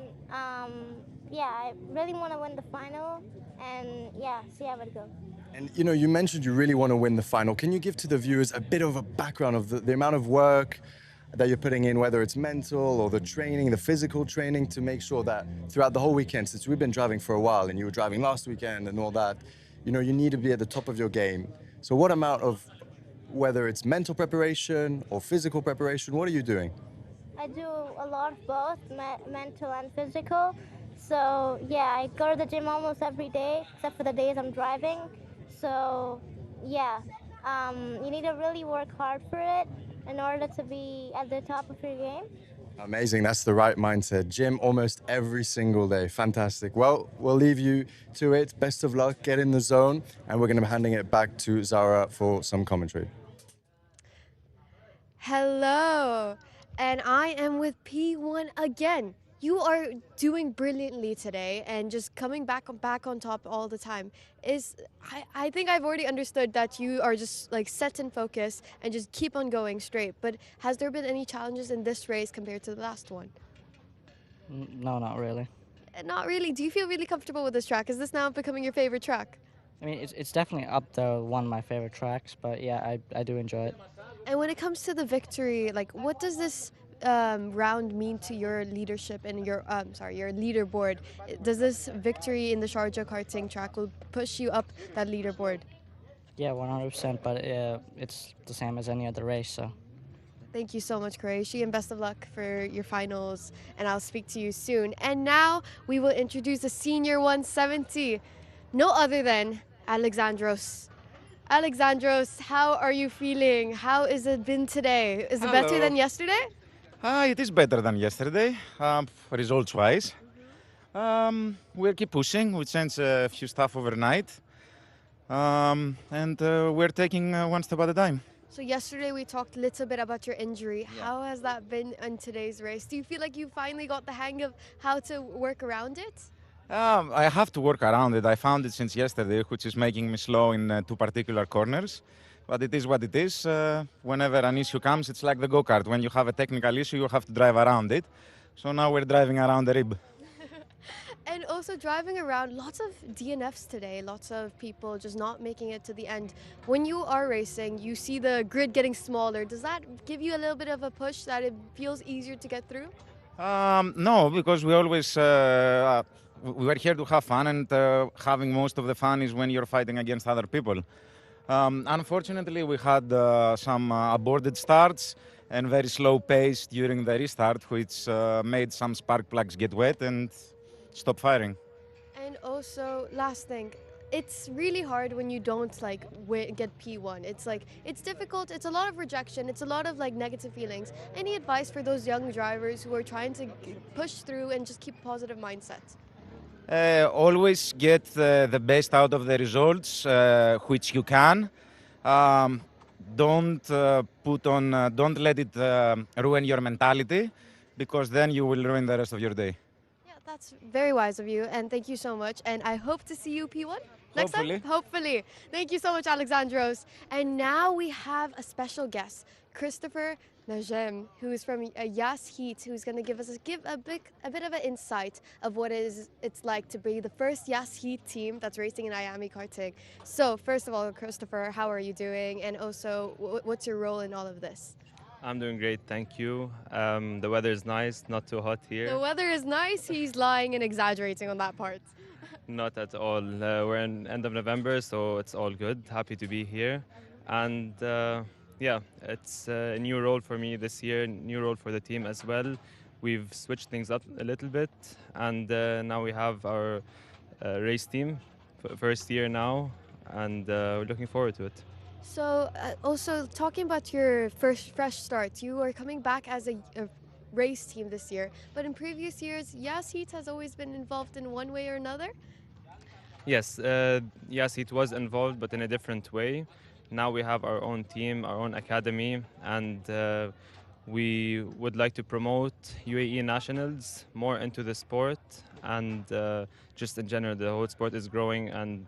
yeah, I really want to win the final and yeah, see how it goes. And you know, you mentioned you really want to win the final. Can you give to the viewers a bit of a background of the amount of work that you're putting in, whether it's mental or the training, the physical training, to make sure that throughout the whole weekend, since we've been driving for a while and you were driving last weekend and all that, you know, you need to be at the top of your game. So what amount of, whether it's mental preparation or physical preparation, what are you doing? I do a lot of both, mental and physical. So yeah, I go to the gym almost every day, except for the days I'm driving. So yeah, you need to really work hard for it in order to be at the top of your game. Amazing, that's the right mindset. Gym almost every single day. Fantastic. Well, we'll leave you to it. Best of luck, get in the zone, and we're going to be handing it back to Zara for some commentary. Hello, and I am with P1 again. You are doing brilliantly today and just coming back on top all the time. I think I've already understood that you are just like set and focused and just keep on going straight. But has there been any challenges in this race compared to the last one? No, not really. Not really. Do you feel really comfortable with this track? Is this now becoming your favorite track? I mean, it's definitely up there, one of my favorite tracks, but yeah, I do enjoy it. And when it comes to the victory, like what does this round mean to your leadership and your your leaderboard? Does this victory in the Sharjah karting track will push you up that leaderboard? Yeah, 100%, but it's the same as any other race, so. Thank you so much, Qureshi, and best of luck for your finals, and I'll speak to you soon. And now we will introduce the Senior 170, no other than Alexandros Alexandros, how are you feeling? How has it been today? Is it better Hello. than yesterday? It is better than yesterday, results-wise. We'll keep pushing. We changed a few stuff overnight, and we're taking one step at a time. So yesterday we talked a little bit about your injury. How has that been in today's race? Do you feel like you finally got the hang of how to work around it? I have to work around it. I found it since yesterday, which is making me slow in two particular corners. But it is what it is. Whenever an issue comes, it's like the go-kart. When you have a technical issue, you have to drive around it. So now we're driving around the rib. And also driving around, lots of DNFs today, lots of people just not making it to the end. When you are racing, you see the grid getting smaller. Does that give you a little bit of a push that it feels easier to get through? No, because we always we are here to have fun, and having most of the fun is when you're fighting against other people. Unfortunately, we had some aborted starts and very slow pace during the restart, which made some spark plugs get wet and stop firing. And also, last thing, it's really hard when you don't like get P1. It's difficult. It's a lot of rejection. It's a lot of like negative feelings. Any advice for those young drivers who are trying to push through and just keep a positive mindset? Always get the best out of the results, which you can. Don't don't let it ruin your mentality, because then you will ruin the rest of your day. That's very wise of you, and thank you so much. And I hope to see you P1 next Hopefully. time. Hopefully. Thank you so much, Alexandros. And now we have a special guest, Christopher Najem, who is from Yas Heat, who's going to give us a bit of an insight of what it's like to be the first Yas Heat team that's racing in Iame karting. So first of all, Christopher, how are you doing? And also, what's your role in all of this? I'm doing great, thank you. The weather is nice, not too hot here. The weather is nice. He's lying and exaggerating on that part. Not at all. We're in end of November, so it's all good. Happy to be here. And yeah, it's a new role for me this year, new role for the team as well. We've switched things up a little bit, and now we have our race team, first year now, and we're looking forward to it. So, also talking about your first fresh start, you are coming back as a race team this year. But in previous years, Yas Heat has always been involved in one way or another. Yes, yes, it was involved, but in a different way. Now we have our own team, our own academy, and we would like to promote UAE nationals more into the sport, and just in general, the whole sport is growing and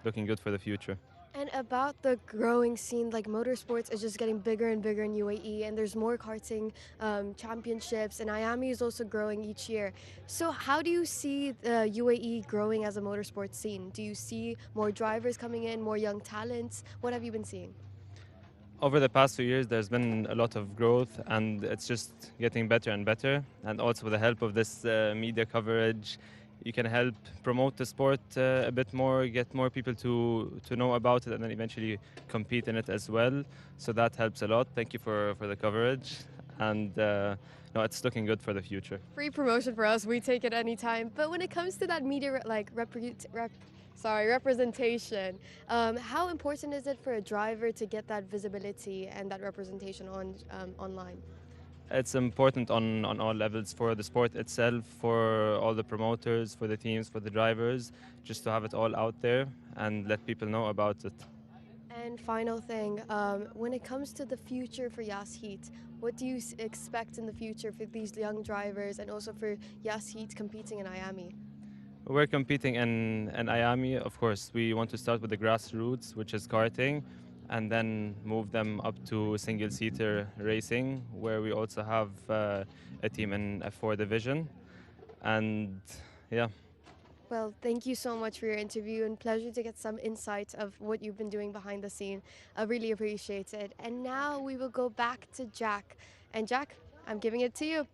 looking good for the future. And about the growing scene, like motorsports is just getting bigger and bigger in UAE, and there's more karting championships, and Iame is also growing each year. So how do you see the UAE growing as a motorsports scene? Do you see more drivers coming in, more young talents? What have you been seeing? Over the past few years, there's been a lot of growth, and it's just getting better and better. And also with the help of this media coverage, you can help promote the sport a bit more, get more people to know about it, and then eventually compete in it as well. So that helps a lot. Thank you for the coverage. And no, it's looking good for the future. Free promotion for us, we take it anytime. But when it comes to that media representation, how important is it for a driver to get that visibility and that representation online? It's important on all levels, for the sport itself, for all the promoters, for the teams, for the drivers, just to have it all out there and let people know about it. And final thing, when it comes to the future for Yas Heat, what do you expect in the future for these young drivers and also for Yas Heat competing in Iame? We're competing in Iame, of course. We want to start with the grassroots, which is karting, and then move them up to single-seater racing, where we also have a team in F4 division. And yeah. Well, thank you so much for your interview, and pleasure to get some insight of what you've been doing behind the scene. I really appreciate it. And now we will go back to Jack. And Jack, I'm giving it to you.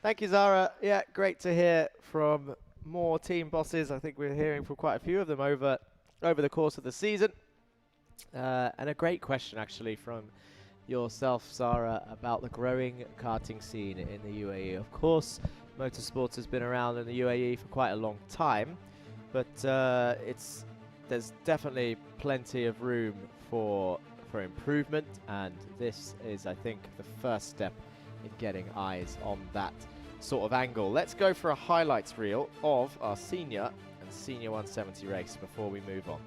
Thank you, Zara. Yeah, great to hear from more team bosses. I think we're hearing from quite a few of them over the course of the season. And a great question, actually, from yourself, Zara, about the growing karting scene in the UAE. Of course, motorsports has been around in the UAE for quite a long time, but it's there's definitely plenty of room for improvement, and this is, I think, the first step in getting eyes on that sort of angle. Let's go for a highlights reel of our senior and senior 170 race before we move on.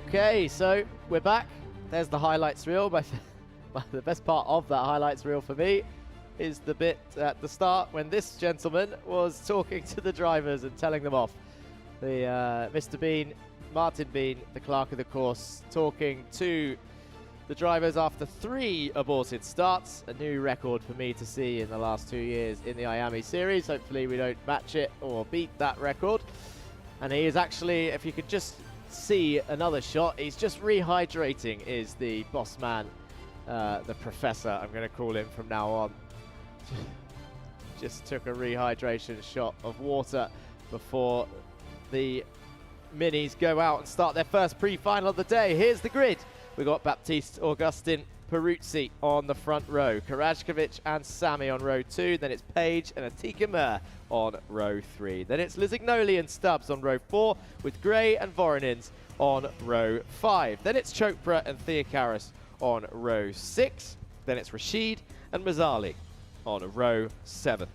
Okay, so we're back. There's the highlights reel. The best part of that highlights reel for me is the bit at the start when this gentleman was talking to the drivers and telling them off. The Mr. Bean, Martin Bean, the clerk of the course, talking to the drivers after 3 aborted starts. A new record for me to see in the last 2 years in the Iame series. Hopefully we don't match it or beat that record. And he is actually, if you could just see another shot, he's just rehydrating, is the boss man, the professor, I'm going to call him from now on. Just took a rehydration shot of water before the minis go out and start their first pre-final of the day. Here's the grid. We've got Baptiste, Augustin, Peruzzi on the front row, Karajkovic and Sami on row 2, then it's Page and Atika Mer on row 3. Then it's Lisignoli and Stubbs on row 4, with Gray and Voronins on row 5. Then it's Chopra and Theocaris on row 6. Then it's Rashid and Mazzali on row 7.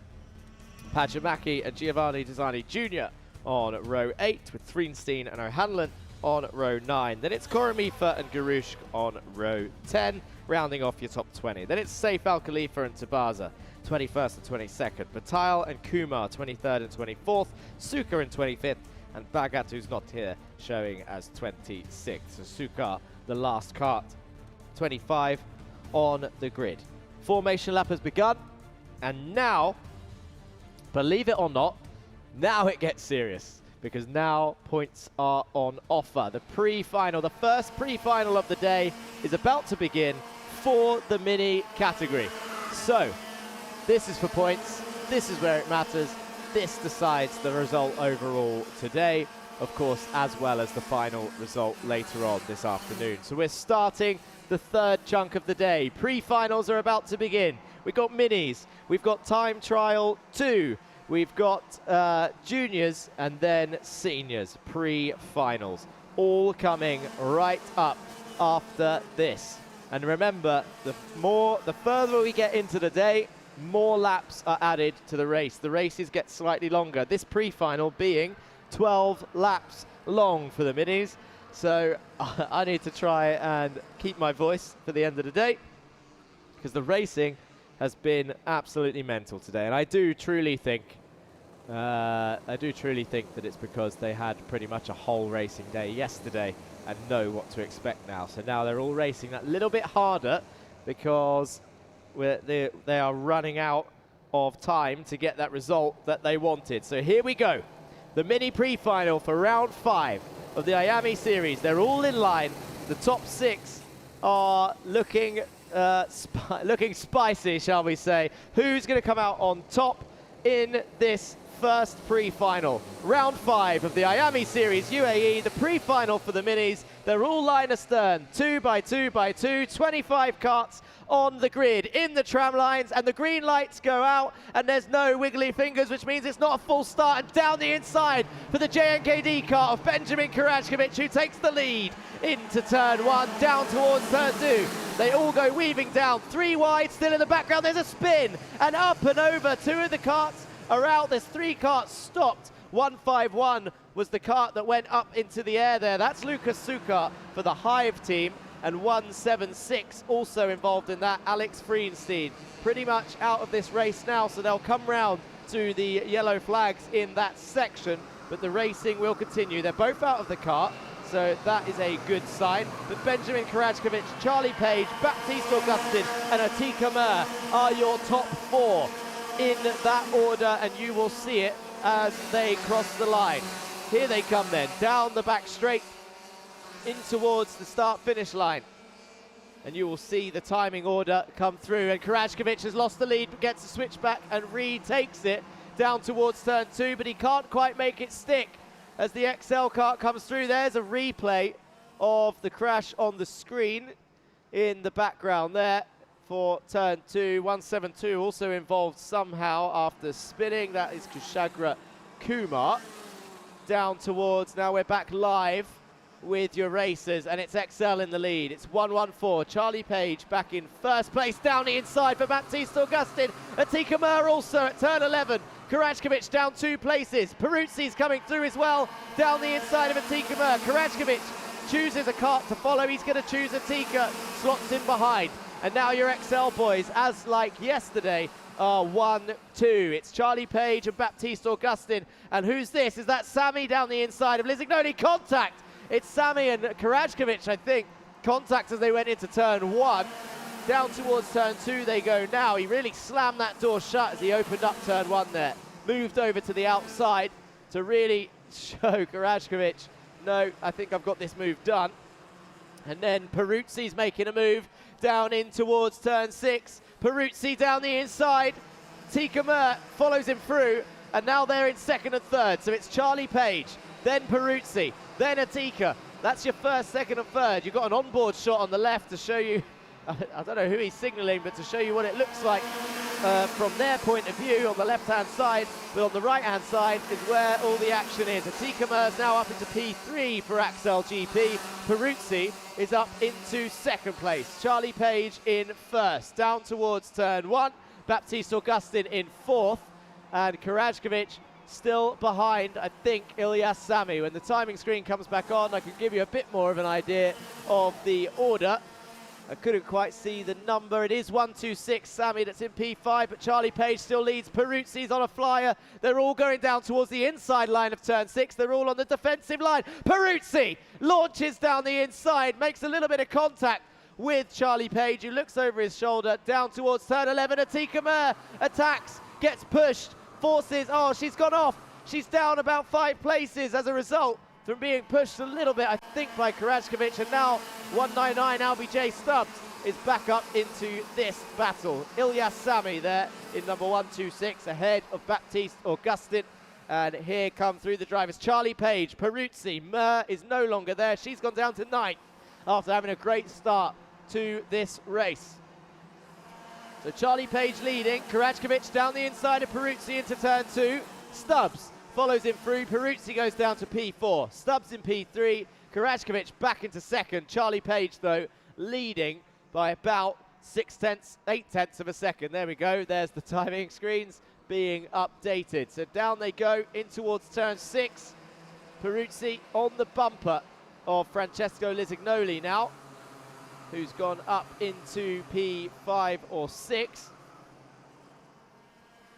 Pajamaki and Giovanni Desani Jr. on row 8, with Threenstein and O'Hanlon on row 9. Then it's Koramifa and Garushk on row 10, rounding off your top 20. Then it's Saif Al Khalifa and Tabaza, 21st and 22nd. Bataille and Kumar, 23rd and 24th. Suka in 25th. And Bagat, who's not here, showing as 26th. So Suka, the last kart, 25 on the grid. Formation lap has begun. And now, believe it or not, now it gets serious, because now points are on offer. The pre-final, the first pre-final of the day is about to begin for the mini category. So, this is for points, this is where it matters, this decides the result overall today, of course, as well as the final result later on this afternoon. So we're starting the third chunk of the day. Pre-finals are about to begin. We've got minis, we've got time trial 2, we've got juniors, and then seniors, pre-finals, all coming right up after this. And remember, the further we get into the day, more laps are added to the race. The races get slightly longer, this pre-final being 12 laps long for the minis. So I need to try and keep my voice for the end of the day, because the racing has been absolutely mental today. And I do truly think that it's because they had pretty much a whole racing day yesterday and know what to expect now. So now they're all racing that little bit harder, because they are running out of time to get that result that they wanted. So here we go. The mini pre-final for round 5 of the Iame series. They're all in line. The top 6 are looking spicy, shall we say. Who's going to come out on top in this first pre-final? Round 5 of the Iame series UAE, the pre-final for the minis. They're all line astern, 2 by 2 by 2, 25 karts on the grid in the tram lines, and the green lights go out and there's no wiggly fingers, which means it's not a full start. And down the inside for the JNKD kart of Benjamin Karajkovic, who takes the lead into turn 1, down towards turn 2. They all go weaving down, 3 wide, still in the background. There's a spin, and up and over. 2 of the karts are out. There's 3 karts stopped. 151 was the kart that went up into the air there. That's Lucas Suka for the Hive team. And 176 also involved in that, Alex Freenstein. Pretty much out of this race now, so they'll come round to the yellow flags in that section, but the racing will continue. They're both out of the kart, So that is a good sign. But Benjamin Karajkovic, Charlie Page, Baptiste Augustin and Atika Mer are your top 4 in that order, and you will see it as they cross the line. Here they come then, down the back straight in towards the start-finish line. And you will see the timing order come through, and Karajkovic has lost the lead but gets a switch back and retakes it down towards turn 2, but he can't quite make it stick as the XL kart comes through. There's a replay of the crash on the screen in the background there for turn 2. 172 also involved somehow after spinning. That is Kushagra Kumar. Down towards, now we're back live with your racers, and it's XL in the lead. It's 1-1-4. Charlie Page back in first place, down the inside for Baptiste Augustin. Atika Mer also at turn 11. Karajkovic down 2 places. Peruzzi's coming through as well, down the inside of Atika Mer. Karajkovic chooses a kart to follow. He's going to choose Atika, slots in behind. And now your XL boys, as like yesterday, are 1-2. It's Charlie Page and Baptiste Augustin. And who's this? Is that Sammy down the inside of Lizignoli? Contact! It's Sammy and Karajkovic, I think. Contact as they went into turn 1. Down towards turn 2 they go now. He really slammed that door shut as he opened up turn 1 there. Moved over to the outside to really show Karajkovic, no, I think I've got this move done. And then Peruzzi's making a move down in towards turn 6. Peruzzi down the inside. Tika Mer follows him through, and now they're in second and third. So it's Charlie Page, then Peruzzi, then Atika. That's your first, second and third. You've got an onboard shot on the left to show you, I don't know who he's signalling, but to show you what it looks like from their point of view on the left-hand side. But on the right-hand side is where all the action is. Atika Mer's now up into P3 for Axel GP. Peruzzi is up into second place. Charlie Page in first. Down towards turn 1. Baptiste Augustin in fourth. And Karajkovic still behind, I think, Ilyas Sami. When the timing screen comes back on, I can give you a bit more of an idea of the order. I couldn't quite see the number. It is 126 Sami that's in P5, but Charlie Page still leads. Peruzzi's on a flyer. They're all going down towards the inside line of turn 6. They're all on the defensive line. Peruzzi launches down the inside, makes a little bit of contact with Charlie Page, who looks over his shoulder down towards turn 11. Atika Mer attacks, gets pushed, forces, oh, she's gone off. She's down about 5 places as a result from being pushed a little bit, I think, by Karajkovic. And now 199 LBJ Stubbs is back up into this battle. Ilyas Sami there in number 126 ahead of Baptiste Augustin. And here come through the drivers Charlie Page, Peruzzi. Mer is no longer there. She's gone down to 9th after having a great start to this race. So Charlie Page leading. Karajkovic down the inside of Peruzzi into turn 2. Stubbs follows him through. Peruzzi goes down to P4. Stubbs in P3. Karajkovic back into second. Charlie Page, though, leading by about 8/10 of a second. There we go. There's the timing screens being updated. So down they go in towards turn 6. Peruzzi on the bumper of Francesco Lizignoli now, who's gone up into P5 or 6.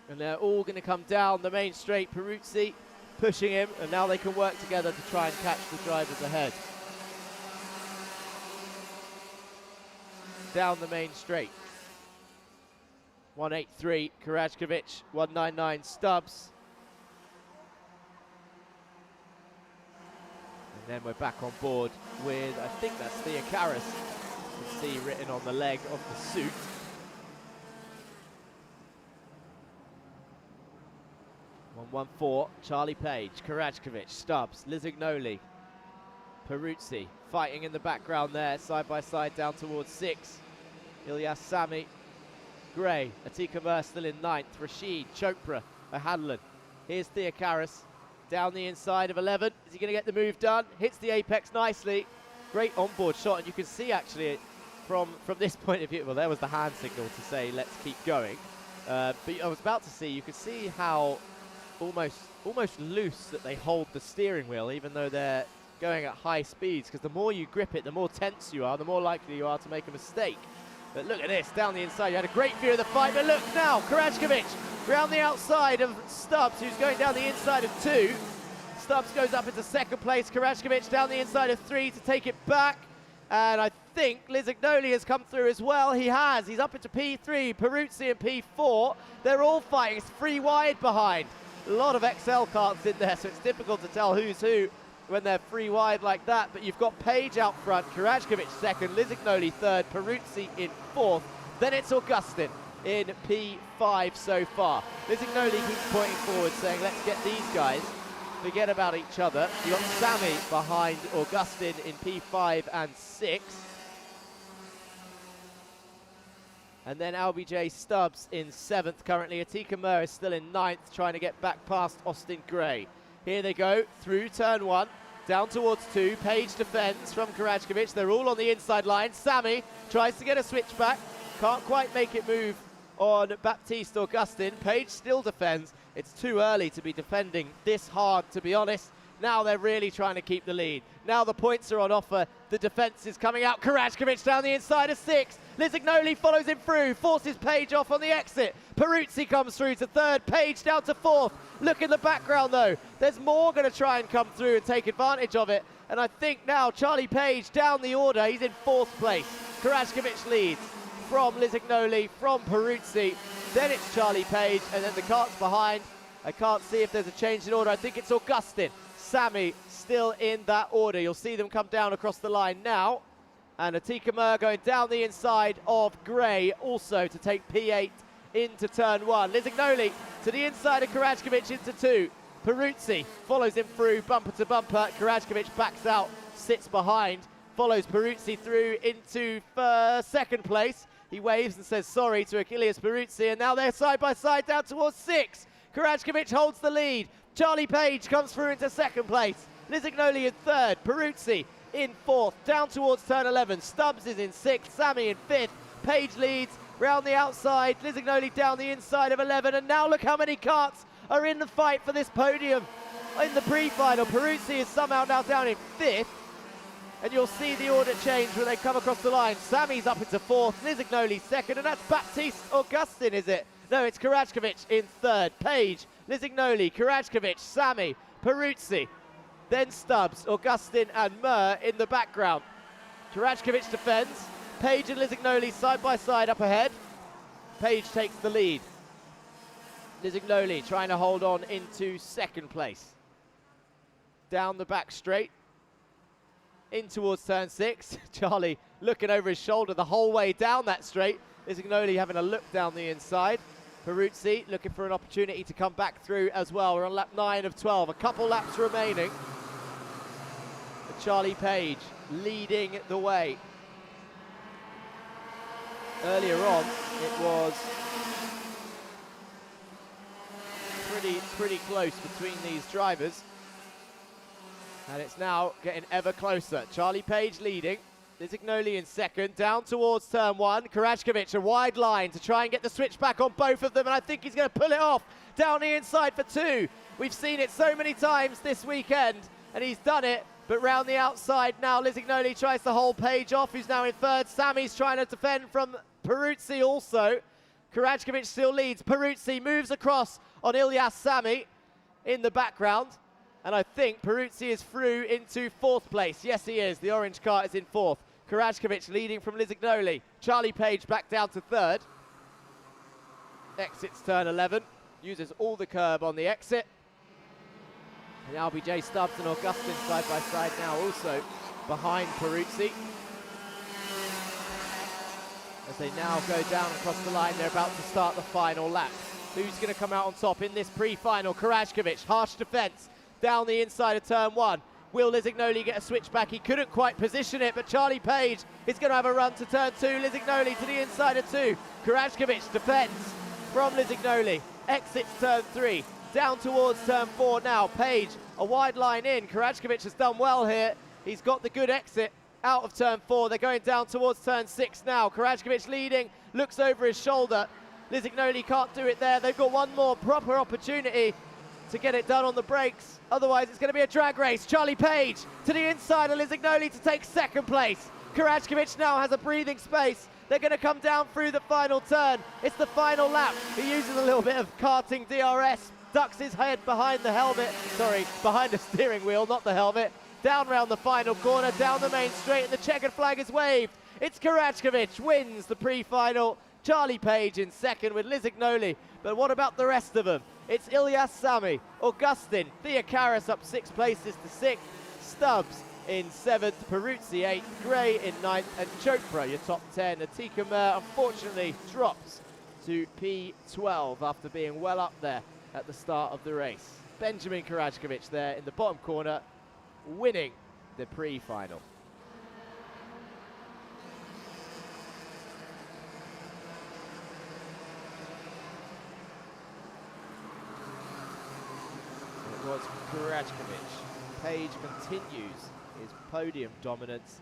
And they're all going to come down the main straight. Peruzzi pushing him, and now they can work together to try and catch the drivers ahead. Down the main straight. 183 Karajkovic, 199 Stubbs. And then we're back on board with, I think that's Thea Karas. You can see written on the leg of the suit. 114, Charlie Page, Karajkovic, Stubbs, Lizignoli, Peruzzi fighting in the background there, side by side down towards 6. Ilyas Sami, Gray, Atika Mer still in 9th, Rashid, Chopra, O'Hanlon. Here's Thea Karas down the inside of 11. Is he going to get the move done? Hits the apex nicely. Great onboard shot, and you can see actually from this point of view, well, there was the hand signal to say let's keep going. But I was about to see, you can see how almost loose that they hold the steering wheel, even though they're going at high speeds, because the more you grip it, the more tense you are, the more likely you are to make a mistake. But look at this, down the inside, you had a great view of the fight, but look now, Karajkovic round the outside of Stubbs, who's going down the inside of 2. Stubbs goes up into second place. Karajkovic down the inside of 3 to take it back. And I think Lizignoli has come through as well. He has. He's up into P3, Peruzzi and P4. They're all fighting. It's 3 wide behind. A lot of XL karts in there, so it's difficult to tell who's who when they're 3 wide like that. But you've got Page out front, Karajkovic second, Lizignoli third, Peruzzi in fourth. Then it's Augustin in P5 so far. Lizignoli keeps pointing forward, saying, let's get these guys. Forget about each other. You've got Sammy behind Augustin in P5 and 6. And then LBJ Stubbs in 7th currently. Atika Mur is still in 9th, trying to get back past Austin Gray. Here they go, through turn 1, down towards 2. Page defends from Karajkovic. They're all on the inside line. Sammy tries to get a switch back. Can't quite make it move on Baptiste Augustin. Page still defends. It's too early to be defending this hard, to be honest. Now they're really trying to keep the lead. Now the points are on offer. The defense is coming out. Karajkovic down the inside of 6. Lizignoli follows him through, forces Page off on the exit. Peruzzi comes through to 3rd, Page down to 4th. Look in the background though. There's more going to try and come through and take advantage of it. And I think now Charlie Page down the order. He's in 4th place. Karajkovic leads from Lizignoli, from Peruzzi. Then it's Charlie Page, and then the kart's behind. I can't see if there's a change in order. I think it's Augustin. Sammy still in that order. You'll see them come down across the line now. And Atika Mur going down the inside of Gray, also to take P8 into turn 1. Lizignoli to the inside of Karajkovic into 2. Peruzzi follows him through, bumper to bumper. Karajkovic backs out, sits behind, follows Peruzzi through into 2nd place. He waves and says sorry to Achilles Peruzzi, and now they're side by side down towards 6. Karajkovic holds the lead. Charlie Page comes through into 2nd place. Lizignoli in 3rd, Peruzzi in 4th, down towards turn 11. Stubbs is in 6th, Sammy in 5th. Page leads round the outside, Lizignoli down the inside of 11, and now look how many karts are in the fight for this podium in the pre-final. Peruzzi is somehow now down in 5th. And you'll see the order change when they come across the line. Sammy's up into 4th, Lizignoli 2nd, and that's Baptiste Augustin, is it? No, it's Karajkovic in 3rd. Page, Lizignoli, Karajkovic, Sammy, Peruzzi, then Stubbs, Augustin and Mur in the background. Karajkovic defends. Page and Lizignoli side by side up ahead. Page takes the lead. Lizignoli trying to hold on into 2nd place. Down the back straight. In towards turn 6. Charlie looking over his shoulder the whole way down that straight. Lizignoli having a look down the inside. Peruzzi looking for an opportunity to come back through as well. We're on lap 9 of 12. A couple laps remaining. But Charlie Page leading the way. Earlier on, it was pretty close between these drivers. And it's now getting ever closer. Charlie Page leading. Lizignoli in 2nd, down towards turn 1. Karajkovic, a wide line to try and get the switch back on both of them, and I think he's going to pull it off down the inside for 2. We've seen it so many times this weekend, and he's done it, but round the outside now, Lizignoli tries to hold Page off, who's now in 3rd. Sammy's trying to defend from Peruzzi also. Karajkovic still leads. Peruzzi moves across on Ilyas Sammy in the background. And I think Peruzzi is through into 4th place. Yes, he is. The orange kart is in 4th. Karajkovic leading from Lizignoli. Charlie Page back down to 3rd. Exits turn 11. Uses all the curb on the exit. And LBJ Stubbs and Augustin side by side now also behind Peruzzi. As they now go down across the line, they're about to start the final lap. Who's going to come out on top in this pre-final? Karajkovic, harsh defense. Down the inside of turn 1. Will Lizignoli get a switch back? He couldn't quite position it, but Charlie Page is going to have a run to turn 2. Lizignoli to the inside of 2. Karajkovic defends from Lizignoli. Exits turn 3. Down towards turn 4 now. Page, a wide line in. Karajkovic has done well here. He's got the good exit out of turn 4. They're going down towards turn 6 now. Karajkovic leading, looks over his shoulder. Lizignoli can't do it there. They've got one more proper opportunity to get it done on the brakes. Otherwise, it's going to be a drag race. Charlie Page to the inside of Lizignoli to take 2nd place. Karajkovic now has a breathing space. They're going to come down through the final turn. It's the final lap. He uses a little bit of karting DRS ducks his head behind the helmet, sorry, behind the steering wheel, not the helmet, down round the final corner, down the main straight, and the checkered flag is waved. It's Karachkovic wins the pre-final. Charlie Page in second with Lizignoli. But what about the rest of them? It's Ilyas Sami, Augustin, Theocaris up 6 places to 6th, Stubbs in 7th, Peruzzi 8th, Gray in 9th, and Chopra, your top 10. Atika Mer unfortunately drops to P12 after being well up there at the start of the race. Benjamin Karachkovic there in the bottom corner, winning the pre-final. It was Karachkovic. Page continues his podium dominance.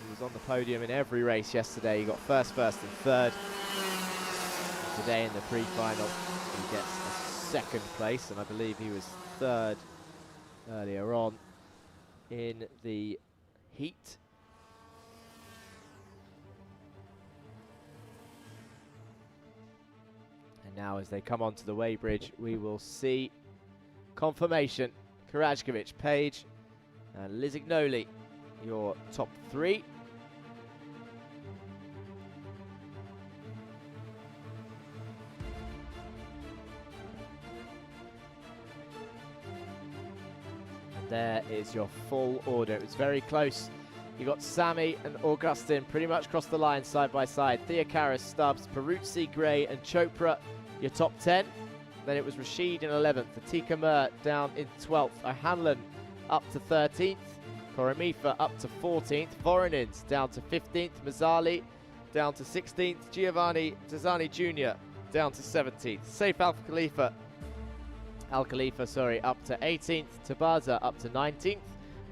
He was on the podium in every race yesterday. He got first, and third. And today in the pre-final, he gets a 2nd place, and I believe he was 3rd earlier on in the heat. And now as they come onto the weighbridge, we will see confirmation. Karachkovic, Page, and Lizignoli, your top 3. And there is your full order. It was very close. You got Sami and Augustin pretty much crossed the line side by side. Theocaris, Stubbs, Peruzzi, Gray, and Chopra, your top 10. Then it was Rashid in 11th, Atika Mer down in 12th, O'Hanlon up to 13th, Koramifa up to 14th, Voronins down to 15th, Mazzali down to 16th, Giovanni Tazani Jr. down to 17th, Saif Al Khalifa up to 18th, Tabaza up to 19th,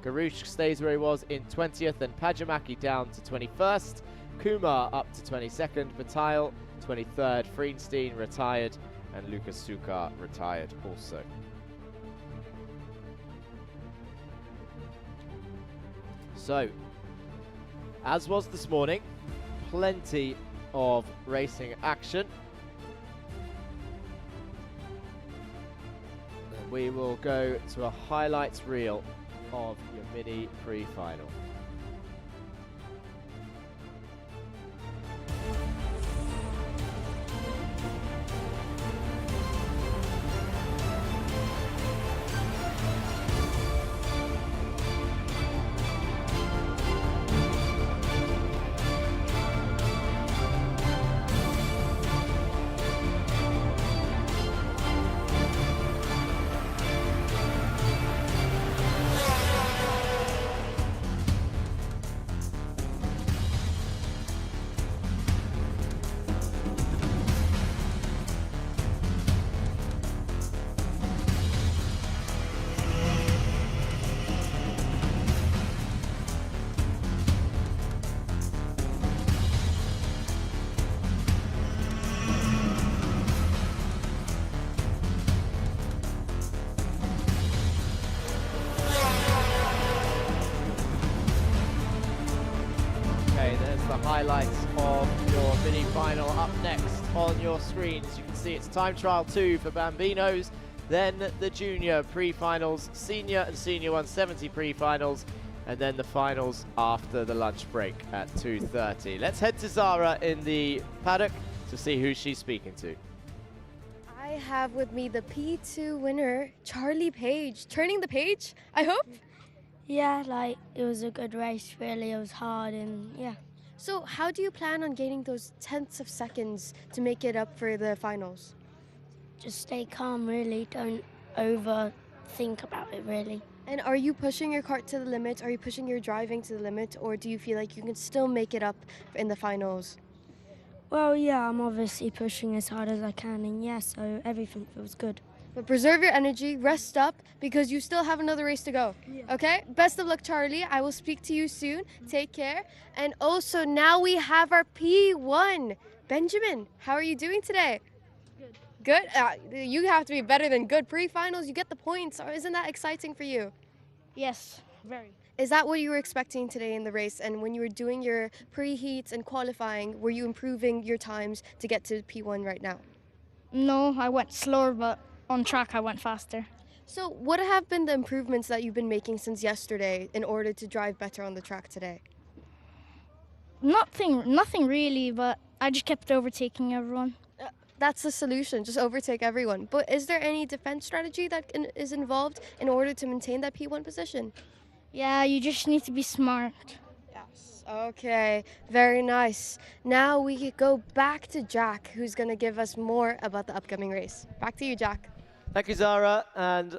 Garush stays where he was in 20th, and Pajamaki down to 21st, Kumar up to 22nd, Bataille 23rd, Freenstein retired, and Lucas Sukar retired also. So, as was this morning, plenty of racing action. And we will go to a highlights reel of your mini pre-final. Highlights of your mini final up next on your screen. As you can see, it's time trial 2 for Bambinos, then the junior pre-finals, senior and senior 170 pre-finals, and then the finals after the lunch break at 2:30. Let's head to Zara in the paddock to see who she's speaking to. I have with me the P2 winner, Charlie Page. Turning the page, I hope? Yeah, like, it was a good race, really. It was hard, and yeah. So how do you plan on gaining those tenths of seconds to make it up for the finals? Just stay calm, really. Don't overthink about it, really. And are you pushing your kart to the limit? Are you pushing your driving to the limit? Or do you feel like you can still make it up in the finals? Well, yeah, I'm obviously pushing as hard as I can, and yeah, so everything feels good. But preserve your energy, rest up, because you still have another race to go. Yeah. Okay? Best of luck, Charlie. I will speak to you soon. Take care. And also, now we have our P1. Benjamin, how are you doing today? Good. Good? You have to be better than good. Pre-finals, you get the points. Isn't that exciting for you? Yes, very. Is that what you were expecting today in the race? And when you were doing your pre-heats and qualifying, were you improving your times to get to P1 right now? No, I went slower, but on track I went faster. So what have been the improvements that you've been making since yesterday in order to drive better on the track today? Nothing really, but I just kept overtaking everyone. That's the solution, just overtake everyone. But is there any defense strategy that is involved in order to maintain that P1 position? Yeah, you just need to be smart. Yes. Okay, very nice. Now we go back to Jack, who's going to give us more about the upcoming race. Back to you, Jack. Thank you, Zara. And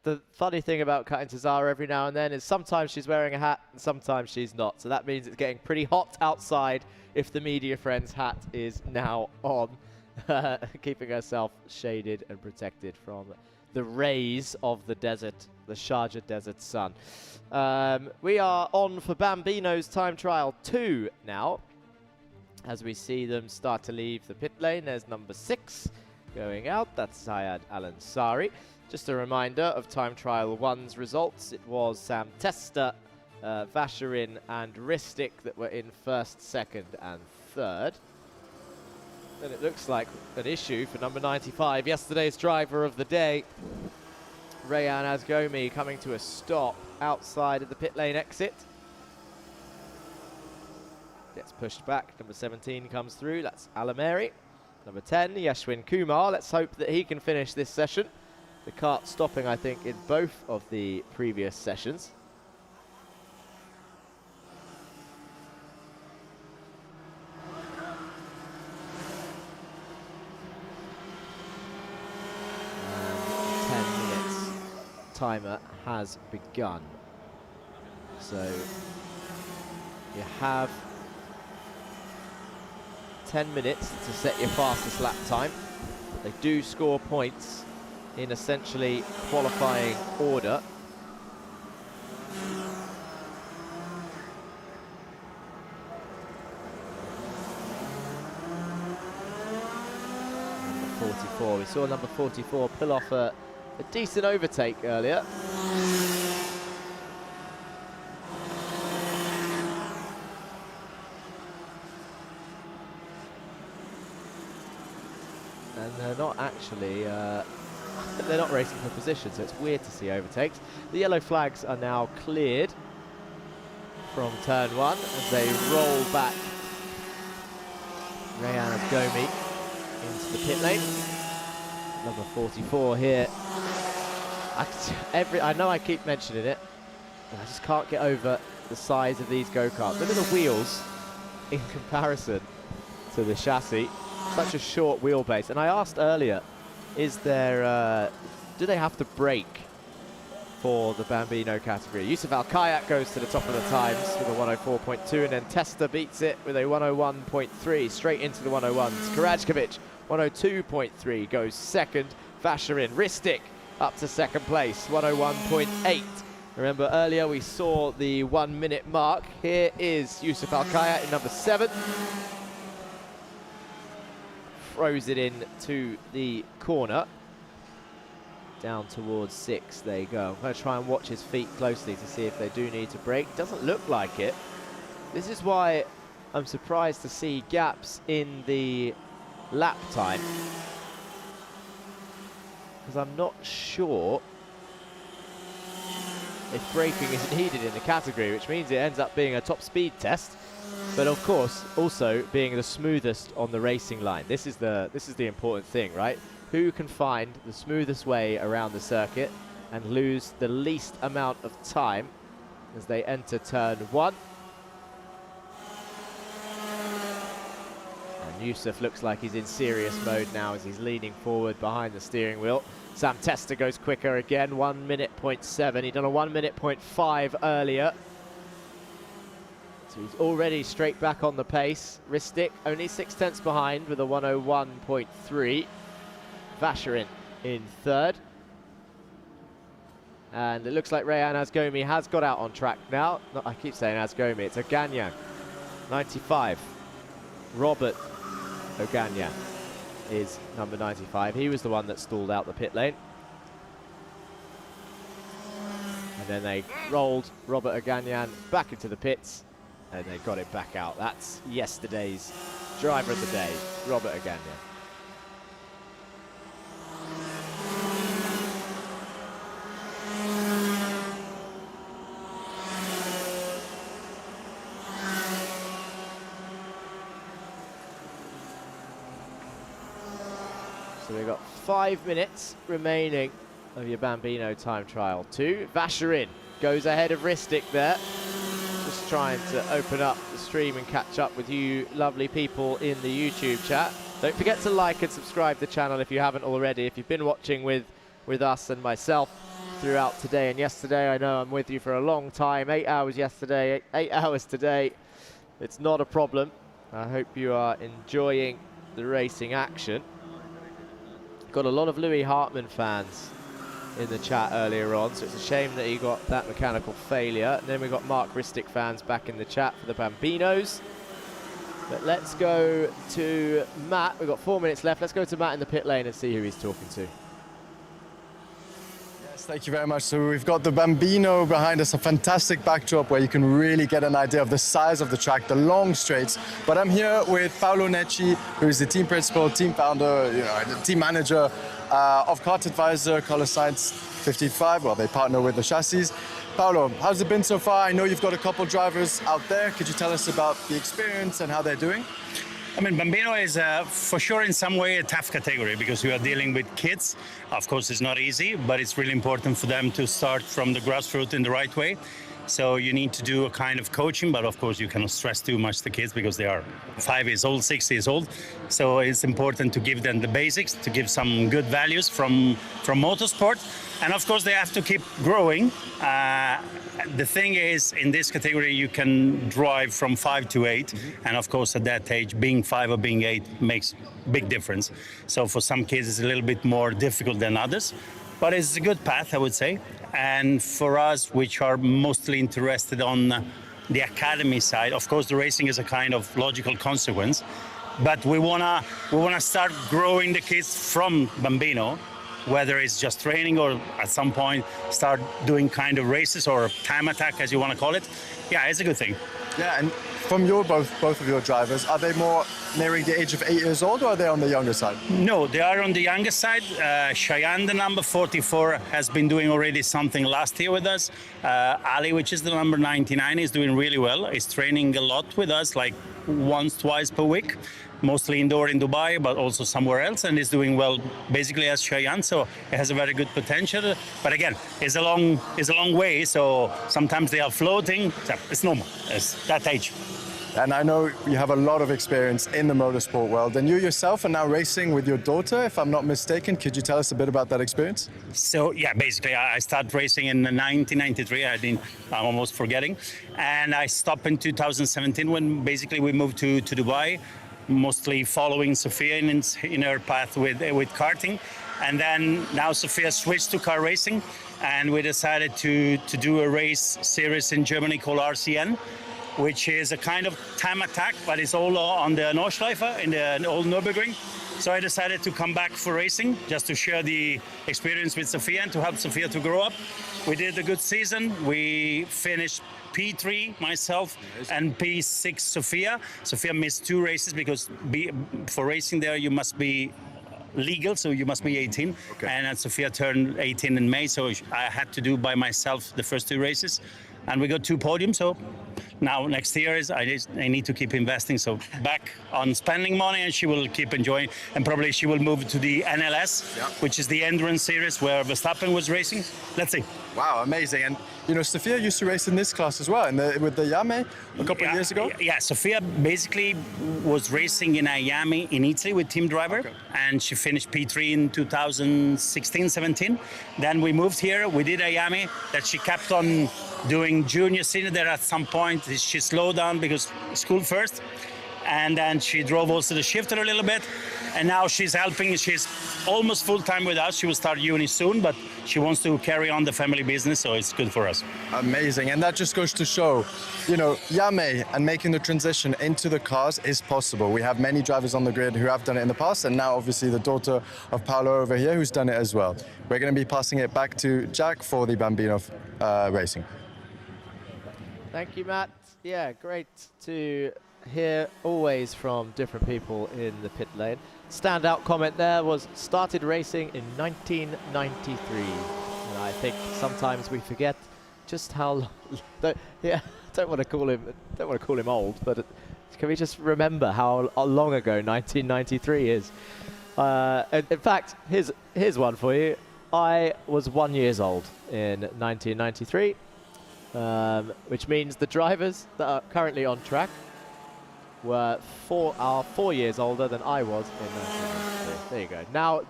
the funny thing about cutting to Zara every now and then is sometimes she's wearing a hat and sometimes she's not. So that means it's getting pretty hot outside if the media friend's hat is now on, keeping herself shaded and protected from the rays of the desert, the Sharjah desert sun. We are on for Bambino's time trial 2 now, as we see them start to leave the pit lane. There's number 6 going out. That's Zayed Al-Ansari. Just a reminder of time trial 1's results. It was Sam Testa, Vasherin and Ristic that were in first, second and third. And it looks like an issue for number 95, yesterday's driver of the day, Rayan Azgomi, coming to a stop outside of the pit lane exit. Gets pushed back. Number 17 comes through. That's Alameri. Number 10, Yashwin Kumar. Let's hope that he can finish this session. The kart stopping, I think, in both of the previous sessions. And 10 minutes timer has begun. So you have 10 minutes to set your fastest lap time. They do score points in essentially qualifying order. Number 44, we saw number 44 pull off a decent overtake earlier. And they're not actually, they're not racing for position, so it's weird to see overtakes. The yellow flags are now cleared from turn 1 as they roll back Rayan Azgomi into the pit lane. Number 44 here. I know I keep mentioning it, but I just can't get over the size of these go-karts. Look at the wheels in comparison to the chassis. Such a short wheelbase. And I asked earlier, is there, do they have to brake for the Bambino category? Yusuf Al-Kayak goes to the top of the times with a 104.2, and then Testa beats it with a 101.3, straight into the 101s. Karajkovic, 102.3, goes second. Vasherin, Ristic up to second place, 101.8. Remember earlier we saw the 1 minute mark. Here is Yusuf Al-Kayak in number 7. Throws it in to the corner. Down towards 6 they go. I'm going to try and watch his feet closely to see if they do need to brake. Doesn't look like it. This is why I'm surprised to see gaps in the lap time, because I'm not sure if braking is needed in the category, which means it ends up being a top speed test. But of course, also being the smoothest on the racing line. This is the important thing, right? Who can find the smoothest way around the circuit and lose the least amount of time as they enter turn 1. And Yusuf looks like he's in serious mode now as he's leaning forward behind the steering wheel. Sam Testa goes quicker again, 1 minute 0.7. He'd done a 1 minute 0.5 earlier. So he's already straight back on the pace. Ristic only 6/10 behind with a 101.3. Vasherin in third. And it looks like Rayan Azgomi has got out on track now. No, I keep saying Azgomi, it's Oganyan. 95. Robert Oganyan is number 95. He was the one that stalled out the pit lane. And then they rolled Robert Oganyan back into the pits, and they got it back out. That's yesterday's driver of the day, Robert Oganyan. So we've got 5 minutes remaining of your Bambino time trial. 2, Vacherin goes ahead of Ristic there. Just trying to open up the stream and catch up with you lovely people in the YouTube chat. Don't forget to like and subscribe to the channel if you haven't already. If you've been watching with us and myself throughout today and yesterday, I know I'm with you for a long time. 8 hours yesterday, 8 hours today. It's not a problem. I hope you are enjoying the racing action. Got a lot of Louis Hartmann fans in the chat earlier on, so it's a shame that he got that mechanical failure. And then we got Mark Ristic fans back in the chat for the Bambinos. But let's go to Matt. We've got 4 minutes left. Let's go to Matt in the pit lane and see who he's talking to. Yes, thank you very much. So we've got the Bambino behind us, a fantastic backdrop where you can really get an idea of the size of the track, the long straights. But I'm here with Paolo Necci, who is the team principal, team founder, the team manager of Kart Advisor, Color Science 55. Well, they partner with the chassis. Paolo, how's it been so far? I know you've got a couple drivers out there. Could you tell us about the experience and how they're doing? I mean, Bambino is for sure in some way a tough category because we are dealing with kids. Of course, it's not easy, but it's really important for them to start from the grassroots in the right way. So you need to do a kind of coaching, but of course you cannot stress too much the kids because they are 5 years old, 6 years old. So it's important to give them the basics, to give some good values from motorsport. And of course they have to keep growing. The thing is, in this category, you can drive from 5 to 8. And of course, at that age, being 5 or being 8 makes big difference. So for some kids, it's a little bit more difficult than others. But it's a good path, I would say. And for us, which are mostly interested on the academy side, of course, the racing is a kind of logical consequence. But we wanna start growing the kids from Bambino, whether it's just training or at some point start doing kind of races or time attack, as you want to call it. Yeah, it's a good thing. Yeah, and from both of your drivers, are they more nearing the age of 8 years old or are they on the younger side? No, they are on the younger side. Cheyenne, the number 44, has been doing already something last year with us. Ali, which is the number 99, is doing really well. He's training a lot with us, like once, twice per week. Mostly indoor in Dubai, but also somewhere else, and is doing well basically as Cheyenne, so it has a very good potential. But again, it's a long way, so sometimes they are floating. So it's normal, it's that age. And I know you have a lot of experience in the motorsport world, and you yourself are now racing with your daughter, if I'm not mistaken. Could you tell us a bit about that experience? So yeah, basically I started racing in 1993, I'm almost forgetting, and I stopped in 2017 when basically we moved to Dubai, mostly following Sophia in her path with karting. And then now Sophia switched to car racing, and we decided to do a race series in Germany called RCN, which is a kind of time attack, but it's all on the Nordschleife in the old Nürburgring. So I decided to come back for racing, just to share the experience with Sophia and to help Sophia to grow up. We did a good season. We finished P3 myself and P6 Sophia. Sophia missed 2 races because for racing there you must be legal, so you must be 18. Okay. And Sophia turned 18 in May, so I had to do by myself the first 2 races. And we got 2 podiums, so now next year I need to keep investing, so back on spending money, and she will keep enjoying, and probably she will move to the NLS, which is the endurance series where Verstappen was racing. Let's see. Wow, amazing. And you know, Sophia used to race in this class as well, with the Iame a couple of years ago? Yeah, Sophia basically was racing in Iame in Italy with team driver, and she finished P3 in 2016-17. Then we moved here, we did Iame, that she kept on doing junior senior there. At some point she slowed down because school first, and then she drove also the shifter a little bit, and now she's helping. She's almost full-time with us. She will start uni soon, but she wants to carry on the family business, so it's good for us. Amazing. And that just goes to show, you know, Iame and making the transition into the cars is possible. We have many drivers on the grid who have done it in the past, and now obviously the daughter of Paolo over here who's done it as well. We're going to be passing it back to Jack for the Bambino racing. Thank you, Matt. Yeah, great to hear always from different people in the pit lane. Standout comment there was started racing in 1993. And I think sometimes we forget just how long. Don't want to call him old, but can we just remember how long ago 1993 is? In fact, here's one for you. I was 1 year old in 1993, which means the drivers that are currently on track are 4 years older than I was in 1993. There you go.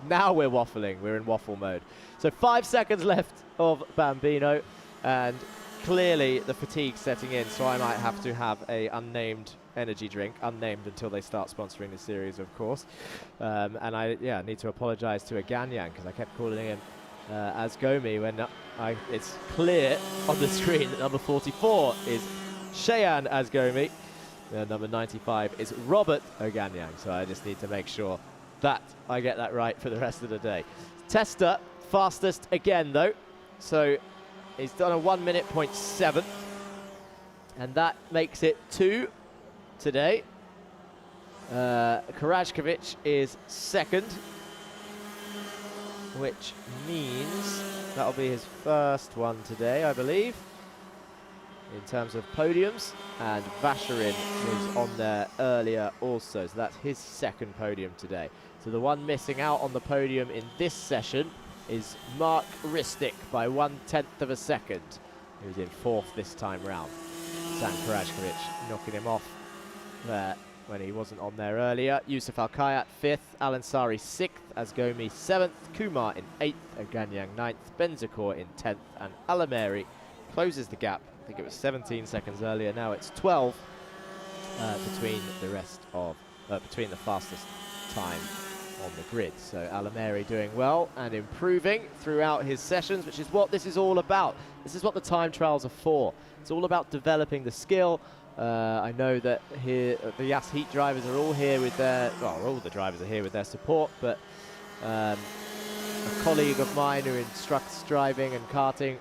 Now we're waffling. We're in waffle mode. So 5 seconds left of Bambino, and clearly the fatigue setting in, so I might have to have a unnamed energy drink, unnamed until they start sponsoring the series, of course. And I need to apologize to Aganyang because I kept calling him Asgomi when it's clear on the screen that number 44 is Cheyan Asgomi. Number 95 is Robert Aganyang, so I just need to make sure that I get that right for the rest of the day. Tester, fastest again though, so he's done a 1 minute point 7, and that makes it 2 today. Karajkovic is second, which means that'll be his first one today, I believe, in terms of podiums, and Vasherin was on there earlier also, so that's his second podium today. So the one missing out on the podium in this session is Mark Ristic by 1/10 of a second, who's in 4th this time round. Sam Karajkovic knocking him off there when he wasn't on there earlier. Yusuf Al-Kayat 5th, Al-Ansari 6th, Asgomi 7th, Kumar in 8th, Aganyang 9th, Benzakor in 10th, and Alameri closes the gap. I think it was 17 seconds earlier, now it's 12 between the rest of, between the fastest time on the grid. So Alameri doing well and improving throughout his sessions, which is what this is all about. This is what the time trials are for. It's all about developing the skill. I know that here the Yas Heat drivers are all here with their, well, all the drivers are here with their support, but a colleague of mine who instructs driving and karting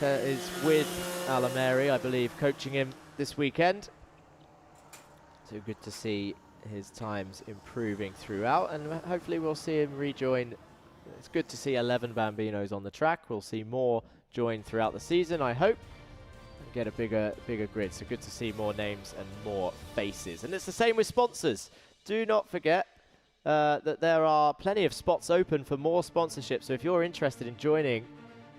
is with Alameri, I believe, coaching him this weekend. So good to see his times improving throughout, and hopefully we'll see him rejoin. It's good to see 11 Bambinos on the track. We'll see more join throughout the season, I hope, and get a bigger grid. So good to see more names and more faces. And it's the same with sponsors. Do not forget that there are plenty of spots open for more sponsorships. So if you're interested in joining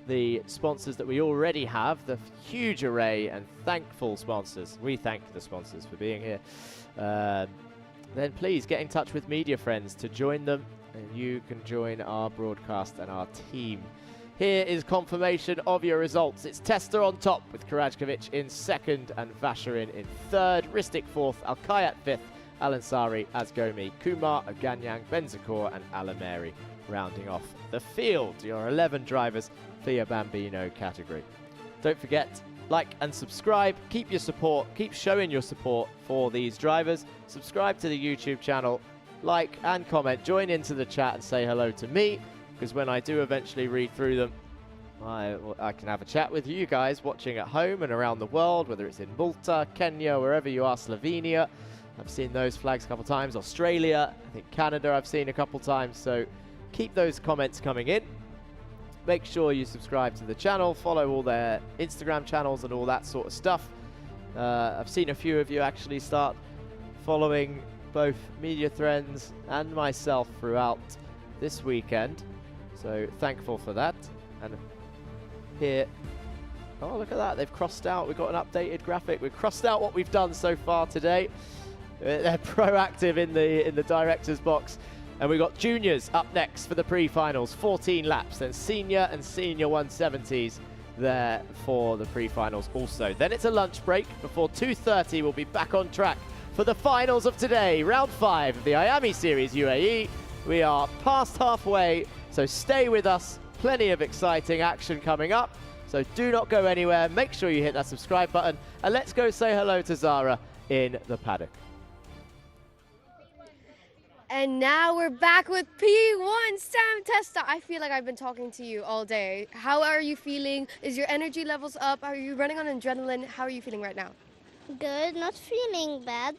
the sponsors that we already have, the huge array and thankful sponsors, we thank the sponsors for being here, then please get in touch with Media Friends to join them, and you can join our broadcast and our team. Here is confirmation of your results. It's Tester on top with Karajkovic in 2nd and Vasherin in 3rd, Ristic 4th, Al-Kayat 5th, Al-Ansari, Asgomi, Kumar, Aganyang, Benzakor and Alameri rounding off the field. Your 11 drivers for your Bambino category. Don't forget, like and subscribe. Keep your support. Keep showing your support for these drivers. Subscribe to the YouTube channel. Like and comment. Join into the chat and say hello to me, because when I do eventually read through them, I can have a chat with you guys watching at home and around the world, whether it's in Malta, Kenya, wherever you are, Slovenia. I've seen those flags a couple times. Australia, I think Canada I've seen a couple times. So keep those comments coming in. Make sure you subscribe to the channel, follow all their Instagram channels and all that sort of stuff. I've seen a few of you actually start following both Media Friends and myself throughout this weekend. So thankful for that. And here, oh, look at that. They've crossed out. We've got an updated graphic. We've crossed out what we've done so far today. They're proactive in the director's box. And we've got juniors up next for the pre-finals, 14 laps. Then senior and senior 170s there for the pre-finals also. Then it's a lunch break. Before 2:30, we'll be back on track for the finals of today, round 5 of the Iame Series UAE. We are past halfway, so stay with us. Plenty of exciting action coming up. So do not go anywhere. Make sure you hit that subscribe button. And let's go say hello to Zara in the paddock. And now we're back with P1 Sam Testa. I feel like I've been talking to you all day. How are you feeling? Is your energy levels up? Are you running on adrenaline? How are you feeling right now? Good, not feeling bad.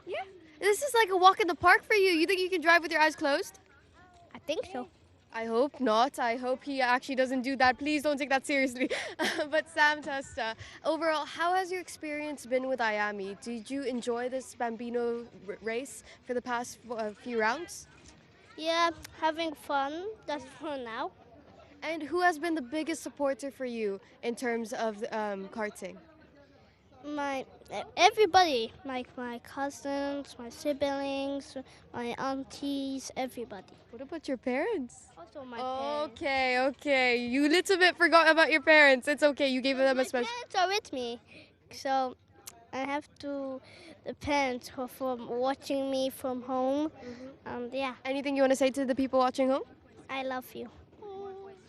Yeah. This is like a walk in the park for you. You think you can drive with your eyes closed? I think so. I hope not. I hope he actually doesn't do that. Please don't take that seriously. But Sam Testa, overall, how has your experience been with Iame? Did you enjoy this Bambino race for the past few rounds? Yeah, having fun. That's for now. And who has been the biggest supporter for you in terms of karting? Everybody, like my cousins, my siblings, my aunties, everybody. What about your parents? Also my parents. Okay. You little bit forgot about your parents. It's okay. You gave them a special. My parents are with me, so I have to the parents who are from watching me from home. Yeah. Anything you want to say to the people watching home? I love you.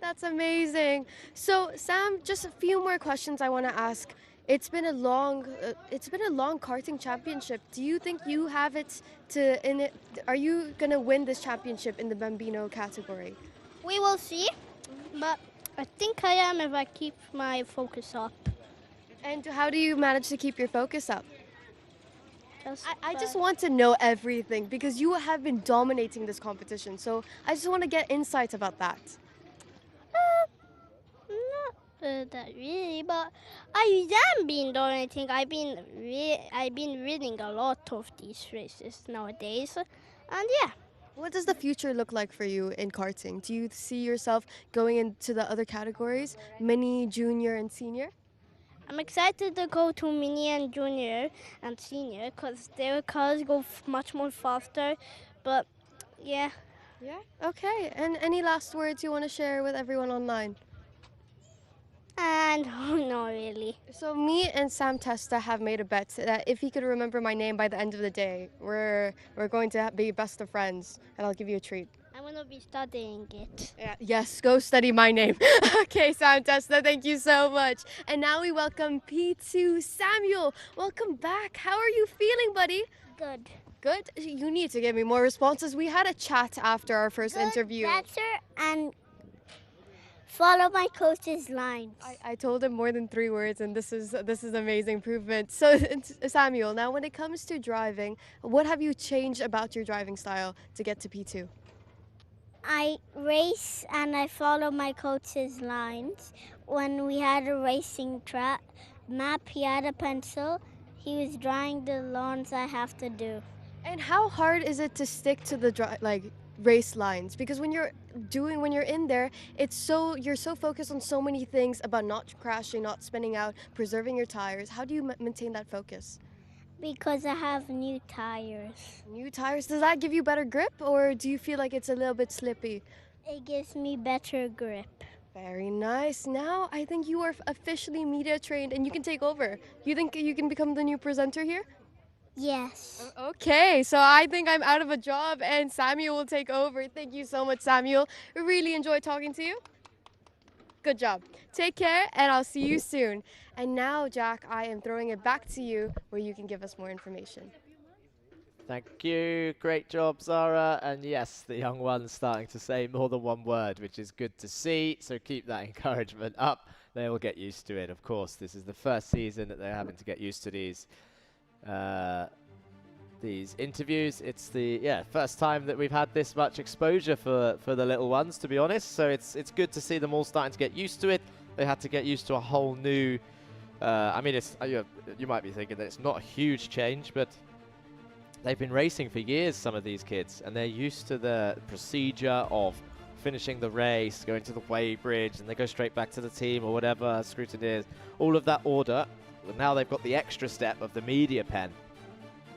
That's amazing. So Sam, just a few more questions I want to ask. It's been a long karting championship. Do you think you have it in it? Are you gonna win this championship in the Bambino category? We will see, but I think I am if I keep my focus up. And how do you manage to keep your focus up? I just want to know everything because you have been dominating this competition. So I just want to get insights about that. Not that really, but I am been donating. I've been winning a lot of these races nowadays, and yeah. What does the future look like for you in karting? Do you see yourself going into the other categories, mini, junior, and senior? I'm excited to go to mini and junior and senior because their cars go much more faster. But yeah. Yeah. Okay. And any last words you want to share with everyone online? And not really. So me and Sam Testa have made a bet that if he could remember my name by the end of the day, we're going to be best of friends, and I'll give you a treat. I'm going to be studying it. Yeah, yes, go study my name. Okay, Sam Testa, thank you so much. And now we welcome P2 Samuel. Welcome back. How are you feeling, buddy? Good. Good? You need to give me more responses. We had a chat after our first interview. Better and follow my coach's lines. I told him more than 3 words, and this is amazing improvement. So, Samuel, now when it comes to driving, what have you changed about your driving style to get to P2? I race and I follow my coach's lines. When we had a racing track map, he had a pencil. He was drawing the lines I have to do. And how hard is it to stick to the race lines? Because when you're in there, you're so focused on so many things about not crashing, not spinning out, preserving your tires. How do you maintain that focus? Because I have new tires. New tires? Does that give you better grip, or do you feel like it's a little bit slippy? It gives me better grip. Very nice. Now I think you are officially media trained and you can take over. You think you can become the new presenter here? Yes. Okay, so I think I'm out of a job and Samuel will take over. Thank you so much, Samuel. We really enjoyed talking to you. Good job. Take care and I'll see you soon. And now, Jack, I am throwing it back to you where you can give us more information. Thank you. Great job, Zara. And yes, the young one's starting to say more than one word, which is good to see. So keep that encouragement up. They will get used to it, of course. This is the first season that they're having to get used to these interviews. It's the first time that we've had this much exposure for the little ones, to be honest. So it's good to see them all starting to get used to it. They had to get used to a whole new. I mean, you might be thinking that it's not a huge change, but they've been racing for years, some of these kids, and they're used to the procedure of finishing the race, going to the weigh bridge, and they go straight back to the team or whatever, scrutineers, all of that order. But now they've got the extra step of the media pen,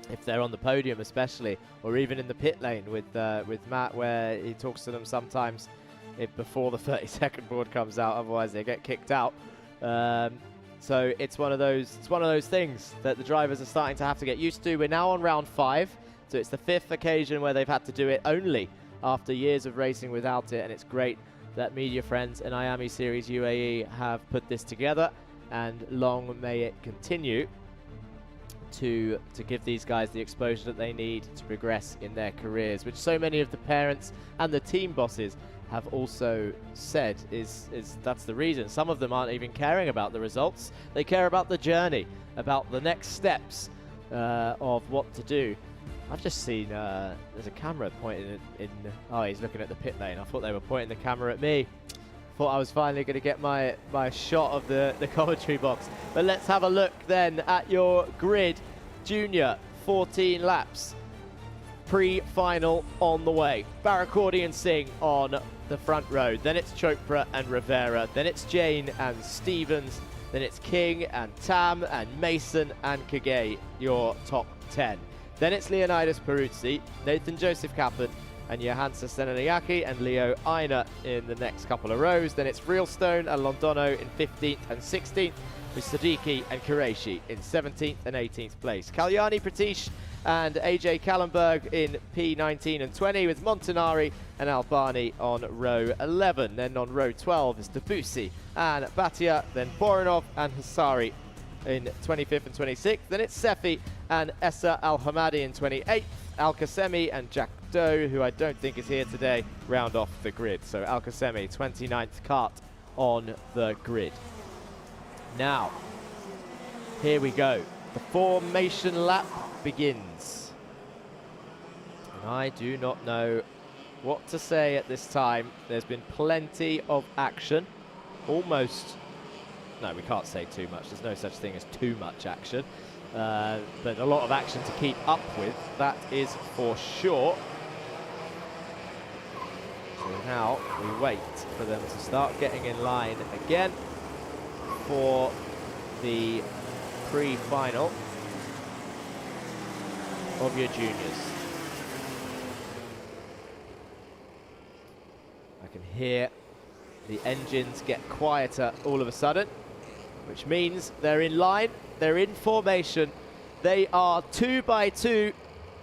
if they're on the podium especially, or even in the pit lane with Matt, where he talks to them sometimes before the 30-second board comes out, otherwise they get kicked out. So it's one of those things that the drivers are starting to have to get used to. We're now on round 5, so it's the 5th occasion where they've had to do it only after years of racing without it, and it's great that Media Friends and Iame Series UAE have put this together, and long may it continue to give these guys the exposure that they need to progress in their careers, which so many of the parents and the team bosses have also said is that's the reason. Some of them aren't even caring about the results. They care about the journey, about the next steps of what to do. I've just seen there's a camera pointing in. Oh, he's looking at the pit lane. I thought they were pointing the camera at me. Thought I was finally going to get my shot of the commentary box. But let's have a look then at your grid. Junior, 14 laps. Pre-final on the way. Barakordi and Singh on the front row. Then it's Chopra and Rivera. Then it's Jane and Stevens. Then it's King and Tam and Mason and Kage, your top 10. Then it's Leonidas Peruzzi, Nathan Joseph Kaplan, and Johansa Senanayaki and Leo Aina in the next couple of rows. Then it's Realstone and Londono in 15th and 16th, with Siddiqui and Qureshi in 17th and 18th place. Kalyani Pratish and AJ Kallenberg in P19 and 20, with Montanari and Albani on row 11. Then on row 12 is Debussy and Bhatia, then Borinov and Hasari in 25th and 26th. Then it's Sefi and Essa Al-Hamadi in 28th. Al-Qasemi and Jack Doe, who I don't think is here today, round off the grid. So Al-Qasemi, 29th kart on the grid. Now, here we go. The formation lap begins. And I do not know what to say at this time. There's been plenty of action. Almost, no, we can't say too much. There's no such thing as too much action. But a lot of action to keep up with, that is for sure. So now we wait for them to start getting in line again for the pre-final of your juniors. I can hear the engines get quieter all of a sudden, which means they're in line, they're in formation, they are 2 by 2,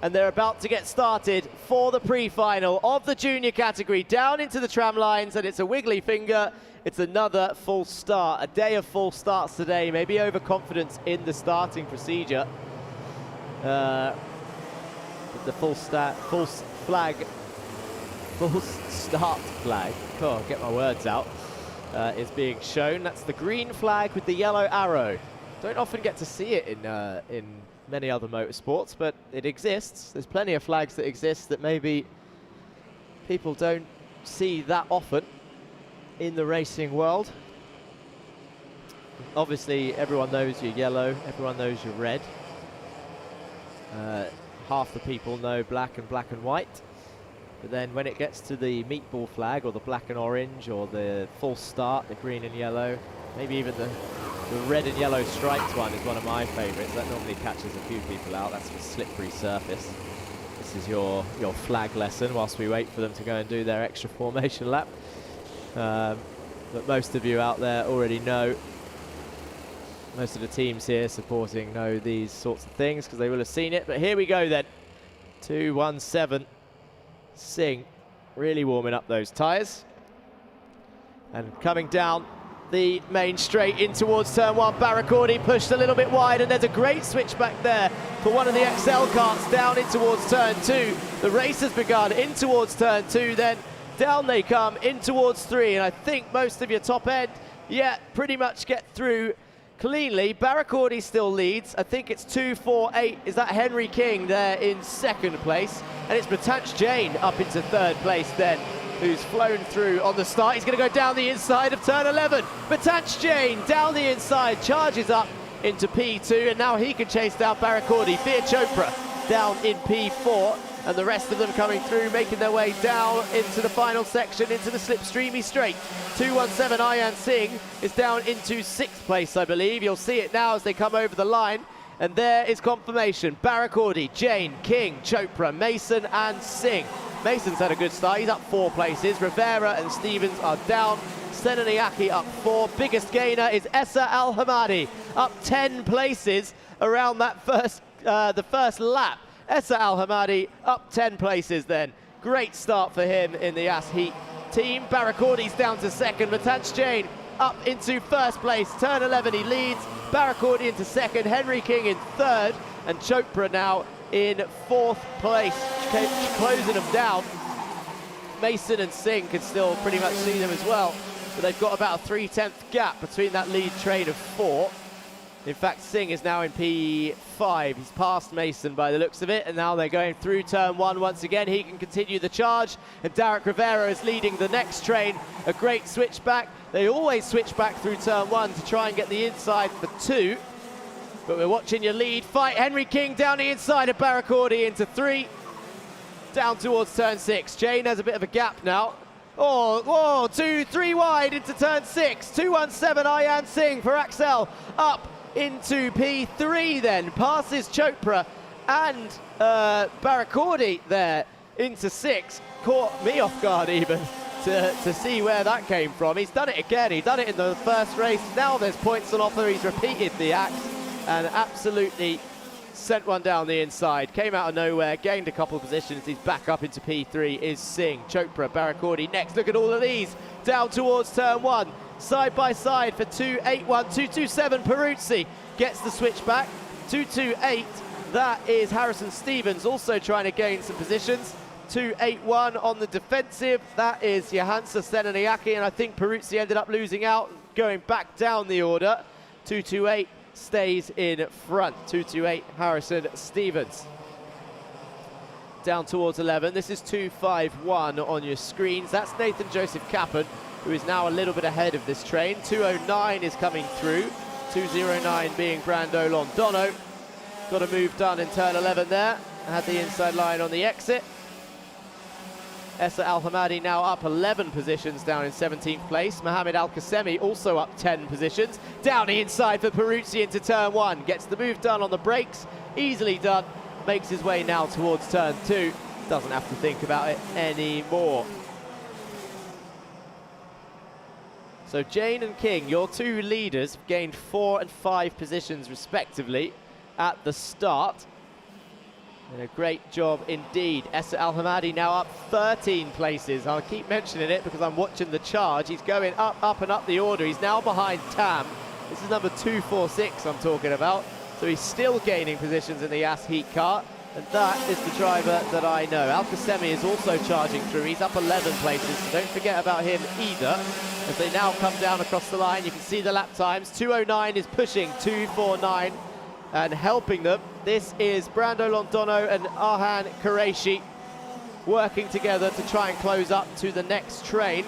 and they're about to get started for the pre-final of the junior category, down into the tram lines, and it's a wiggly finger. It's another false start, a day of false starts today, maybe overconfidence in the starting procedure. The false start flag, can't get my words out, is being shown. That's the green flag with the yellow arrow. Don't often get to see it in many other motorsports, but it exists. There's plenty of flags that exist that maybe people don't see that often in the racing world. Obviously, everyone knows you're yellow, everyone knows you're red. Half the people know black and white. But then when it gets to the meatball flag, or the black and orange, or the false start, the green and yellow, maybe even the red and yellow striped one is one of my favourites. That normally catches a few people out. That's for slippery surface. This is your flag lesson whilst we wait for them to go and do their extra formation lap. But most of you out there already know. Most of the teams here supporting know these sorts of things because they will have seen it. But here we go then. 217. Singh really warming up those tyres. And coming down the main straight in towards turn 1. Barakordi pushed a little bit wide, and there's a great switch back there for one of the XL karts down in towards turn 2. The race has begun in towards turn 2, then down they come in towards 3, and I think most of your top end, yeah, pretty much get through cleanly. Barakordi still leads. I think it's 2-4-8. Is that Henry King there in second place? And it's Matanch Jain up into third place then, who's flown through on the start. He's going to go down the inside of turn 11. Matanch Jain down the inside, charges up into P2, and now he can chase down Barakordi. Veer Chopra down in P4, and the rest of them coming through, making their way down into the final section, into the slipstreamy straight. 217 Ian Singh is down into 6th place, I believe. You'll see it now as they come over the line. And there is confirmation. Barakordi, Jain, King, Chopra, Mason and Singh. Mason's had a good start. He's up 4 places. Rivera and Stevens are down. Senanayaki up 4. Biggest gainer is Essa Al-Hamadi, up 10 places around that the first lap. Essa Al-Hamadi up 10 places then. Great start for him in the AS Heat team. Barakordi's down to 2nd. Matanch Jain up into 1st place. Turn 11 he leads. Barakordi into 2nd. Henry King in 3rd. And Chopra now in 4th place, closing them down. Mason and Singh can still pretty much see them as well. But they've got about a 3/10 gap between that lead train of 4. In fact, Singh is now in P5. He's passed Mason by the looks of it, and now they're going through turn 1 once again. He can continue the charge, and Derek Rivera is leading the next train. A great switchback. They always switch back through turn 1 to try and get the inside for 2. But we're watching your lead fight. Henry King down the inside of Barakordi into 3. Down towards turn 6. Jane has a bit of a gap now. Oh, 2, 3 wide into turn 6. 217 Ayan Singh for Axel up into P3 then. Passes Chopra and Barakordi there into 6. Caught me off guard even to see where that came from. He's done it again. He's done it in the first race. Now there's points on offer. He's repeated the act and absolutely sent one down the inside. Came out of nowhere, gained a couple of positions. He's back up into P3 is Singh. Chopra, Barakordi next. Look at all of these. Down towards turn 1. Side by side for 281. 227 Peruzzi gets the switch back. 228. That is Harrison Stevens also trying to gain some positions. 281 on the defensive. That is Johansa Senaniaki, and I think Peruzzi ended up losing out, going back down the order. 228 stays in front. 228 Harrison Stevens. Down towards 11. This is 251 on your screens. That's Nathan Joseph Kappen, who is now a little bit ahead of this train. 209 is coming through. 209 being Brando Londono. Got a move done in turn 11 there. Had the inside line on the exit. Essa Al-Hamadi now up 11 positions down in 17th place. Mohamed Al-Qasemi also up 10 positions. Down the inside for Peruzzi into turn 1. Gets the move done on the brakes. Easily done. Makes his way now towards turn 2. Doesn't have to think about it anymore. So Jane and King, your two leaders, have gained 4 and 5 positions respectively at the start. And a great job indeed. Essa Al-Hamadi now up 13 places. I'll keep mentioning it because I'm watching the charge. He's going up and up the order. He's now behind Tam. This is number 246 I'm talking about. So he's still gaining positions in the Yas Heat Kart. And that is the driver that I know. Al-Qasemi is also charging through. He's up 11 places, so don't forget about him either. As they now come down across the line, you can see the lap times. 209 is pushing 249 and helping them. This is Brando Londono and Arhan Qureshi working together to try and close up to the next train.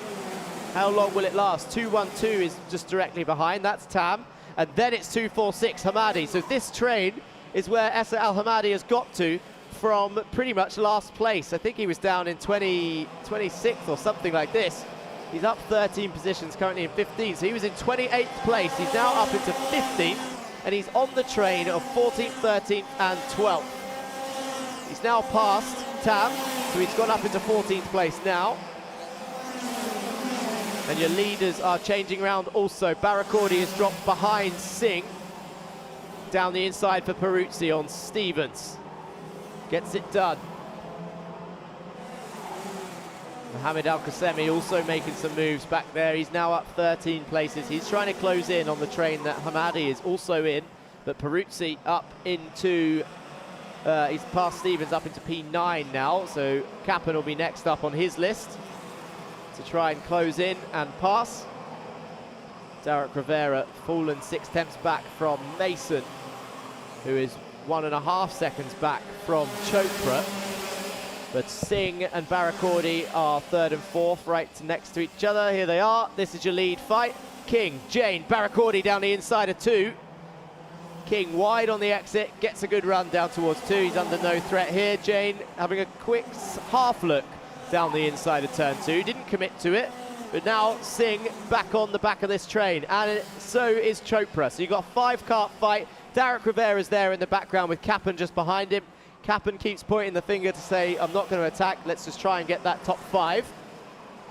How long will it last? 212 is just directly behind. That's Tam. And then it's 246 Hamadi. So this train is where Essa Al-Hamadi has got to from pretty much last place. I think he was down in 26th or something like this. He's up 13 positions, currently in 15th. So he was in 28th place. He's now up into 15th, and he's on the train of 14th, 13th, and 12th. He's now passed Tam, so he's gone up into 14th place now. And your leaders are changing around also. Barakordi has dropped behind Singh. Down the inside for Peruzzi on Stevens. Gets it done. Mohamed Al-Qasemi also making some moves back there. He's now up 13 places. He's trying to close in on the train that Hamadi is also in. But Peruzzi up into... he's passed Stevens up into P9 now. So Kappen will be next up on his list to try and close in and pass. Derek Rivera fallen 6/10 back from Mason, who is 1.5 seconds back from Chopra. But Singh and Barakordi are 3rd and 4th, right next to each other. Here they are. This is your lead fight. King, Jane, Barakordi down the inside of 2. King wide on the exit, gets a good run down towards 2. He's under no threat here. Jane having a quick half look down the inside of turn 2. Didn't commit to it. But now Singh back on the back of this train, and so is Chopra. So you've got a 5-kart fight. Derek Rivera's there in the background with Kappen just behind him. Kappen keeps pointing the finger to say, I'm not going to attack, let's just try and get that top 5.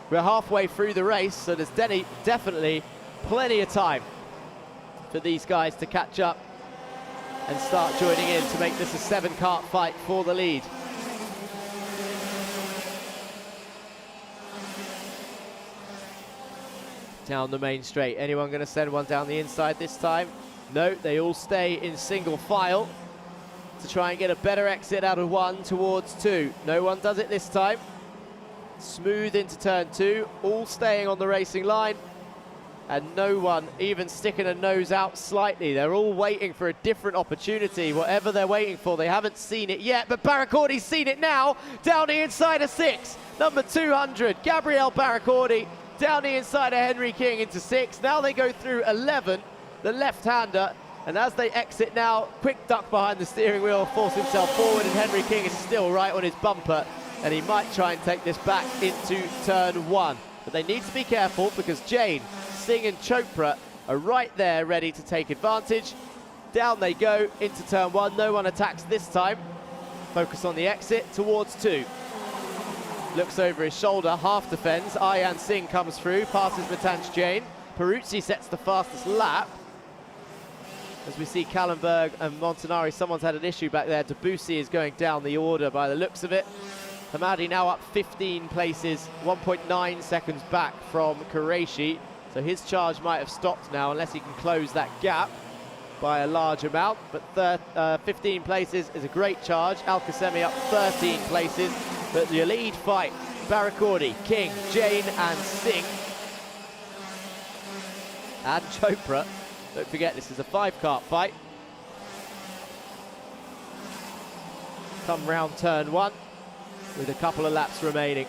We're halfway through the race, so there's definitely plenty of time for these guys to catch up and start joining in to make this a 7-kart fight for the lead. Down the main straight. Anyone going to send one down the inside this time? No, they all stay in single file to try and get a better exit out of 1 towards 2. No one does it this time. Smooth into turn 2, all staying on the racing line. and no one even sticking a nose out slightly. They're all waiting for a different opportunity. Whatever they're waiting for, they haven't seen it yet, but Barracordi's seen it now. Down the inside of 6, number 200, Gabriel Barracordi, down the inside of Henry King into 6. Now they go through 11, the left-hander, and as they exit now, quick duck behind the steering wheel, force himself forward, and Henry King is still right on his bumper, and he might try and take this back into turn 1. But they need to be careful because Jain, Singh and Chopra are right there ready to take advantage. Down they go into turn 1. No one attacks this time. Focus on the exit towards 2. Looks over his shoulder, half defends. Iame Singh comes through, passes Matanch Jain. Peruzzi sets the fastest lap. As we see Kallenberg and Montanari, someone's had an issue back there. Debussy is going down the order by the looks of it. Hamadi now up 15 places, 1.9 seconds back from Qureshi. So his charge might have stopped now unless he can close that gap by a large amount. But 15 places is a great charge. Al-Qasemi up 13 places. But the lead fight, Barracordi, King, Jain and Singh. And Chopra. Don't forget, this is a 5-kart fight. Come round turn 1 with a couple of laps remaining.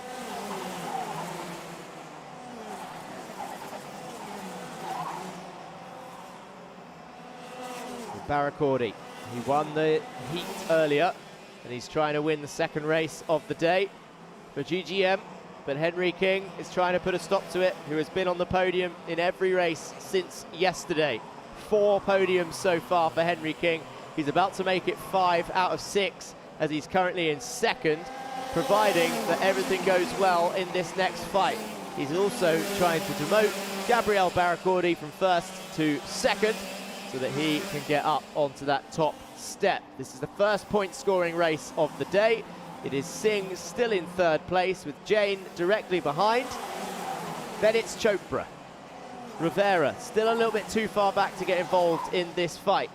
Barracordi, he won the heat earlier, and he's trying to win the second race of the day for GGM. But Henry King is trying to put a stop to it, who has been on the podium in every race since yesterday. 4 podiums so far for Henry King. He's about to make it 5 out of 6, as he's currently in second, providing that everything goes well in this next fight. He's also trying to demote Gabriel Barracordi from first to second, so that he can get up onto that top step. This is the first point scoring race of the day. It is Singh still in third place with Jain directly behind. Then it's Chopra. Rivera still a little bit too far back to get involved in this fight.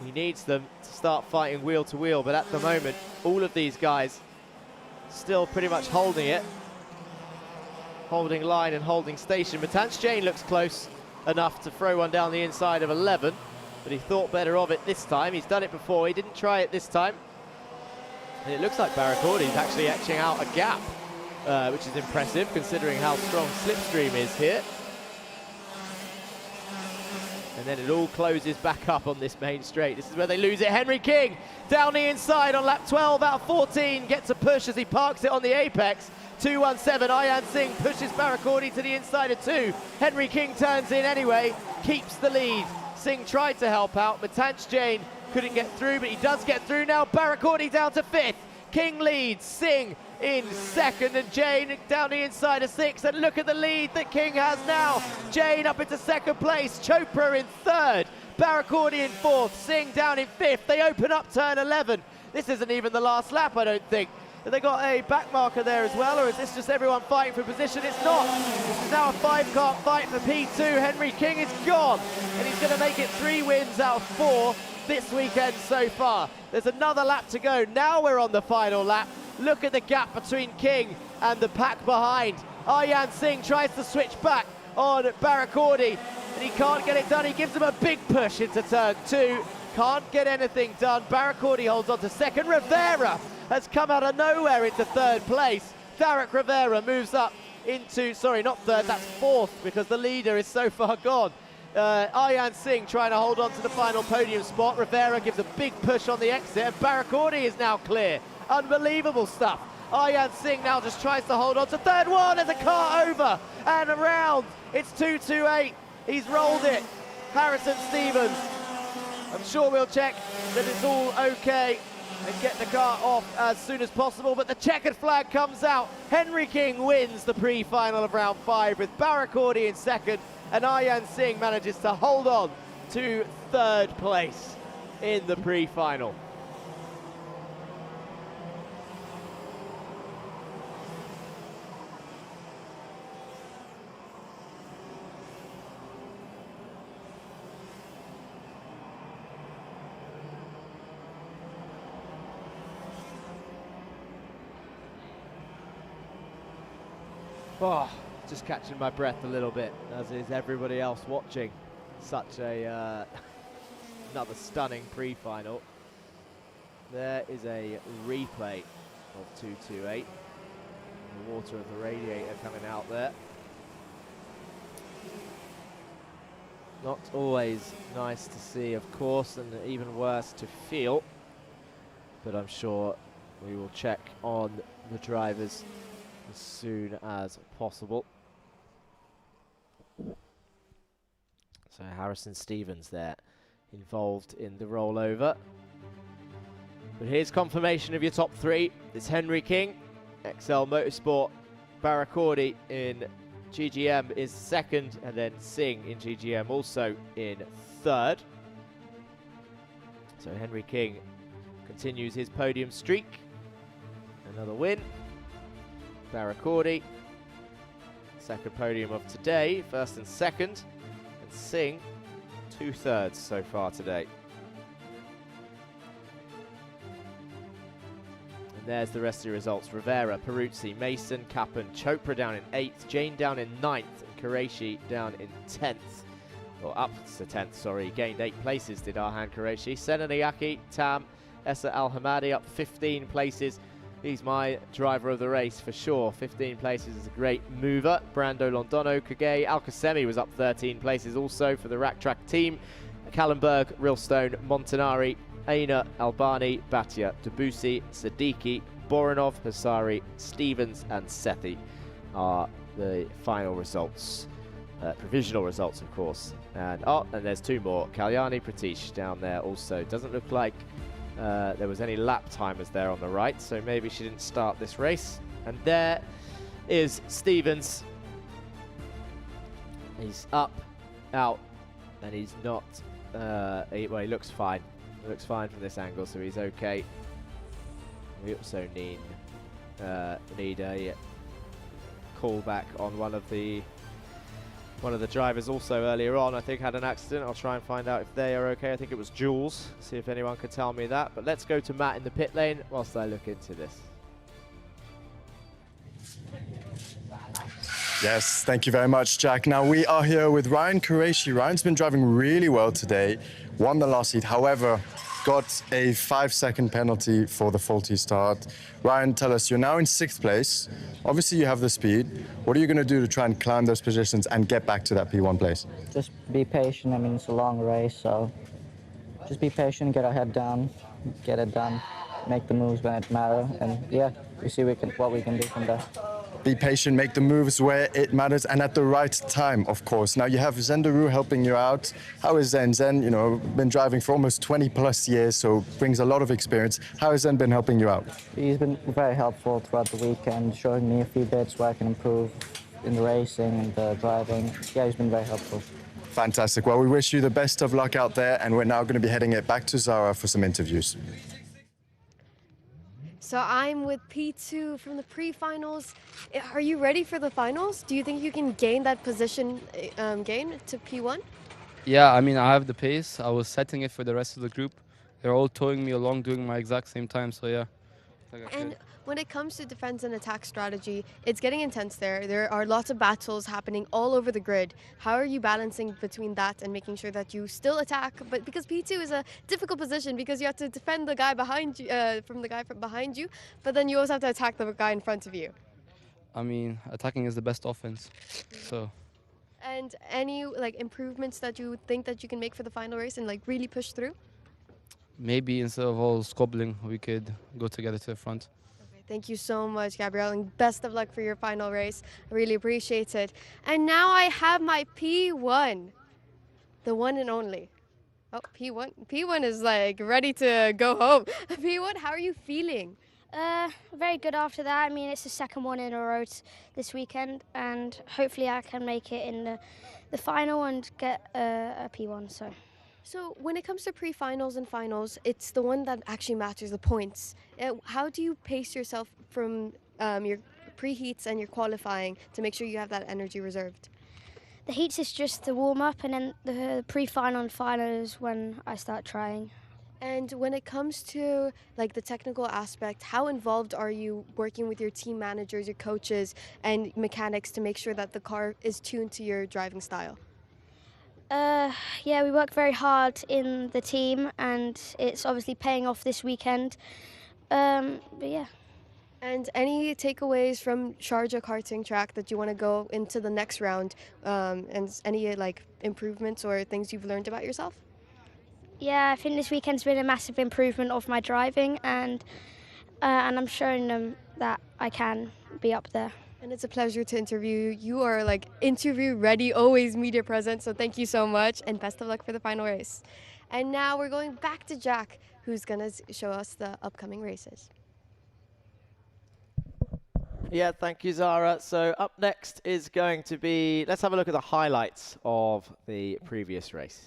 He needs them to start fighting wheel to wheel, but at the moment, all of these guys still pretty much holding it. Holding line and holding station. Matanch Jain looks close enough to throw one down the inside of 11, but he thought better of it this time. He's done it before, he didn't try it this time. And it looks like Barracordi's actually etching out a gap, which is impressive considering how strong Slipstream is here. And then it all closes back up on this main straight. This is where they lose it. Henry King down the inside on lap 12 out of 14, gets a push as he parks it on the apex. 217, Iame Singh pushes Barracordi to the inside of 2. Henry King turns in anyway, keeps the lead. Singh tried to help out. Matanch Jain couldn't get through, but he does get through now. Barracordi down to 5th. King leads, Singh in second, and Jain down the inside of 6. And look at the lead that King has now. Jain up into second place, Chopra in third, Barracordi in 4th, Singh down in 5th. They open up turn 11. This isn't even the last lap, I don't think. Have they got a back marker there as well, or is this just everyone fighting for position? It's not. This is now a 5-kart fight for P2. Henry King is gone, and he's going to make it 3 wins out of 4 this weekend so far. There's another lap to go. Now we're on the final lap. Look at the gap between King and the pack behind. Iame Singh tries to switch back on Barracordi, and he can't get it done. He gives him a big push into turn 2. Can't get anything done. Barracordi holds on to second. Rivera has come out of nowhere into third place. Tarek Rivera moves up into, sorry, not third, that's 4th, because the leader is so far gone. Iame Singh trying to hold on to the final podium spot. Rivera gives a big push on the exit, and Barracordi is now clear. Unbelievable stuff. Iame Singh now just tries to hold on to third one. There's a car over and around. It's 228. He's rolled it. Harrison Stevens. I'm sure we'll check that it's all okay and get the car off as soon as possible, but the checkered flag comes out. Henry King wins the pre-final of round 5 with Barracordi in second, and Iame Singh manages to hold on to third place in the pre-final. Oh, Just catching my breath a little bit, as is everybody else watching. Such a another stunning pre-final. There is a replay of 228. The water of the radiator coming out there. Not always nice to see, of course, and even worse to feel. But I'm sure we will check on the drivers as soon as possible. So Harrison Stevens there, involved in the rollover. But here's confirmation of your top three. It's Henry King, XL Motorsport, Baracordi in GGM is second, and then Singh in GGM also in third. So Henry King continues his podium streak. Another win. Baracordi, second podium of today, first and second. And Singh, 2/3 so far today. And there's the rest of the results. Rivera, Peruzzi, Mason, Kappen, Chopra down in 8th, Jane down in 9th, and Qureshi down in 10th. Or up to 10th, sorry. Gained 8 places, did Arhan Qureshi. Senanayaki, Tam, Essa Al-Hamadi up 15 places. He's my driver of the race for sure. 15 places is a great mover. Brando Londono, Kage, Alcasemi was up 13 places also for the Rack Track team. Kallenberg, Rilstone, Montanari, Aina, Albani, Bhatia, Debussy, Siddiqui, Boranov, Hasari, Stevens and Sethi are the final results. Provisional results, of course. And there's 2 more. Kalyani, Pratish down there also. Doesn't look like there was any lap timers there on the right, so maybe she didn't start this race. And there is Stevens. He's up, out, and he's not, well, he looks fine. He looks fine from this angle, so he's okay. We also need a callback on one of the drivers also earlier on, I think, had an accident. I'll try and find out if they are okay. I think it was Jules. See if anyone could tell me that. But let's go to Matt in the pit lane whilst I look into this. Yes, thank you very much, Jack. Now we are here with Ryan Qureshi. Ryan's been driving really well today, won the last heat. However, got a 5-second penalty for the faulty start. Ryan, tell us, you're now in 6th place. Obviously, you have the speed. What are you going to do to try and climb those positions and get back to that P1 place? Just be patient. I mean, it's a long race, so just be patient, get our head down, get it done, make the moves when it matters, and yeah, we see what we can do from there. Be patient, make the moves where it matters and at the right time, of course. Now you have Zendaru helping you out. How is Zen? Zen, you know, been driving for almost 20 plus years, so brings a lot of experience. How has Zen been helping you out? He's been very helpful throughout the weekend, showing me a few bits where I can improve in the racing and the driving. Yeah, he's been very helpful. Fantastic. Well, we wish you the best of luck out there, and we're now going to be heading it back to Zara for some interviews. So I'm with P2 from the pre-finals. Are you ready for the finals? Do you think you can gain that position gain to P1? Yeah, I mean, I have the pace. I was setting it for the rest of the group. They're all towing me along, doing my exact same time, so yeah. And when it comes to defense and attack strategy, it's getting intense there. There are lots of battles happening all over the grid. How are you balancing between that and making sure that you still attack? But because P2 is a difficult position because you have to defend the guy behind you, from the guy from behind you, but then you also have to attack the guy in front of you. I mean, attacking is the best offense, so. And any improvements that you think that you can make for the final race and really push through? Maybe instead of all squabbling, we could go together to the front. Okay, thank you so much, Gabrielle, and best of luck for your final race. I really appreciate it. And now I have my P1, the one and only. Oh, P1. P1 is ready to go home. P1, how are you feeling? Very good after that. I mean, it's the second one in a row this weekend, and hopefully I can make it in the final and get a P1. So when it comes to pre-finals and finals, it's the one that actually matters, the points. How do you pace yourself from your pre-heats and your qualifying to make sure you have that energy reserved? The heats is just the warm-up, and then the pre-final and final is when I start trying. And when it comes to like the technical aspect, how involved are you working with your team managers, your coaches, and mechanics to make sure that the car is tuned to your driving style? Yeah, we work very hard in the team, and it's obviously paying off this weekend. But yeah. And any takeaways from Sharjah karting track that you want to go into the next round, and any like improvements or things you've learned about yourself? Yeah, I think this weekend's been a massive improvement of my driving, and I'm showing them that I can be up there. And it's a pleasure to interview you. You are like interview ready, always media present. So thank you so much, and best of luck for the final race. And now we're going back to Jack, who's gonna show us the upcoming races. Yeah, thank you, Zara. So up next is going to be, let's have a look at the highlights of the previous race.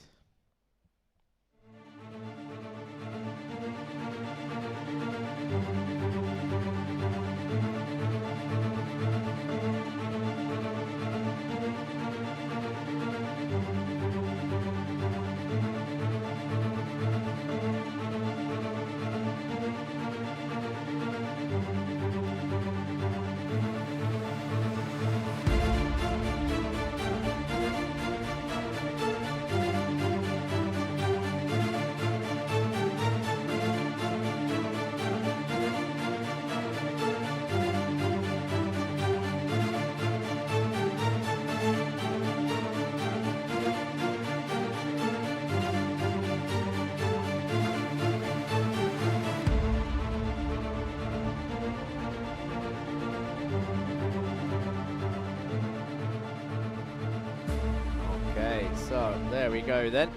So there we go then.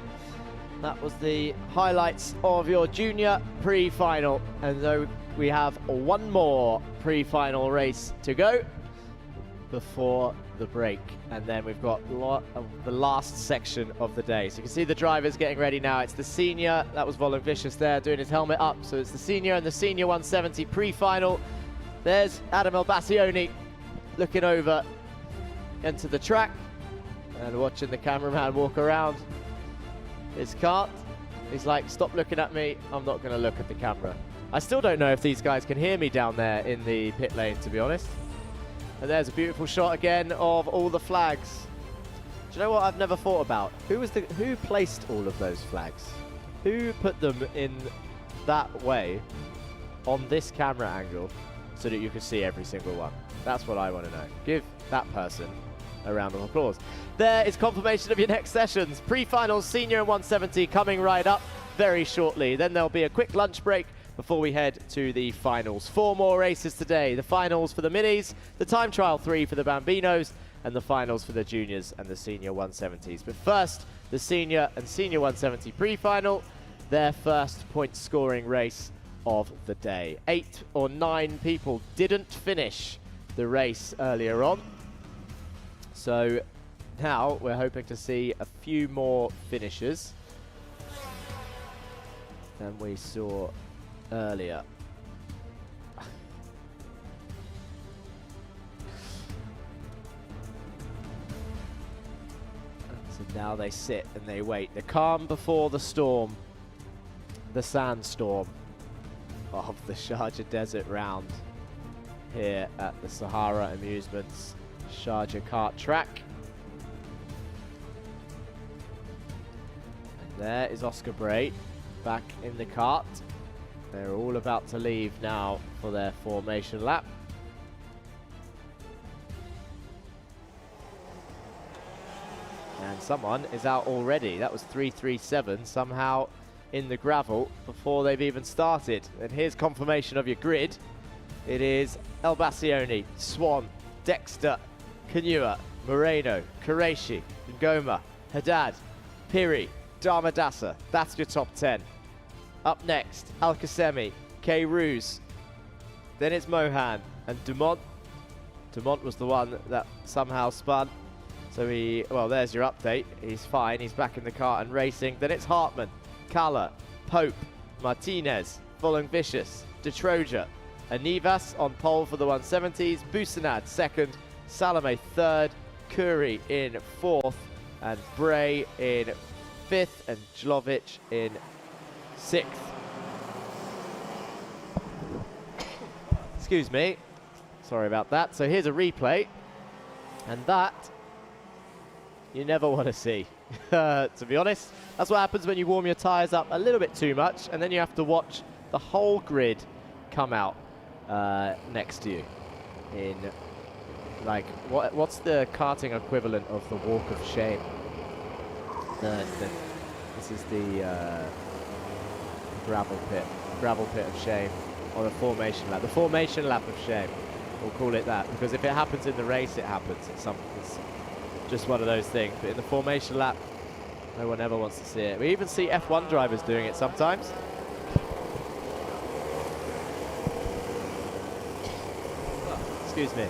That was the highlights of your junior pre-final. And so we have one more pre-final race to go before the break. And then we've got the last section of the day. So you can see the drivers getting ready now. It's the senior, that was Vicious there doing his helmet up. So it's the senior and the senior 170 pre-final. There's Adam Elbassioni looking over into the track and watching the cameraman walk around his kart. He's like, stop looking at me, I'm not going to look at the camera. I still don't know if these guys can hear me down there in the pit lane, to be honest. And there's a beautiful shot again of all the flags. Do you know what I've never thought about? Who placed all of those flags? Who put them in that way on this camera angle so that you can see every single one? That's what I want to know. Give that person a round of applause. There is confirmation of your next sessions. Pre-finals, senior and 170 coming right up very shortly. Then there'll be a quick lunch break before we head to the finals. 4 more races today. The finals for the minis, the time trial 3 for the Bambinos, and the finals for the juniors and the senior 170s. But first, the senior and senior 170 pre-final, their first point scoring race of the day. 8 or 9 people didn't finish the race earlier on. So now we're hoping to see a few more finishes than we saw earlier. So now they sit and they wait. The calm before the storm, the sandstorm of the Sharjah Desert round here at the Sahara Amusements Sharjah Kart track. And there is Oscar Bray back in the kart. They're all about to leave now for their formation lap. And someone is out already. That was 337 somehow in the gravel before they've even started. And here's confirmation of your grid. It is Elbassioni, Swan, Dexter, Kanua, Moreno, Qureshi, Ngoma, Haddad, Piri, Dharmadasa. That's your top 10. Up next, Al-Qasemi, K. Ruse. Then it's Mohan and Dumont. Dumont was the one that somehow spun. So well, there's your update. He's fine, he's back in the car and racing. Then it's Hartman, Kalla, Pope, Martinez, Vicious, Detroja, Anivas on pole for the 170s, Busanad second, Salome third, Curry in fourth, and Bray in fifth, and Jlovic in 6th. Excuse me. Sorry about that. So here's a replay. And that, you never want to see. To be honest, that's what happens when you warm your tyres up a little bit too much, and then you have to watch the whole grid come out next to you. In, like, what's the karting equivalent of the walk of shame? This is the gravel pit of shame, or the formation lap. The formation lap of shame, we'll call it that, because if it happens in the race, it happens. It's just one of those things. But in the formation lap, no one ever wants to see it. We even see F1 drivers doing it sometimes. Excuse me.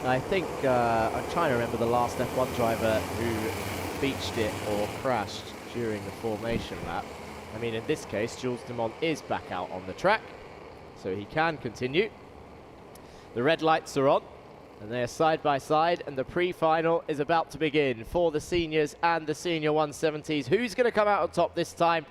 I think, I'm trying to remember the last F1 driver who beached it or crashed during the formation lap. I mean, in this case, Jules Dumont is back out on the track, so he can continue. The red lights are on, and they are side by side, and the pre-final is about to begin for the seniors and the senior 170s. Who's going to come out on top this time?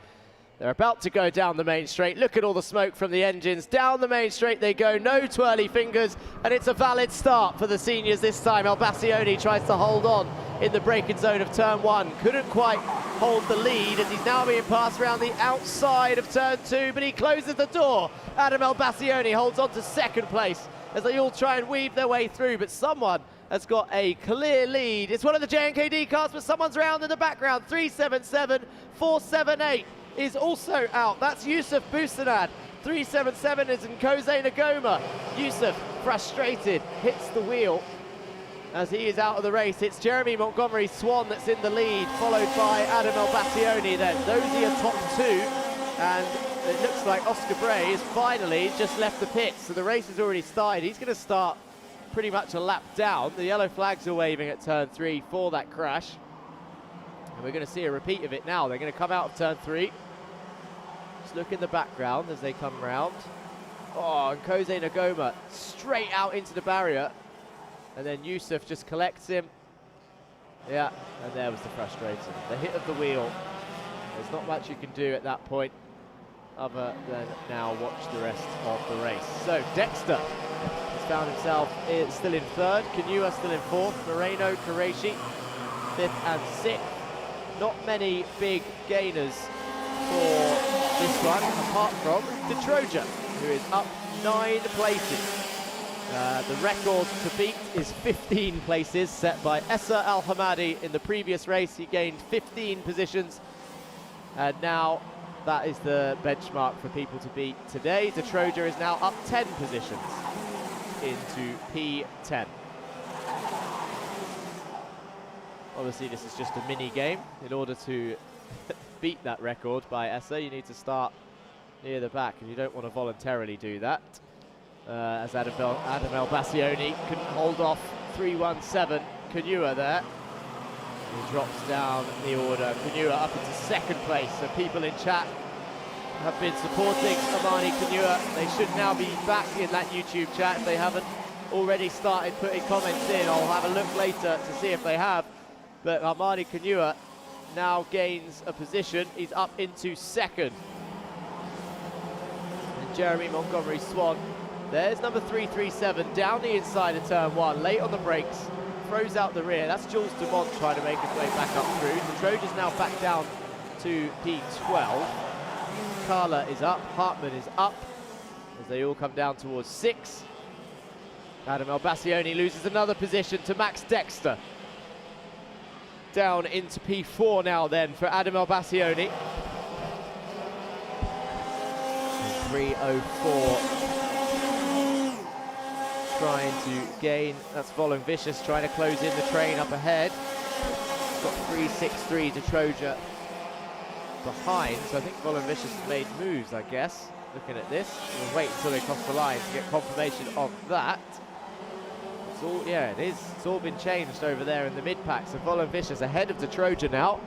They're about to go down the main straight. Look at all the smoke from the engines. Down the main straight they go, no twirly fingers, and it's a valid start for the seniors this time. Albaccioni tries to hold on in the braking zone of turn 1. Couldn't quite hold the lead as he's now being passed around the outside of turn 2, but he closes the door. Adam Albaccioni holds on to second place as they all try and weave their way through, but someone has got a clear lead. It's one of the JNKD cars, but someone's around in the background. 377, 478 is also out. That's Yusuf Busanad. 377 is Nkoze Ngoma. Yusuf, frustrated, hits the wheel as he is out of the race. It's Jeremy Montgomery Swan that's in the lead, followed by Adam Albaccioni then. Those are your top two, and it looks like Oscar Bray has finally just left the pits, so the race has already started. He's going to start pretty much a lap down. The yellow flags are waving at turn 3 for that crash, and we're going to see a repeat of it now. They're going to come out of turn 3. Just look in the background as they come round. Oh, and Nkoze Ngoma straight out into the barrier, and then Yusuf just collects him. Yeah, and there was the frustration. The hit of the wheel. There's not much you can do at that point other than now watch the rest of the race. So Dexter has found himself still in 3rd, Kanua still in 4th, Moreno, Qureshi 5th and 6th. Not many big gainers for this one, apart from De Troja, who is up 9 places. The record to beat is 15 places, set by Essa Al-Hamadi in the previous race. He gained 15 positions, and now that is the benchmark for people to beat today. De Troja is now up 10 positions into P10. Obviously, this is just a mini game. In order to beat that record by Essa, you need to start near the back, and you don't want to voluntarily do that. As Adam Albaccioni couldn't hold off 317 Kanua there. He drops down the order. Kanua up into 2nd place. So people in chat have been supporting Amani Kanua. They should now be back in that YouTube chat if they haven't already started putting comments in. I'll have a look later to see if they have. But Amani Kanua now gains a position. He's up into 2nd. And Jeremy Montgomery Swan, there's number 337 down the inside of turn 1, late on the brakes, throws out the rear. That's Jules Dumont trying to make his way back up through. The Trojans now back down to P12. Carla is up, Hartman is up, as they all come down towards 6. Adam Albaccioni loses another position to Max Dexter. Down into P4 now then for Adam Albaccioni. 304. Trying to gain, that's Volon Vicious trying to close in the train up ahead. Got 363 to Troja behind, so I think Volon Vicious made moves, I guess. Looking at this, we'll wait until they cross the line to get confirmation of that. It's all, yeah, it is. It's all been changed over there in the mid-pack, so Volon Vicious ahead of the Troja now.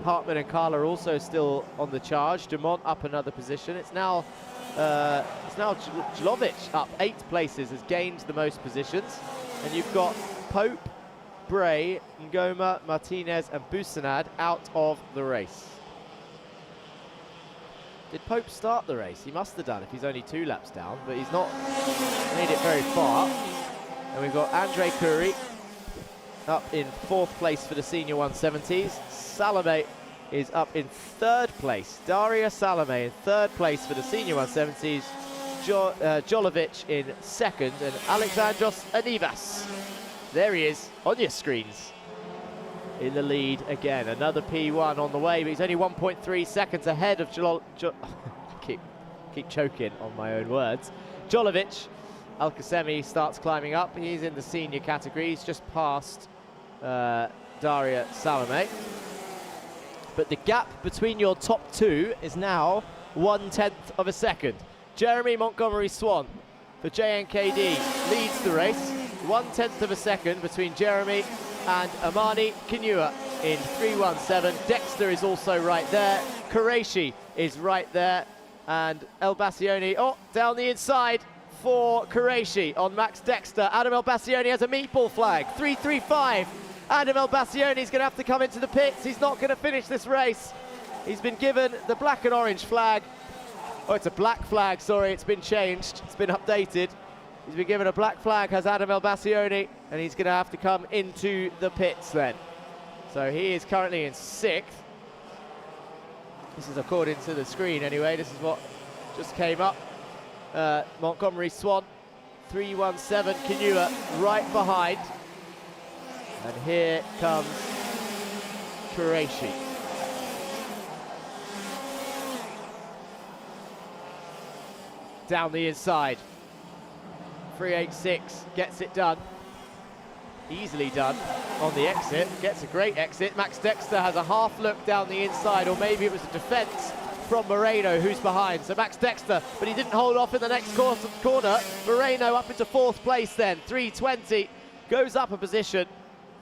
Hartman and Carla are also still on the charge. Dumont up another position. It's now Jlovic up 8 places, has gained the most positions. And you've got Pope, Bray, Ngoma, Martinez and Busanad out of the race. Did Pope start the race? He must have done if he's only 2 laps down, but he's not made it very far. And we've got Andre Curry up in 4th place for the senior 170s. Salome is up in 3rd place. Daria Salome in 3rd place for the senior 170s. Jolovic in 2nd, and Alexandros Anivas. There he is on your screens in the lead again. Another P1 on the way, but he's only 1.3 seconds ahead of keep choking on my own words. Jolovic. Al-Qasemi starts climbing up. He's in the senior category. He's just past Daria Salome. But the gap between your top 2 is now 1/10 of a second. Jeremy Montgomery Swan for JNKD leads the race. 1/10 of a second between Jeremy and Amani Kinua in 3:17. Dexter is also right there. Qureshi is right there. And El Bassioni, down the inside for Qureshi on Max Dexter. Adam El Bassioni has a meatball flag. 3:35. Adam El Bassioni is going to have to come into the pits. He's not going to finish this race. He's been given the black and orange flag. Oh, it's a black flag, sorry, it's been changed. It's been updated. He's been given a black flag, has Adam El Bassioni, and he's going to have to come into the pits then. So he is currently in 6th. This is according to the screen anyway. This is what just came up. Montgomery Swan, 3:17. Kinua right behind. And here comes Qureshi. Down the inside. 3:86 gets it done. Easily done on the exit. Gets a great exit. Max Dexter has a half look down the inside, or maybe it was a defense from Moreno, who's behind. So Max Dexter, but he didn't hold off in the next corner. Moreno up into 4th place then. 3:20 goes up a position.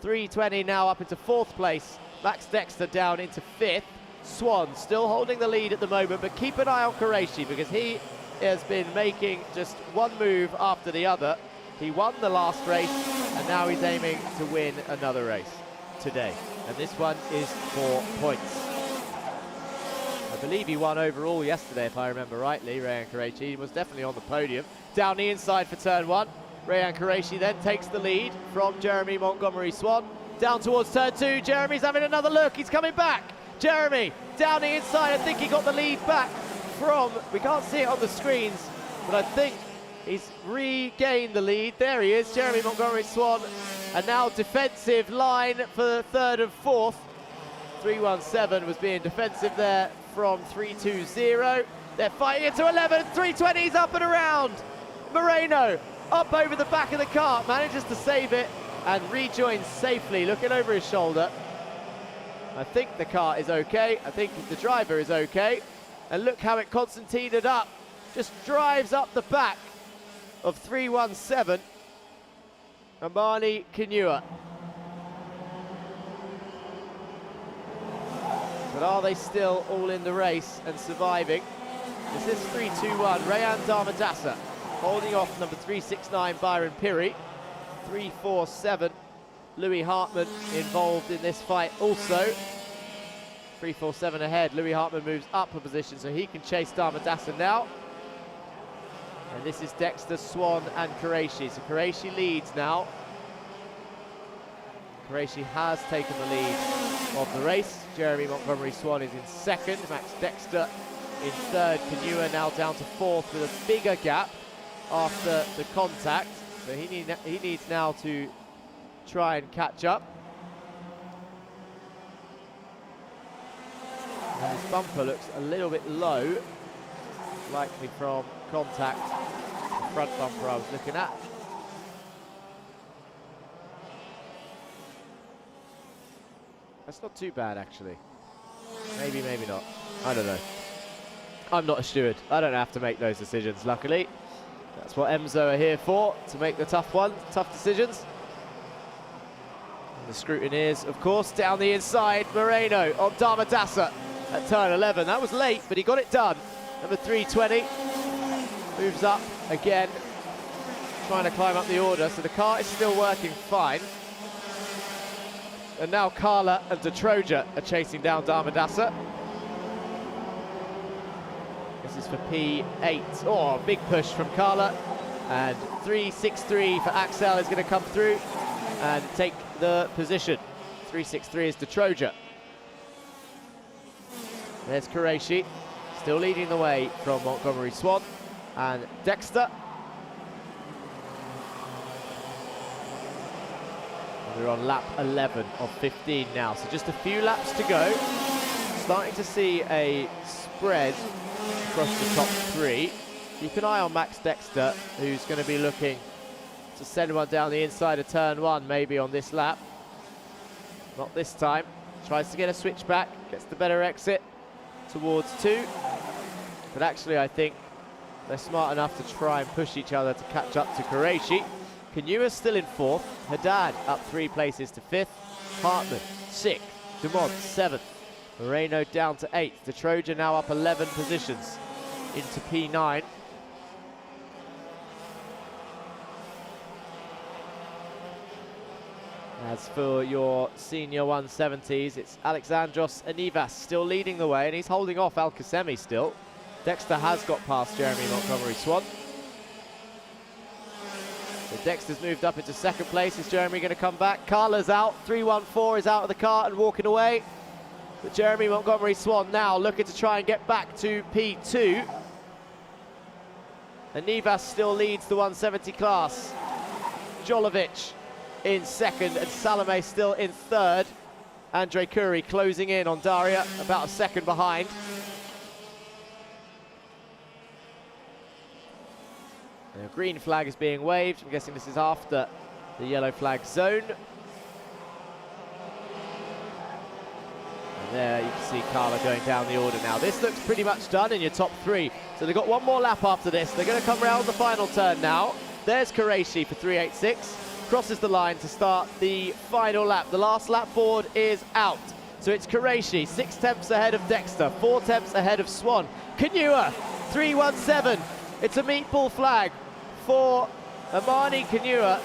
3:20 now up into 4th place. Max Dexter down into 5th. Swan still holding the lead at the moment, but keep an eye on Qureshi because he has been making just one move after the other. He won the last race, and now he's aiming to win another race today. And this one is for points. I believe he won overall yesterday, if I remember rightly, Rayan Qureshi. He was definitely on the podium. Down the inside for turn 1. Rayan Qureshi then takes the lead from Jeremy Montgomery Swan. Down towards turn 2. Jeremy's having another look. He's coming back. Jeremy down the inside. I think he got the lead back from, we can't see it on the screens, but I think he's regained the lead. There he is, Jeremy Montgomery Swan. And now defensive line for 3rd and 4th. 3:17 was being defensive there from 3:20. They're fighting into 11. 3:20's up and around. Moreno up over the back of the cart, manages to save it and rejoins safely, looking over his shoulder. I think the cart is okay. I think the driver is okay. And look how it concertinaed up. Just drives up the back of 3:17. Amani Kinua. But are they still all in the race and surviving? This is 3:21. Rayan Dharmadasa holding off number 369 Byron Piri. 3:47. Louis Hartmann involved in this fight also. 3:47 ahead. Louis Hartmann moves up a position so he can chase Dharmadasa now. And this is Dexter, Swan and Qureshi. So Qureshi leads now. Qureshi has taken the lead of the race. Jeremy Montgomery Swan is in 2nd. Max Dexter in 3rd. Kinua now down to 4th with a bigger gap after the contact. So he needs now to try and catch up. And his bumper looks a little bit low, likely from contact. The front bumper I was looking at. That's not too bad, actually. Maybe, maybe not. I don't know. I'm not a steward. I don't have to make those decisions, luckily. That's what EMSO are here for, to make the tough decisions. And the scrutineers, of course, down the inside. Moreno on Dharmadasa at turn 11. That was late, but he got it done. Number 320 moves up again, trying to climb up the order. So the car is still working fine. And now Carla and De Troja are chasing down Dharmadasa. This is for P8. Oh, big push from Carla. And 3.63 for Axel is going to come through and take the position. 3.63 is to Troja. There's Qureshi, still leading the way from Montgomery Swan. And Dexter. We're on lap 11 of 15 now, so just a few laps to go. Starting to see a spread across the top three. Keep an eye on Max Dexter, who's going to be looking to send one down the inside of turn one, maybe on this lap. Not this time. Tries to get a switchback, gets the better exit towards two. But actually, I think they're smart enough to try and push each other to catch up to Qureshi. Kanua still in fourth. Haddad up 3 places to fifth. Hartman, 6th. Dumont, 7th. Moreno down to 8th. The Trojan now up 11 positions into P9. As for your senior 170s, it's Alexandros Anivas still leading the way, and he's holding off Alcasemi still. Dexter has got past Jeremy Montgomery Swan. So Dexter's moved up into second place. Is Jeremy going to come back? Carla's out. 3.14 is out of the car and walking away. But Jeremy Montgomery Swan now looking to try and get back to P2. Anivas still leads the 170 class. Jolovic in second and Salome still in third. Andre Curie closing in on Daria, about a second behind. The green flag is being waved. I'm guessing this is after the yellow flag zone. And there you can see Carla going down the order now. This looks pretty much done in your top three. So they've got one more lap after this. They're going to come round the final turn now. There's Qureshi for 3.86. Crosses the line to start the final lap. The last lap board is out. So it's Qureshi, 6 tenths ahead of Dexter, 4 tenths ahead of Swan. Kanua, 3.17. It's a meatball flag for Amani Kanua,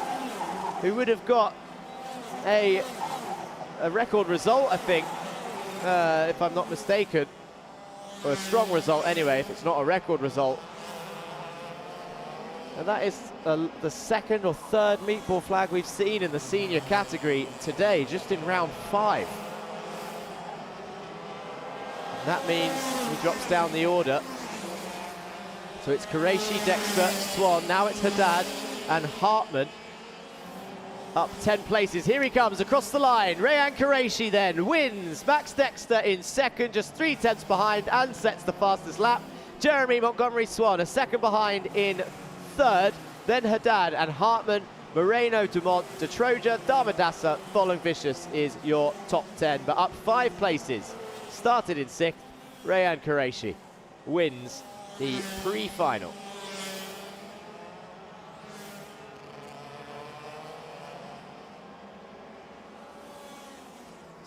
who would have got a record result, I think, if I'm not mistaken. Or a strong result anyway, if it's not a record result. And that is the second or third meatball flag we've seen in the senior category today, just in round 5. And that means he drops down the order. So it's Qureshi, Dexter, Swan, now it's Haddad and Hartman up 10 places. Here he comes across the line. Rayan Qureshi then wins. Max Dexter in second, just 3 tenths behind, and sets the fastest lap. Jeremy Montgomery Swan a second behind in third. Then Haddad and Hartman, Moreno, Dumont, De Troja, Damadasa, Following Vicious is your top 10, but up 5 places. Started in 6th, Rayan Qureshi wins the pre-final.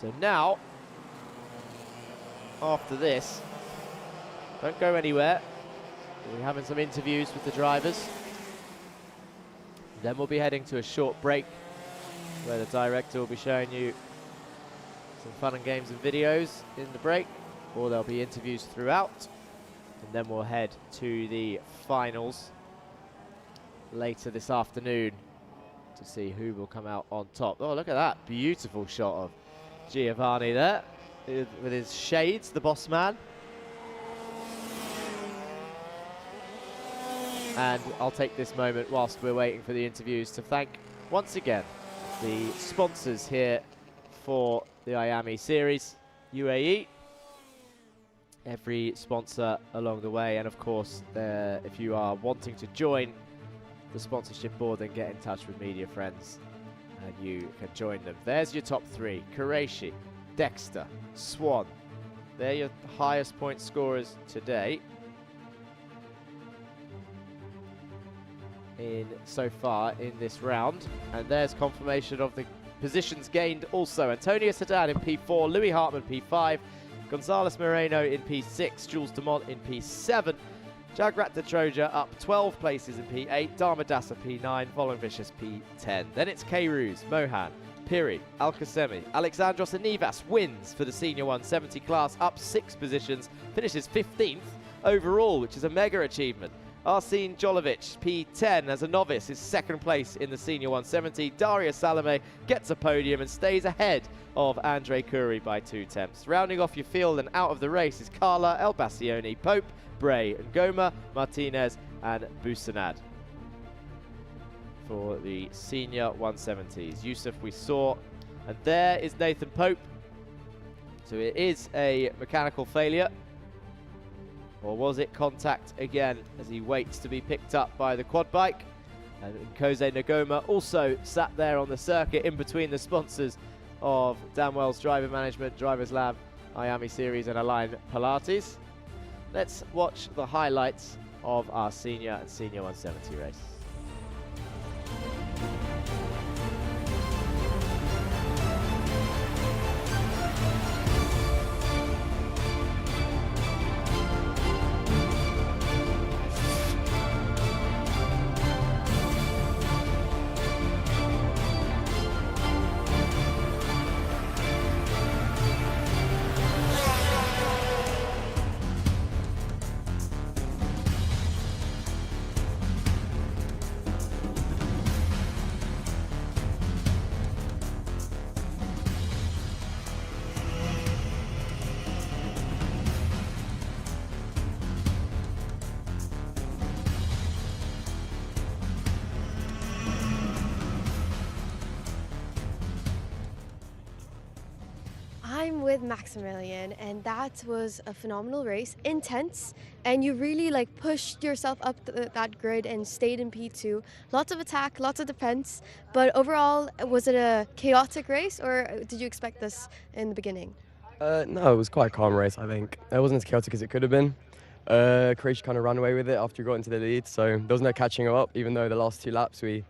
So now, after this, don't go anywhere. We're having some interviews with the drivers. Then we'll be heading to a short break where the director will be showing you some fun and games and videos in the break, or there'll be interviews throughout. And then we'll head to the finals later this afternoon to see who will come out on top. Oh, look at that beautiful shot of Giovanni there with his shades, the boss man. And I'll take this moment whilst we're waiting for the interviews to thank once again the sponsors here for the Iame series, UAE. Every sponsor along the way, and of course if you are wanting to join the sponsorship board, then get in touch with Media Friends and you can join them. There's your top 3: Qureshi, Dexter, Swan. They're your highest point scorers today so far in this round. And there's confirmation of the positions gained also. Antonio Haddad in P4, Louis Hartman P5, Gonzalez Moreno in P6, Jules Dumont in P7, Jagrat De Troja up 12 places in P8, Damadasa P9, Following Vicious P10. Then it's K-Ruz, Mohan, Piri, Alcasemi, Alexandros Anivas wins for the senior 170 class, up 6 positions, finishes 15th. overall, which is a mega achievement. Arsene Jolovic, P10 as a novice, is second place in the senior 170. Daria Salome gets a podium and stays ahead of Andre Curie by 2/10. Rounding off your field and out of the race is Carla, Elbassioni, Pope, Bray, Ngoma, Martinez and Busanad. For the senior 170s, Yusuf we saw, and there is Nathan Pope. So it is a mechanical failure. Or was it contact again as he waits to be picked up by the quad bike? And Nkosi Ngoma also sat there on the circuit in between the sponsors of Damwell's Driver Management, Drivers Lab, Iame Series and Align Pilates. Let's watch the highlights of our senior and senior 170 race. I'm with Maximilian, and that was a phenomenal race, intense, and you really like pushed yourself up that grid and stayed in P2. Lots of attack, lots of defense, but overall, was it a chaotic race, or did you expect this in the beginning? No, it was quite a calm race, I think. It wasn't as chaotic as it could have been. Croatia kind of ran away with it after we got into the lead, so there was no catching him up, even though the last 2 laps we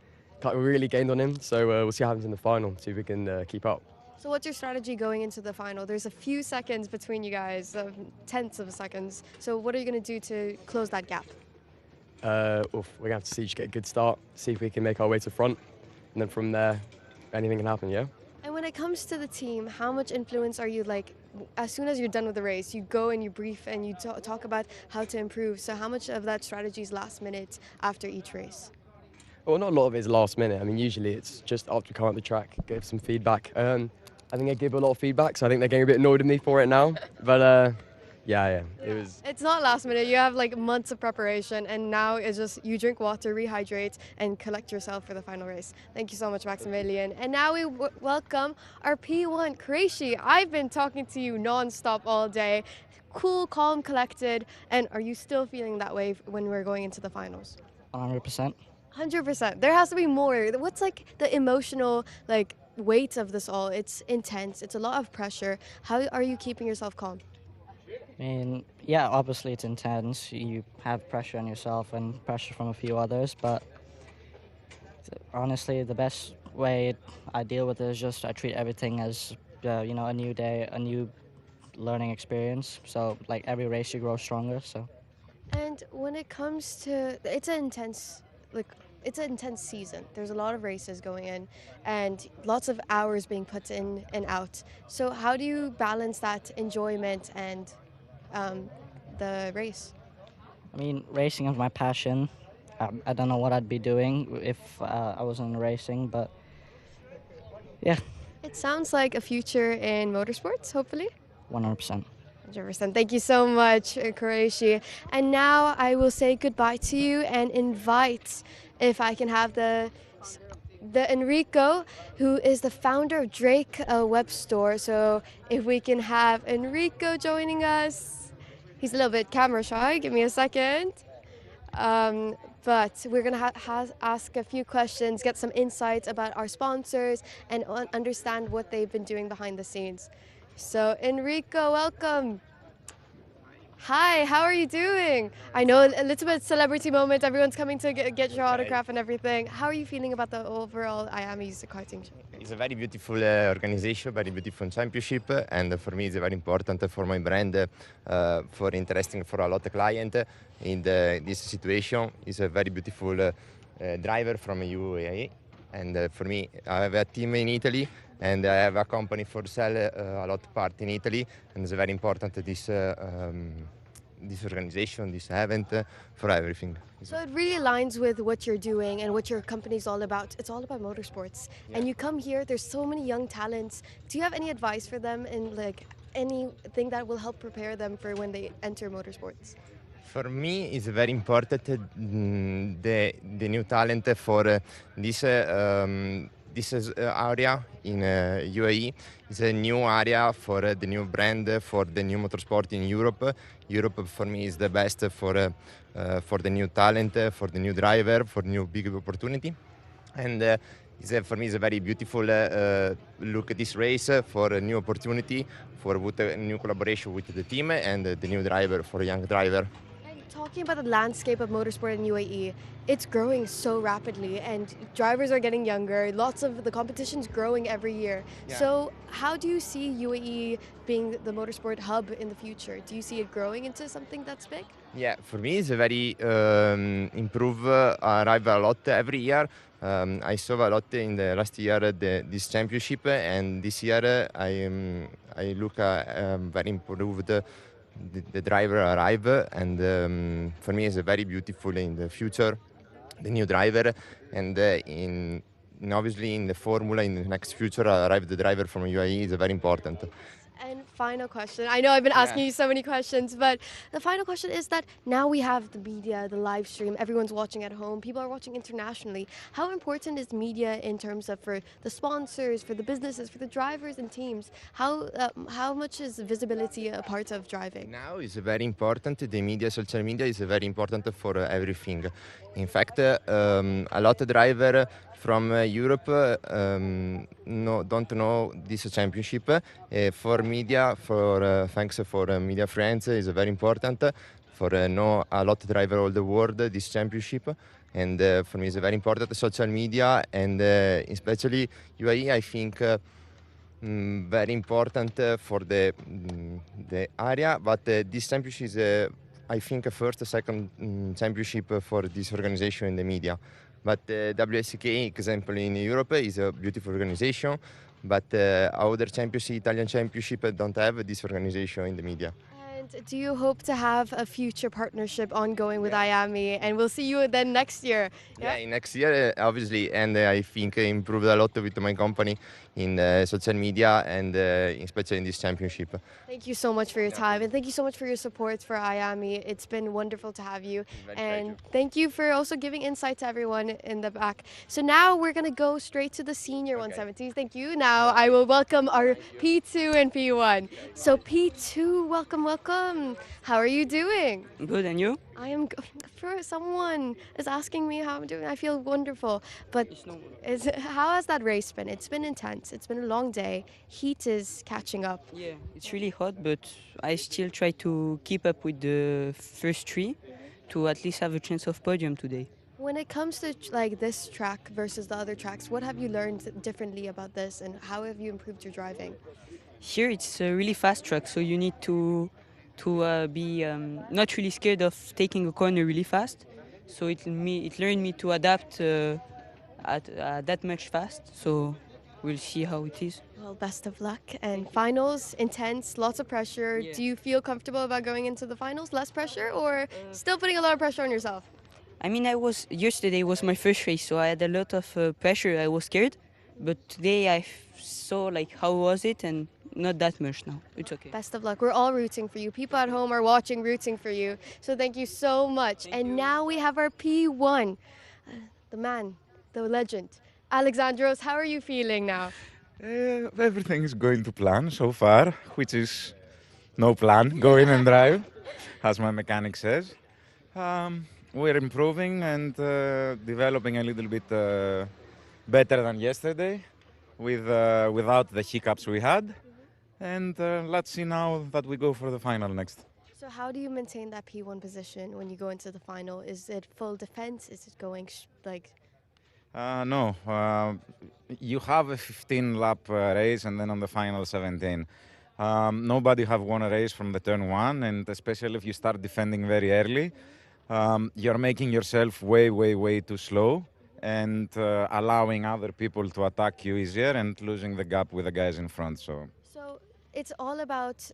really gained on him. So we'll see what happens in the final, see if we can keep up. So what's your strategy going into the final? There's a few seconds between you guys, tenths of seconds. So what are you going to do to close that gap? We're going to have to see, just get a good start, see if we can make our way to front, and then from there, anything can happen, yeah? And when it comes to the team, how much influence are you like, as soon as you're done with the race, you go and you brief and you talk about how to improve. So how much of that strategy is last minute after each race? Well, not a lot of it is last minute. I mean, usually it's just after we come up the track, give some feedback. I think I give a lot of feedback, so I think they're getting a bit annoyed with me for it now. But yeah, it was. It's not last minute. You have like months of preparation, and now it's just you drink water, rehydrate, and collect yourself for the final race. Thank you so much, Maximilian. And now we welcome our P1, Croatia. I've been talking to you non-stop all day. Cool, calm, collected. And are you still feeling that way when we're going into the finals? 100%. 100%. There has to be more. What's like the emotional weight of this all? It's intense. It's a lot of pressure. How are you keeping yourself calm? I mean, yeah, obviously it's intense. You have pressure on yourself and pressure from a few others, but honestly, the best way I deal with it is just I treat everything as, a new day, a new learning experience. So, like, every race you grow stronger, so. And when it comes to, it's an intense season. There's a lot of races going in and lots of hours being put in and out. So how do you balance that enjoyment and the race? I mean, racing is my passion. I don't know what I'd be doing if I wasn't racing, but yeah. It sounds like a future in motorsports, hopefully. 100%. 100%. Thank you so much, Croatia. And now I will say goodbye to you and invite, if I can have the Enrico, who is the founder of Drake web store. So if we can have Enrico joining us. He's a little bit camera shy. Give me a second. But we're going to ask a few questions, get some insights about our sponsors, and understand what they've been doing behind the scenes. So Enrico, welcome. Hi, how are you doing? I know a little bit celebrity moment. Everyone's coming to get your autograph and everything. How are you feeling about the overall Iame karting? It's a very beautiful organization, very beautiful championship, and for me it's very important for my brand, for interesting for a lot of clients in this situation. It's a very beautiful driver from UAE, and for me I have a team in Italy and I have a company for sell a lot of part in Italy, and it's very important this this organization, this event, for everything. So it really aligns with what you're doing and what your company's all about. It's all about motorsports. And you come here, there's so many young talents. Do you have any advice for them and like anything that will help prepare them for when they enter motorsports? For me, it's very important the new talent for this area in UAE. It's a new area for the new brand, for the new motorsport in Europe. Europe for me is the best for the new talent, for the new driver, for new big opportunity. And for me, it's a very beautiful look at this race for a new opportunity, for a new collaboration with the team and the new driver, for a young driver. Talking about the landscape of motorsport in UAE, it's growing so rapidly and drivers are getting younger. Lots of the competition's growing every year. Yeah. So how do you see UAE being the motorsport hub in the future? Do you see it growing into something that's big? Yeah, for me it's a very improve, arrive a lot every year. I saw a lot in the last year this championship, and this year I look very improved. The driver arrive, and for me it's very beautiful in the future, the new driver, and obviously in the formula in the next future arrive the driver from UAE is very important. And final question. I know I've been asking you so many questions, but the final question is that now we have the media, the live stream, everyone's watching at home, people are watching internationally. How important is media in terms of for the sponsors, for the businesses, for the drivers and teams? How much is visibility a part of driving? Now is very important. The media, social media is very important for everything. In fact, a lot of drivers from Europe don't know this championship. For media, thanks for media friends, is very important for know a lot of drivers all the world this championship. And for me, it's very important social media, and especially UAE. I think very important for the area. But this championship is, I think, first, second championship for this organization in the media. But WSK, example in Europe, is a beautiful organization, but other championship, Italian championship, don't have this organization in the media. And do you hope to have a future partnership ongoing with Iame, and we'll see you then next year? Yeah, next year, obviously, and I think I improved a lot with my company in social media and especially in this championship. Thank you so much for your time, and thank you so much for your support for Iame. It's been wonderful to have you, and thank you for also giving insight to everyone in the back. So now we're going to go straight to the senior 170s. Thank you. Now I will welcome our P2 and P1. So P2, welcome. How are you doing? Good, and you? I am for someone is asking me how I'm doing. I feel wonderful. But how has that race been? It's been intense. It's been a long day. Heat is catching up. Yeah, it's really hot, but I still try to keep up with the first three to at least have a chance of podium today. When it comes to like this track versus the other tracks, what have you learned differently about this, and how have you improved your driving? Here it's a really fast track, so you need to be not really scared of taking a corner really fast. So it learned me to adapt that much fast. So we'll see how it is. Well, best of luck. And finals, intense, lots of pressure. Yeah. Do you feel comfortable about going into the finals? Less pressure, or still putting a lot of pressure on yourself? I mean, yesterday was my first race, so I had a lot of pressure. I was scared, but today I saw like how was it, and not that much now. It's okay. Best of luck. We're all rooting for you. People at home are watching, rooting for you. So thank you so much. Now we have our P1, the man, the legend, Alexandros. How are you feeling now? Everything is going to plan so far, which is no plan. Go in and drive, as my mechanic says. We're improving and developing a little bit better than yesterday, without the hiccups we had. And let's see now that we go for the final next. So how do you maintain that P1 position when you go into the final? Is it full defense? Is it going No, you have a 15-lap race and then on the final 17. Nobody have won a race from the turn one, and especially if you start defending very early, you're making yourself way too slow and allowing other people to attack you easier and losing the gap with the guys in front. So it's all about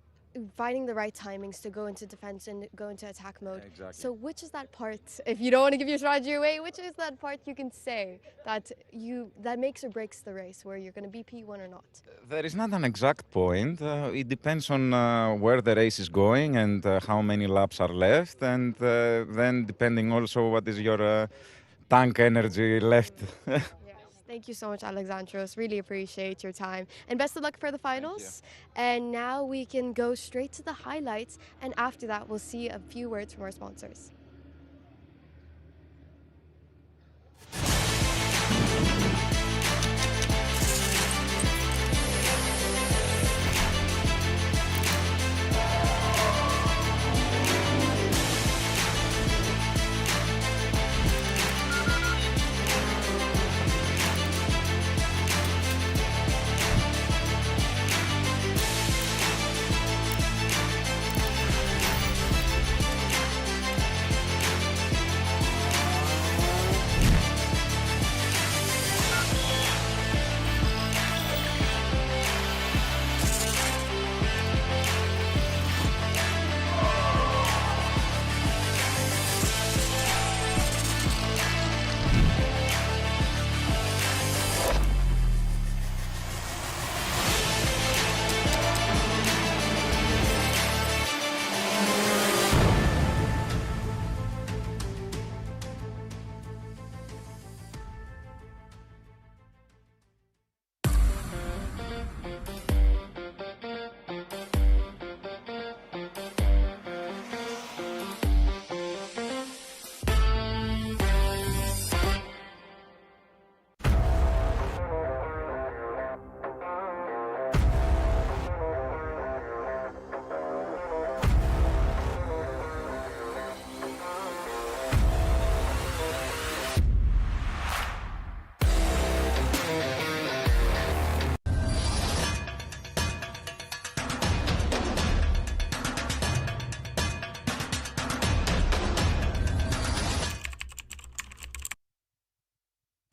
finding the right timings to go into defense and go into attack mode. Exactly. So which is that part, if you don't want to give your strategy away, which is that part you can say that makes or breaks the race, where you're going to be P1 or not? There is not an exact point. It depends on where the race is going and how many laps are left, and then depending also what is your tank energy left. Thank you so much, Alexandros. Really appreciate your time. And best of luck for the finals. And now we can go straight to the highlights. And after that, we'll see a few words from our sponsors.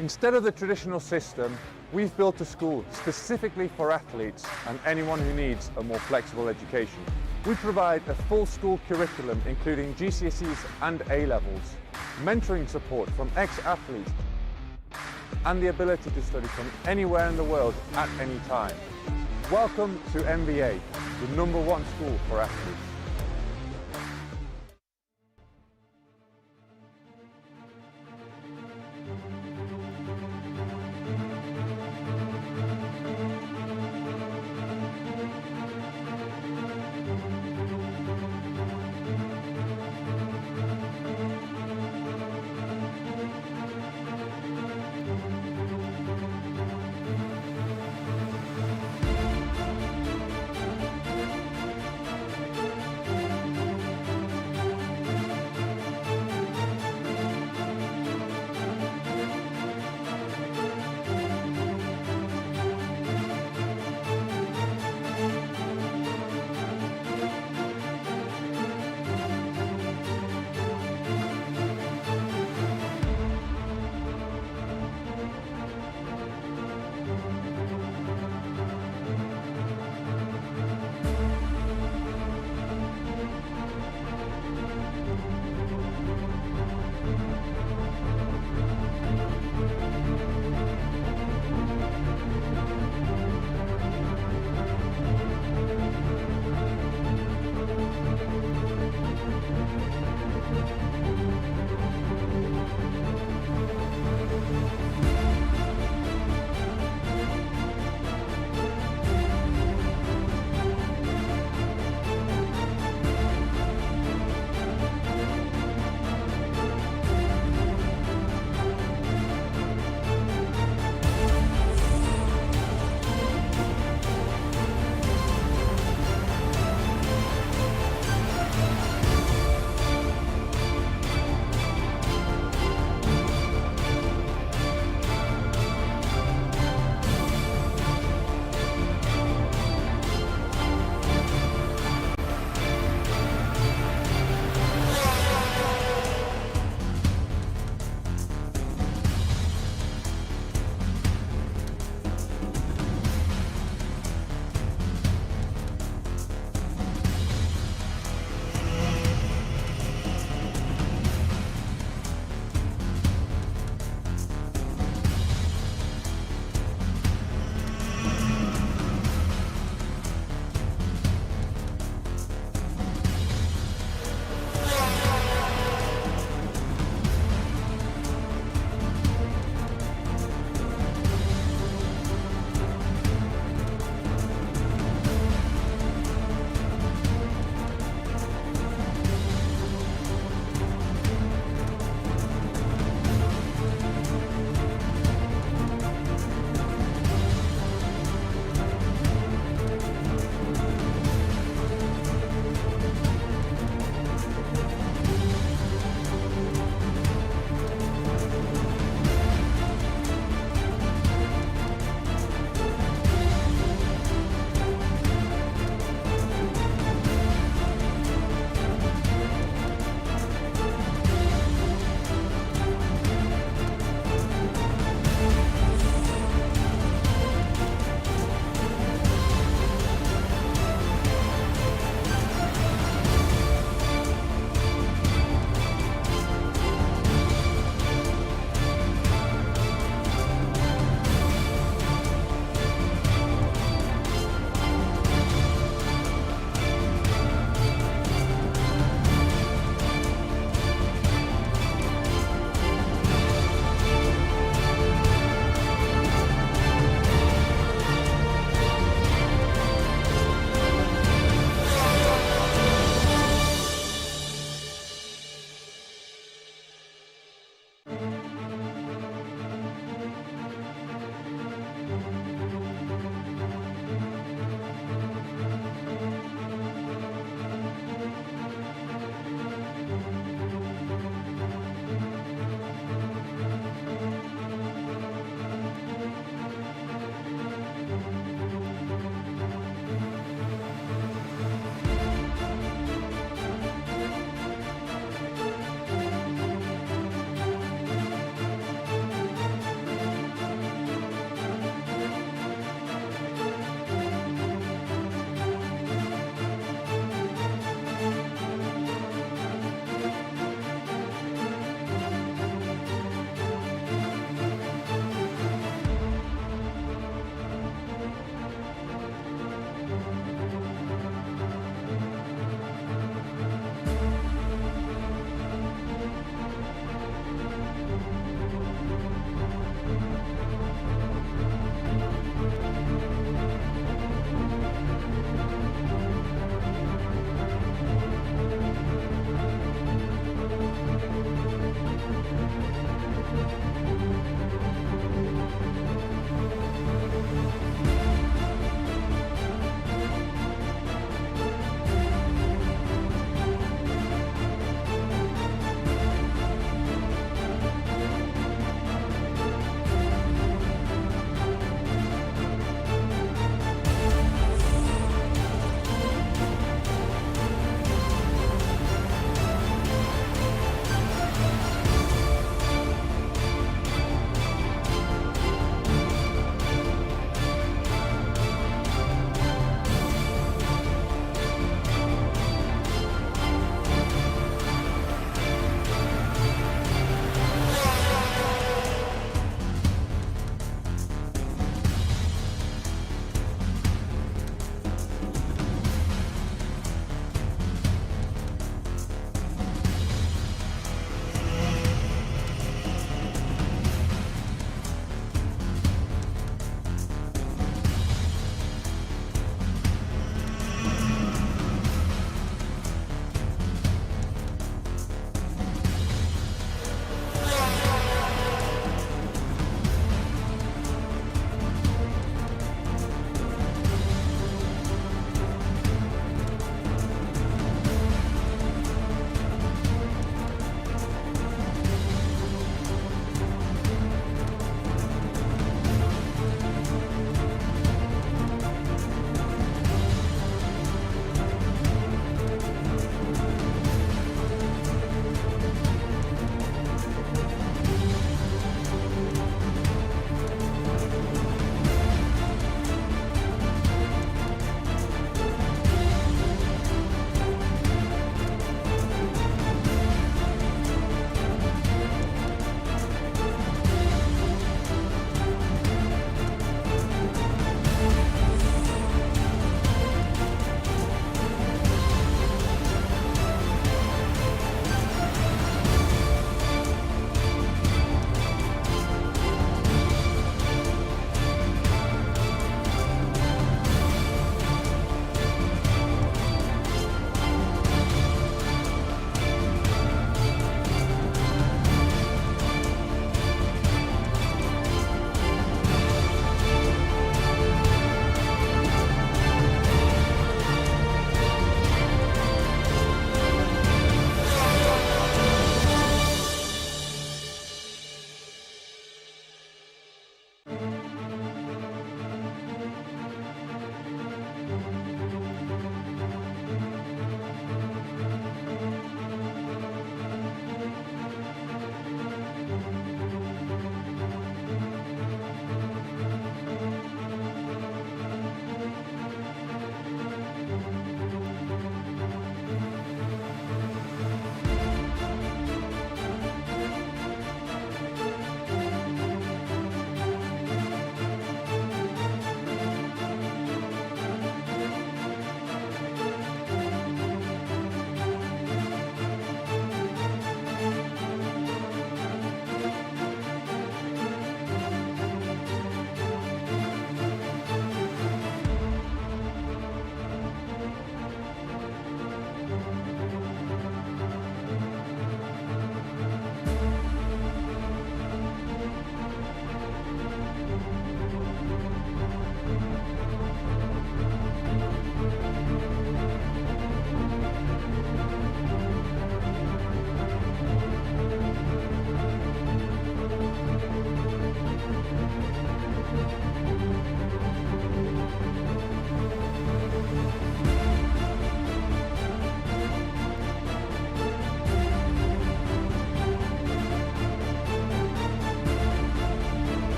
Instead of the traditional system, we've built a school specifically for athletes and anyone who needs a more flexible education. We provide a full school curriculum including GCSEs and A-levels, mentoring support from ex-athletes, and the ability to study from anywhere in the world at any time. Welcome to MBA, the #1 school for athletes.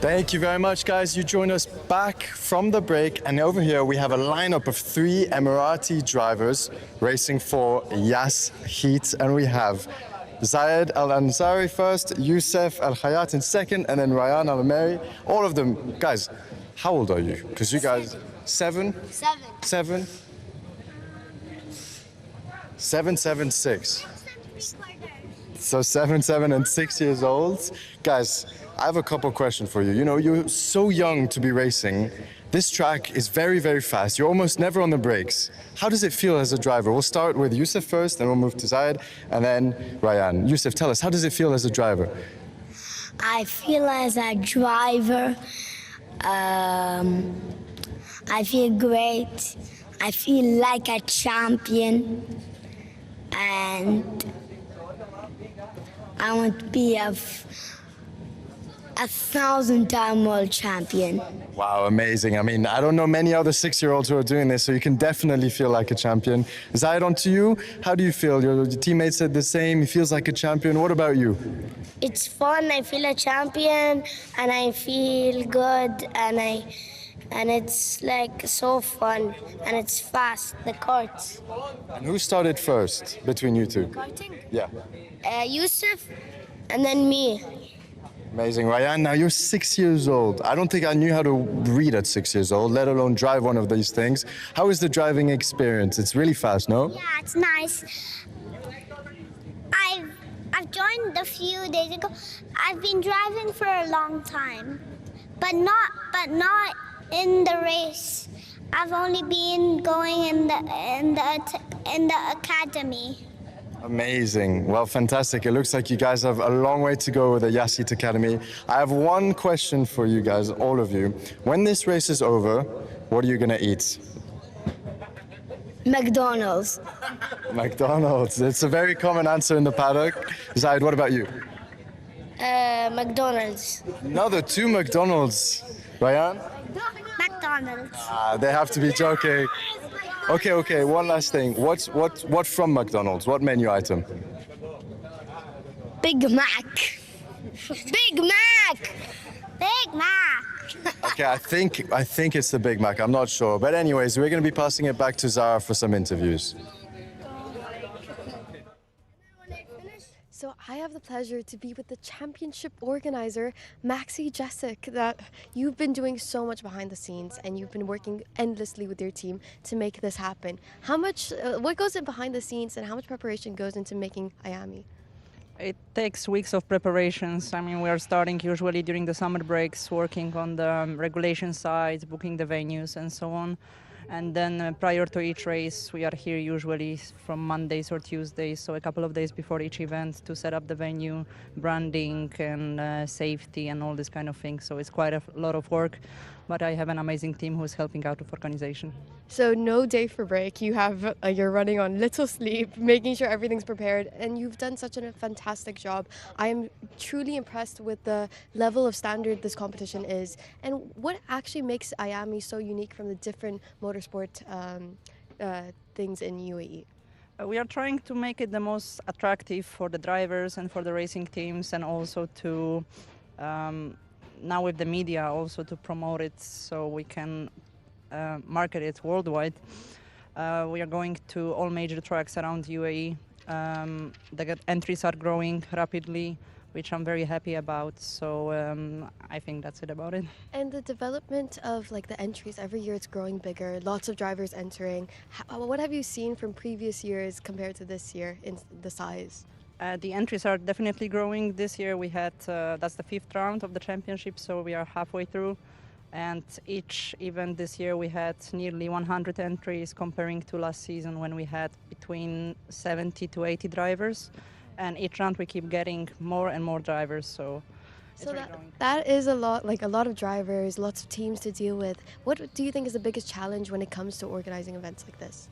Thank you very much, guys. You join us back from the break, and over here we have a lineup of 3 Emirati drivers racing for Yas Heat, and we have Zayed Al Ansari first, Youssef Al Khayat in second, and then Ryan Al Ameri. All of them, guys. How old are you? Because you guys, 7? 7? 7, 7, 6. So 7, 7, and 6 years old. Guys, I have a couple questions for you. You know, you're so young to be racing. This track is very, very fast. You're almost never on the brakes. How does it feel as a driver? We'll start with Youssef first, then we'll move to Zayed, and then Ryan. Youssef, tell us, how does it feel as a driver? I feel as a driver, I feel great. I feel like a champion, and I want to be a 1,000-time world champion. Wow, amazing. I mean, I don't know many other 6-year-olds who are doing this, so you can definitely feel like a champion. Zayed, on to you. How do you feel? Your teammate said the same. He feels like a champion. What about you? It's fun. I feel a champion, and I feel good, and it's like so fun, and it's fast, the karts. And who started first between you two? Karting? Yeah. Yusuf, and then me. Amazing. Ryan, now you're 6 years old. I don't think I knew how to read at 6 years old, let alone drive one of these things. How is the driving experience? It's really fast, no? Yeah, it's nice. I've joined a few days ago. I've been driving for a long time, but not in the race. I've only been going in the academy. Amazing. Well, fantastic. It looks like you guys have a long way to go with the Yasit Academy. I have one question for you guys, all of you. When this race is over, what are you going to eat? McDonald's. McDonald's. It's a very common answer in the paddock. Zayed, what about you? McDonald's. Another 2 McDonald's. Ryan? McDonald's. They have to be joking. Okay, one last thing. What from McDonald's? What menu item? Big Mac. Big Mac. Big Mac. Okay, I think it's the Big Mac. I'm not sure. But anyways, we're going to be passing it back to Zara for some interviews. So I have the pleasure to be with the championship organizer, Maxi Jessic, that you've been doing so much behind the scenes and you've been working endlessly with your team to make this happen. What goes in behind the scenes and how much preparation goes into making Iame? It takes weeks of preparations. I mean, we are starting usually during the summer breaks, working on the regulation sides, booking the venues and so on. And then prior to each race, we are here usually from Mondays or Tuesdays, so a couple of days before each event to set up the venue, branding and safety and all this kind of things. So it's quite a lot of work, but I have an amazing team who is helping out with organization. So no day for break. You're running on little sleep, making sure everything's prepared, and you've done such a fantastic job. I am truly impressed with the level of standard this competition is, and what actually makes Iame so unique from the different motorsport things in UAE. We are trying to make it the most attractive for the drivers and for the racing teams, and also to now with the media also to promote it so we can market it worldwide. We are going to all major tracks around UAE. The entries are growing rapidly, which I'm very happy about. So I think that's it about it. And the development of the entries, every year it's growing bigger, lots of drivers entering. What have you seen from previous years compared to this year in the size? The entries are definitely growing. This year we had, that's the 5th round of the championship, so we are halfway through. And each event this year we had nearly 100 entries comparing to last season when we had between 70 to 80 drivers. And each round we keep getting more and more drivers, so that is a lot, a lot of drivers, lots of teams to deal with. What do you think is the biggest challenge when it comes to organizing events like this?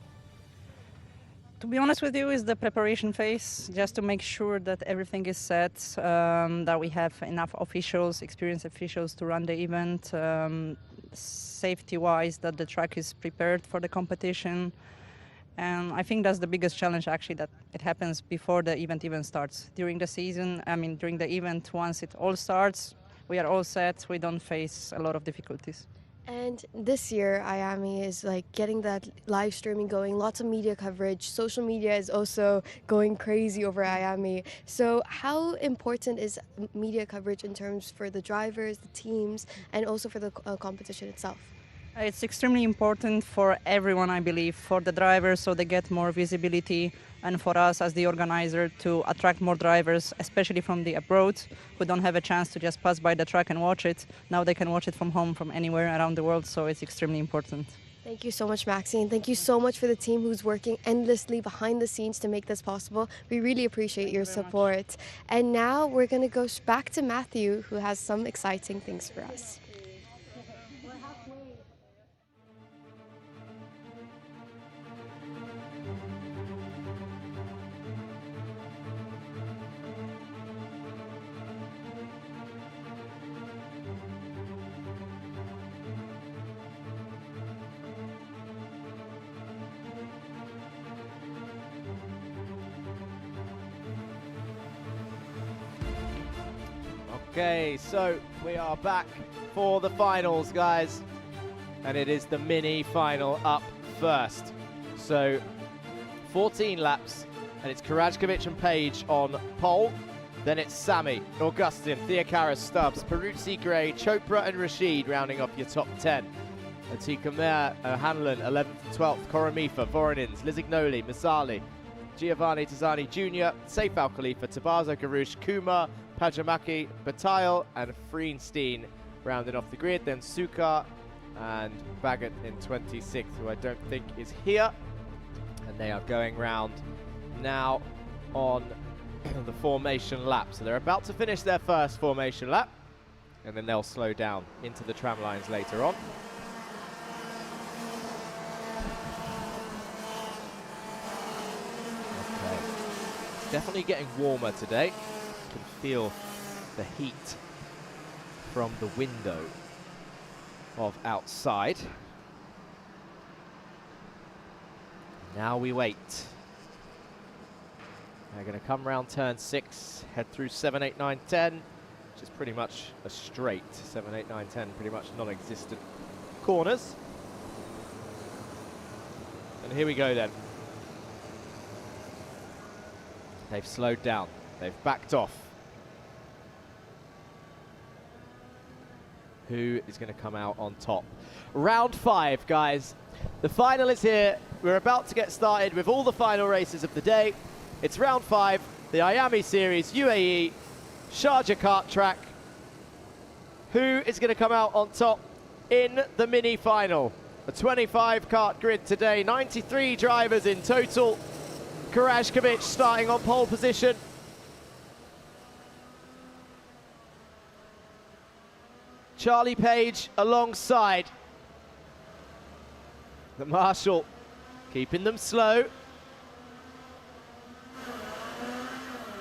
To be honest with you, is the preparation phase, just to make sure that everything is set, that we have enough officials, experienced officials to run the event, safety-wise, that the track is prepared for the competition. And I think that's the biggest challenge, actually, that it happens before the event even starts. During the season, during the event, once it all starts, we are all set. We don't face a lot of difficulties. And this year, Iame is like getting that live streaming going, lots of media coverage. Social media is also going crazy over Iame. So how important is media coverage in terms for the drivers, the teams, and also for the competition itself? It's extremely important for everyone, I believe, for the drivers so they get more visibility, and for us as the organizer to attract more drivers, especially from the abroad, who don't have a chance to just pass by the track and watch it. Now they can watch it from home, from anywhere around the world, so it's extremely important. Thank you so much, Maxine. Thank you so much for the team who's working endlessly behind the scenes to make this possible. We really appreciate your support. And now we're going to go back to Matthew, who has some exciting things for us. Okay, so we are back for the finals, guys. And it is the mini final up first. So 14 laps, and it's Karajkovic and Page on pole. Then it's Sami, Augustin, Theocaris, Stubbs, Peruzzi, Gray, Chopra and Rashid rounding off your top 10. Atika Mer, Hanlon, 11th and 12th, Koromifa, Voronins, Lizignoli, Masali, Giovanni Tazani Jr., Saif Al Khalifa, Tabazo Garouche, Kumar, Pajamaki, Bataille and Freenstein rounding off the grid. Then Sukar and Baggett in 26th, who I don't think is here. And they are going round now on the formation lap. So they're about to finish their first formation lap, and then they'll slow down into the tram lines later on. Okay. It's definitely getting warmer today. You can feel the heat from the window of outside. Now we wait. They're going to come round turn 6, head through 7, 8, 9, 10, which is pretty much a straight. 7, 8, 9, 10, pretty much non-existent corners. And here we go then. They've slowed down. They've backed off. Who is going to come out on top? Round 5, guys. The final is here. We're about to get started with all the final races of the day. It's round 5, the Iame Series, UAE, Sharjah kart track. Who is going to come out on top in the mini final? A 25 kart grid today, 93 drivers in total. Karajkovic starting on pole position. Charlie Page alongside. The Marshal keeping them slow.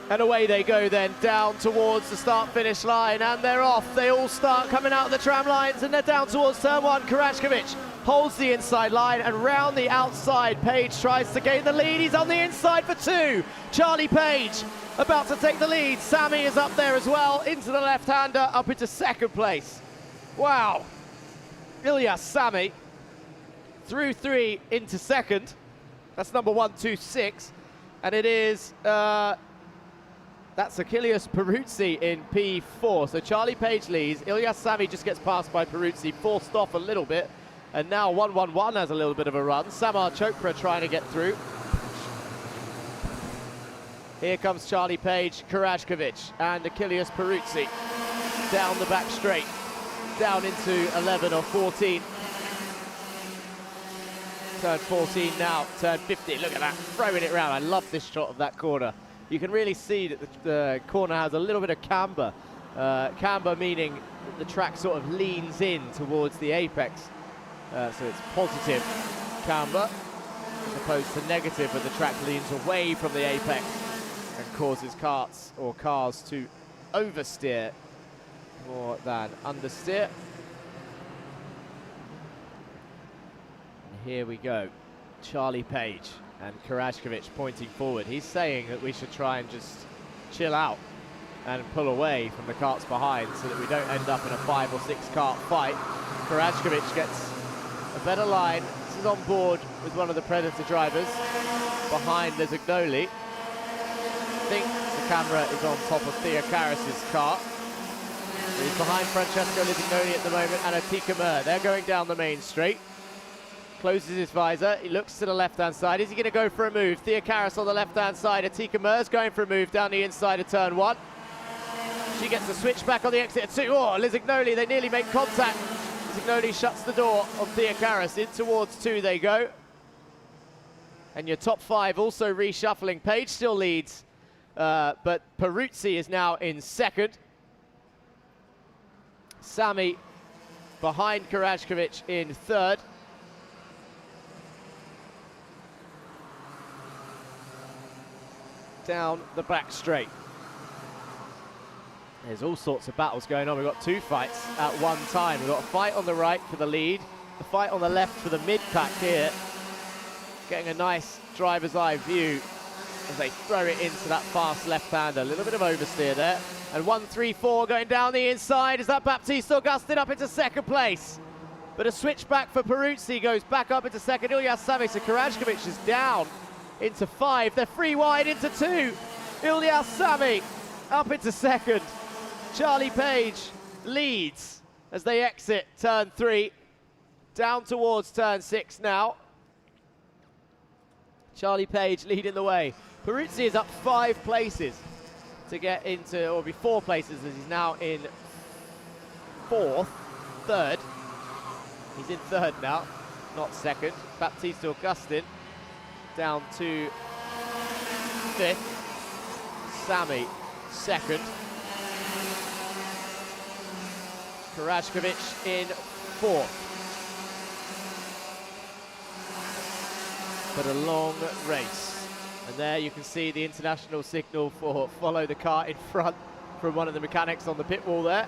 And away they go then, down towards the start-finish line, and they're off. They all start coming out of the tram lines, and they're down towards turn 1. Karajkovic holds the inside line, and round the outside, Page tries to gain the lead. He's on the inside for 2. Charlie Page about to take the lead. Sami is up there as well, into the left-hander, up into 2nd place. Wow. Ilyas Sami through 3 into 2nd. That's number 126. And it is... that's Achilles Peruzzi in P4. So Charlie Page leads. Ilyas Sami just gets passed by Peruzzi, forced off a little bit. And now 111 has a little bit of a run. Samar Chopra trying to get through. Here comes Charlie Page, Karajkovic, and Achilles Peruzzi down the back straight, down into 11 or 14. Turn 14 now, turn 50. Look at that, throwing it around. I love this shot of that corner. You can really see that the corner has a little bit of camber. Camber meaning the track sort of leans in towards the apex. So it's positive camber as opposed to negative, where the track leans away from the apex and causes carts or cars to oversteer more than understeer. And here we go. Charlie Page and Karajkovic pointing forward. He's saying that we should try and just chill out and pull away from the carts behind so that we don't end up in a 5 or 6 cart fight. Karajkovic gets a better line. This is on board with one of the Predator drivers behind Lizignoli. I think the camera is on top of Thea Karas's cart. He's behind Francesco Lizignoli at the moment and Atika Mer. They're going down the main straight. Closes his visor. He looks to the left-hand side. Is he going to go for a move? Thea Karas on the left-hand side. Atika Mer's going for a move down the inside of turn 1. She gets a switch back on the exit at 2. Oh, Lizignoli, they nearly make contact. Lizignoli shuts the door of Thea Karas. In towards 2 they go. And your top 5 also reshuffling. Page still leads, but Peruzzi is now in second. Sami behind Karajkovic in third. Down the back straight. There's all sorts of battles going on. We've got 2 fights at one time. We've got a fight on the right for the lead, a fight on the left for the mid-pack here. Getting a nice driver's eye view as they throw it into that fast left-hander. A little bit of oversteer there. And 1-3-4 going down the inside. Is that Baptiste Augustin up into second place? But a switch back for Peruzzi goes back up into second. Ilyas Sami, so Karajkovic is down into 5. They're free wide into 2. Ilyas Sami up into second. Charlie Page leads as they exit turn 3. Down towards turn 6 now. Charlie Page leading the way. Peruzzi is up 5 places to get into, or be 4 places as he's now in third. He's in third now, not second. Baptiste Augustin down to 5th. Sami second. Karajkovic in 4th. But a long race. And there you can see the international signal for follow the car in front from one of the mechanics on the pit wall there.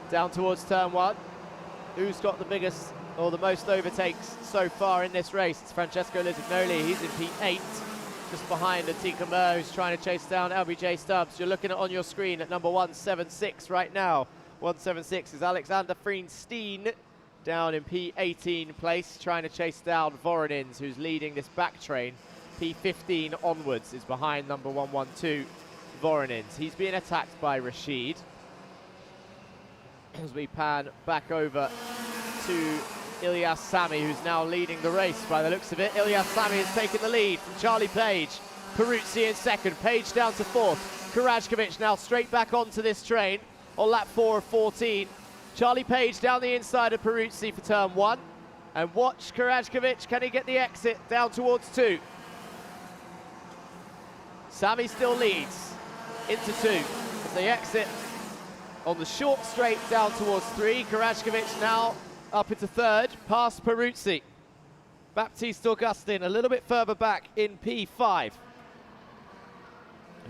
Down towards turn 1. Who's got the biggest or the most overtakes so far in this race? It's Francesco Lizignoli. He's in P8, just behind Atika Mer, who's trying to chase down LBJ Stubbs. You're looking at on your screen at number 176 right now. 176 is Alexander Freenstein down in P18 place, trying to chase down Voronins, who's leading this back train. P15 onwards is behind number 112, Voronins. He's being attacked by Rashid. As we pan back over to Ilyas Sami, who's now leading the race by the looks of it. Ilyas Sami has taken the lead from Charlie Page. Peruzzi in second, Page down to 4th. Karajkovic now straight back onto this train on lap 4 of 14. Charlie Page down the inside of Peruzzi for turn 1. And watch Karajkovic, can he get the exit down towards 2? Sami still leads into 2 as they exit on the short straight down towards 3. Karajkovic now up into 3rd, past Peruzzi. Baptiste Augustin a little bit further back in P5.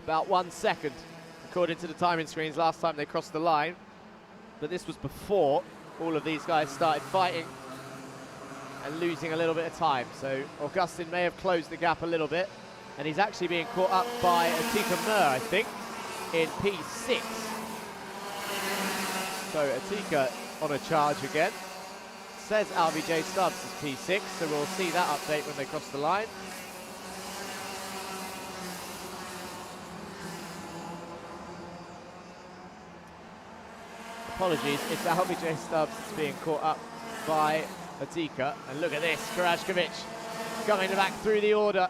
About 1 second, according to the timing screens, last time they crossed the line. But this was before all of these guys started fighting and losing a little bit of time. So Augustin may have closed the gap a little bit. And he's actually being caught up by Atika Mer, I think, in P6. So Atika on a charge again. Says LBJ Stubbs is P6, so we'll see that update when they cross the line. Apologies, it's LBJ Stubbs that's being caught up by Atika. And look at this, Karajkovic coming back through the order.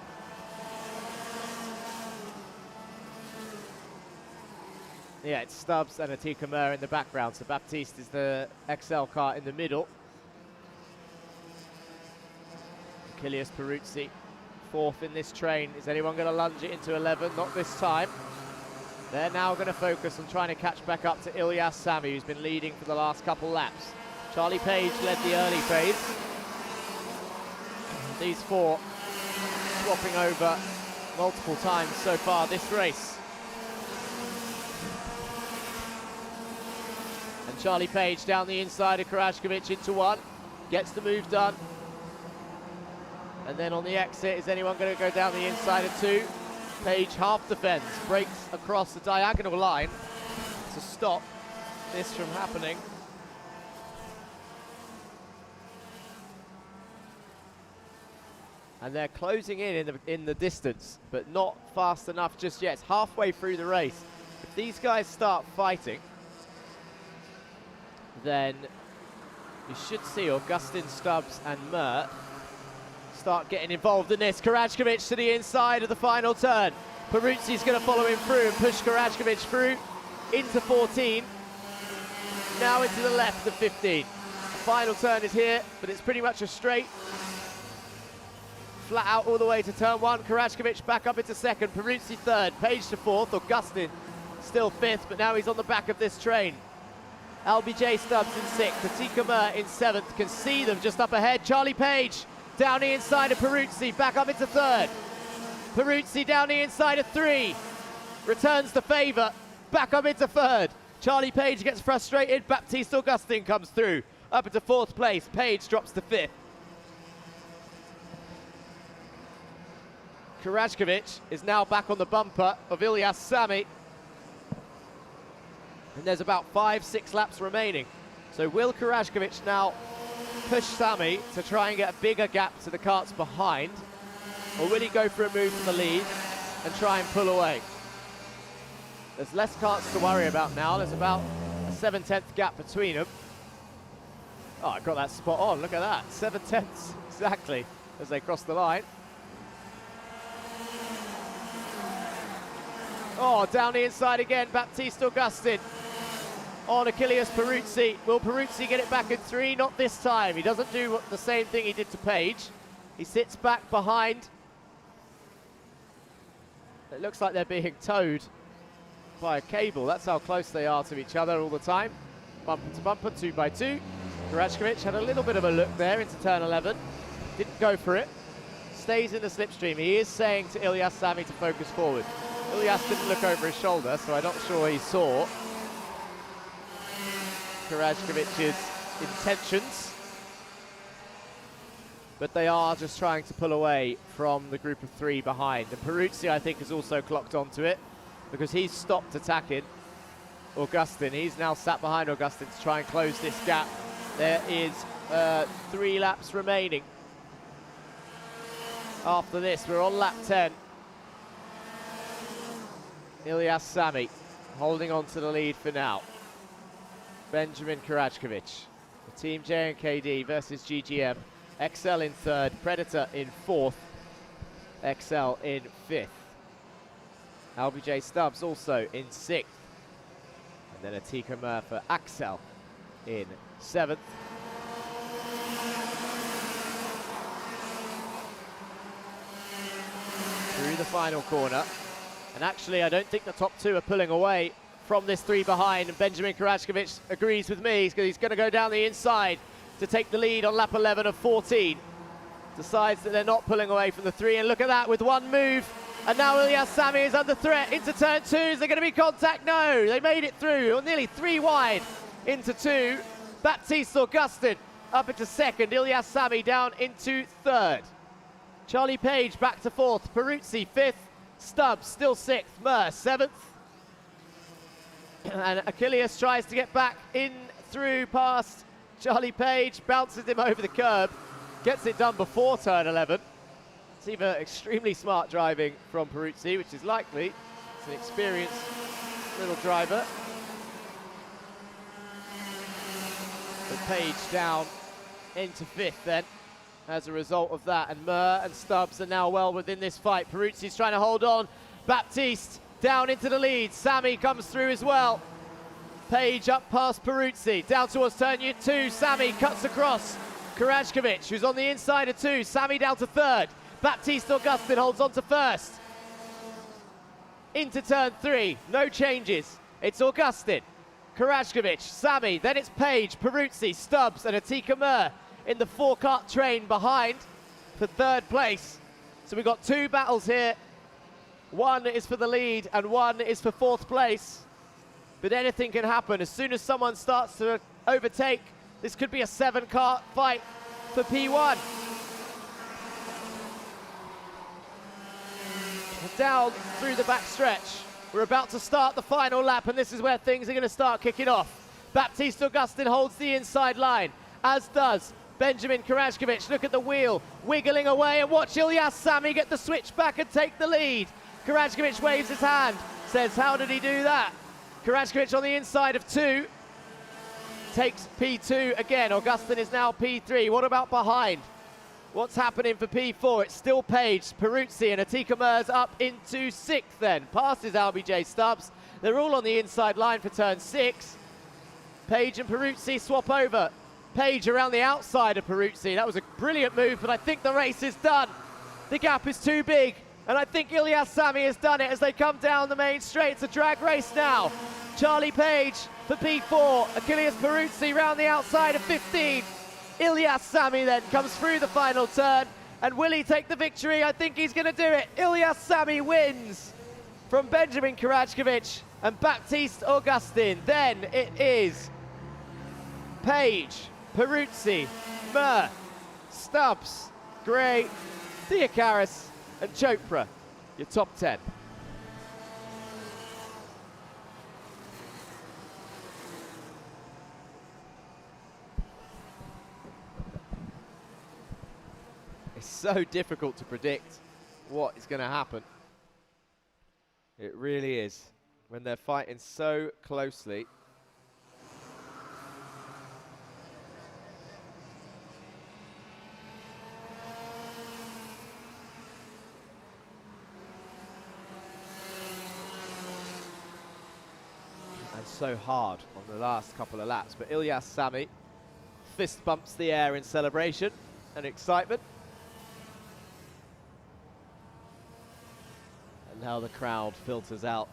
Yeah, it's Stubbs and Atika Mer in the background, so Baptiste is the XL car in the middle. Achilles Peruzzi, 4th in this train. Is anyone going to lunge it into 11? Not this time. They're now going to focus on trying to catch back up to Ilyas Sami, who's been leading for the last couple laps. Charlie Page led the early phase. These 4 swapping over multiple times so far this race. And Charlie Page down the inside of Karajkovic into 1, gets the move done. And then on the exit, is anyone going to go down the inside of 2? Page half defends, breaks across the diagonal line, stop this from happening. And they're closing in the distance, but not fast enough just yet. It's halfway through the race. If these guys start fighting, then you should see Augustin, Stubbs and Mert start getting involved in this. Karajkovic to the inside of the final turn. Peruzzi's going to follow him through and push Karajkovic through into 14. Now into the left of 15. The final turn is here, but it's pretty much a straight. Flat out all the way to turn 1. Karajkovic back up into second. Peruzzi third. Page to fourth. Augustin still fifth, but now he's on the back of this train. LBJ Stubbs in sixth. Atika Mer in seventh. Can see them just up ahead. Charlie Page down the inside of Peruzzi. Back up into third. Peruzzi down the inside of 3. Returns the favour. Back up into third. Charlie Page gets frustrated. Baptiste Augustin comes through. Up into fourth place. Page drops to fifth. Karajkovic is now back on the bumper of Ilyas Sami. And there's about 5-6 laps remaining. So will Karajkovic now push Sami to try and get a bigger gap to the carts behind? Or will he go for a move from the lead and try and pull away? There's less carts to worry about now. There's about a 7/10 gap between them. Oh, I got that spot on. Look at that. 7/10 exactly as they cross the line. Oh, down the inside again, Baptiste Augustin on Achilles Peruzzi. Will Peruzzi get it back in 3? Not this time. He doesn't do the same thing he did to Page. He sits back behind. It looks like they're being towed by a cable. That's how close they are to each other all the time. Bumper to bumper, 2 by 2. Karajkovic had a little bit of a look there into turn 11. Didn't go for it. Stays in the slipstream. He is saying to Ilyas Sami to focus forward. Ilyas didn't look over his shoulder, so I'm not sure he saw Karajkovic's intentions. But they are just trying to pull away from the group of 3 behind. And Peruzzi, I think, has also clocked onto it because he's stopped attacking Augustin. He's now sat behind Augustin to try and close this gap. There is 3 laps remaining. After this, we're on lap 10. Ilyas Sami holding on to the lead for now. Benjamin Karajkovic. The Team JNKD versus GGM. XL in third, Predator in fourth, XL in fifth. LBJ Stubbs also in sixth. And then Atika Mer for Axel in seventh. Through the final corner. And actually, I don't think the top 2 are pulling away from this 3 behind. And Benjamin Karajkovic agrees with me. He's going to go down the inside to take the lead on lap 11 of 14. Decides that they're not pulling away from the 3. And look at that with one move. And now Ilyas Sami is under threat into turn 2. Is there going to be contact? No. They made it through. Or nearly 3 wide into 2. Baptiste Augustin up into second. Ilyas Sami down into third. Charlie Page back to fourth. Peruzzi fifth. Stubbs still sixth. Mer seventh. And Achilles tries to get back in through past Charlie Page, bounces him over the curb, gets it done before turn 11. It's either extremely smart driving from Peruzzi, which is likely. It's an experienced little driver. But Page down into fifth then as a result of that. And Mer and Stubbs are now well within this fight. Peruzzi's trying to hold on. Baptiste down into the lead. Sami comes through as well. Page up past Peruzzi, down towards turn 2. Sami cuts across. Karajkovic, who's on the inside of 2. Sami down to third. Baptiste Augustin holds on to first. Into turn 3, no changes. It's Augustin, Karajkovic, Sami, then it's Page, Peruzzi, Stubbs and Atika Mer in the 4-cart train behind for third place. So we've got 2 battles here. One is for the lead and one is for fourth place. But anything can happen. As soon as someone starts to overtake, this could be a 7-cart fight for P1. Down through the back stretch. We're about to start the final lap, and this is where things are going to start kicking off. Baptiste Augustin holds the inside line, as does Benjamin Karajkovic. Look at the wheel, wiggling away, and watch Ilyas Sami get the switch back and take the lead. Karajkovic waves his hand, says, how did he do that? Karajkovic on the inside of 2, takes P2 again. Augustin is now P3. What about behind? What's happening for P4? It's still Page, Peruzzi, and Atika Mers up into 6th then. Passes LBJ Stubbs. They're all on the inside line for turn 6. Page and Peruzzi swap over. Page around the outside of Peruzzi. That was a brilliant move, but I think the race is done. The gap is too big, and I think Ilyas Sami has done it as they come down the main straight. It's a drag race now. Charlie Page for P4. Achilles Peruzzi round the outside of 15. Ilyas Sami then comes through the final turn, and will he take the victory? I think he's going to do it. Ilyas Sami wins from Benjamin Karajkovic and Baptiste Augustin. Then it is Page, Peruzzi, Mer, Stubbs, Gray, Theocaris, and Chopra, your top 10. It's so difficult to predict what is going to happen. It really is, when they're fighting so closely. And so hard on the last couple of laps. But Ilyas Sami fist bumps the air in celebration and excitement. Now the crowd filters out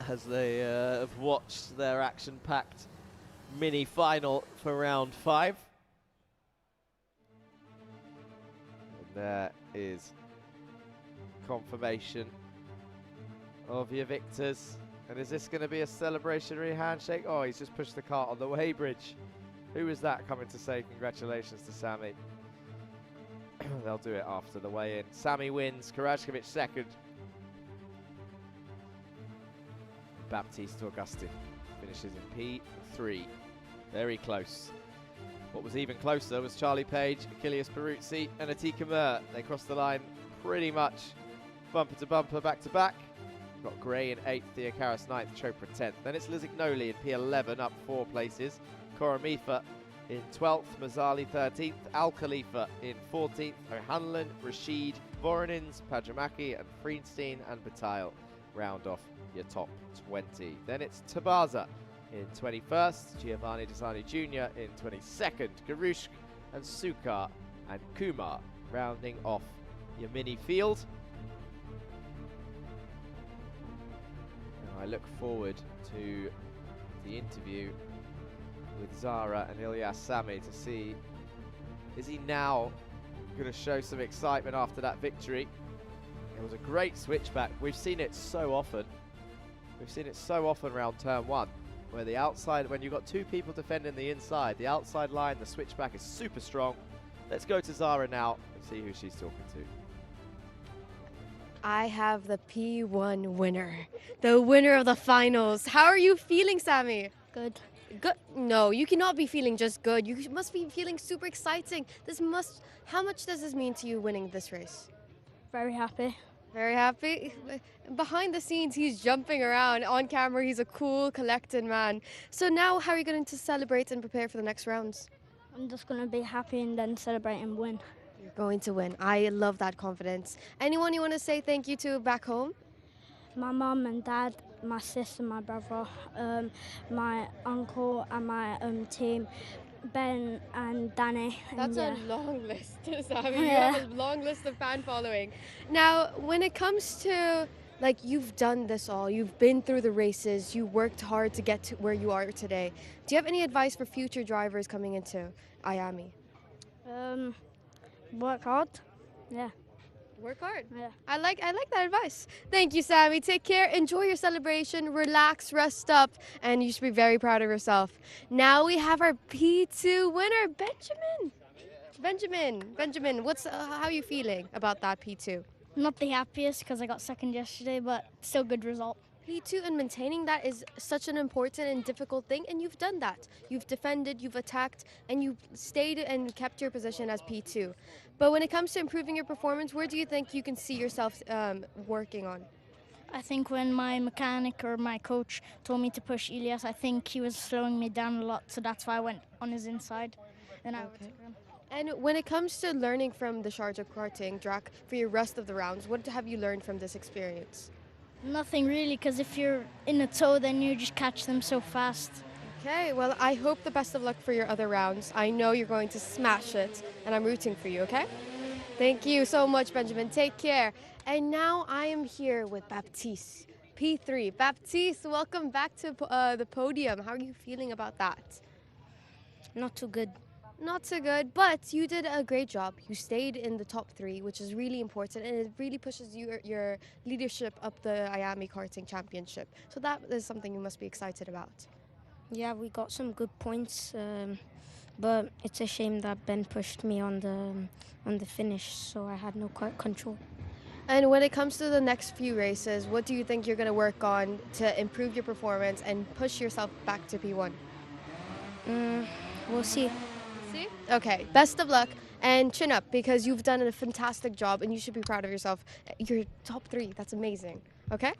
as they have watched their action-packed mini-final for round 5. And there is confirmation of your victors. And is this going to be a celebratory handshake? Oh, he's just pushed the cart on the weighbridge. Who was that coming to say congratulations to Sami? They'll do it after the weigh-in. Sami wins, Karajkovic second. Baptiste Augustin finishes in P3. Very close. What was even closer was Charlie Page, Achilles Peruzzi, and Atika Mer. They crossed the line pretty much bumper to bumper, back to back. Got Gray in 8th, Theocaris 9th, Chopra 10th. Then it's Lizignoli in P11, up 4 places. Koramifa in 12th, Mazzali 13th, Al Khalifa in 14th, O'Hanlon, Rashid, Voronins, Pajamaki, and Freenstein and Bataille round off your top 20. Then it's Tabaza in 21st, Giovanni Desani Jr. in 22nd, Garushk and Sukar and Kumar rounding off your mini field. And I look forward to the interview with Zara and Ilyas Sami to see, is he now going to show some excitement after that victory? It was a great switchback. We've seen it so often. We've seen it so often around turn 1, where the outside, when you've got 2 people defending the inside, the outside line, the switchback is super strong. Let's go to Zara now and see who she's talking to. I have the P1 winner, the winner of the finals. How are you feeling, Sami? Good. Good? No, you cannot be feeling just good. You must be feeling super exciting. How much does this mean to you winning this race? Very happy. Very happy. Behind the scenes, he's jumping around. On camera, he's a cool, collected man. So now, how are you going to celebrate and prepare for the next rounds? I'm just going to be happy and then celebrate and win. You're going to win. I love that confidence. Anyone you want to say thank you to back home? My mum and dad, my sister, my brother, my uncle and my team, Ben and Danny. That's a long list, Sami. You have a long list of fan following. Now, when it comes to, like, you've done this all, you've been through the races, you worked hard to get to where you are today. Do you have any advice for future drivers coming into Iame? Work hard. Yeah. Work hard. Yeah. I like that advice. Thank you, Sami. Take care. Enjoy your celebration. Relax, rest up, and you should be very proud of yourself. Now we have our P2 winner, Benjamin. Benjamin, how are you feeling about that P2? Not the happiest because I got second yesterday, but still good result. P2 and maintaining that is such an important and difficult thing, and you've done that. You've defended, you've attacked, and you've stayed and kept your position as P2. But when it comes to improving your performance, where do you think you can see yourself working on? I think when my mechanic or my coach told me to push Elias, I think he was slowing me down a lot, so that's why I went on his inside. Then I overtook him. And when it comes to learning from the Sharjah karting track for your rest of the rounds, what have you learned from this experience? Nothing really, because if you're in a tow, then you just catch them so fast. Okay, well, I hope the best of luck for your other rounds. I know you're going to smash it, and I'm rooting for you, okay? Thank you so much, Benjamin. Take care. And now I am here with Baptiste, P3. Baptiste, welcome back to the podium. How are you feeling about that? Not too good. Not so good, but you did a great job. You stayed in the top 3, which is really important, and it really pushes your leadership up the Iame Karting Championship. So that is something you must be excited about. Yeah, we got some good points, but it's a shame that Ben pushed me on the finish, so I had no control. And when it comes to the next few races, what do you think you're going to work on to improve your performance and push yourself back to P1? We'll see. See? Okay, best of luck and chin up, because you've done a fantastic job and you should be proud of yourself. You're top 3, that's amazing. Okay?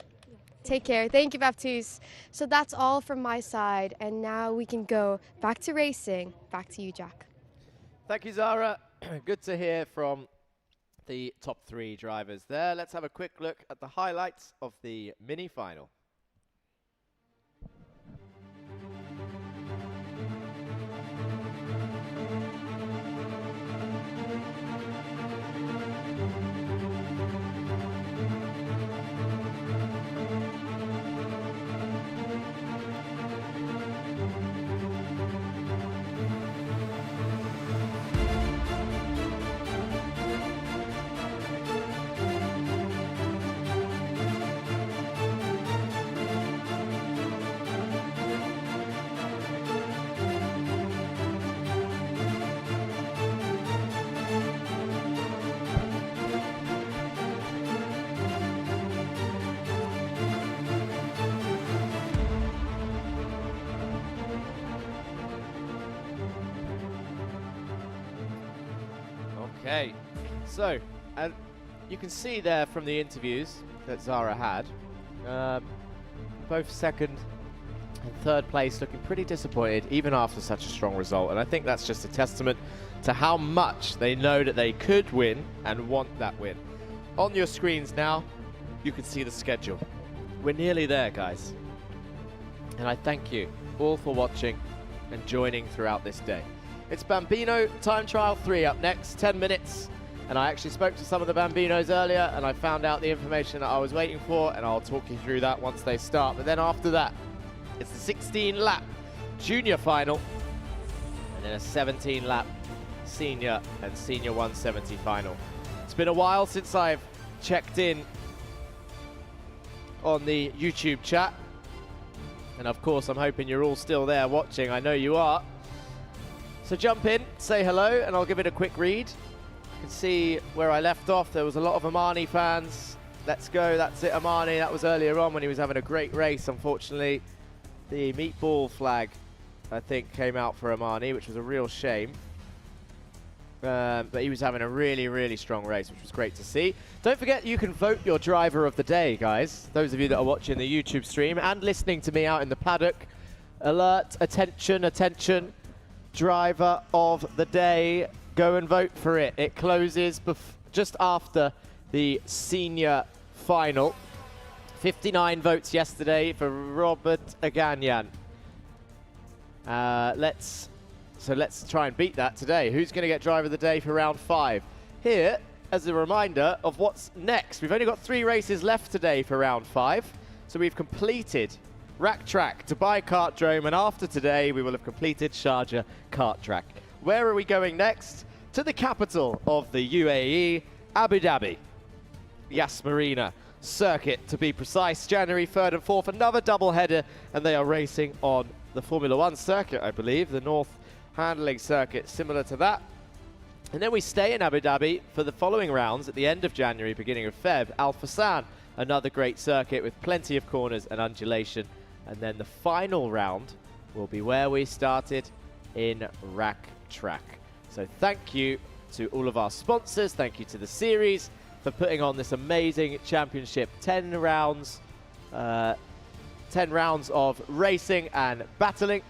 Take care. Thank you, Baptiste. So that's all from my side, and now we can go back to racing. Back to you, Jack. Thank you, Zara. Good to hear from the top 3 drivers there. Let's have a quick look at the highlights of the mini final. Okay, so you can see there from the interviews that Zara had, both second and third place looking pretty disappointed even after such a strong result, and I think that's just a testament to how much they know that they could win and want that win. On your screens now, you can see the schedule. We're nearly there, guys, and I thank you all for watching and joining throughout this day. It's Bambino Time Trial 3 up next, 10 minutes. And I actually spoke to some of the Bambinos earlier and I found out the information that I was waiting for, and I'll talk you through that once they start. But then after that, it's the 16-lap junior final and then a 17-lap senior and senior 170 final. It's been a while since I've checked in on the YouTube chat. And of course, I'm hoping you're all still there watching. I know you are. So jump in, say hello, and I'll give it a quick read. You can see where I left off. There was a lot of Amani fans. Let's go, that's it, Amani. That was earlier on when he was having a great race. Unfortunately, the meatball flag, I think, came out for Amani, which was a real shame. But he was having a really, really strong race, which was great to see. Don't forget, you can vote your driver of the day, guys. Those of you that are watching the YouTube stream and listening to me out in the paddock. Alert, attention, attention. Driver of the day, go and vote for it. It closes just after the senior final. 59 votes yesterday for Robert Aganyan. Let's try and beat that today. Who's going to get driver of the day for round 5? Here, as a reminder of what's next. We've only got 3 races left today for round 5. So we've completed Rack Track, Dubai Kart Drome, and after today we will have completed Sharjah Kart Track. Where are we going next? To the capital of the UAE, Abu Dhabi. Yas Marina circuit, to be precise. January 3rd and 4th, another double header, and they are racing on the Formula 1 circuit, I believe, the North Handling circuit, similar to that. And then we stay in Abu Dhabi for the following rounds at the end of January, beginning of Feb. Al Fassan, Another great circuit with plenty of corners and undulation. And then the final round will be where we started in Rack Track. So thank you to all of our sponsors. Thank you to the series for putting on this amazing championship. 10 rounds of racing and battling.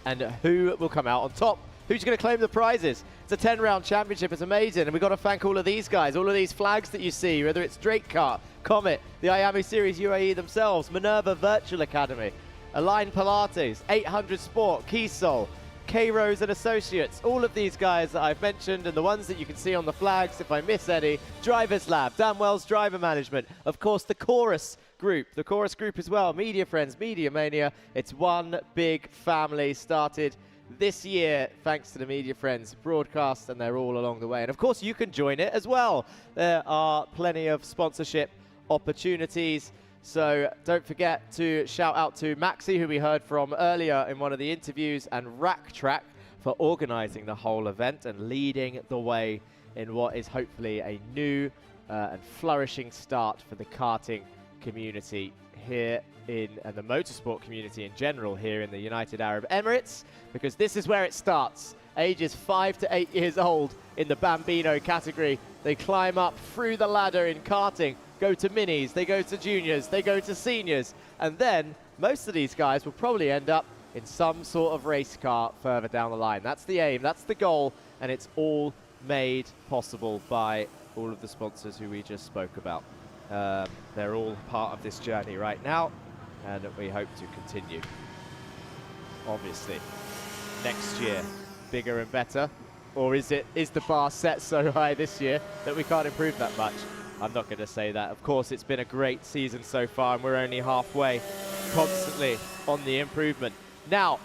And who will come out on top? Who's going to claim the prizes? It's a 10-round championship. It's amazing. And we've got to thank all of these guys, all of these flags that you see, whether it's Drake Kart, Comet, the Iame Series UAE themselves, Minerva Virtual Academy, Align Pilates, 800 Sport, Keysol, K-Rose and Associates, all of these guys that I've mentioned and the ones that you can see on the flags, if I miss any, Drivers Lab, Dan Wells Driver Management, of course the Chorus Group as well, Media Friends, Media Mania. It's one big family started this year thanks to the Media Friends broadcast, and they're all along the way. And of course you can join it as well. There are plenty of sponsorship opportunities. So don't forget to shout out to Maxi, who we heard from earlier in one of the interviews, and Rack Track for organising the whole event and leading the way in what is hopefully a new and flourishing start for the karting community here and the motorsport community in general here in the United Arab Emirates, because this is where it starts. Ages 5 to 8 years old in the Bambino category. They climb up through the ladder in karting, go to minis, they go to juniors, they go to seniors, and then most of these guys will probably end up in some sort of race car further down the line. That's the aim, that's the goal, and it's all made possible by all of the sponsors who we just spoke about. They're all part of this journey right now, and we hope to continue. Obviously, next year, bigger and better, or is the bar set so high this year that we can't improve that much? I'm not going to say that. Of course, it's been a great season so far, and we're only halfway, constantly on the improvement. Now,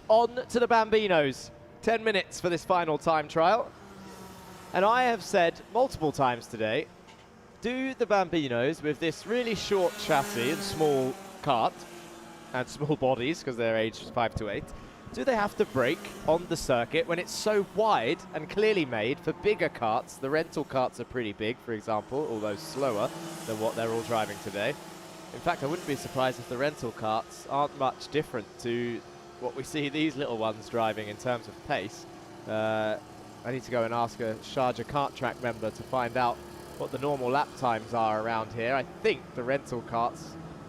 on to the Bambinos. 10 minutes for this final time trial. And I have said multiple times today, do the Bambinos with this really short chassis and small kart, and small bodies because they're aged 5 to 8, do they have to brake on the circuit when it's so wide and clearly made for bigger karts? The rental karts are pretty big, for example, although slower than what they're all driving today. In fact, I wouldn't be surprised if the rental karts aren't much different to what we see these little ones driving in terms of pace. I need to go and ask a Sharjah kart track member to find out what the normal lap times are around here. I think the rental karts,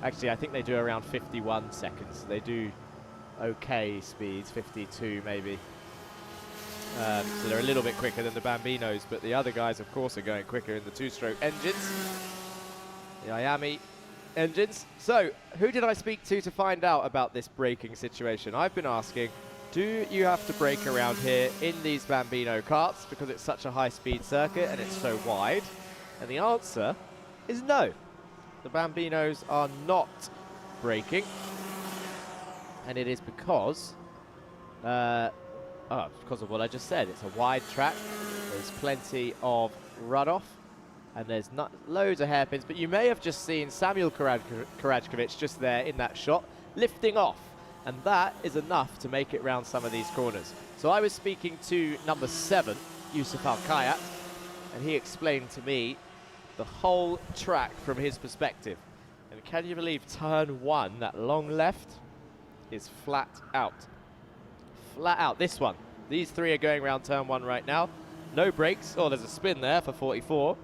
actually I think they do around 51 seconds. They do okay speeds, 52 maybe. So they're a little bit quicker than the Bambinos, but the other guys of course are going quicker in the two-stroke engines, the Iame engines. So who did I speak to find out about this braking situation? I've been asking, do you have to brake around here in these Bambino karts because it's such a high-speed circuit and it's so wide? And the answer is no. The Bambinos are not braking. And it is because of what I just said. It's a wide track. There's plenty of runoff. And there's not loads of hairpins. But you may have just seen Samuel Karajkovic just there in that shot, lifting off. And that is enough to make it round some of these corners. So I was speaking to number 7, Yusuf Al-Kayat, and he explained to me the whole track from his perspective. And can you believe turn 1, that long left, is flat out. Flat out, this one. These 3 are going around turn 1 right now. No brakes. Oh, there's a spin there for 44.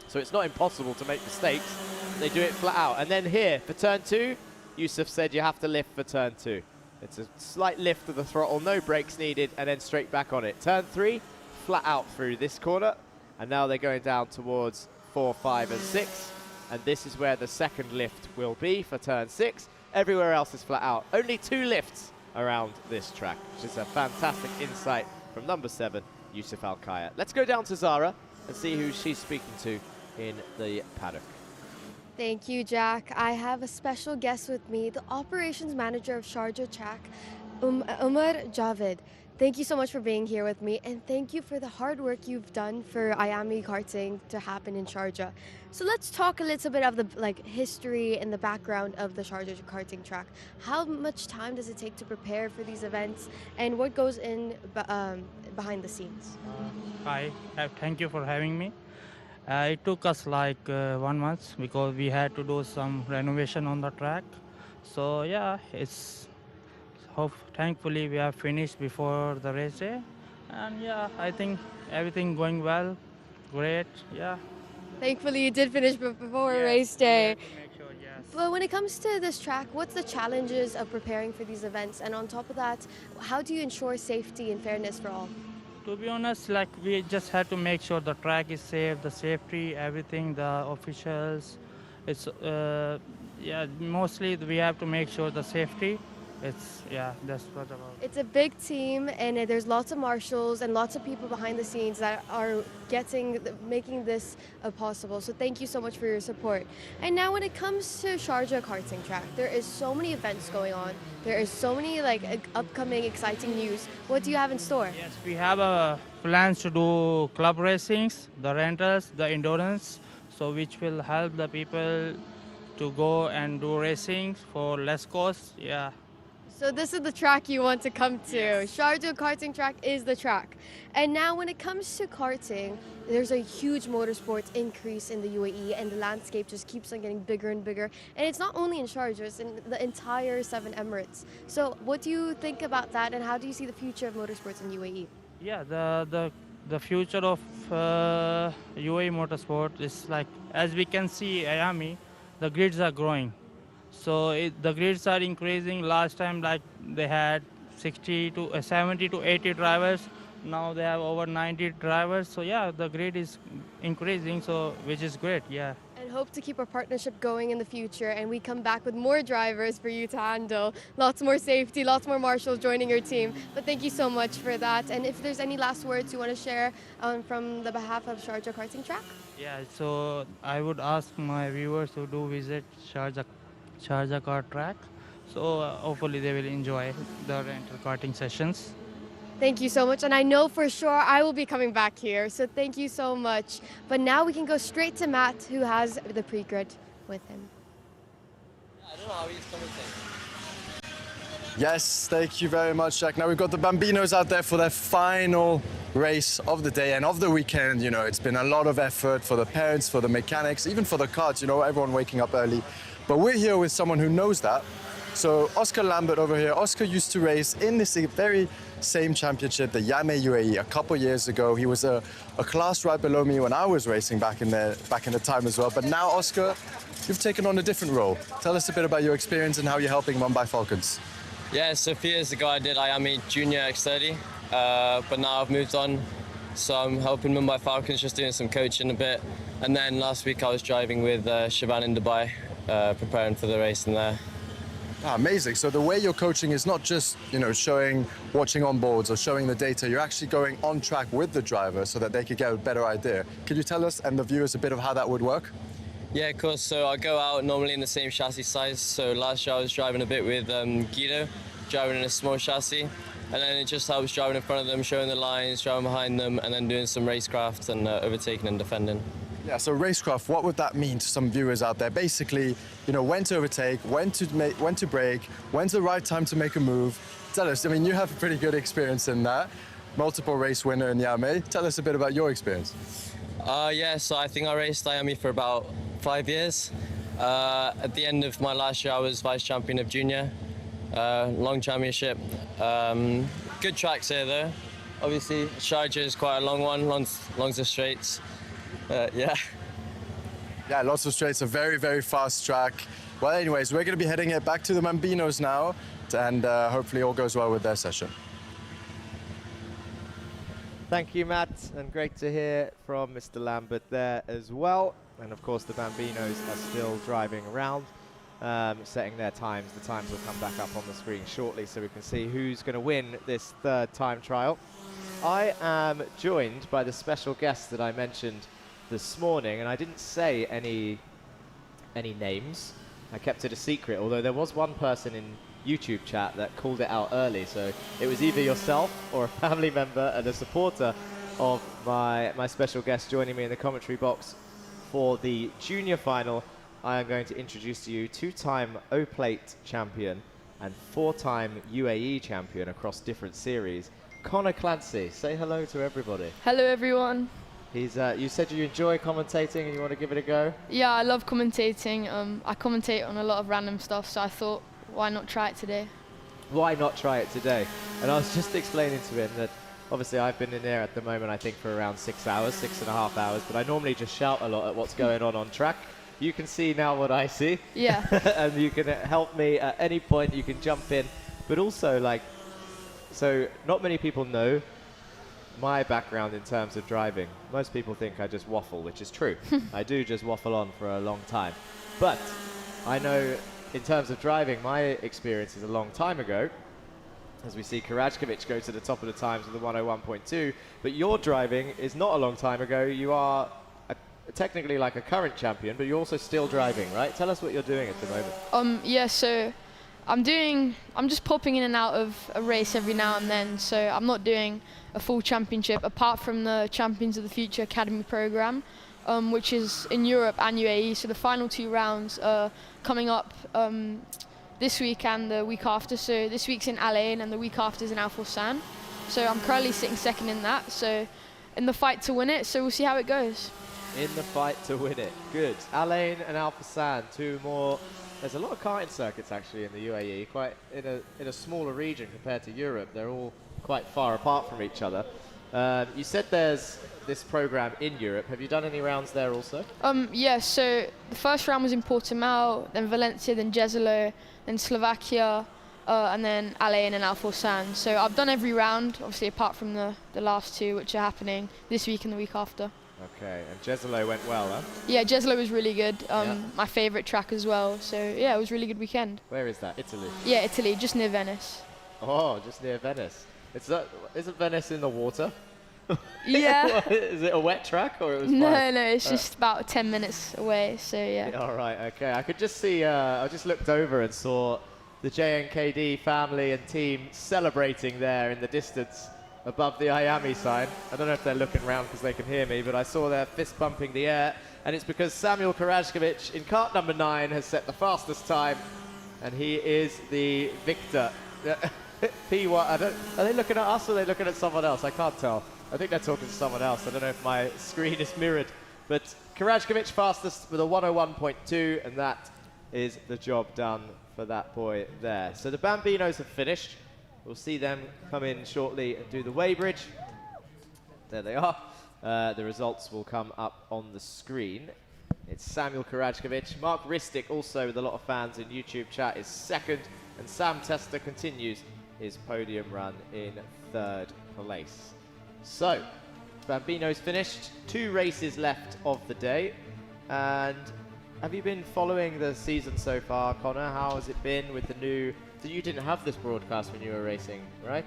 So it's not impossible to make mistakes. They do it flat out. And then here, for turn 2, Yusuf said you have to lift for turn 2. It's a slight lift of the throttle, no brakes needed, and then straight back on it. Turn 3, flat out through this corner. And now they're going down towards 4, 5, and 6. And this is where the second lift will be for turn 6. Everywhere else is flat out. Only 2 lifts around this track, which is a fantastic insight from number 7, Yusuf Al-Kayat. Let's go down to Zara and see who she's speaking to in the paddock. Thank you, Jack. I have a special guest with me, the operations manager of Sharjah Track, Umar Javed. Thank you so much for being here with me, and thank you for the hard work you've done for Iame karting to happen in Sharjah. So let's talk a little bit of the history and the background of the Sharjah karting track. How much time does it take to prepare for these events, and what goes in behind the scenes? Hi, thank you for having me. It took us like 1 month because we had to do some renovation on the track. So yeah, thankfully we have finished before the race day, and yeah, I think everything going well, great. Yeah. Thankfully, you did finish before race day. But when it comes to this track, what's the challenges of preparing for these events? And on top of that, how do you ensure safety and fairness for all? To be honest, like we just had to make sure the track is safe, the safety, everything, the officials. It's yeah, mostly we have to make sure the safety. That's what about. It's a big team, and there's lots of marshals and lots of people behind the scenes that are making this possible. So thank you so much for your support. And now, when it comes to Sharjah karting track, there is so many events going on. There is so many upcoming exciting news. What do you have in store? Yes, we have plans to do club racings, the rentals, the endurance, so which will help the people to go and do racing for less cost. Yeah. So this is the track you want to come to. Yes. Sharjah karting track is the track. And now when it comes to karting, there's a huge motorsports increase in the UAE, and the landscape just keeps on getting bigger and bigger. And it's not only in Sharjah, it's in the entire 7 Emirates. So what do you think about that, and how do you see the future of motorsports in UAE? Yeah, the future of UAE motorsport is like, as we can see, Iame, the grids are growing. So the grids are increasing. Last time, like they had 70 to 80 drivers. Now they have over 90 drivers. So yeah, the grid is increasing. So which is great. Yeah. And hope to keep our partnership going in the future, and we come back with more drivers for you to handle. Lots more safety, lots more marshals joining your team. But thank you so much for that. And if there's any last words you want to share from the behalf of Sharjah karting track? Yeah. So I would ask my viewers to do visit Sharjah Kart track. So hopefully they will enjoy the rental karting sessions. Thank you so much, and I know for sure I will be coming back here, so thank you so much. But now we can go straight to Matt, who has the pre-grid with him. I don't know how he's coming. Yes, thank you very much, Jack. Now we've got the Bambinos out there for their final race of the day and of the weekend. You know, it's been a lot of effort for the parents, for the mechanics, even for the karts, you know, everyone waking up early. But we're here with someone who knows that. So Oscar Lambert over here. Oscar used to race in this very same championship, the Iame Uae, a couple years ago. He was a class right below me when I was racing back in the time as well. But now, Oscar, you've taken on a different role. Tell us a bit about your experience and how you're helping Mumbai Falcons. Yeah, so a few years ago I did Iame Junior X30, but now I've moved on. So I'm helping Mumbai Falcons, just doing some coaching a bit. And then last week I was driving with Siobhan in Dubai, preparing for the race in there. Amazing. So the way you're coaching is not just, you know, watching on boards or showing the data. You're actually going on track with the driver so that they could get a better idea. Could you tell us and the viewers a bit of how that would work? Yeah, of course. So I go out normally in the same chassis size. So last year I was driving a bit with Guido, driving in a small chassis. And then it just helps driving in front of them, showing the lines, driving behind them, and then doing some racecraft and overtaking and defending. Yeah, so racecraft, what would that mean to some viewers out there? Basically, you know, when to overtake, when to brake, when's the right time to make a move. Tell us, I mean, you have a pretty good experience in that. Multiple race winner in Iame. Tell us a bit about your experience. Yeah, so I think I raced Iame for about 5 years. At the end of my last year, I was vice champion of junior, long championship. Good tracks here though. Obviously, Sharjah is quite a long one, longs of straights. Yeah, lots of straights, a very, very fast track. Well, anyways, we're going to be heading it back to the Bambinos now, and hopefully all goes well with their session. Thank you, Matt, and great to hear from Mr. Lambert there as well. And of course, the Bambinos are still driving around, setting their times. The times will come back up on the screen shortly so we can see who's going to win this third time trial. I am joined by the special guest that I mentioned this morning, and I didn't say any names. I kept it a secret, although there was one person in YouTube chat that called it out early, so it was either yourself or a family member and a supporter of my special guest joining me in the commentary box for the junior final. I am going to introduce to you 2-time O-Plate champion and 4-time UAE champion across different series, Connor Clancy. Say hello to everybody. Hello, everyone. He's. You said you enjoy commentating and you want to give it a go? Yeah, I love commentating. I commentate on a lot of random stuff, so I thought, why not try it today? Why not try it today? And I was just explaining to him that obviously I've been in there at the moment, I think, for around 6 hours, 6.5 hours, but I normally just shout a lot at what's going on track. You can see now what I see. Yeah. And you can help me at any point. You can jump in. But also, like, so not many people know my background in terms of driving. Most people think I just waffle, which is true. I do just waffle on for a long time. But I know in terms of driving, my experience is a long time ago, as we see Karajkovic go to the top of the times with the 101.2. But your driving is not a long time ago. You are technically like a current champion, but you're also still driving, right? Tell us what you're doing at the moment. Yeah, so I'm just popping in and out of a race every now and then, so I'm not doing a full championship apart from the Champions of the Future Academy program, which is in Europe and UAE. So the final 2 rounds are coming up this week and the week after. So this week's in Al Ain and the week after is in Al Fursan. So I'm currently sitting second in that, so in the fight to win it, so we'll see how it goes. In the fight to win it. Good. Al Ain and Al Fursan, 2 more. There's a lot of karting circuits actually in the UAE, quite in a smaller region compared to Europe. They're all quite far apart from each other. You said there's this program in Europe. Have you done any rounds there also? Yeah, so the first round was in Portimao, then Valencia, then Jezero, then Slovakia, and then Al Ain and Al Fursan. So I've done every round, obviously apart from the last 2, which are happening this week and the week after. Okay, and Jezero went well, huh? Yeah, Jezero was really good. Yeah. My favourite track as well. So yeah, it was a really good weekend. Where is that? Italy? Yeah, Italy, just near Venice. Oh, just near Venice. Isn't Venice in the water? Yeah. Is it a wet track or it was fine? No, it's just about 10 minutes away. So yeah. All right, okay. I could just see. I just looked over and saw the JNKD family and team celebrating there in the distance above the Iame sign. I don't know if they're looking around because they can hear me, but I saw their fist bumping the air, and it's because Samuel Karajkovic in kart number 9 has set the fastest time, and he is the victor. P1. Are they looking at us or are they looking at someone else? I can't tell. I think they're talking to someone else. I don't know if my screen is mirrored, but Karajkovic fastest with a 101.2, and that is the job done for that boy there. So the Bambinos have finished. We'll see them come in shortly and do the weighbridge. There they are. The results will come up on the screen. It's Samuel Karajkovic. Mark Ristic, also with a lot of fans in YouTube chat, is second. And Sam Tester continues his podium run in 3rd place. So, Bambino's finished. 2 races left of the day. And have you been following the season so far, Connor? How has it been with the new... So you didn't have this broadcast when you were racing, right?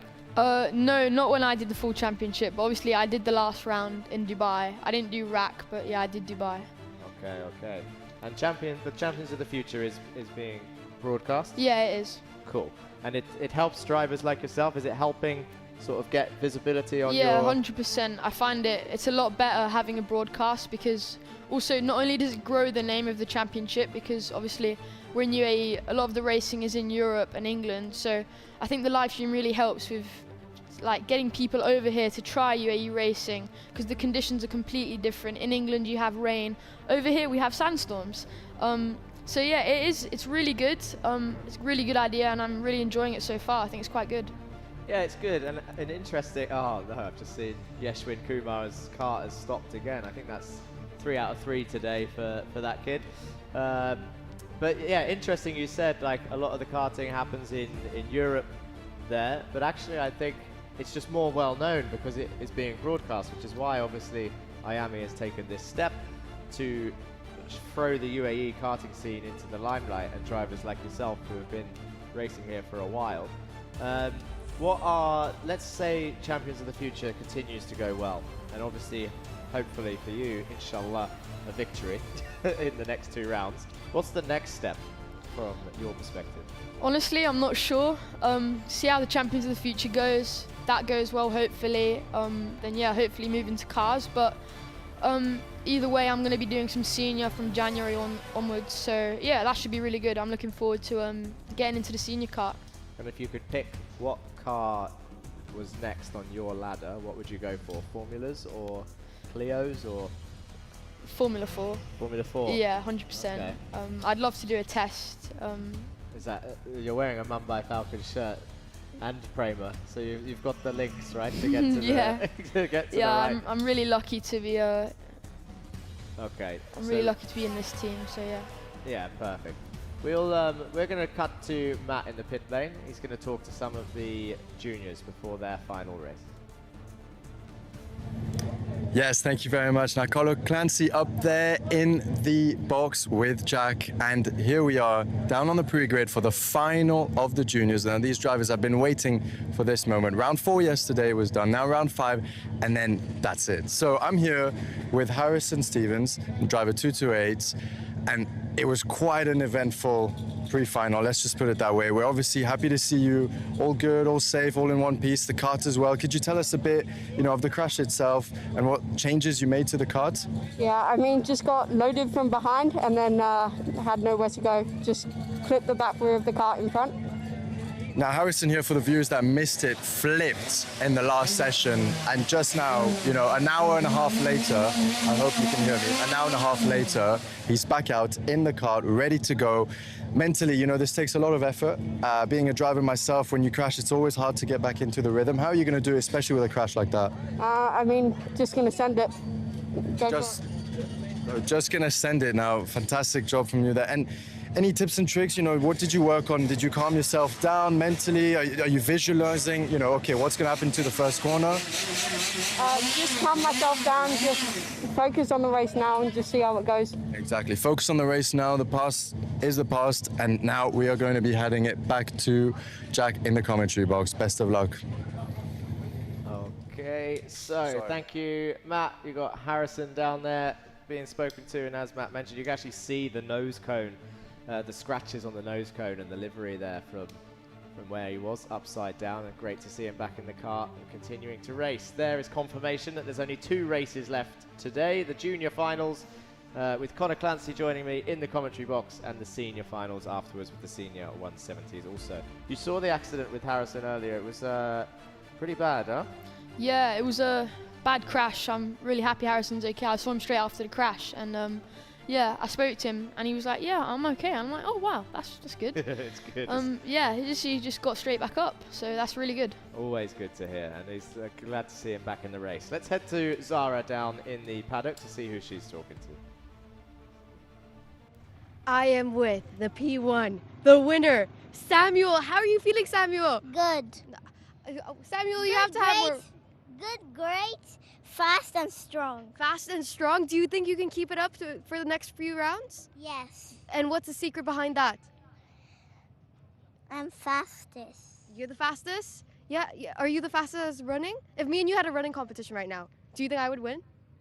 No, not when I did the full championship. But obviously, I did the last round in Dubai. I didn't do RAC, but yeah, I did Dubai. Okay. And the Champions of the Future is being broadcast? Yeah, it is. Cool. And it helps drivers like yourself? Is it helping sort of get visibility on Yeah, your... 100%. I find it's a lot better having a broadcast because also not only does it grow the name of the championship, because obviously we're in UAE, a lot of the racing is in Europe and England, so I think the live stream really helps with like getting people over here to try UAE racing because the conditions are completely different. In England you have rain, over here we have sandstorms. So yeah, it's really good. It's a really good idea and I'm really enjoying it so far. I think it's quite good. Yeah, it's good and interesting. Oh no, I've just seen Yeshwin Kumar's kart has stopped again. I think that's 3 out of 3 today for that kid. But yeah, interesting you said like a lot of the karting happens in Europe there, but actually I think it's just more well known because it is being broadcast, which is why obviously Iame has taken this step to throw the UAE karting scene into the limelight and drivers like yourself who have been racing here for a while. Let's say Champions of the Future continues to go well, and obviously, hopefully for you, inshallah, a victory in the next 2 rounds. What's the next step from your perspective? Honestly, I'm not sure. See how the Champions of the Future goes. That goes well, hopefully. Then yeah, hopefully move into cars. But either way, I'm going to be doing some senior from January onwards. So yeah, that should be really good. I'm looking forward to getting into the senior kart. And if you could pick what car was next on your ladder, what would you go for? Formulas or Clios or Formula 4. Formula 4? Yeah, 100%. Okay. I'd love to do a test. Is that you're wearing a Mumbai Falcon shirt and Prema, so you've got the links, right, to get to yeah. to get to yeah, the right. I'm really lucky to be. Okay. I'm really lucky to be in this team. So yeah. Yeah, perfect. We're going to cut to Matt in the pit lane. He's going to talk to some of the juniors before their final race. Yes, thank you very much. Now, Colo Clancy up there in the box with Jack, and here we are down on the pre-grid for the final of the juniors. Now, these drivers have been waiting for this moment. Round 4 yesterday was done, now round 5, and then that's it. So I'm here with Harrison Stevens, driver 228, and it was quite an eventful pre-final, let's just put it that way. We're obviously happy to see you all good, all safe, all in one piece, the kart as well. Could you tell us a bit, of the crash itself and what changes you made to the kart? Yeah, I mean, just got loaded from behind and then had nowhere to go. Just clipped the back rear of the kart in front. Now, Harrison here, for the viewers that missed it, flipped in the last session, and just now, an hour and a half later, I hope you can hear me, an hour and a half later, he's back out in the kart, ready to go. Mentally, this takes a lot of effort. Being a driver myself, when you crash, it's always hard to get back into the rhythm. How are you going to do it, especially with a crash like that? I mean, just going to send it. Just going to send it now. Fantastic job from you there. And any tips and tricks? What did you work on? Did you calm yourself down mentally? Are you visualizing, okay, what's going to happen to the first corner? Just calm myself down, just focus on the race now and just see how it goes. Exactly. Focus on the race now. The past is the past, and now we are going to be heading it back to Jack in the commentary box. Best of luck. Okay, so thank you, Matt. You got Harrison down there being spoken to, and as Matt mentioned, you can actually see the nose cone. The scratches on the nose cone and the livery there from where he was, upside down, and great to see him back in the car and continuing to race. There is confirmation that there's only 2 races left today, the junior finals with Connor Clancy joining me in the commentary box, and the senior finals afterwards with the senior 170s also. You saw the accident with Harrison earlier, it was pretty bad, huh? Yeah, it was a bad crash. I'm really happy Harrison's okay. I saw him straight after the crash, and yeah, I spoke to him and he was like, yeah, I'm okay. I'm like, oh wow, that's good. It's good. Yeah, he just got straight back up, so that's really good. Always good to hear, and he's glad to see him back in the race. Let's head to Zara down in the paddock to see who she's talking to. I am with the P1, the winner, Samuel. How are you feeling, Samuel? Good. Samuel, you have to have more. Good, great, fast and strong. Fast and strong? Do you think you can keep it up for the next few rounds? Yes. And what's the secret behind that? I'm fastest. You're the fastest? Yeah. Are you the fastest running? If me and you had a running competition right now, do you think I would win?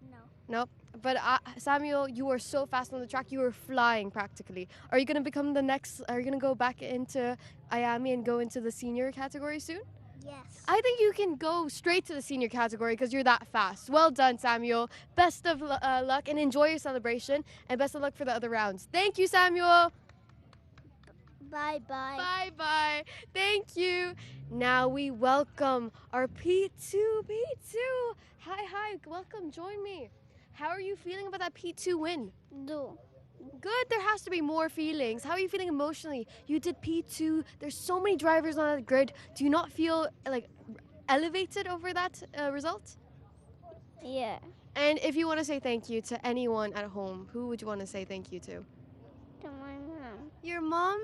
No. Nope. But Samuel, you are so fast on the track. You are flying practically. Are you going to become the next? Are you going to go back into Iame and go into the senior category soon? Yes. I think you can go straight to the senior category because you're that fast. Well done, Samuel. Best of luck and enjoy your celebration. And best of luck for the other rounds. Thank you, Samuel. Bye-bye. Bye-bye. Thank you. Now we welcome our P2. Hi. Welcome. Join me. How are you feeling about that P2 win? Good. There has to be more feelings. How are you feeling emotionally? You did P2. There's so many drivers on that grid. Do you not feel like elevated over that result? Yeah. And if you want to say thank you to anyone at home, who would you want to say thank you to? To my mom. Your mom?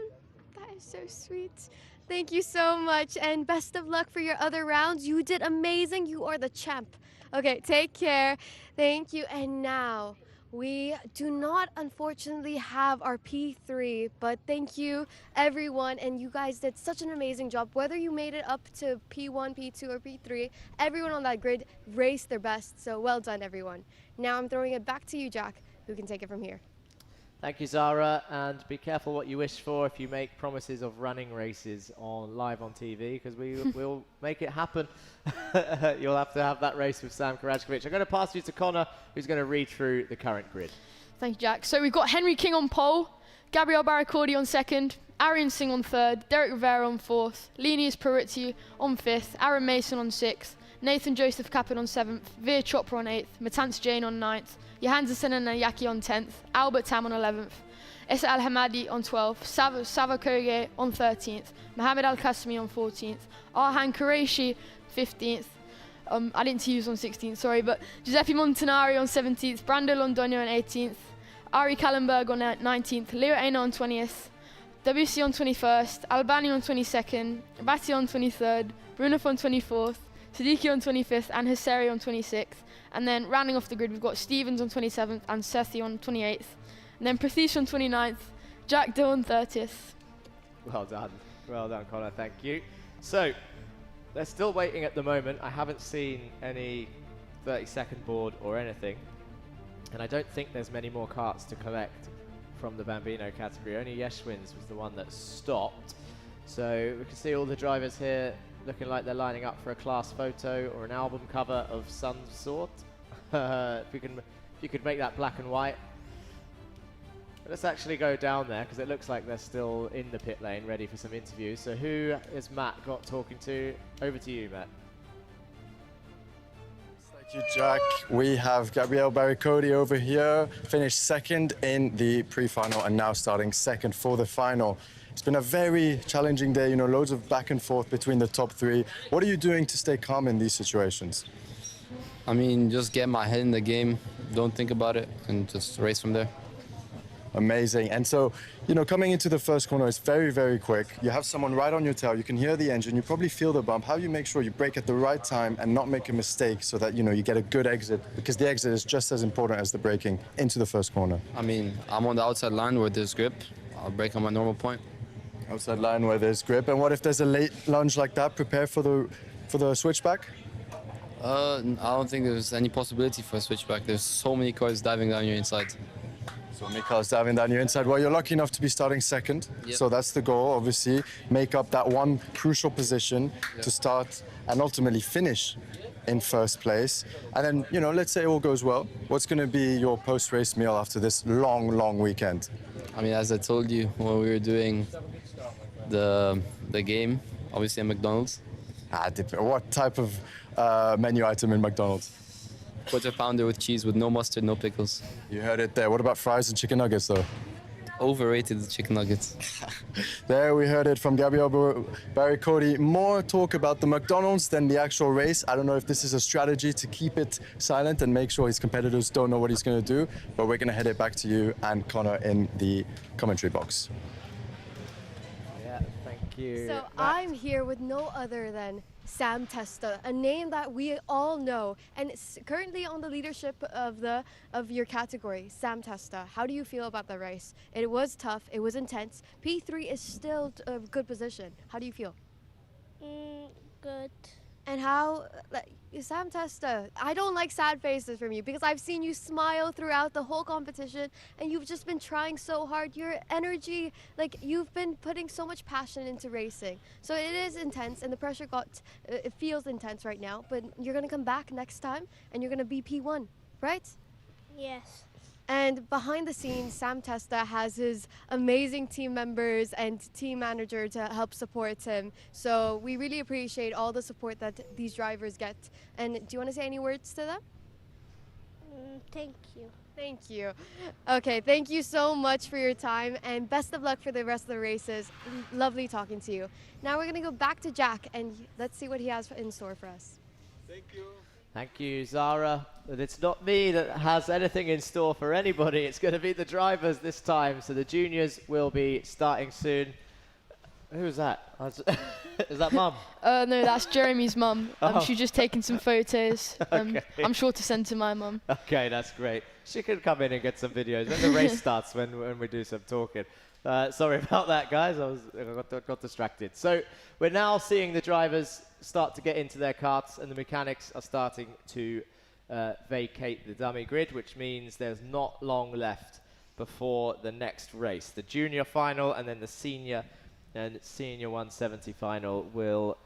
That is so sweet. Thank you so much, and best of luck for your other rounds. You did amazing. You are the champ. Okay, take care. Thank you. And now, we do not, unfortunately, have our P3, but thank you, everyone, and you guys did such an amazing job. Whether you made it up to P1, P2, or P3, everyone on that grid raced their best, so well done, everyone. Now I'm throwing it back to you, Jack, who can take it from here. Thank you, Zara, and be careful what you wish for if you make promises of running races live on TV, because we'll make it happen. You'll have to have that race with Sam Karajkovic. I'm going to pass you to Connor, who's going to read through the current grid. Thank you, Jack. So we've got Henry King on pole, Gabriel Barracordi on second, Arian Singh on third, Derek Rivera on fourth, Linus Peruzzi on fifth, Aaron Mason on sixth, Nathan Joseph Kaplan on 7th, Veer Chopra on 8th, Matans Jain on 9th, Johansen and Nayaki on 10th, Albert Tam on 11th, Essa Al Hamadi on 12th, Sava Koge on 13th, Mohamed Al Qasmi on 14th, Arhan Qureshi 15th, I didn't see you on 16th, sorry, but Giuseppe Montanari on 17th, Brando Londoño on 18th, Ari Kallenberg on 19th, Leo Aina on 20th, WC on 21st, Albani on 22nd, Batti on 23rd, Brunef on 24th, Siddiqui on 25th, and Hasseri on 26th. And then rounding off the grid, we've got Stevens on 27th and Sethi on 28th. And then Pratheesh on 29th, Jack Dill on 30th. Well done, Connor, thank you. So, they're still waiting at the moment. I haven't seen any 30-second board or anything. And I don't think there's many more carts to collect from the Bambino category. Only Yeshwin's was the one that stopped. So we can see all the drivers here looking like they're lining up for a class photo or an album cover of some sort. If you could make that black and white. Let's actually go down there because it looks like they're still in the pit lane ready for some interviews. So who is Matt got talking to? Over to you, Matt. Thank you, Jack. We have Gabriel Barricodi over here, finished second in the pre-final and now starting second for the final. It's been a very challenging day, loads of back and forth between the top three. What are you doing to stay calm in these situations? I mean, just get my head in the game, don't think about it, and just race from there. Amazing. And so, coming into the first corner, it's very, very quick. You have someone right on your tail. You can hear the engine. You probably feel the bump. How do you make sure you brake at the right time and not make a mistake so that, you get a good exit? Because the exit is just as important as the braking into the first corner. I mean, I'm on the outside line where there's grip. I'll brake on my normal point. Outside line where there's grip. And what if there's a late lunge like that? Prepare for the switchback? I don't think there's any possibility for a switchback. There's so many cars diving down your inside. So Mikhail's diving down your inside. Well, you're lucky enough to be starting second. Yep. So that's the goal, obviously. Make up that one crucial position to start and ultimately finish in first place. And then, let's say all goes well. What's going to be your post-race meal after this long, long weekend? I mean, as I told you when we were doing the game, obviously at McDonald's. What type of menu item in McDonald's? Quarter pounder with cheese with no mustard, no pickles. You heard it there. What about fries and chicken nuggets, though? Overrated chicken nuggets. There we heard it from Gabriel Barricodi. More talk about the McDonald's than the actual race. I don't know if this is a strategy to keep it silent and make sure his competitors don't know what he's going to do, but we're going to head it back to you and Connor in the commentary box. Yeah, thank you. So I'm here with no other than Sam Testa, a name that we all know, and it's currently on the leadership of your category. Sam Testa, how do you feel about the race? It was tough, it was intense. P3 is still a good position. How do you feel? Good. And how, Sam Testa, I don't like sad faces from you because I've seen you smile throughout the whole competition and you've just been trying so hard. Your energy, you've been putting so much passion into racing. So it is intense and the pressure it feels intense right now, but you're going to come back next time and you're going to be P1, right? Yes. And behind the scenes, Sam Testa has his amazing team members and team manager to help support him. So we really appreciate all the support that these drivers get. And do you want to say any words to them? Thank you. Thank you. Okay, thank you so much for your time and best of luck for the rest of the races. Lovely talking to you. Now we're going to go back to Jack and let's see what he has in store for us. Thank you. Thank you, Zara. But it's not me that has anything in store for anybody. It's going to be the drivers this time. So the juniors will be starting soon. Who's that? Is that Mum? No, that's Jeremy's mum. Oh. She's just taking some photos. Okay. I'm sure to send to my mum. Okay, that's great. She can come in and get some videos when the race starts, when we do some talking. Sorry about that, guys. I got distracted. So we're now seeing the drivers start to get into their karts, and the mechanics are starting to vacate the dummy grid, which means there's not long left before the next race. The junior final and then the senior and senior 170 final will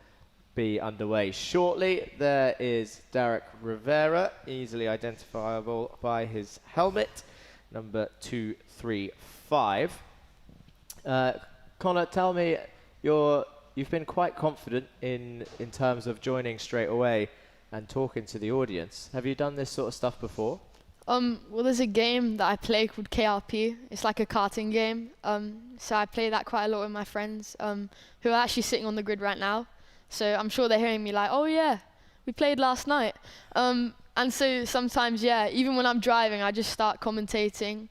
be underway shortly. There is Derek Rivera, easily identifiable by his helmet, number 235. Connor, tell me, you've been quite confident in terms of joining straight away. and talking to the audience. Have you done this sort of stuff before? Well, there's a game that I play called KRP. It's like a karting game. So I play that quite a lot with my friends who are actually sitting on the grid right now. So I'm sure they're hearing me like, oh yeah, we played last night. And so sometimes, yeah, even when I'm driving, I just start commentating.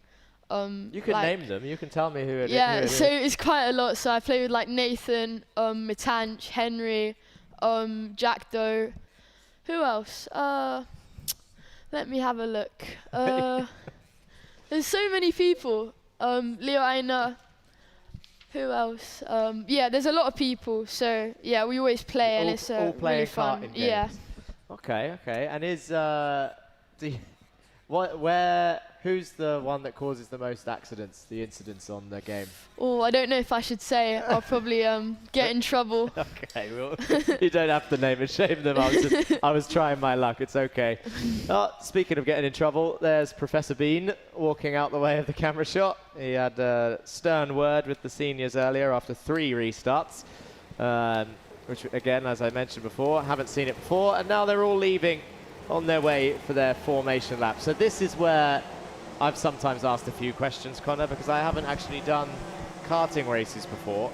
You can name them. You can tell me who it is. Yeah, so it's quite a lot. So I play with like Nathan, Mitanch, Henry, Jack Doe. Who else? Let me have a look. There's so many people. Leo Aina. Who else? Yeah, there's a lot of people. So yeah, we always play, and it's really fun. Yeah. Okay. And is who's the one that causes the most accidents? The incidents on the game? Oh, I don't know if I should say. I'll probably get in trouble. Okay, well, you don't have to name and shame them. I was trying my luck. It's okay. Speaking of getting in trouble, there's Professor Bean walking out the way of the camera shot. He had a stern word with the seniors earlier after 3 restarts, which, again, as I mentioned before, haven't seen it before, and now they're all leaving on their way for their formation lap. So this is where I've sometimes asked a few questions, Connor, because I haven't actually done karting races before.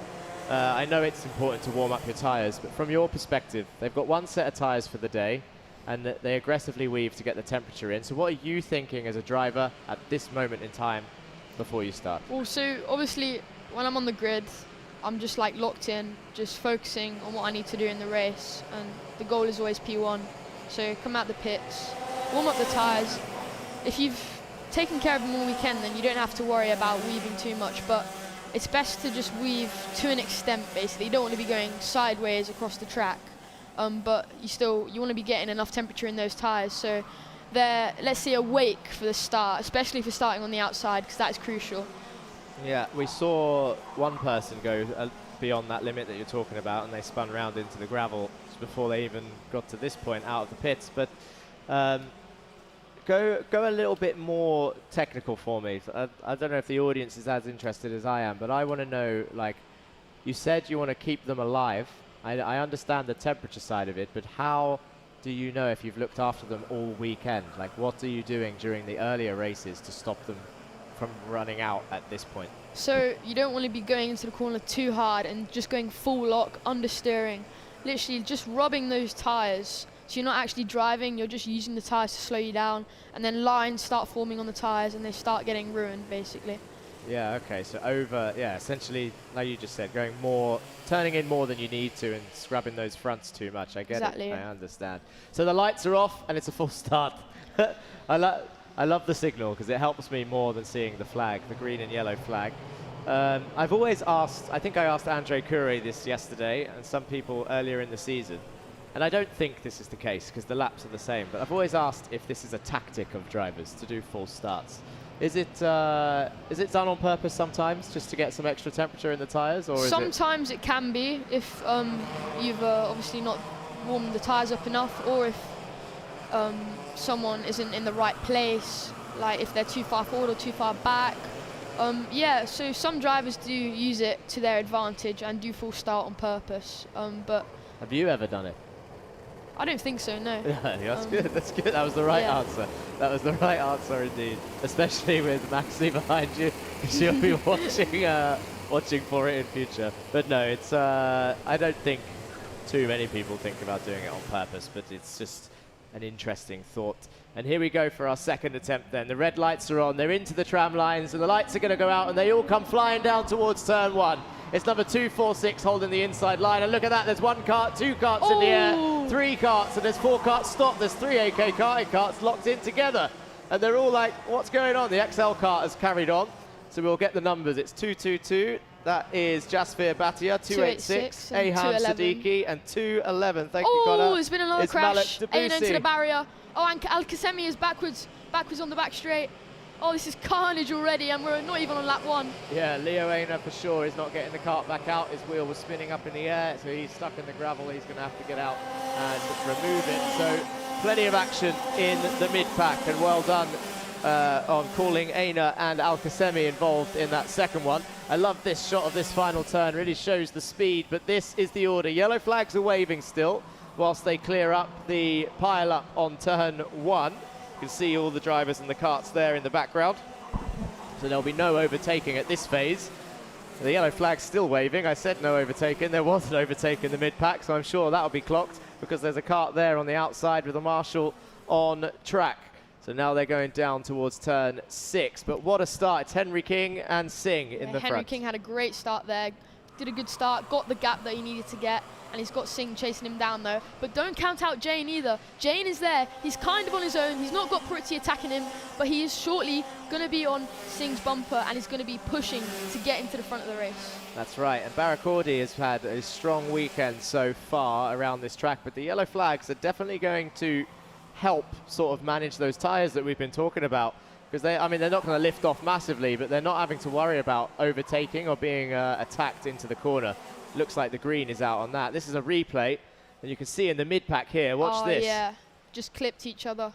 I know it's important to warm up your tyres, but from your perspective, they've got 1 set of tyres for the day, and they aggressively weave to get the temperature in. So what are you thinking as a driver at this moment in time before you start? Well, so obviously, when I'm on the grid, I'm just like locked in, just focusing on what I need to do in the race, and the goal is always P1. So come out the pits, warm up the tyres. If you've taken care of them all weekend, then you don't have to worry about weaving too much, but it's best to just weave to an extent, basically. You don't want to be going sideways across the track, but you want to be getting enough temperature in those tyres, so they're, let's say, awake for the start, especially for starting on the outside, because that is crucial. Yeah, we saw one person go beyond that limit that you're talking about, and they spun round into the gravel before they even got to this point out of the pits. But go a little bit more technical for me. I don't know if the audience is as interested as I am, but I want to know, like, you said you want to keep them alive. I understand the temperature side of it, but how do you know if you've looked after them all weekend? Like, what are you doing during the earlier races to stop them from running out at this point? So you don't want to be going into the corner too hard and just going full lock, understeering. Literally just rubbing those tyres. So you're not actually driving, you're just using the tyres to slow you down, and then lines start forming on the tyres and they start getting ruined, basically. Yeah, okay, so essentially, like you just said, turning in more than you need to and scrubbing those fronts too much. I get Exactly, it, yeah. I understand. So the lights are off and it's a full start. I love the signal because it helps me more than seeing the flag, the green and yellow flag. I've always asked, I think I asked Andre Couré this yesterday and some people earlier in the season, and I don't think this is the case because the laps are the same, but I've always asked if this is a tactic of drivers to do full starts. Is it done on purpose sometimes just to get some extra temperature in the tyres? Or sometimes it can be if you've obviously not warmed the tyres up enough, or if someone isn't in the right place, like if they're too far forward or too far back. So some drivers do use it to their advantage and do full start on purpose. But have you ever done it? I don't think so, no. That's good. That's good. That was the right answer. That was the right answer indeed. Especially with Maxi behind you, she'll be watching for it in future. But no, it's. I don't think too many people think about doing it on purpose, but it's just an interesting thought. And here we go for our second attempt then. The red lights are on, they're into the tram lines, and the lights are going to go out, and they all come flying down towards turn 1. It's number 246 holding the inside line, and look at that, there's 1 cart, 2 carts in the air, 3 carts, and there's 4 carts stopped. There's 3 AK karting carts locked in together, and they're all like, what's going on? The XL cart has carried on, so we'll get the numbers. It's 222. That is Jasfir Bhatia, 286, Aham Siddiqui, and 211. Thank you, Connor. Oh, there's been another crash. Aina into the barrier. Oh, and Al-Qasemi is backwards on the back straight. Oh, this is carnage already, and we're not even on lap 1. Yeah, Leo Aina for sure is not getting the cart back out. His wheel was spinning up in the air, so he's stuck in the gravel. He's going to have to get out and remove it. So plenty of action in the mid-pack, and well done on calling Aina and Al-Qasemi involved in that second one. I love this shot of this final turn, really shows the speed, but this is the order. Yellow flags are waving still. whilst they clear up the pile-up on turn 1. You can see all the drivers and the karts there in the background. So there'll be no overtaking at this phase. The yellow flag's still waving. I said no overtaking. There was an overtake in the mid-pack, so I'm sure that'll be clocked because there's a kart there on the outside with a marshal on track. So now they're going down towards turn 6. But what a start. It's Henry King and Singh in the front. Henry King had a great start there. Did a good start, got the gap that he needed to get, and he's got Singh chasing him down though. But don't count out Jane either. Jane is there. He's kind of on his own. He's not got Peruzzi attacking him, but he is shortly going to be on Singh's bumper and he's going to be pushing to get into the front of the race. That's right, and Barakordi has had a strong weekend so far around this track, but the yellow flags are definitely going to help sort of manage those tyres that we've been talking about. Because they're not going to lift off massively, but they're not having to worry about overtaking or being attacked into the corner. Looks like the green is out on that. This is a replay, and you can see in the mid-pack here, watch this. Yeah, just clipped each other.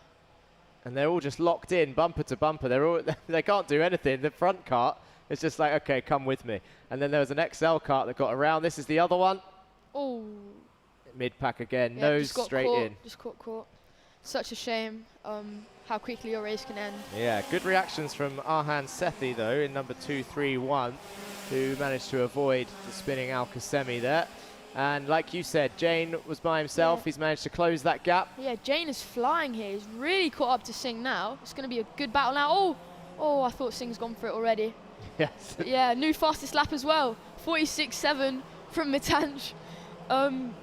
And they're all just locked in, bumper to bumper. They can't do anything. The front cart is just like, okay, come with me. And then there was an XL cart that got around. This is the other one. Oh. Mid-pack again, Yeah, nose straight in. Just caught. Such a shame how quickly your race can end. Yeah, good reactions from Arhan Sethi, though, in number 231, who managed to avoid the spinning Al Qasemi there. And like you said, Jane was by himself. Yeah. He's managed to close that gap. Yeah, Jane is flying here. He's really caught up to Singh now. It's going to be a good battle now. Oh, I thought Singh's gone for it already. Yes. Yeah, new fastest lap as well. 46.7 from Mitanj.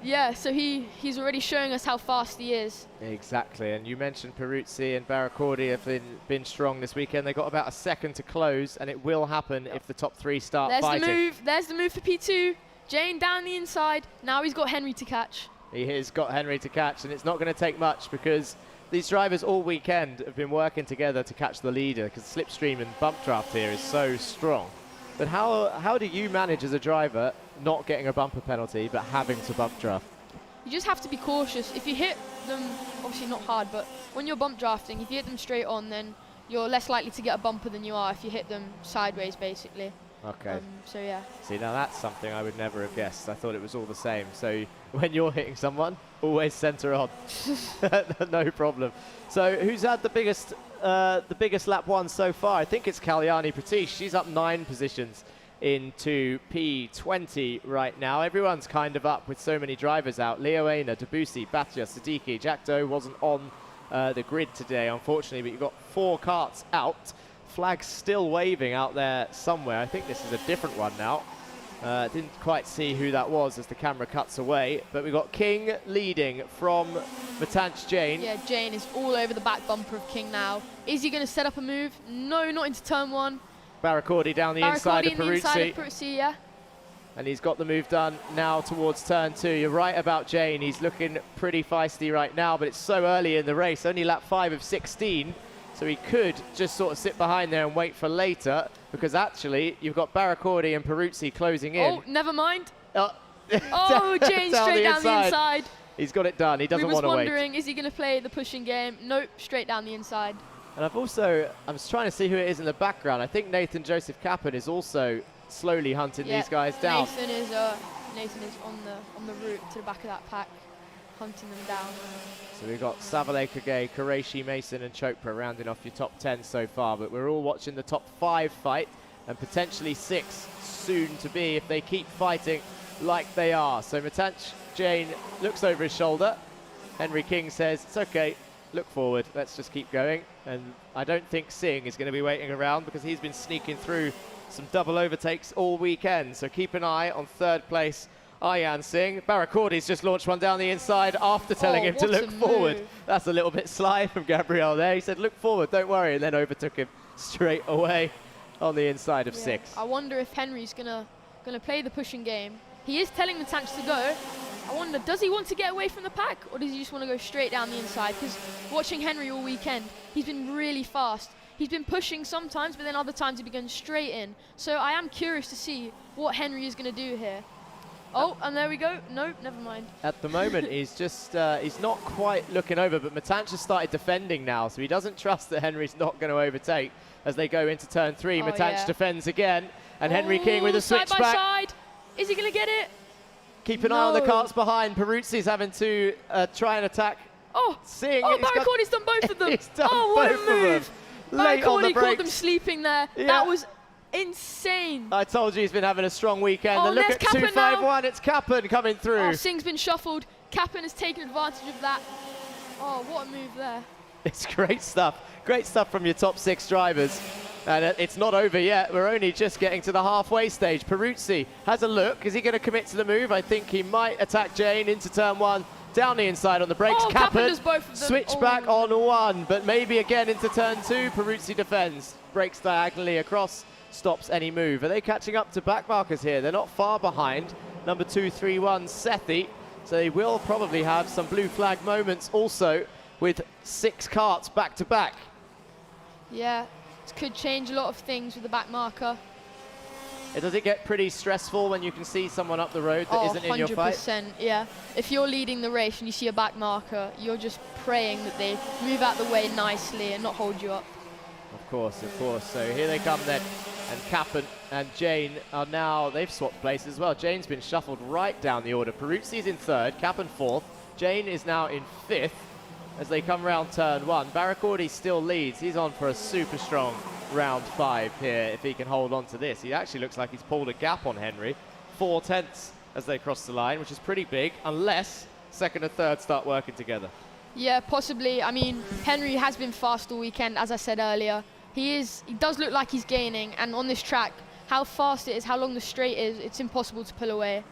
Yeah, so he's already showing us how fast he is. Exactly, and you mentioned Peruzzi and Barakordi have been strong this weekend. They got about a second to close, and it will happen if the top 3 start fighting. There's the move for P2. Jane down the inside. Now he's got Henry to catch. He has got Henry to catch, and it's not going to take much because these drivers all weekend have been working together to catch the leader because slipstream and bump draft here is so strong. But how do you manage as a driver not getting a bumper penalty but having to bump draft? You just have to be cautious. If you hit them, obviously not hard, but when you're bump drafting, if you hit them straight on, then you're less likely to get a bumper than you are if you hit them sideways, basically. Okay. So yeah. See, now that's something I would never have guessed. I thought it was all the same. So when you're hitting someone, always center on. No problem. So who's had the biggest lap one so far? I think it's Kalyani Pratish. She's up 9 positions into P20 right now. Everyone's kind of up with so many drivers out. Leo Aina, Debussy, Batya, Siddiqui, Jack Doe wasn't on the grid today, unfortunately, but you've got 4 karts out. Flag's still waving out there somewhere. I think this is a different one now. Didn't quite see who that was as the camera cuts away, but we've got King leading from Mitanj Jane. Yeah, Jane is all over the back bumper of King now. Is he going to set up a move? No, not into turn 1. Barakordi down the inside of Peruzzi, yeah. And he's got the move done now towards turn 2. You're right about Jane. He's looking pretty feisty right now, but it's so early in the race, only lap 5 of 16. So he could just sort of sit behind there and wait for later, because actually you've got Barakordi and Peruzzi closing in. Oh, never mind. Oh, Jane straight down the inside. He's got it done. He doesn't want to wait. We was wondering, is he going to play the pushing game? Nope, straight down the inside. And I'm trying to see who it is in the background. I think Nathan Joseph Kappen is also slowly hunting these guys down. Nathan is on the route to the back of that pack, hunting them down. So we've got Savale, Kage, Qureshi, Mason and Chopra rounding off your top 10 so far, but we're all watching the top 5 fight and potentially 6 soon to be if they keep fighting like they are. So Mitanj Jane looks over his shoulder. Henry King says, it's okay, look forward, let's just keep going. And I don't think Singh is going to be waiting around because he's been sneaking through some double overtakes all weekend. So keep an eye on 3rd place, Ayan Singh. Barakordi's just launched one down the inside after telling him to look forward. That's a little bit sly from Gabriel there. He said, look forward, don't worry, and then overtook him straight away on the inside of 6. I wonder if Henry's gonna play the pushing game. He is telling the tanks to go. I wonder, does he want to get away from the pack, or does he just want to go straight down the inside? Because watching Henry all weekend, he's been really fast. He's been pushing sometimes, but then other times he's been going straight in. So I am curious to see what Henry is going to do here. Oh, and there we go. Nope, never mind. At the moment, he's just, he's not quite looking over, but Mitanj has started defending now, so he doesn't trust that Henry's not going to overtake as they go into turn 3. Mitanj defends again, and Henry King with a switchback. Side by side. Is he going to get it? Keep an eye on the carts behind. Peruzzi's having to try and attack. Singh. Baracordi's done both of them. He's done what both a move. of them. Late on the Baracordi caught them brakes. sleeping there. Yeah. That was insane. I told you he's been having a strong weekend. Oh, And look there's at Kappen 251. It's Kappen coming through. Oh, Singh's been shuffled. Kappen has taken advantage of that. Oh, what a move there. It's great stuff. Great stuff from your top 6 drivers. And it's not over yet. We're only just getting to the halfway stage. Peruzzi has a look. Is he going to commit to the move? I think he might attack Jane into turn 1. Down the inside on the brakes. Oh, Kappen does both of them. Switch back on 1, but maybe again into turn 2. Peruzzi defends. Brakes diagonally across. Stops any move. Are they catching up to back markers here? They're not far behind. Number 231, Sethi. So they will probably have some blue flag moments also with 6 karts back to back. Yeah, this could change a lot of things with the back marker. Does it get pretty stressful when you can see someone up the road that isn't in your fight? 100%, yeah. If you're leading the race and you see a back marker, you're just praying that they move out the way nicely and not hold you up. Of course, of course. So here they come then. And Kappen and Jane are now, they've swapped places as well. Jane's been shuffled right down the order. Peruzzi's in 3rd, Kappen 4th. Jane is now in 5th as they come round turn 1. Baracordi still leads. He's on for a super strong round 5 here if he can hold on to this. He actually looks like he's pulled a gap on Henry. 4/10 as they cross the line, which is pretty big, unless 2nd and 3rd start working together. Yeah, possibly. I mean, Henry has been fast all weekend, as I said earlier. He does look like he's gaining, and on this track, how fast it is, how long the straight is, it's impossible to pull away.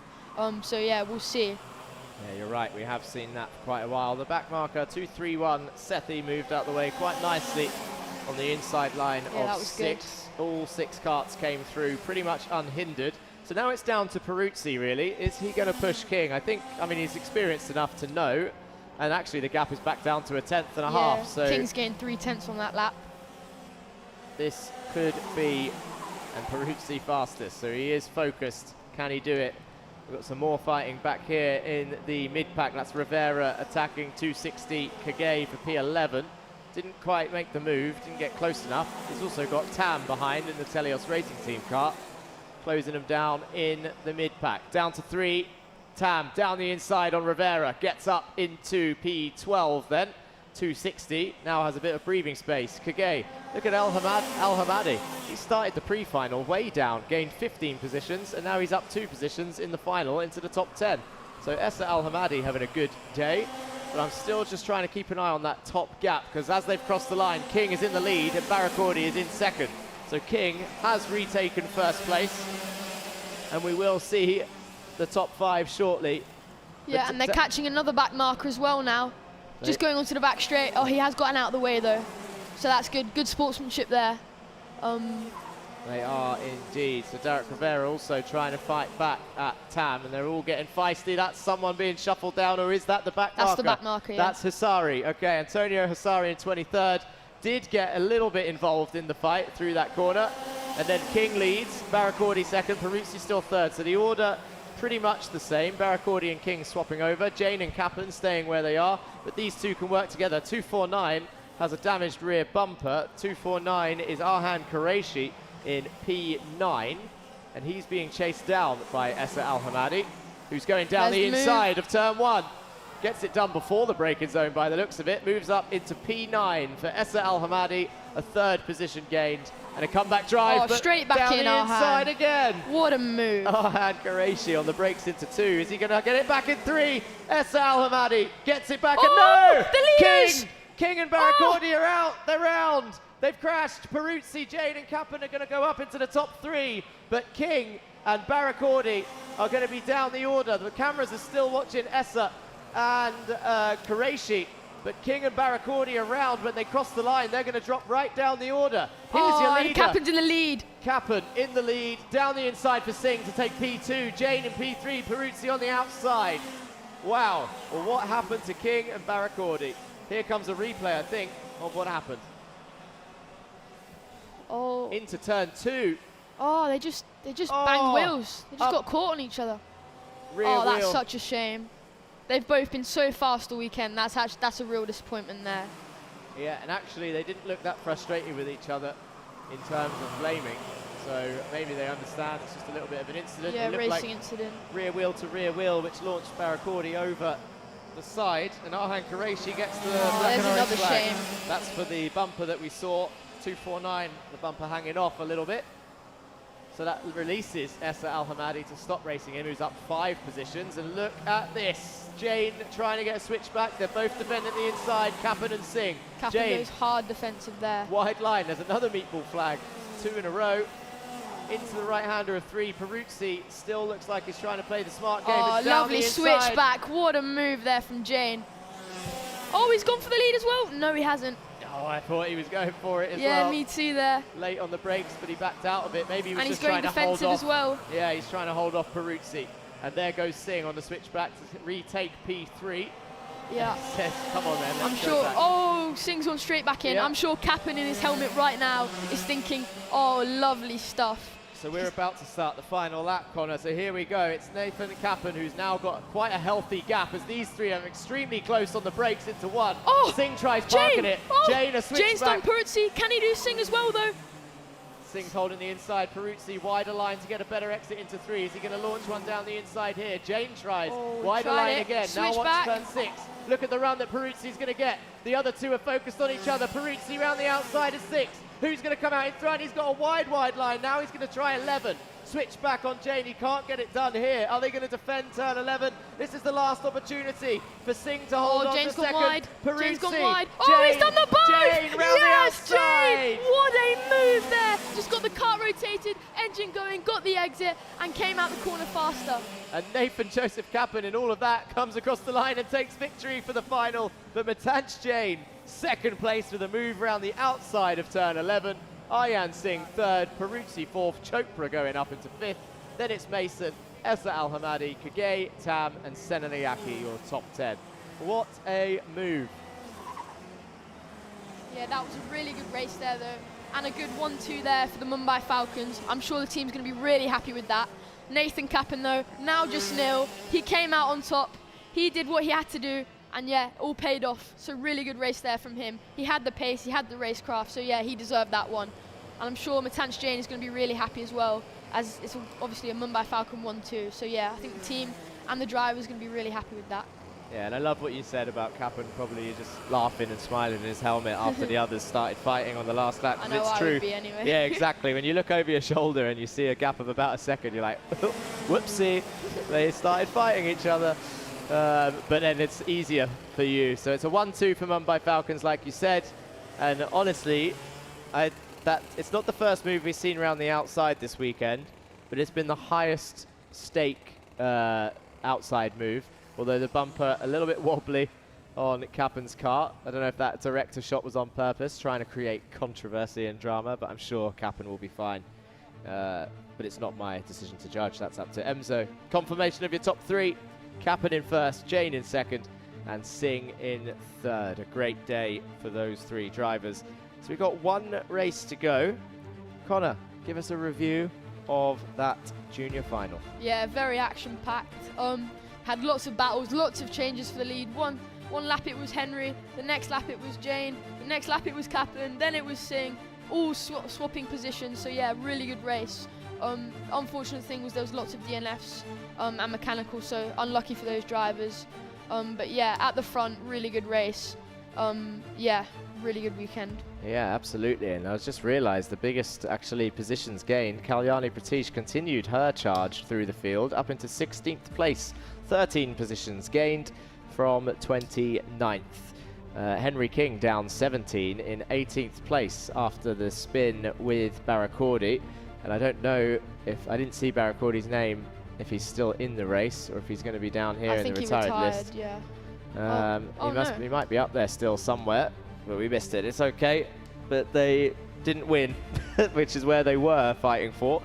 So yeah, we'll see. Yeah, you're right. We have seen that for quite a while. The back marker, 231, Sethi moved out the way quite nicely on the inside line of 6. All 6 karts came through pretty much unhindered. So now it's down to Peruzzi, really. Is he going to push King? I mean, he's experienced enough to know. And actually, the gap is back down to a 10th and a half. So King's gained 3/10 on that lap. This could be, and Peruzzi fastest, so he is focused. Can he do it? We've got some more fighting back here in the mid-pack. That's Rivera attacking 260 Kage for P11. Didn't quite make the move, didn't get close enough. He's also got Tam behind in the Telios Racing Team car, closing him down in the mid-pack. Down to 3, Tam down the inside on Rivera, gets up into P12 then. 260, now has a bit of breathing space. Kage, look at Al Hamadi. He started the pre-final way down, gained 15 positions, and now he's up 2 positions in the final into the top 10. So Essa Al Hamadi having a good day, but I'm still just trying to keep an eye on that top gap, because as they've crossed the line, King is in the lead and Baracordi is in 2nd. So King has retaken 1st place, and we will see the top 5 shortly. Yeah, and they're catching another back marker as well now. Just going onto the back straight. Oh, he has gotten out of the way though. So that's good. Good sportsmanship there. They are indeed. So Derek Rivera also trying to fight back at Tam, and they're all getting feisty. That's someone being shuffled down, or is that the back marker? That's the back marker, yeah. That's Hasari. Okay, Antonio Hasari in 23rd. Did get a little bit involved in the fight through that corner. And then King leads, Baracordi 2nd, Peruzzi still 3rd. So the order pretty much the same. Baracordi and King swapping over. Jane and Kappen staying where they are, but these two can work together. 249 has a damaged rear bumper. 249 is Arhan Qureshi in P9, and he's being chased down by Essa Al Hamadi, who's going down the inside of turn 1. Gets it done before the braking zone by the looks of it. Moves up into P9 for Essa Al Hamadi, a 3rd position gained. And a comeback drive, but straight back down in the inside again. What a move. Arhan Qureshi on the brakes into 2. Is he going to get it back in 3? Essa Al Hamadi gets it back. No! The leaders! King and Baracordi are out. They're round. They've crashed. Peruzzi, Jane and Kappen are going to go up into the top 3. But King and Baracordi are going to be down the order. The cameras are still watching Essa and Qureshi. But King and Baracordi are round. When they cross the line, they're going to drop right down the order. Here's your leader. Kappen's in the lead. Kappen in the lead. Down the inside for Singh to take P2. Jane in P3. Peruzzi on the outside. Wow. Well, what happened to King and Baracordi? Here comes a replay, I think, of what happened. Oh. Into turn 2. Oh, they just banged wheels. They just got caught on each other. That's such a shame. They've both been so fast all weekend. That's a real disappointment there. Yeah, and actually they didn't look that frustrated with each other in terms of blaming. So maybe they understand it's just a little bit of an incident. Yeah, It looked racing like incident. rear wheel to rear wheel, which launched Barakordi over the side, and Arhan Qureshi gets the black There's and orange another flag. shame. That's for the bumper that we saw, 249, the bumper hanging off a little bit. So that releases Essa Al-Hamadi to stop racing him, who's up 5 positions. And look at this. Jane trying to get a switch back. They're both defending the inside, Kappen and Singh. Kappen Jane, goes hard defensive there. wide line. There's another meatball flag. 2 in a row. Into the right-hander of 3. Peruzzi still looks like he's trying to play the smart game. Oh, It's down lovely the inside. switch back. What a move there from Jane. Oh, he's gone for the lead as well. No, he hasn't. Oh, I thought he was going for it as Yeah, well. me too there. Late on the brakes, but he backed out of it. Maybe he was And just he's going trying to hold defensive off. as well. Yeah, he's trying to hold off Peruzzi. And there goes Singh on the switchback to retake P3. Yeah. Says, come on then, I'm let's go sure. back." Oh, Singh's gone straight back in. Yeah. I'm sure Kappen in his helmet right now is thinking, oh, lovely stuff. So we're about to start the final lap, Connor. So here we go. It's Nathan Kappen who's now got quite a healthy gap as these 3 are extremely close on the brakes into 1. Oh, Singh tries parking it. Oh, Jane a switchback. Jane's done Peruzzi. Can he do Singh as well, though? Singh's holding the inside. Peruzzi wider line to get a better exit into 3. Is he going to launch one down the inside here? Jane tries. Wider tried line it. again. Now Switch watch back. turn 6. Look at the run that Peruzzi's going to get. The other 2 are focused on each other. Peruzzi round the outside of 6. Who's going to come out in front? He's got a wide line. Now he's going to try 11. Switch back on Jane. He can't get it done here. Are they going to defend turn 11? This is the last opportunity for Singh to hold on Jane's to gone second. wide. Peruzzi. Jane's gone wide. Jane, Oh, he's done the both! Jane round Yes, the outside. Jane! What a move there. Just got the kart rotated, engine going, got the exit, and came out the corner faster. And Nathan Joseph Kappen in all of that comes across the line and takes victory for the final. But Matanch Jane, second place with a move around the outside of turn 11. Ayan Singh, third. Peruzzi, fourth. Chopra going up into fifth. Then it's Mason, Essa Al-Hamadi, Kage, Tam, and Senanayaki, your top 10. What a move. Yeah, that was a really good race there, though. And a good 1-2 there for the Mumbai Falcons. I'm sure the team's going to be really happy with that. Nathan Kappen, though, now just nil. He came out on top. He did what he had to do. And yeah, all paid off. So really good race there from him. He had the pace, he had the racecraft. So yeah, he deserved that one. And I'm sure Matanch Jane is going to be really happy as well, as it's obviously a Mumbai Falcon 1-2. So yeah, I think the team and the driver is going to be really happy with that. Yeah, and I love what you said about Kappen probably just laughing and smiling in his helmet after the others started fighting on the last lap. I know it's I true. would be anyway. Yeah, exactly. When you look over your shoulder and you see a gap of about a second, you're like, whoopsie, they started fighting each other. But then it's easier for you. So it's a 1-2 for Mumbai Falcons, like you said. And honestly, it's not the first move we've seen around the outside this weekend, but it's been the highest stake outside move. Although the bumper a little bit wobbly on Kappen's kart. I don't know if that director shot was on purpose, trying to create controversy and drama, but I'm sure Kappen will be fine. But it's not my decision to judge. That's up to Emzo. Confirmation of your top 3. Kappen in first, Jane in second, and Singh in third. A great day for those 3 drivers. So we've got 1 race to go. Connor, give us a review of that junior final. Yeah, very action-packed. Had lots of battles, lots of changes for the lead. One lap it was Henry, the next lap it was Jane, the next lap it was Kappen, then it was Singh, all swapping positions. So yeah, really good race. Unfortunate thing was there was lots of DNFs and mechanical, so unlucky for those drivers. But yeah, at the front, really good race. Yeah, really good weekend. Yeah, absolutely. And I was just realised the biggest actually positions gained. Kalyani Pratish continued her charge through the field up into 16th place. 13 positions gained from 29th. Henry King down 17 in 18th place after the spin with Barakordi. And I don't know if, I didn't see Barakordi's name, if he's still in the race or if he's going to be down here in the retired list. Yeah. He might be up there still somewhere, but we missed it. It's okay, but they didn't win, which is where they were fighting for.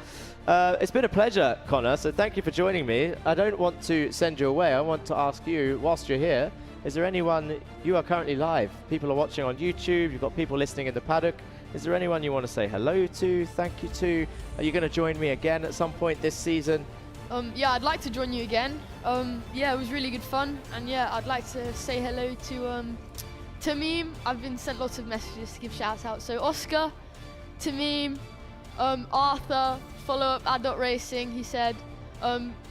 It's been a pleasure, Connor, so thank you for joining me. I don't want to send you away. I want to ask you, whilst you're here, is there anyone, you are currently live, people are watching on YouTube, you've got people listening in the paddock. Is there anyone you want to say hello to, thank you to? Are you going to join me again at some point this season? Yeah, I'd like to join you again. Yeah, it was really good fun, and yeah, I'd like to say hello to Tamim. I've been sent lots of messages to give shouts out. So Oscar, Tamim, Arthur, follow-up adult racing, he said.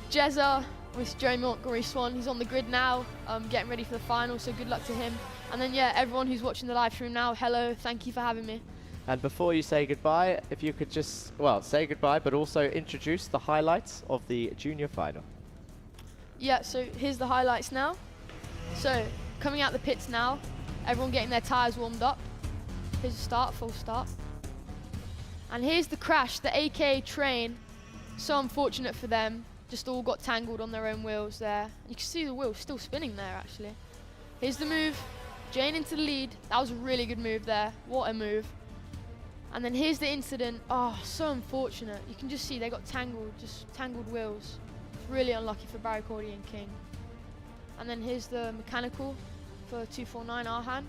Jezza, with Joe Montgomery Swan, he's on the grid now, getting ready for the final, so good luck to him. And then, yeah, everyone who's watching the live stream now, hello, thank you for having me. And before you say goodbye, if you could just, well, say goodbye, but also introduce the highlights of the junior final. Yeah, so here's the highlights now. So, coming out the pits now, everyone getting their tyres warmed up. Here's the start, full start. And here's the crash, the AK train. So unfortunate for them, just all got tangled on their own wheels there. You can see the wheels still spinning there, actually. Here's the move, Jane into the lead. That was a really good move there, what a move. And then here's the incident. Oh, so unfortunate. You can just see they got tangled, just tangled wheels. Really unlucky for Barry Cordy and King. And then here's the mechanical for 249 Arhan.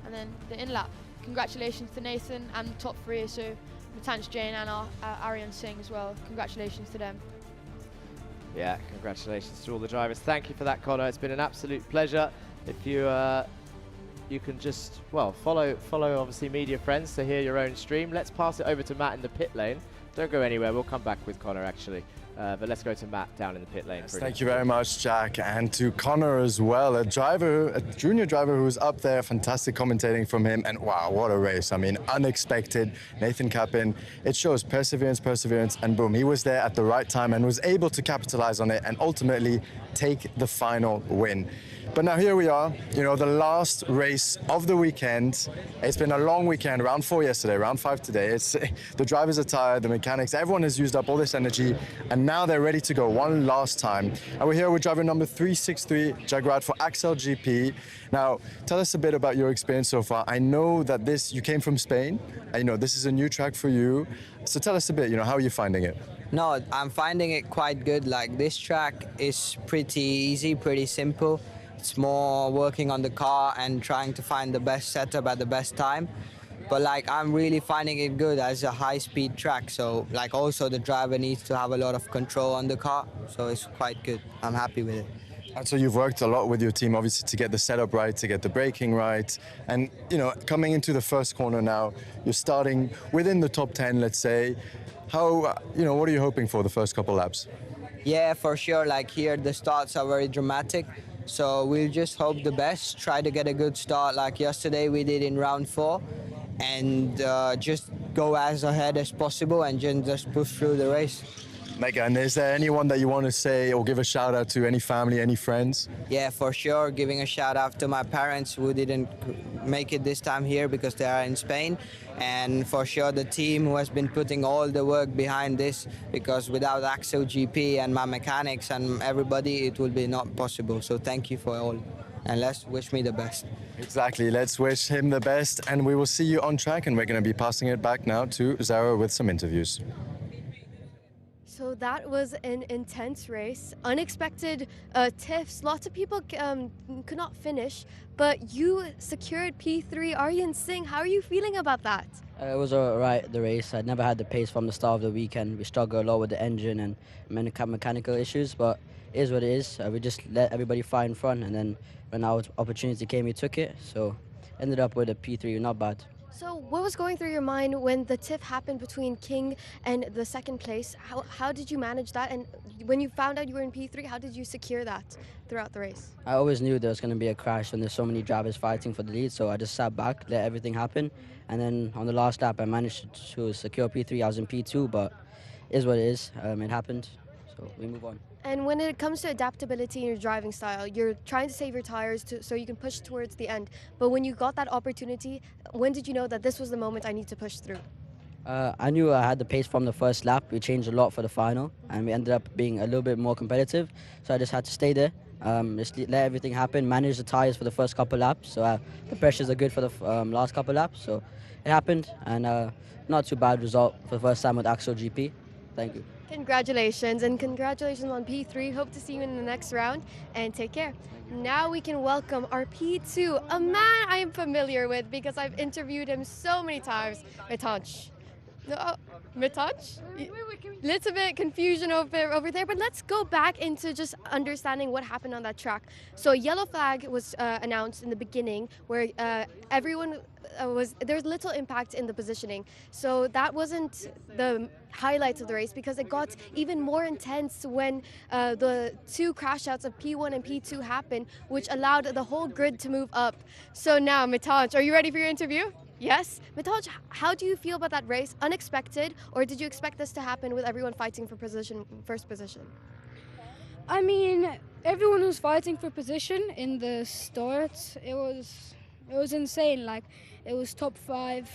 And then the in-lap. Congratulations to Nathan and the top three, so Matanch Jain and Aryan Singh as well. Congratulations to them. Yeah, congratulations to all the drivers. Thank you for that, Connor. It's been an absolute pleasure. If you you can just, well, follow obviously Media Friends to hear your own stream. Let's pass it over to Matt in the pit lane. Don't go anywhere. We'll come back with Connor, actually. But let's go to Matt down in the pit lane. Yes, thank you very much, Jack, and to Connor as well, a junior driver who's up there, fantastic commentating from him, and wow, what a race. I mean, unexpected. Nathan Capin, it shows perseverance, and boom, he was there at the right time and was able to capitalize on it and ultimately take the final win. But now here we are, you know, the last race of the weekend. It's been a long weekend, round 4 yesterday, round 5 today. It's the drivers are tired, the mechanics, everyone has used up all this energy, and now they're ready to go one last time. And we're here with driver number 363, Jaguar for Axel GP. Now, tell us a bit about your experience so far. I know that you came from Spain, and you know, this is a new track for you. So tell us a bit, you know, how are you finding it? No, I'm finding it quite good. Like, this track is pretty easy, pretty simple. It's more working on the car and trying to find the best setup at the best time. But like, I'm really finding it good as a high-speed track. So like, also the driver needs to have a lot of control on the car. So it's quite good. I'm happy with it. And so you've worked a lot with your team, obviously, to get the setup right, to get the braking right. And, you know, coming into the first corner now, you're starting within the top 10, let's say. How, you know, what are you hoping for the first couple laps? Yeah, for sure. Like, here, the starts are very dramatic. So we'll just hope the best, try to get a good start like yesterday we did in round 4, and just go as ahead as possible and just push through the race. Megan, is there anyone that you want to say or give a shout out to, any family, any friends? Yeah, for sure, giving a shout out to my parents who didn't make it this time here because they are in Spain, and for sure the team who has been putting all the work behind this, because without Axel GP and my mechanics and everybody, it would be not possible. So thank you for all, and let's wish me the best. Exactly, let's wish him the best, and we will see you on track, and we're going to be passing it back now to Zara with some interviews. So that was an intense race, unexpected tiffs. Lots of people could not finish, but you secured P3. Aryan Singh, how are you feeling about that? It was alright, the race. I'd never had the pace from the start of the weekend. We struggled a lot with the engine and mechanical issues, but it is what it is. We just let everybody fly in front, and then when our opportunity came, we took it. So ended up with a P3, not bad. So what was going through your mind when the tiff happened between King and the second place? How did you manage that? And when you found out you were in P3, how did you secure that throughout the race? I always knew there was going to be a crash when there's so many drivers fighting for the lead, so I just sat back, let everything happen. And then on the last lap, I managed to secure P3. I was in P2, but it is what it is. It happened, so we move on. And when it comes to adaptability in your driving style, you're trying to save your tires so you can push towards the end. But when you got that opportunity, when did you know that this was the moment I need to push through? I knew I had the pace from the first lap. We changed a lot for the final, and we ended up being a little bit more competitive. So I just had to stay there, just let everything happen, manage the tires for the first couple laps. So the pressures are good for the last couple laps. So it happened, and not too bad result for the first time with Axel GP. Thank you. Congratulations, and congratulations on P3. Hope to see you in the next round, and take care. Now we can welcome our P2, a man I am familiar with because I've interviewed him so many times, Matanch. No, Mitoj? Little bit confusion over there, but let's go back into just understanding what happened on that track. So a yellow flag was announced in the beginning where everyone there's little impact in the positioning. So that wasn't the highlights of the race because it got even more intense when the two crash outs of P1 and P2 happened, which allowed the whole grid to move up. So now, Mitoj, are you ready for your interview? Yes? Mitoj, how do you feel about that race? Unexpected, or did you expect this to happen with everyone fighting for first position? I mean, everyone was fighting for position in the start. It was insane. Like, it was top five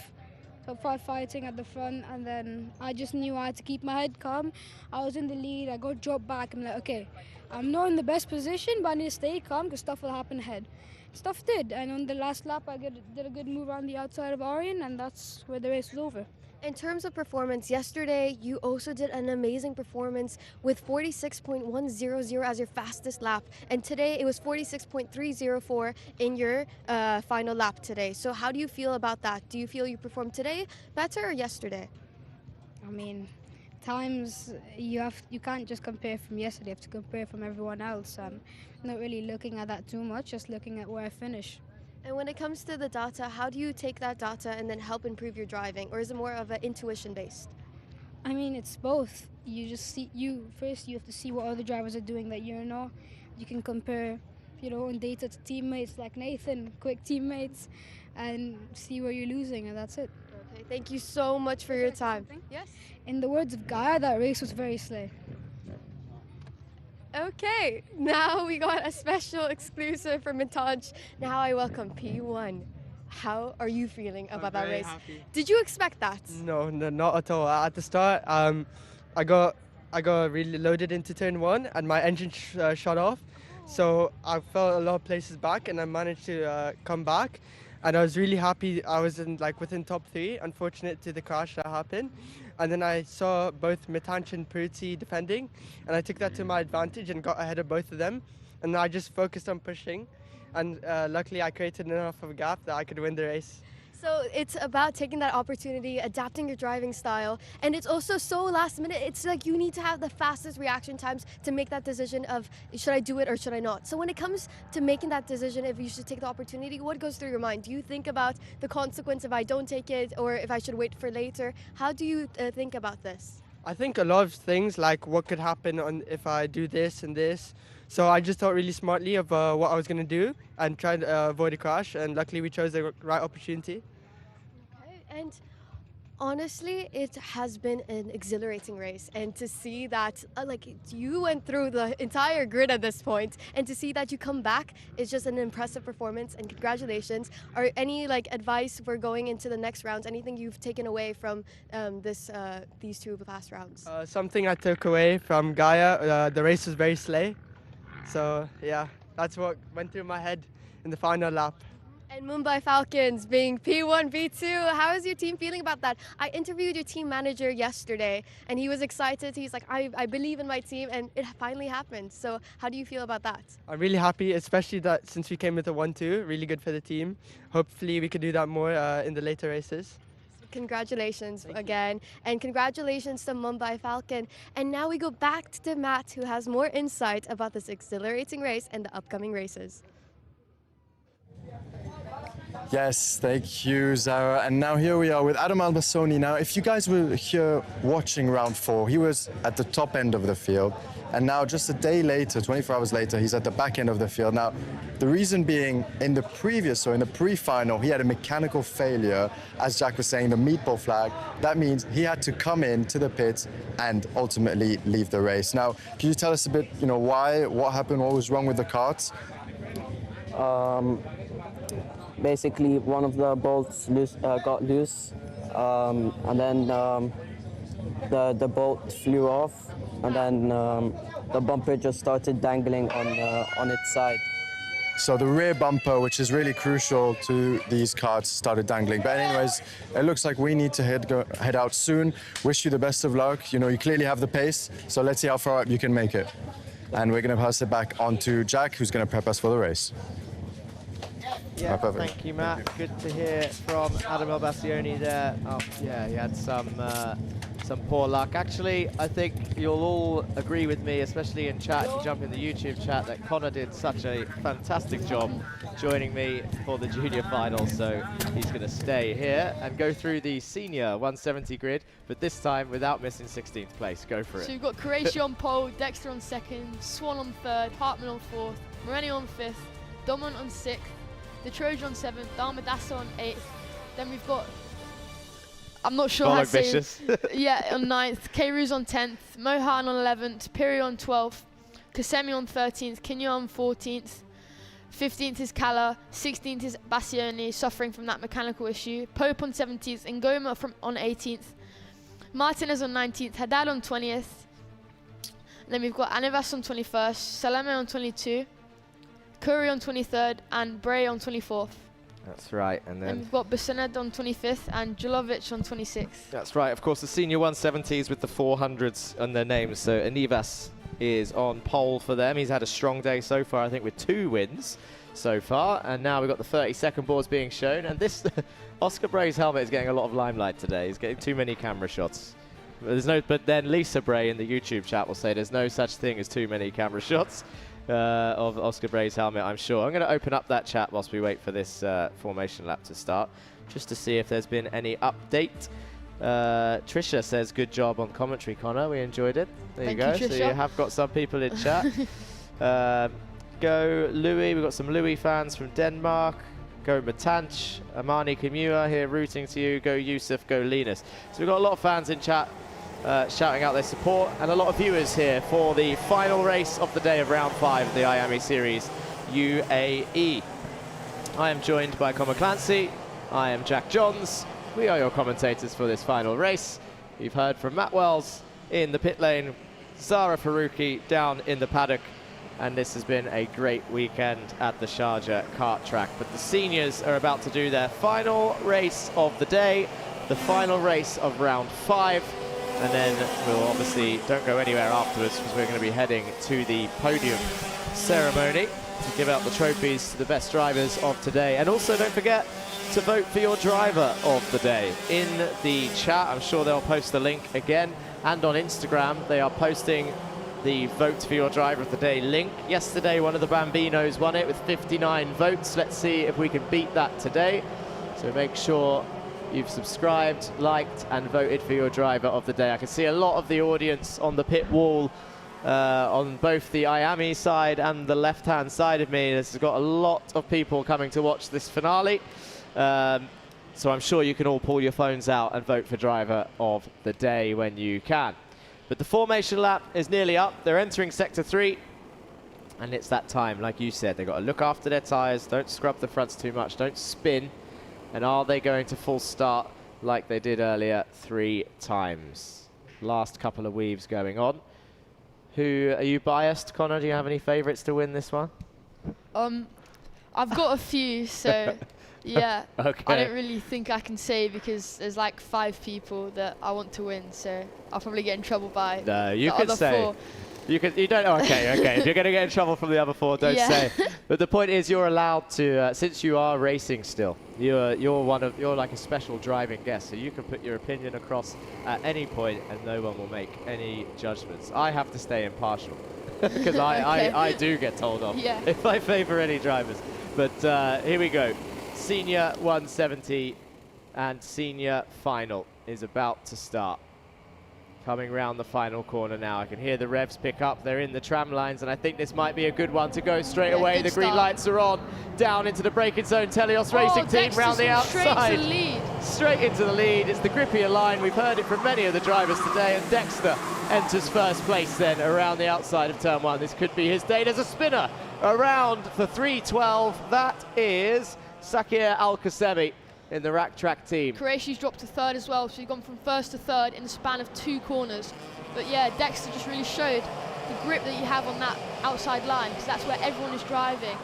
fighting at the front, and then I just knew I had to keep my head calm. I was in the lead, I got dropped back. I'm like, okay, I'm not in the best position, but I need to stay calm because stuff will happen ahead. Stuff did, and on the last lap I did a good move around the outside of Aryan, and that's where the race was over. In terms of performance, yesterday you also did an amazing performance with 46.100 as your fastest lap, and today it was 46.304 in your final lap today. So how do you feel about that? Do you feel you performed today better or yesterday? I mean, times you can't just compare from yesterday, you have to compare from everyone else. Not really looking at that too much, just looking at where I finish. And when it comes to the data, how do you take that data and then help improve your driving, or is it more of an intuition based? I mean, it's both. You just see, first you have to see what other drivers are doing that you know. You can compare, on data to teammates like Nathan, quick teammates, and see where you're losing, and that's it. Okay, thank you so much for your time. Yes? In the words of Gaia, that race was very slay. Okay, now we got a special exclusive from Mitoj. Now I welcome P1. How are you feeling about that race? Happy. Did you expect that? No, not at all. At the start, I got really loaded into turn one, and my engine shut off. So I felt a lot of places back, and I managed to come back. And I was really happy. I was within top three. Unfortunate to the crash that happened. And then I saw both Mitanch and Pruti defending, and I took that to my advantage and got ahead of both of them. And I just focused on pushing, and luckily I created enough of a gap that I could win the race. So it's about taking that opportunity, adapting your driving style, and it's also so last minute. It's like you need to have the fastest reaction times to make that decision of should I do it or should I not. So when it comes to making that decision, if you should take the opportunity, what goes through your mind? Do you think about the consequence if I don't take it, or if I should wait for later? How do you think about this? I think a lot of things, like what could happen if I do this and this. So I just thought really smartly of what I was going to do and tried to avoid a crash, and luckily we chose the right opportunity. Okay, and honestly, it has been an exhilarating race, and to see that you went through the entire grid at this point, and to see that you come back is just an impressive performance, and congratulations. Are any advice for going into the next rounds? Anything you've taken away from these two past rounds? Something I took away from Gaia, the race was very slay. So yeah, that's what went through my head in the final lap. And Mumbai Falcons being P1, P2, how is your team feeling about that? I interviewed your team manager yesterday, and he was excited. He's like, I believe in my team, and it finally happened. So how do you feel about that? I'm really happy, especially that since we came with a 1-2, really good for the team. Hopefully we could do that more in the later races. Congratulations again, and congratulations to Mumbai Falcon. And now we go back to Matt, who has more insight about this exhilarating race and the upcoming races. Yes, thank you, Zara. And now here we are with Adam Albasoni. Now, if you guys were here watching round 4, he was at the top end of the field. And now just a day later, 24 hours later, he's at the back end of the field. Now, the reason being, in the pre-final, he had a mechanical failure, as Jack was saying, the meatball flag. That means he had to come in to the pits and ultimately leave the race. Now, can you tell us a bit, why, what happened, what was wrong with the karts? Basically, one of the bolts got loose, and then the bolt flew off, and then the bumper just started dangling on its side. So the rear bumper, which is really crucial to these karts, started dangling. But anyways, it looks like we need to head out soon. Wish you the best of luck. You clearly have the pace, so let's see how far up you can make it. And we're going to pass it back on to Jack, who's going to prep us for the race. Yeah, thank you, Matt. Good to hear from Adam Elbassioni there. Oh, yeah, he had some poor luck. Actually, I think you'll all agree with me, especially in chat, if you jump in the YouTube chat, that Connor did such a fantastic job joining me for the junior final. So he's going to stay here and go through the senior 170 grid, but this time without missing 16th place. Go for it. So we've got Qureshi on pole, Dexter on second, Swan on third, Hartman on fourth, Moreni on fifth, Domon on sixth, the Trojan on 7th, Darmadasa on 8th. Then we've got, I'm not sure how to say it. Yeah, on 9th, K-Ruz on 10th, Mohan on 11th, Piri on 12th, Kasemi on 13th, Kinya on 14th, 15th is Kala, 16th is Bassioni, suffering from that mechanical issue, Pope on 17th, Ngoma on 18th, Martinez on 19th, Haddad on 20th, then we've got Anivas on 21st, Salame on 22, Curry on 23rd, and Bray on 24th. That's right, and then we've got Basened on 25th and Jalovic on 26th. That's right, of course, the senior 170s with the 400s on their names. So Anivas is on pole for them. He's had a strong day so far, I think, with 2 wins so far. And now we've got the 30-second boards being shown. And this Oscar Bray's helmet is getting a lot of limelight today. He's getting too many camera shots. But then Lisa Bray in the YouTube chat will say there's no such thing as too many camera shots of Oscar Bray's helmet, I'm sure. I'm going to open up that chat whilst we wait for this formation lap to start, just to see if there's been any update. Trisha says, good job on commentary, Connor. We enjoyed it. There you go. So you have got some people in chat. Go Louis. We've got some Louis fans from Denmark. Go Matanch. Amani Kimura here rooting to you. Go Yusuf. Go Linus. So we've got a lot of fans in chat shouting out their support, and a lot of viewers here for the final race of the day of round 5 of the Iame Series UAE. I am joined by Conor Clancy. I am Jack Johns. We are your commentators for this final race. You've heard from Matt Wells in the pit lane, Zara Faruqi down in the paddock, and this has been a great weekend at the Sharjah kart track. But the seniors are about to do their final race of the day, the final race of round 5. And then we'll obviously don't go anywhere afterwards, because we're going to be heading to the podium ceremony to give out the trophies to the best drivers of today. And also don't forget to vote for your driver of the day in the chat. I'm sure they'll post the link again. And on Instagram, they are posting the vote for your driver of the day link. Yesterday, one of the Bambinos won it with 59 votes. Let's see if we can beat that today. So make sure you've subscribed, liked, and voted for your driver of the day. I can see a lot of the audience on the pit wall on both the Iame side and the left-hand side of me. This has got a lot of people coming to watch this finale. So I'm sure you can all pull your phones out and vote for driver of the day when you can. But the formation lap is nearly up. They're entering sector 3. And it's that time, like you said, they've got to look after their tyres, don't scrub the fronts too much, don't spin. And are they going to full start like they did earlier 3 times? Last couple of weaves going on. Who are you biased, Connor? Do you have any favourites to win this one? I've got a few, so yeah. Okay. I don't really think I can say, because there's like 5 people that I want to win, so I'll probably get in trouble by No, you the could other say. 4. You don't. Okay. If you're going to get in trouble from the other 4, don't say. But the point is, you're allowed to, since you are racing still. You're like a special driving guest, so you can put your opinion across at any point, and no one will make any judgments. I have to stay impartial because I do get told off if I favour any drivers. But here we go. Senior 170 and senior final is about to start. Coming round the final corner now. I can hear the revs pick up. They're in the tram lines, and I think this might be a good one to go straight away. The green lights are on. Down into the braking zone. Telios Racing Team round the outside. Straight into the lead. Straight into the lead. It's the grippier line. We've heard it from many of the drivers today, and Dexter enters first place then around the outside of turn 1. This could be his day. There's a spinner around for 312. That is Sakir Al-Qasemi in the Rack Track team. Qureshi's dropped to 3rd as well, so he's gone from 1st to 3rd in the span of 2 corners. But yeah, Dexter just really showed the grip that you have on that outside line, because that's where everyone is driving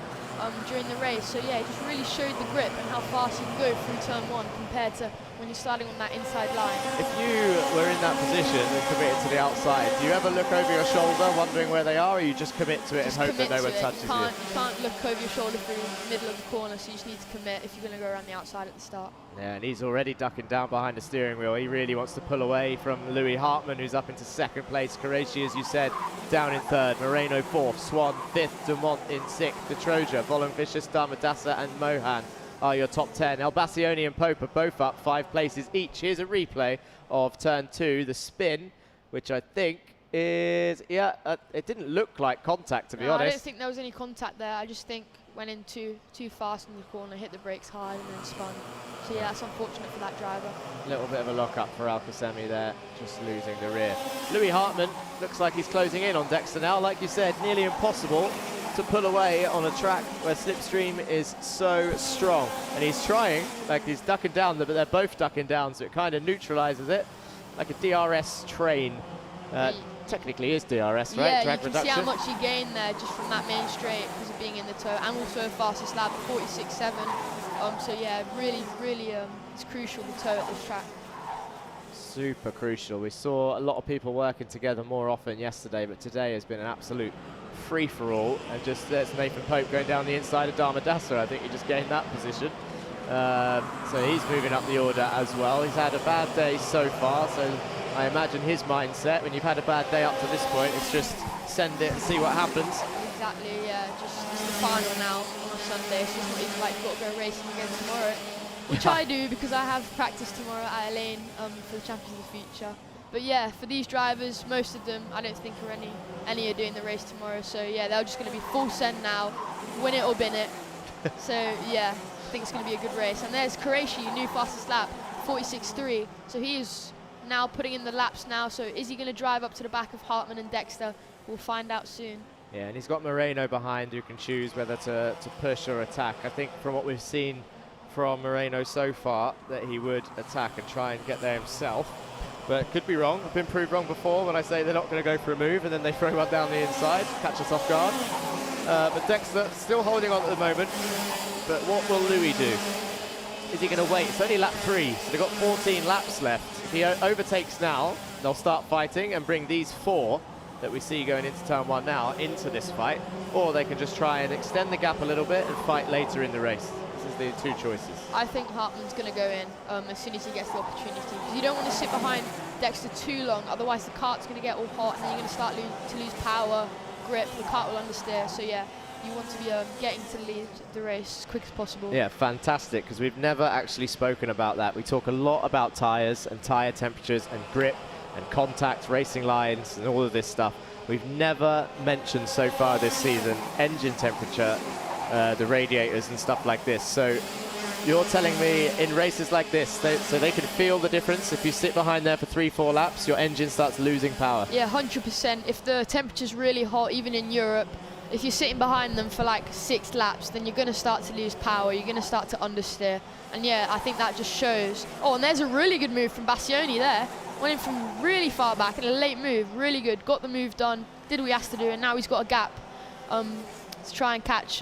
during the race. So yeah, it just really showed the grip and how fast you can go through turn 1 compared to when you're starting on that inside line. If you were in that position and committed to the outside, do you ever look over your shoulder wondering where they are, or you just commit to it and hope that no one touches you? You can't look over your shoulder through the middle of the corner, so you just need to commit if you're going to go around the outside at the start. Yeah, and he's already ducking down behind the steering wheel. He really wants to pull away from Louis Hartmann, who's up into second place. Qureshi, as you said, down in third. Moreno fourth. Swan fifth. Dumont in sixth. Detroja, Volunvicious, Damadasa and Mohan are your top 10. El Bassioni and Pope are both up 5 places each. Here's a replay of turn 2, the spin, which I think is, it didn't look like contact, to be honest. I don't think there was any contact there. I just think went in too fast in the corner, hit the brakes hard and then spun. So yeah, that's unfortunate for that driver. A little bit of a lock-up for Alcasemi there, just losing the rear. Louis Hartmann looks like he's closing in on Dexter now. Like you said, nearly impossible to pull away on a track where slipstream is so strong. And he's trying, like he's ducking down, but they're both ducking down, so it kind of neutralizes it, like a DRS train. Technically is DRS, right? Yeah, Drag you can see how much he gained there just from that main straight because of being in the toe, and also fastest lap, 46.7. So yeah, really, it's crucial, the toe at this track. Super crucial. We saw a lot of people working together more often yesterday, but today has been an absolute free-for-all. And just there's Nathan Pope going down the inside of Damadasa. I think he just gained that position. So he's moving up the order as well. He's had a bad day so far, so I imagine his mindset, when you've had a bad day up to this point, it's just send it and see what happens. Exactly, yeah, just the final now on a Sunday. It's just not even like you've got to go racing again tomorrow, which I do because I have practice tomorrow at Elaine for the Champions of the Future. But yeah, for these drivers, most of them, I don't think any are doing the race tomorrow. So yeah, they're just going to be full send now, win it or bin it. So yeah, I think it's going to be a good race. And there's Qureshi, new fastest lap, 46.3. So he is now putting in the laps now. So is he going to drive up to the back of Hartmann and Dexter? We'll find out soon. Yeah, and he's got Moreno behind who can choose whether to push or attack. I think from what we've seen from Moreno so far, that he would attack and try and get there himself. But could be wrong. I've been proved wrong before when I say they're not going to go for a move and then they throw one down the inside, catch us off guard. But Dexter still holding on at the moment. But what will Louis do? Is he going to wait? It's only lap 3, so they've got 14 laps left. If he overtakes now, they'll start fighting and bring these 4 that we see going into turn 1 now into this fight. Or they can just try and extend the gap a little bit and fight later in the race. This is the 2 choices. I think Hartmann's going to go in as soon as he gets the opportunity. You don't want to sit behind Dexter too long, otherwise the kart's going to get all hot and then you're going to start to lose power, grip, the kart will understeer. So yeah, you want to be getting to lead the race as quick as possible. Yeah, fantastic, because we've never actually spoken about that. We talk a lot about tyres and tyre temperatures and grip and contact, racing lines and all of this stuff. We've never mentioned so far this season engine temperature, the radiators and stuff like this. So you're telling me in races like this, so they can feel the difference? If you sit behind there for 3-4 laps, your engine starts losing power? Yeah, 100%. If the temperature's really hot, even in Europe, if you're sitting behind them for like 6 laps, then you're going to start to lose power, you're going to start to understeer. And yeah, I think that just shows. Oh, and there's a really good move from Bassioni there. Went in from really far back in a late move, really good. Got the move done, did what he has to do, and now he's got a gap to try and catch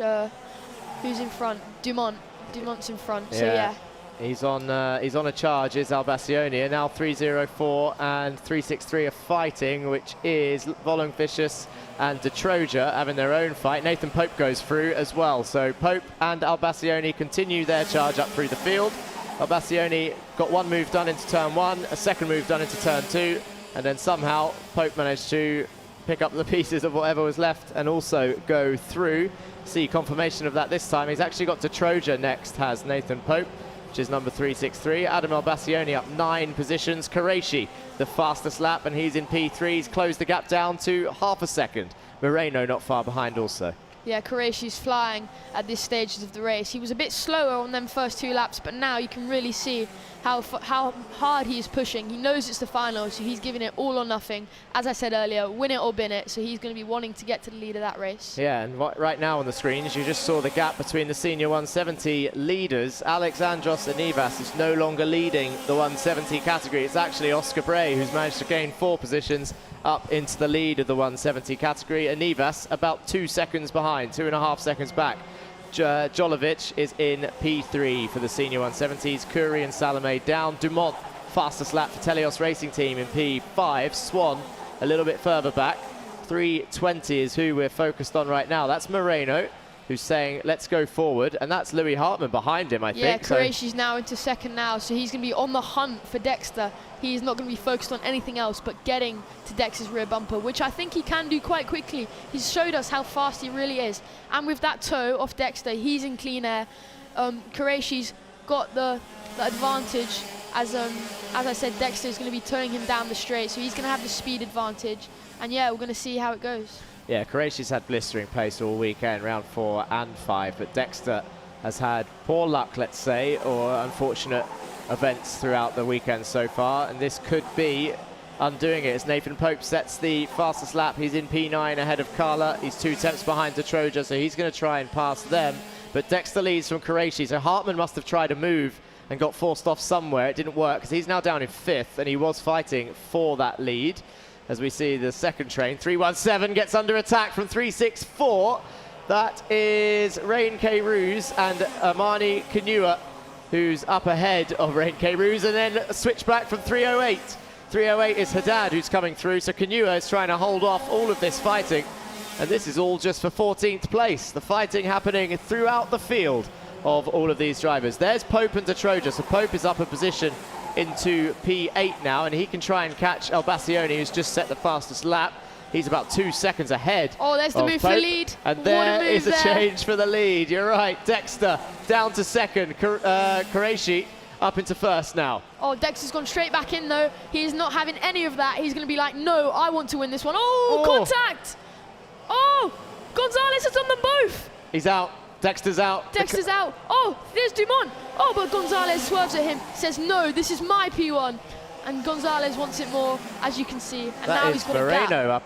who's in front. Dumont's in front, so yeah. He's on a charge, is Al Bassioni, and now 3:04 and 3:63 are fighting, which is Volunvicious and Detroja having their own fight. Nathan Pope goes through as well, so Pope and Al Bassioni continue their charge up through the field. Al Bassioni got 1 move done into turn 1, a 2nd move done into turn 2, and then somehow Pope managed to pick up the pieces of whatever was left and also go through. See confirmation of that this time. He's actually got Detroja next, has Nathan Pope, which is number 363. Adam El Bassioni up 9 positions. Qureshi, the fastest lap, and he's in P3. He's closed the gap down to half a second. Moreno not far behind also. Yeah, Qureshi's flying at this stage of the race. He was a bit slower on them first 2 laps, but now you can really see how hard he is pushing. He knows it's the final, so he's giving it all or nothing. As I said earlier, win it or bin it, so he's going to be wanting to get to the lead of that race. Yeah, and right now on the screens, you just saw the gap between the senior 170 leaders. Alexandros Anivas is no longer leading the 170 category. It's actually Oscar Bray who's managed to gain 4 positions up into the lead of the 170 category. Anivas about 2 seconds behind, 2.5 seconds back. Jolovic is in P3 for the senior 170s. Curry and Salome down. Dumont, fastest lap for Telios Racing Team in P5. Swan a little bit further back. 3:20 is who we're focused on right now. That's Moreno, who's saying, let's go forward. And that's Louis Hartmann behind him, I think. Yeah, Qureishi's now into second now, so he's going to be on the hunt for Dexter. He's not going to be focused on anything else but getting to Dexter's rear bumper, which I think he can do quite quickly. He's showed us how fast he really is. And with that toe off Dexter, he's in clean air. Qureishi's got the advantage. As I said, Dexter is going to be towing him down the straight, so he's going to have the speed advantage. And yeah, we're going to see how it goes. Yeah, Qureishi's had blistering pace all weekend, round 4 and 5, but Dexter has had poor luck, let's say, or unfortunate events throughout the weekend so far, and this could be undoing it as Nathan Pope sets the fastest lap. He's in P9 ahead of Carla. He's 2 tenths behind Detroja, so he's going to try and pass them. But Dexter leads from Qureishi, so Hartmann must have tried a move and got forced off somewhere. It didn't work because he's now down in 5th, and he was fighting for that lead. As we see the second train, 317 gets under attack from 364. That is Rain K. Ruse and Amani Kanua, who's up ahead of Rain K. Ruse, and then a switch back from 308. 308 is Haddad who's coming through, so Kanua is trying to hold off all of this fighting. And this is all just for 14th place. The fighting happening throughout the field of all of these drivers. There's Pope and Detroja, so Pope is up a position into P8 now, and he can try and catch Albacioni, who's just set the fastest lap. He's about 2 seconds ahead. Oh, there's the move for the lead. And there is a change for the lead. You're right. Dexter down to second. Qureishi up into first now. Oh, Dexter's gone straight back in, though. He's not having any of that. He's going to be like, no, I want to win this one. Oh, contact. Oh, Gonzalez has done them both. He's out. Dexter's out. Dexter's out. Oh, there's Dumont. Oh, but Gonzalez swerves at him, says, no, this is my P1. And Gonzalez wants it more, as you can see. And that now is he's got Moreno a gap.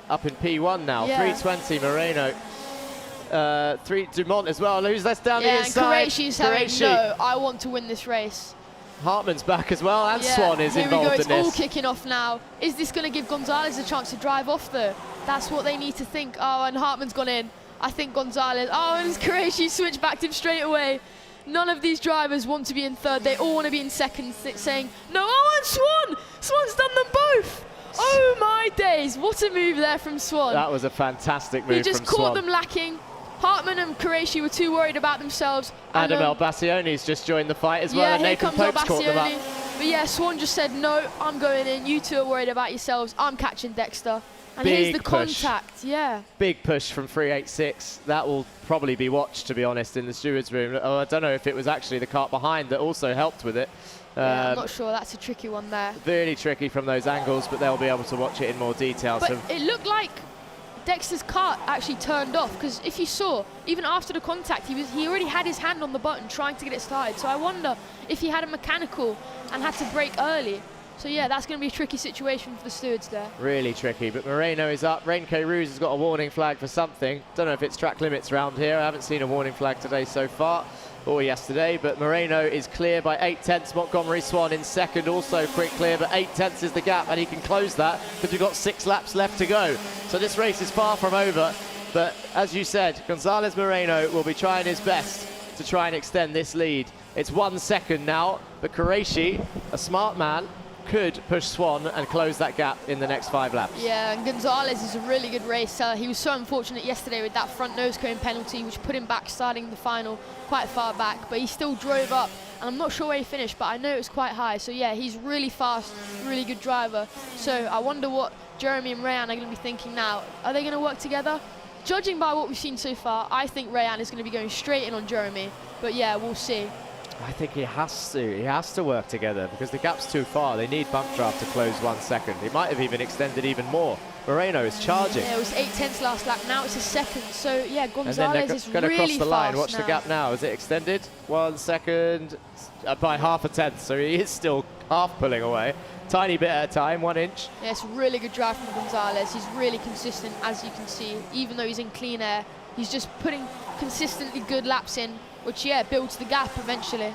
up in P1 now. Yeah. 320 Moreno. 3 Dumont as well. Who's that's down the inside? And Qureishi's having, no, I want to win this race. Hartmann's back as well, and Swan is involved in this. It's all kicking off now. Is this going to give Gonzalez a chance to drive off, though? That's what they need to think. Oh, and Hartmann's gone in. I think Gonzalez. Oh, and Qureishi switched back to him straight away. None of these drivers want to be in third. They all want to be in second, saying, no, oh, and Swan! Swan's done them both! Oh, my days. What a move there from Swan. That was a fantastic move from Swan. He just caught them lacking. Hartmann and Qureishi were too worried about themselves. Adam Albacioni's just joined the fight as well, yeah, and Nathan Pope's caught them up. But yeah, Swan just said, no, I'm going in. You two are worried about yourselves. I'm catching Dexter. And here's the contact, yeah. Big push from 386. That will probably be watched, to be honest, in the steward's room. Oh, I don't know if it was actually the cart behind that also helped with it. Yeah, I'm not sure. That's a tricky one there. Really tricky from those angles, but they'll be able to watch it in more detail. But it looked like Dexter's cart actually turned off, because if you saw, even after the contact, he already had his hand on the button trying to get it started. So I wonder if he had a mechanical and had to brake early. So yeah, that's going to be a tricky situation for the stewards there. Really tricky, but Moreno is up. Rain K. Ruse has got a warning flag for something. Don't know if it's track limits around here. I haven't seen a warning flag today so far, or yesterday, but Moreno is clear by 8 tenths. Montgomery Swan in second, also quick clear, but 8 tenths is the gap, and he can close that because we've got 6 laps left to go. So this race is far from over, but as you said, Gonzalez Moreno will be trying his best to try and extend this lead. It's 1 second now, but Qureishi, a smart man, could push Swan and close that gap in the next 5 laps. Yeah, and Gonzalez is a really good racer. He was so unfortunate yesterday with that front nose cone penalty, which put him back starting the final quite far back, but he still drove up, and I'm not sure where he finished, but I know it was quite high. So yeah, he's really fast, really good driver. So I wonder what Jeremy and Rayan are going to be thinking now. Are they going to work together? Judging by what we've seen so far, I think Rayan is going to be going straight in on Jeremy, but yeah, we'll see. I think he has to work together because the gap's too far. They need bump draft to close 1 second. He might have even extended even more Moreno is charging. Yeah, it was 8/10 last lap. Now it's a second. So yeah, And then Gonzalez they're is going to really cross the line. fast Watch the gap now. Is it extended? 1 second by half a tenth. So he is still half pulling away. Tiny bit at a time, 1 inch. Yeah, it's a really good drive from Gonzalez. He's really consistent, as you can see. Even though he's in clean air, he's just putting consistently good laps in, which, yeah, builds the gap eventually.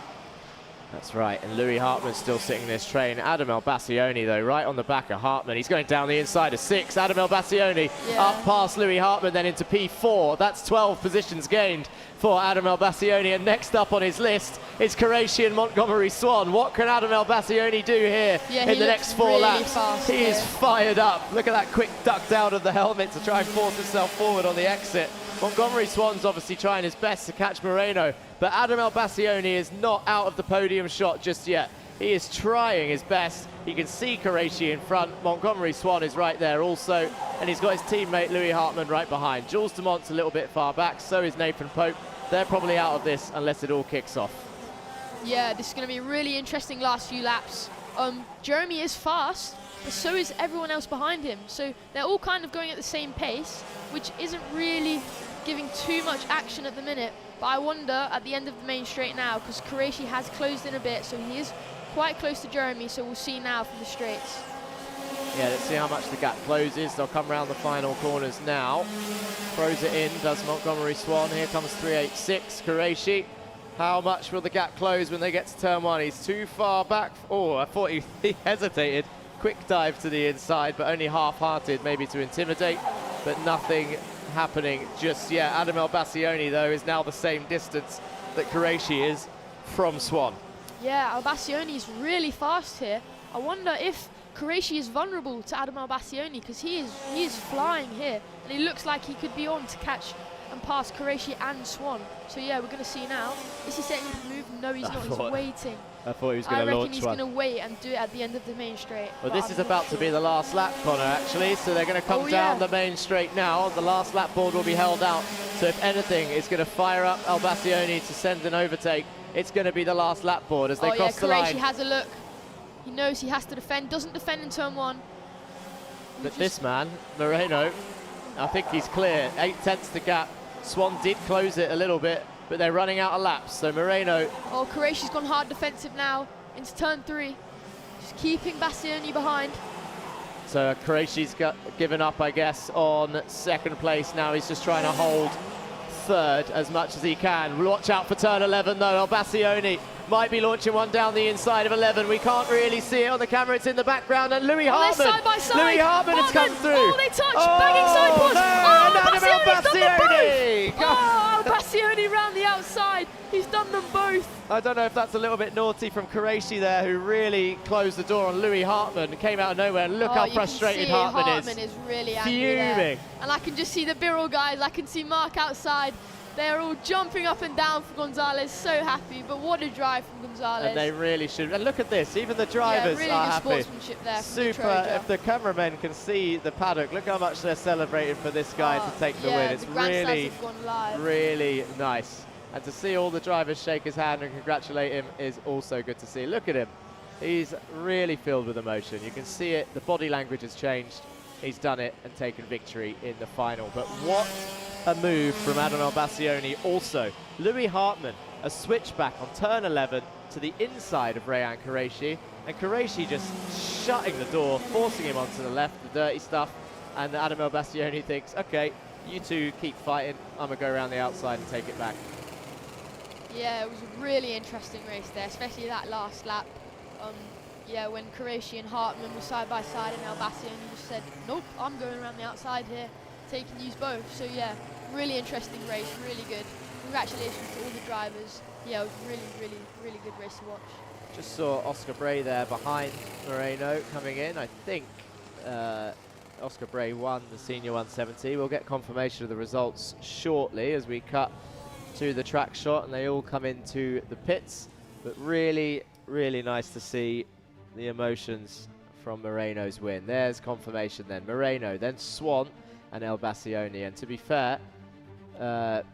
That's right, and Louis Hartmann's still sitting in this train. Adam Elbassioni, though, right on the back of Hartmann. He's going down the inside of 6. Adam Elbassioni up past Louis Hartmann, then into P4. That's 12 positions gained for Adam Elbassioni. And next up on his list is Croatian Montgomery Swan. What can Adam Elbassioni do here in the next 4 laps? He is fired up. Look at that quick duck down of the helmet to try and force himself forward on the exit. Montgomery Swan's obviously trying his best to catch Moreno, but Adam Elbassioni is not out of the podium shot just yet. He is trying his best. You can see Qureshi in front. Montgomery Swan is right there also, and he's got his teammate Louis Hartmann right behind. Jules Dumont's a little bit far back, so is Nathan Pope. They're probably out of this unless it all kicks off. Yeah, this is going to be a really interesting last few laps. Jeremy is fast, but so is everyone else behind him. So they're all kind of going at the same pace, which isn't really giving too much action at the minute. But I wonder at the end of the main straight now, because Qureshi has closed in a bit, so he is quite close to Jeremy, so we'll see now from the straights. Yeah, let's see how much the gap closes. They'll come around the final corners now. Throws it in, does Montgomery Swan. Here comes 386, Qureshi. How much will the gap close when they get to turn 1? He's too far back. Oh, I thought he hesitated. Quick dive to the inside, but only half-hearted, maybe to intimidate, but nothing happening just yet. Adam Elbassioni, though, is now the same distance that Qureshi is from Swan. Yeah, Elbassioni is really fast here. I wonder if Qureshi is vulnerable to Adam Elbassioni, because he is flying here, and he looks like he could be on to catch and pass Qureshi and Swan. So yeah, we're going to see now. Is he setting up a move? No, he's not. He's waiting. I thought he was going to launch one. I reckon he's going to wait and do it at the end of the main straight. Well, this is about to be the last lap, Connor, actually. So they're going to come down the main straight now. The last lap board will be held out. So if anything, it's going to fire up Elbassioni to send an overtake. It's going to be the last lap board as they cross the line. Qureshi has a look. He knows he has to defend. Doesn't defend in turn 1. But this man, Moreno, I think he's clear. 8/10 the gap. Swan did close it a little bit, but they're running out of laps. So Moreno. Oh, Qureshi's gone hard defensive now into turn 3. Just keeping Bassioni behind. So Qureshi's given up, I guess, on second place. Now he's just trying to hold third as much as he can. Watch out for turn 11, though. Elbassioni might be launching one down the inside of 11. We can't really see it on the camera. It's in the background. And Louis Hartmann. Side by side. Louis Hartmann has come through. Oh, they touch. Banging side pods. Elbassioni. Oh, Elbassioni round the outside. He's done them both. I don't know if that's a little bit naughty from Qureshi there, who really closed the door on Louis Hartmann. Came out of nowhere. And look how frustrated Hartmann is. Hartmann is really angry fuming. There. And I can just see the Birrell guys. I can see Mark outside. They're all jumping up and down for Gonzalez, so happy. But what a drive from Gonzalez. And they really should. And look at this, even the drivers really are good happy. Sportsmanship there. Super. If the cameramen can see the paddock, look how much they're celebrating for this guy to take the win. It's really nice. And to see all the drivers shake his hand and congratulate him is also good to see. Look at him. He's really filled with emotion. You can see it. The body language has changed. He's done it and taken victory in the final. But what a move from Adam Elbassioni. Also, Louis Hartmann, a switchback on turn 11 to the inside of Rayan Qureshi. And Qureshi just shutting the door, forcing him onto the left, the dirty stuff. And Adam Elbassioni thinks, okay, you two keep fighting. I'm going to go around the outside and take it back. Yeah, it was a really interesting race there, especially that last lap. Yeah, when Qureshi and Hartmann were side by side and Elbassioni just said, nope, I'm going around the outside here, taking these both. So yeah, really interesting race, really good. Congratulations to all the drivers. Yeah, it was really good race to watch. Just saw Oscar Bray there behind Moreno coming in. I think Oscar Bray won the Senior 170. We'll get confirmation of the results shortly as we cut to the track shot and they all come into the pits. But really nice to see the emotions from Moreno's win. There's confirmation then. Moreno, then Swan and Elbassioni. And to be fair, that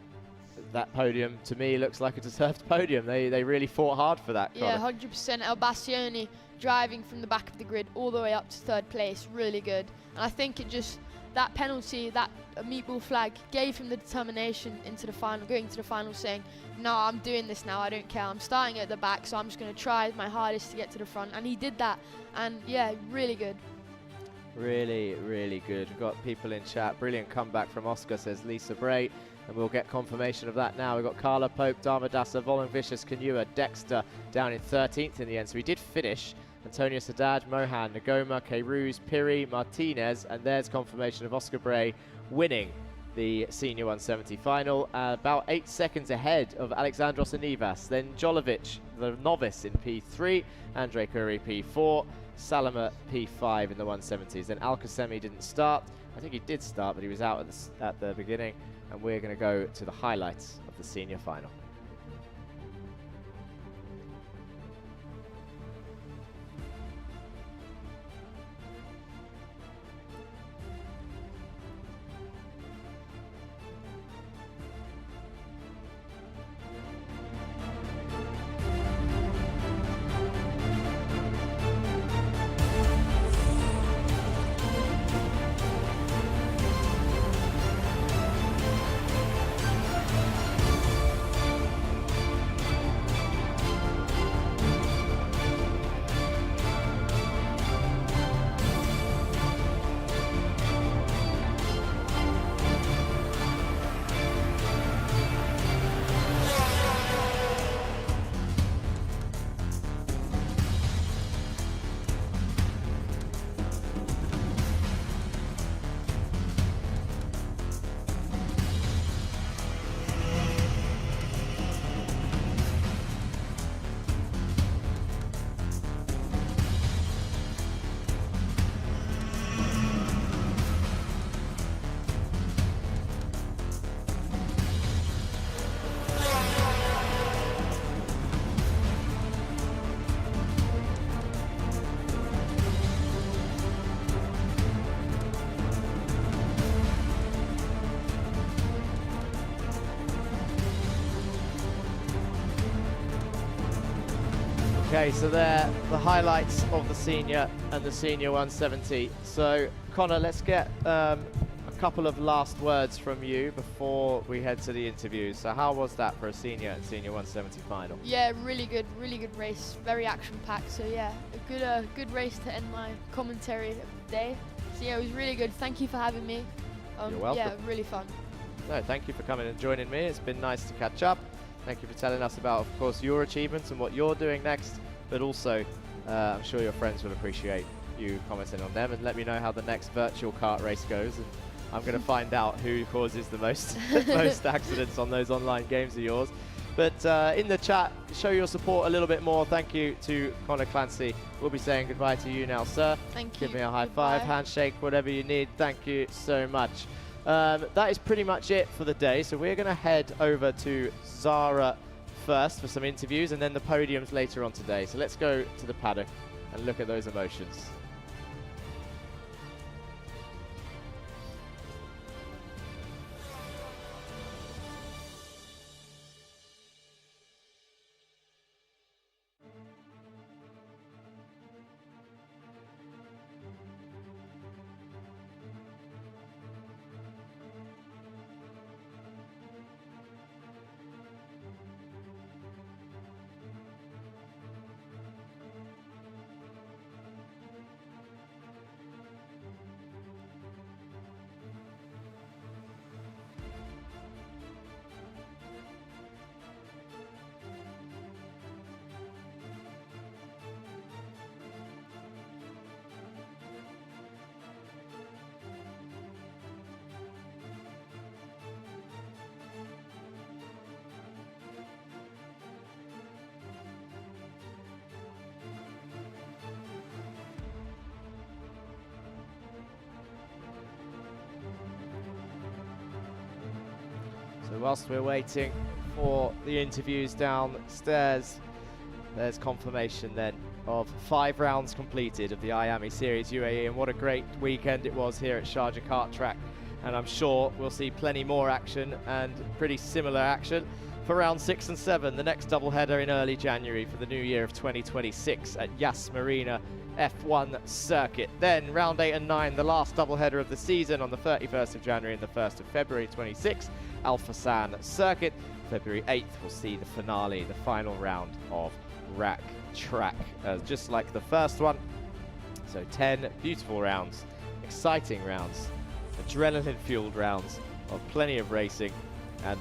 podium to me looks like a deserved podium. They really fought hard for that. Yeah, 100%. Elbassioni driving from the back of the grid all the way up to third place. Really good. And I think it just that penalty, that meatball flag, gave him the determination into the final, going to the final, saying, no, I'm doing this now, I don't care, I'm starting at the back, so I'm just going to try my hardest to get to the front. And he did that, and yeah, really good. Really, really good. We've got people in chat. Brilliant comeback from Oscar, says Lisa Bray. And we'll get confirmation of that now. We've got Carla Pope, Damadasa, Volon Vicious, Kanua, Dexter down in 13th in the end. So he did finish. Antonio Sadad, Mohan, Nagoma, Keiruz, Piri, Martinez. And there's confirmation of Oscar Bray winning the Senior 170 final. About 8 seconds ahead of Alexandros Anivas. Then Jolovic, the novice, in P3. Andre Curry, P4. Salama P5 in the 170s. Then Al-Qasemi didn't start. I think he did start, but he was out at the beginning. And we're going to go to the highlights of the senior final. Okay, so there the highlights of the senior and the senior 170. So Connor, let's get a couple of last words from you before we head to the interviews. So how was that for a senior and senior 170 final? Yeah, really good race, very action-packed. So yeah, a good race to end my commentary of the day. So yeah, it was really good. Thank you for having me. You're welcome. Yeah, really fun. No, thank you for coming and joining me. It's been nice to catch up. Thank you for telling us about, of course, your achievements and what you're doing next, but also I'm sure your friends will appreciate you commenting on them, and let me know how the next virtual kart race goes. And I'm going to find out who causes the most most accidents on those online games of yours. But in the chat, show your support a little bit more. Thank you to Connor Clancy. We'll be saying goodbye to you now, sir. Thank you. Give me a high five, handshake, whatever you need. Thank you so much. That is pretty much it for the day. So we're going to head over to Zara first for some interviews, and then the podiums later on today. So let's go to the paddock and look at those emotions. So whilst we're waiting for the interviews downstairs, there's confirmation then of 5 rounds completed of the Iame Series UAE, and what a great weekend it was here at Sharjah Kart Track. And I'm sure we'll see plenty more action and pretty similar action for round 6 and 7, the next doubleheader in early January for the new year of 2026 at Yas Marina F1 circuit. Then round 8 and 9, the last doubleheader of the season on the 31st of January and the 1st of February 26, Alpha San circuit. February 8th will see the finale, the final round of Rack Track, just like the first one. So 10 beautiful rounds, exciting rounds, adrenaline-fueled rounds of plenty of racing, and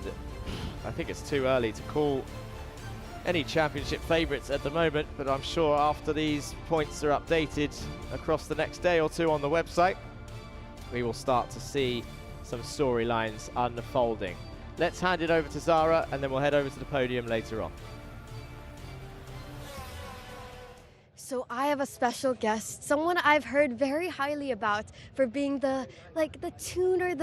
I think it's too early to call any championship favourites at the moment, but I'm sure after these points are updated across the next day or two on the website, we will start to see some storylines unfolding. Let's hand it over to Zara, and then we'll head over to the podium later on. So I have a special guest, someone I've heard very highly about for being the tuner,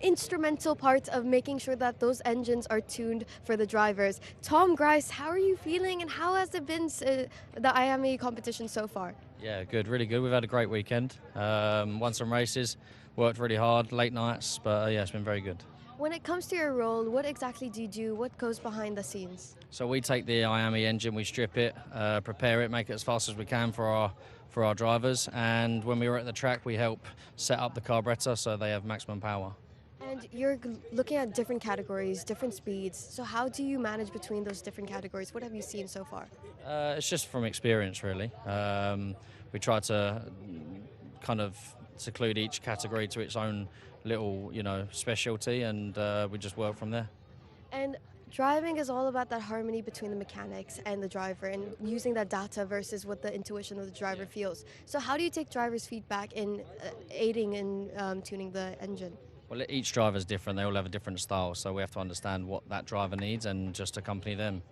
instrumental part of making sure that those engines are tuned for the drivers. Tom Grice, how are you feeling, and how has it been the Iame competition so far? Yeah, good, really good. We've had a great weekend. Won some races, worked really hard, late nights, but yeah, it's been very good. When it comes to your role, what exactly do you do? What goes behind the scenes? So we take the Iame engine, we strip it, prepare it, make it as fast as we can for our drivers, and when we were at the track, we help set up the carburetor so they have maximum power. And you're looking at different categories, different speeds. So how do you manage between those different categories? What have you seen so far? It's just from experience, really. We try to kind of seclude each category to its own little, specialty, and we just work from there. And driving is all about that harmony between the mechanics and the driver, and using that data versus what the intuition of the driver feels. So how do you take drivers' feedback in aiding in tuning the engine? Well, each driver's different. They all have a different style, so we have to understand what that driver needs and just accompany them.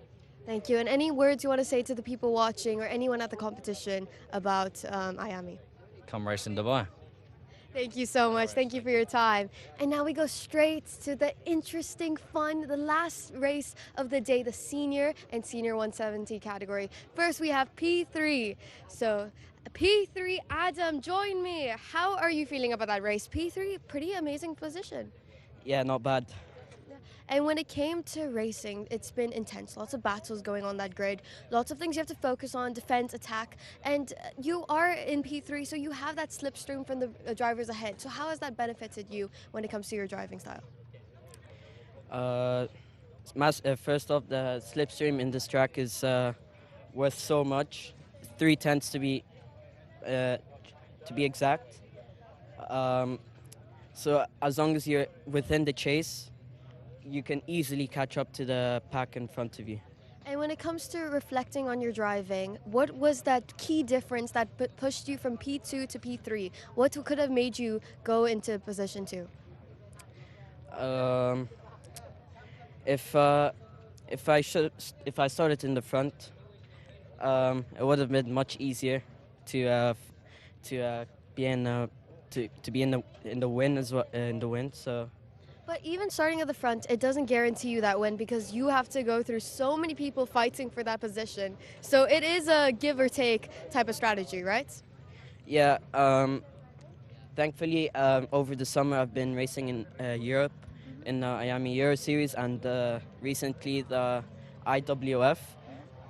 Thank you. And any words you want to say to the people watching or anyone at the competition about Iame? Come race in Dubai. Thank you so much. Thank you for your time. And now we go straight to the interesting, fun, the last race of the day, the senior and senior 170 category. First, we have P3. So P3, Adam, join me. How are you feeling about that race? P3, pretty amazing position. Yeah, not bad. And when it came to racing, it's been intense. Lots of battles going on that grid. Lots of things you have to focus on, defense, attack. And you are in P3, so you have that slipstream from the drivers ahead. So how has that benefited you when it comes to your driving style? First off, the slipstream in this track is worth so much. 3/10 to be exact. So as long as you're within the chase, you can easily catch up to the pack in front of you. And when it comes to reflecting on your driving, what was that key difference that pushed you from P2 to P3? What could have made you go into position 2? If I started in the front, it would have been much easier to be in the win as well, in the win. So. But even starting at the front, it doesn't guarantee you that win, because you have to go through so many people fighting for that position. So it is a give or take type of strategy, right? Yeah. Thankfully, over the summer, I've been racing in Europe, in the Iame Euro Series, and recently the IWF,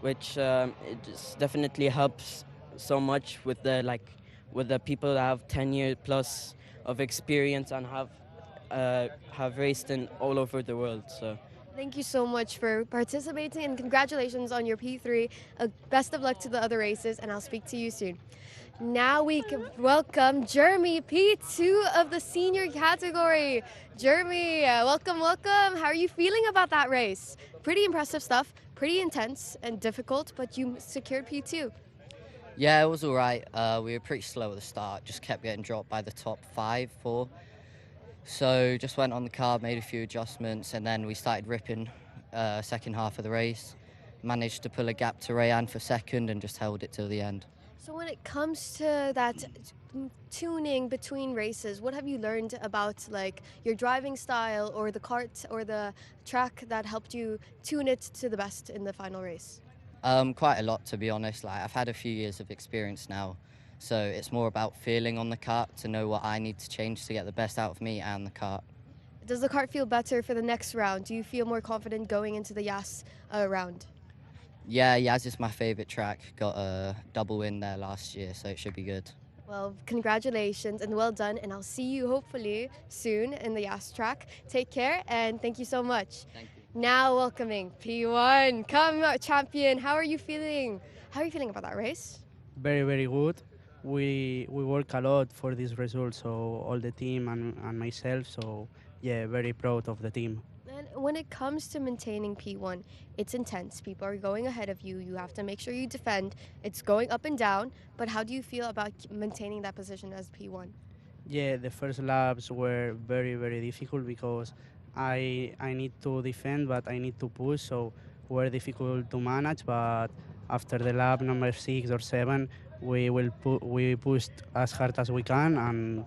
which it just definitely helps so much with the people that have 10 years plus of experience and have raced in all over the world. So thank you so much for participating, and congratulations on your P3. Best of luck to the other races, and I'll speak to you soon. Now we can welcome Jeremy, P2 of the senior category. Jeremy, welcome. How are you feeling about that race? Pretty impressive stuff, pretty intense and difficult, but you secured P2. Yeah, it was all right. We were pretty slow at the start, just kept getting dropped by the top 4. So just went on the car, made a few adjustments, and then we started ripping second half of the race. Managed to pull a gap to Rayan for second and just held it till the end. So when it comes to that tuning between races, what have you learned about your driving style or the kart or the track that helped you tune it to the best in the final race? Quite a lot, to be honest. I've had a few years of experience now. So it's more about feeling on the kart to know what I need to change to get the best out of me and the kart. Does the kart feel better for the next round? Do you feel more confident going into the Yas round? Yeah, Yaz is my favourite track. Got a double win there last year, so it should be good. Well, congratulations and well done, and I'll see you hopefully soon in the Yas track. Take care and thank you so much. Thank you. Now welcoming P1. Come, champion. How are you feeling? How are you feeling about that race? Very, very good. We work a lot for this result, so all the team and myself. So yeah, very proud of the team. And when it comes to maintaining P1, it's intense. People are going ahead of you. You have to make sure you defend. It's going up and down. But how do you feel about maintaining that position as P1? Yeah, the first laps were very, very difficult because I need to defend, but I need to push. So were difficult to manage. But after the lap number 6 or 7, we pushed as hard as we can and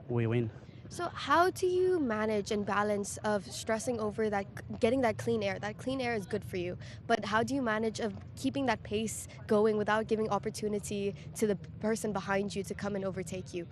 we win. So how do you manage and balance of stressing over that, getting that clean air? That clean air is good for you, but how do you manage of keeping that pace going without giving opportunity to the person behind you to come and overtake you?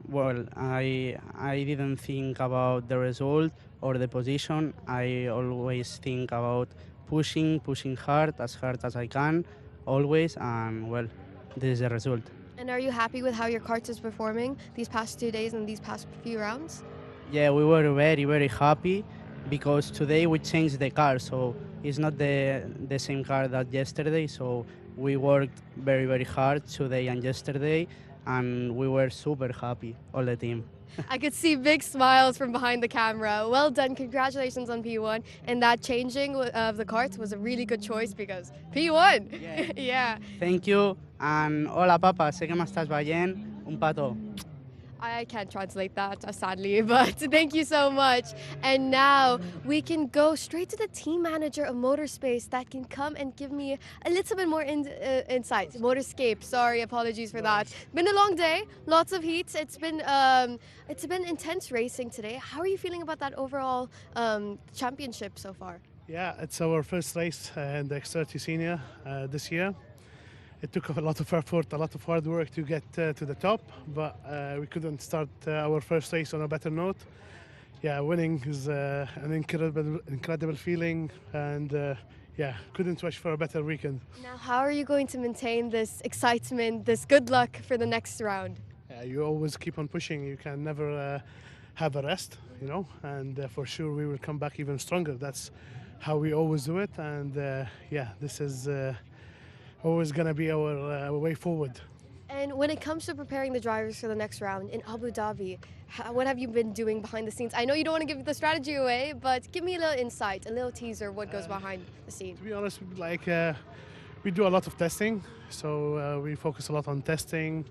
Well, I didn't think about the result or the position. I always think about pushing hard as I can, always, and well, this is the result. And are you happy with how your kart is performing these past 2 days and these past few rounds? Yeah, we were very, very happy because today we changed the car, so it's not the same car that yesterday. So we worked very, very hard today and yesterday, and we were super happy, all the team. I could see big smiles from behind the camera. Well done, congratulations on P1. And that changing of the kart was a really good choice because P1! Yeah. Yeah. Thank you, and hola papa, sé que me estás veient, un pato. I can't translate that, sadly, but thank you so much. And now we can go straight to the team manager of Motorspace that can come and give me a little bit more insight. Motorscape, sorry, apologies for that. Been a long day, lots of heat. It's been intense racing today. How are you feeling about that overall championship so far? Yeah, it's our first race in the X30 Senior this year. It took a lot of effort, a lot of hard work to get to the top, but we couldn't start our first race on a better note. Yeah, winning is an incredible feeling, and yeah, couldn't wish for a better weekend. Now, how are you going to maintain this excitement, this good luck for the next round? You always keep on pushing. You can never have a rest, you know, and for sure we will come back even stronger. That's how we always do it, and yeah, this is always going to be our way forward. And when it comes to preparing the drivers for the next round in Abu Dhabi, what have you been doing behind the scenes? I know you don't want to give the strategy away, but give me a little insight, a little teaser what goes behind the scene. To be honest, like we do a lot of testing, so we focus a lot on testing.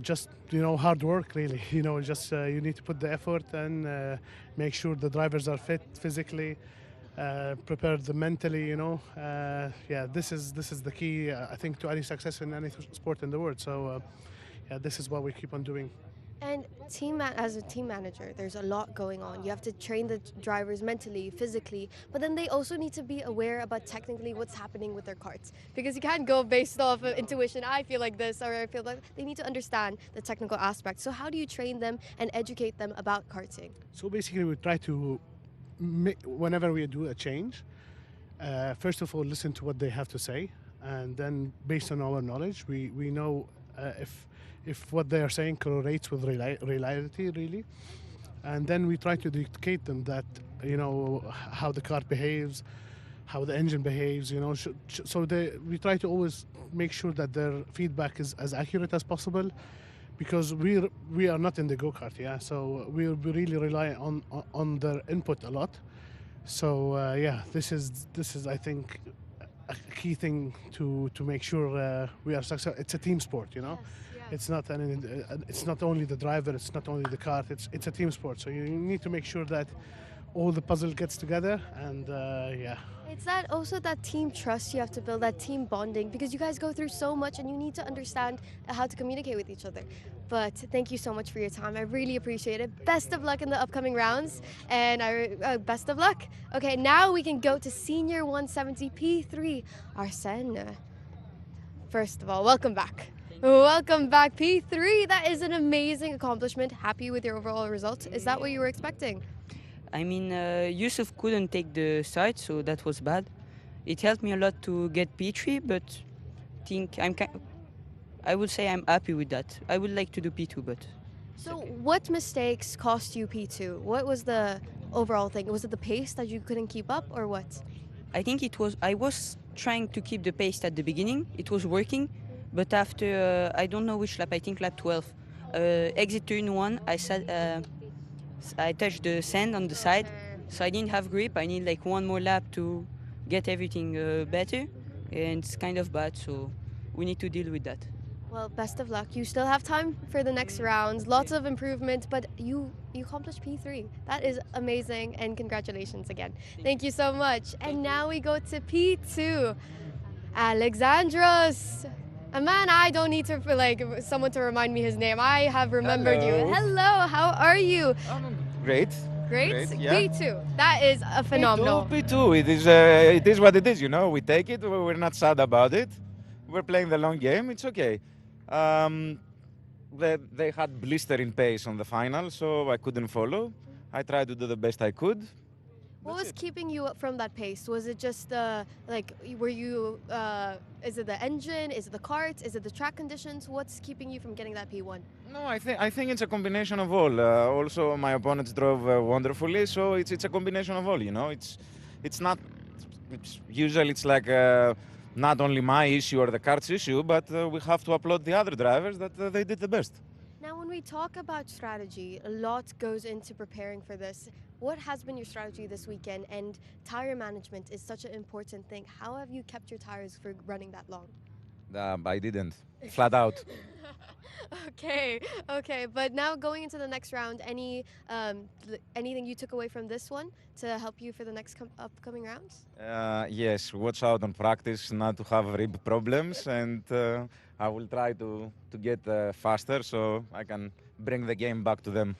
Just, you know, hard work really, you know, just you need to put the effort and make sure the drivers are fit physically, prepared mentally, you know. Yeah, this is the key, I think, to any success in any sport in the world. So yeah, this is what we keep on doing. And as a team manager, there's a lot going on. You have to train the drivers mentally, physically, but then they also need to be aware about technically what's happening with their karts. Because you can't go based off of intuition, I feel like this, or I feel like they need to understand the technical aspect. So how do you train them and educate them about karting? So basically we try to, whenever we do a change, first of all, listen to what they have to say. And then based on our knowledge, we know if what they are saying correlates with reality, really. And then we try to educate them that, you know, how the car behaves, how the engine behaves, you know. So we try to always make sure that their feedback is as accurate as possible, because we are not in the go-kart, yeah. So we really rely on their input a lot. So yeah, this is I think a key thing to make sure we are successful. It's a team sport, you know. Yes, yeah. It's not only the driver, it's not only the kart. It's a team sport. So you need to make sure that all the puzzle gets together, and yeah. It's also that team trust you have to build, that team bonding, because you guys go through so much and you need to understand how to communicate with each other. But thank you so much for your time. I really appreciate it. Best of luck in the upcoming rounds, and best of luck. Okay, now we can go to Senior 170 P3. Arsene, first of all, welcome back. Welcome back, P3. That is an amazing accomplishment. Happy with your overall result. Is that what you were expecting? I mean, Yusuf couldn't take the side, so that was bad. it helped me a lot to get P3, but I would say I'm happy with that. I would like to do P2, but So, what mistakes cost you P2? What was the overall thing? Was it the pace that you couldn't keep up, or what? I think I was trying to keep the pace at the beginning. It was working, but after I don't know which lap. I think lap 12, exit turn 1. I touched the sand on the side, so I didn't have grip. I need like one more lap to get everything better, and it's kind of bad. So we need to deal with that. Well, best of luck. You still have time for the next rounds. Lots of improvement, but you accomplished P3. That is amazing, and congratulations again. Thank you so much. And now we go to P2. Alexandros. A man I don't need to someone to remind me his name. I have remembered you. Hello, how are you? Great. Great? Yeah. P2. That is a phenomenal. P2. It is what it is, you know. We take it. We're not sad about it. We're playing the long game. It's okay. They had blistering pace on the final, so I couldn't follow. I tried to do the best I could. What was keeping you up from that pace? Was it just were you? Is it the engine? Is it the cart? Is it the track conditions? What's keeping you from getting that P1? No, I think it's a combination of all. Also, my opponents drove wonderfully, so it's a combination of all. You know, it's not. Usually it's like not only my issue or the cart's issue, but we have to applaud the other drivers that they did the best. Now, when we talk about strategy, a lot goes into preparing for this. What has been your strategy this weekend? And tire management is such an important thing. How have you kept your tires for running that long? I didn't. Flat out. Okay. But now going into the next round, anything you took away from this one to help you for the next upcoming rounds? Yes, watch out on practice not to have rib problems, and I will try to get faster so I can bring the game back to them.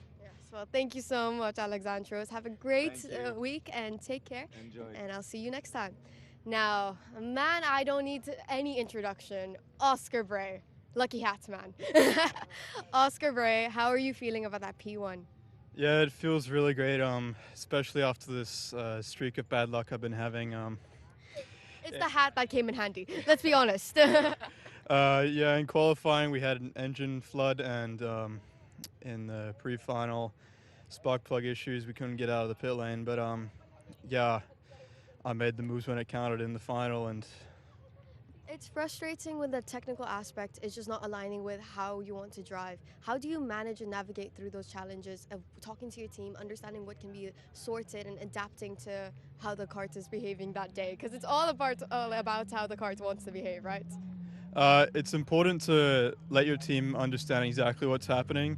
Well, thank you so much, Alexandros. Have a great week and take care. Enjoy. And I'll see you next time. Now, a man I don't need any introduction, Oscar Bray. Lucky hats, man. Oscar Bray, how are you feeling about that P1? Yeah, it feels really great, especially after this streak of bad luck I've been having. It's the hat that came in handy, let's be honest. Yeah, in qualifying we had an engine flood, and in the pre-final spark plug issues we couldn't get out of the pit lane, but yeah, I made the moves when it counted in the final. And it's frustrating when the technical aspect is just not aligning with how you want to drive. How do you manage and navigate through those challenges of talking to your team, understanding what can be sorted and adapting to how the kart is behaving that day? Because it's all about how the kart wants to behave, right? It's important to let your team understand exactly what's happening,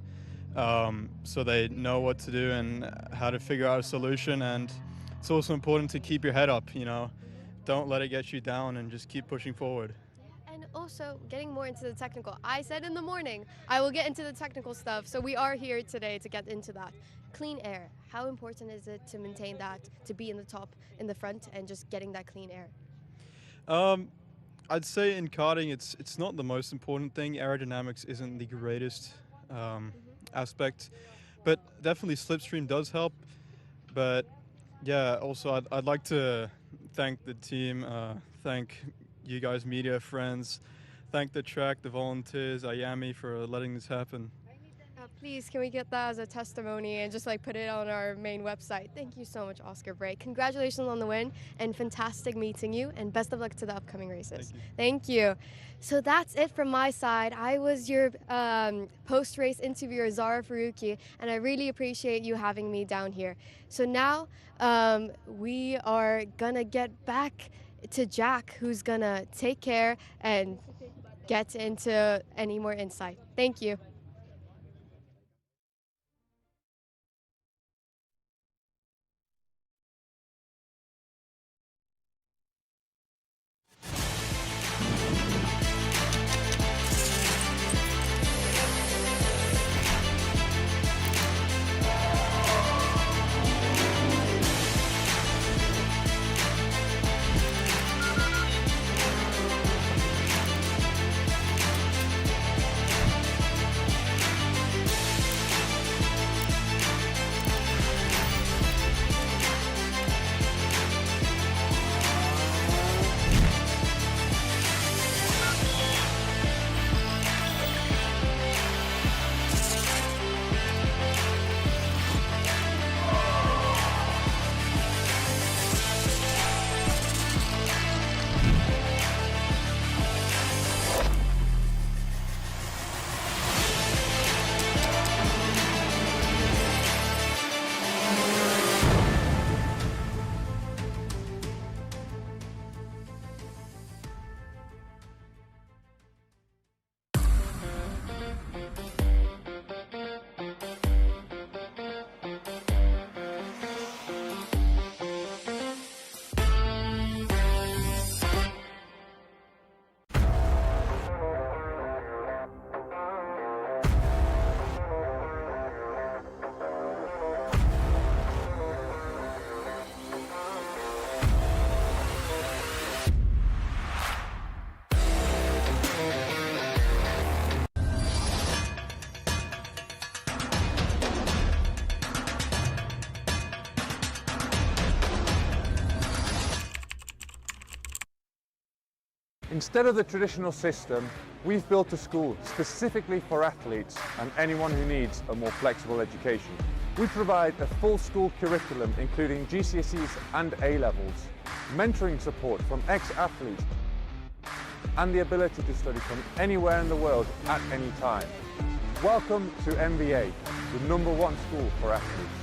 so they know what to do and how to figure out a solution. And it's also important to keep your head up, you know. Don't let it get you down and just keep pushing forward. And also getting more into the technical. I said in the morning I will get into the technical stuff, so we are here today to get into that. Clean air. How important is it to maintain that, to be in the top, in the front, and just getting that clean air? I'd say in karting it's not the most important thing. Aerodynamics isn't the greatest aspect, but definitely slipstream does help. But yeah, also I'd like to thank the team, thank you guys, media friends, thank the track, the volunteers, Iame, for letting this happen. Please, can we get that as a testimony and just put it on our main website? Thank you so much, Oscar Bray. Congratulations on the win, and fantastic meeting you, and best of luck to the upcoming races. Thank you. So that's it from my side. I was your post-race interviewer, Zara Faruqi, and I really appreciate you having me down here. So now we are gonna get back to Jack, who's gonna take care and get into any more insight. Thank you. Instead of the traditional system, we've built a school specifically for athletes and anyone who needs a more flexible education. We provide a full school curriculum including GCSEs and A-levels, mentoring support from ex-athletes, and the ability to study from anywhere in the world at any time. Welcome to MBA, the #1 school for athletes.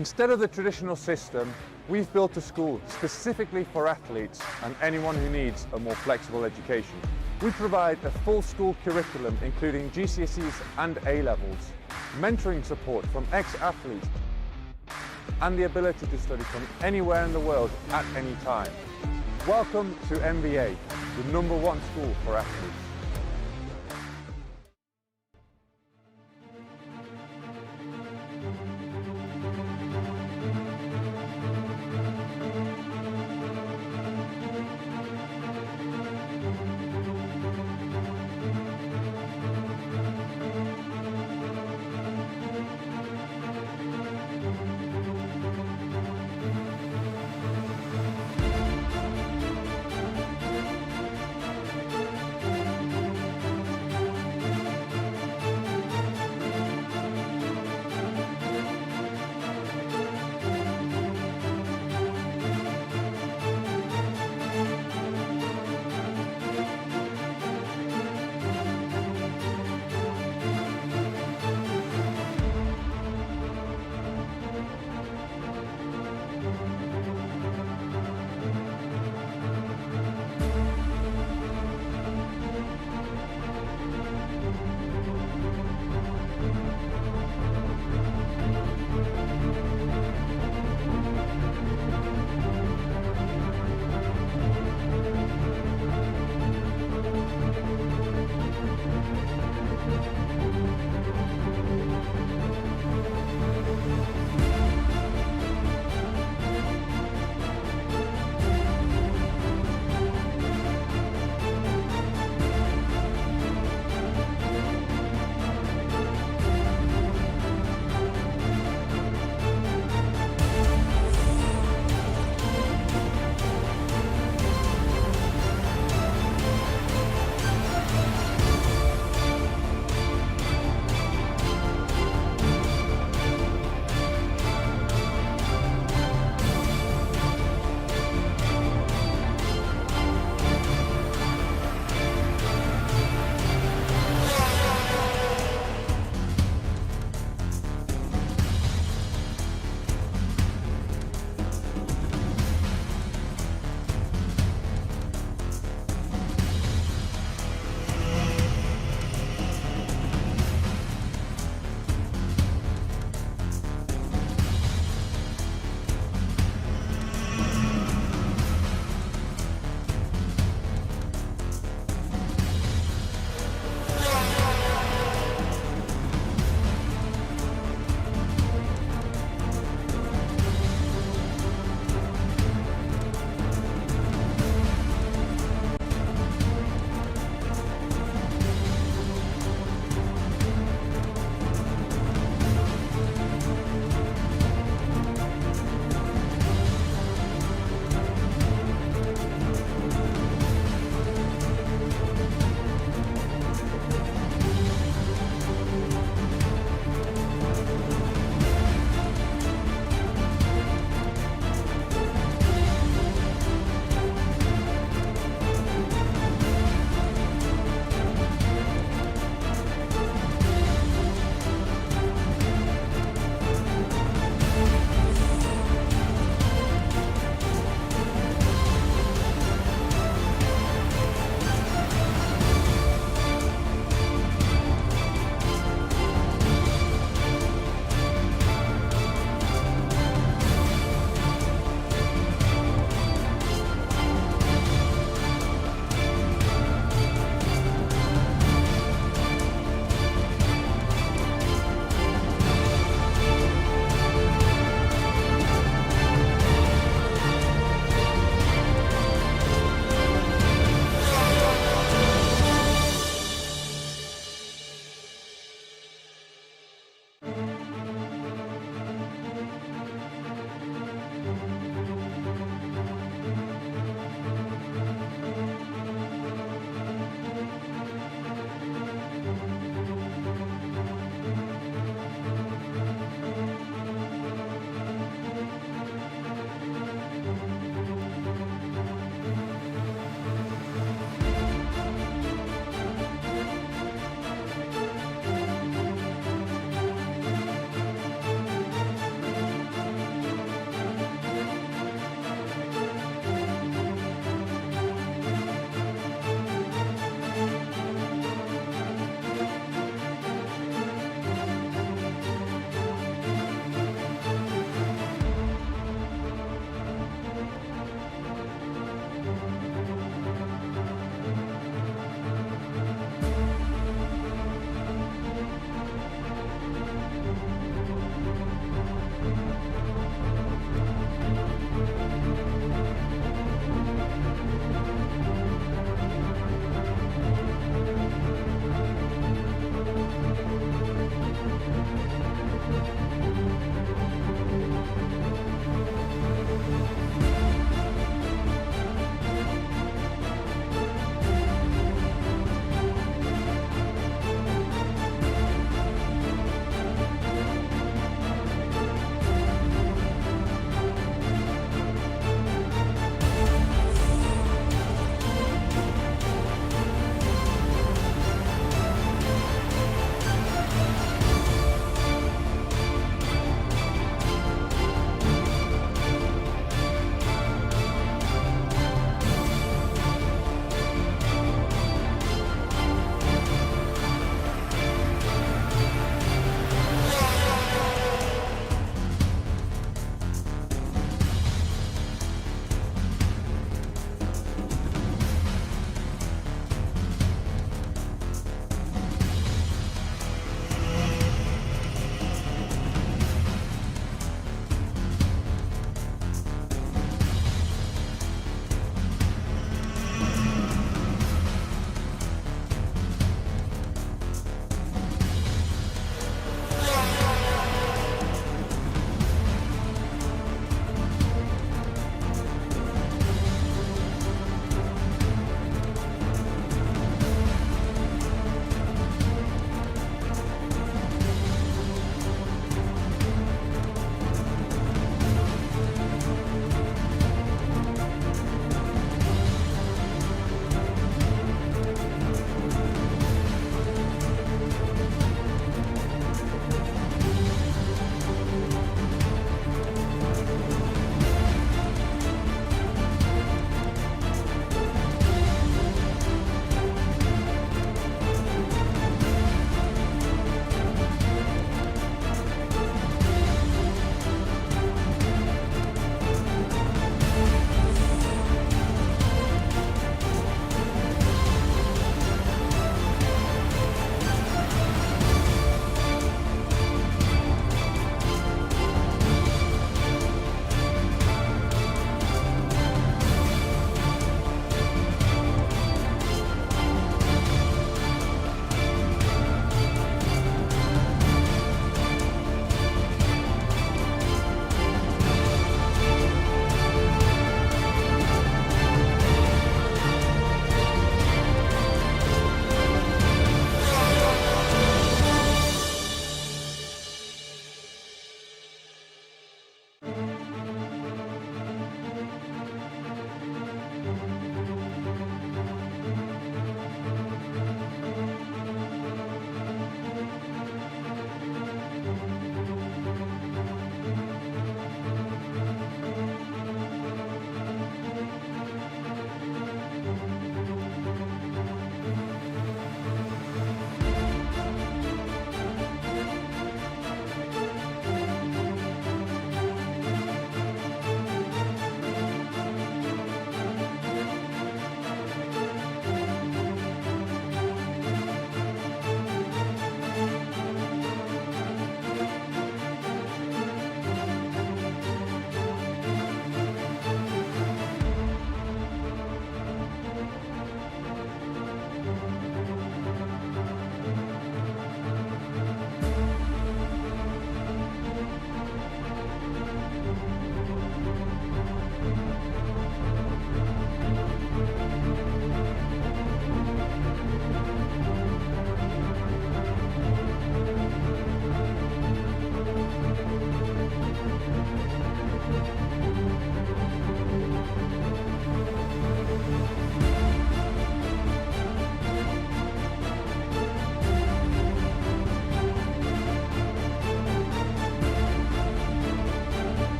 Instead of the traditional system, we've built a school specifically for athletes and anyone who needs a more flexible education. We provide a full school curriculum including GCSEs and A-levels, mentoring support from ex-athletes, and the ability to study from anywhere in the world at any time. Welcome to MBA, the #1 school for athletes.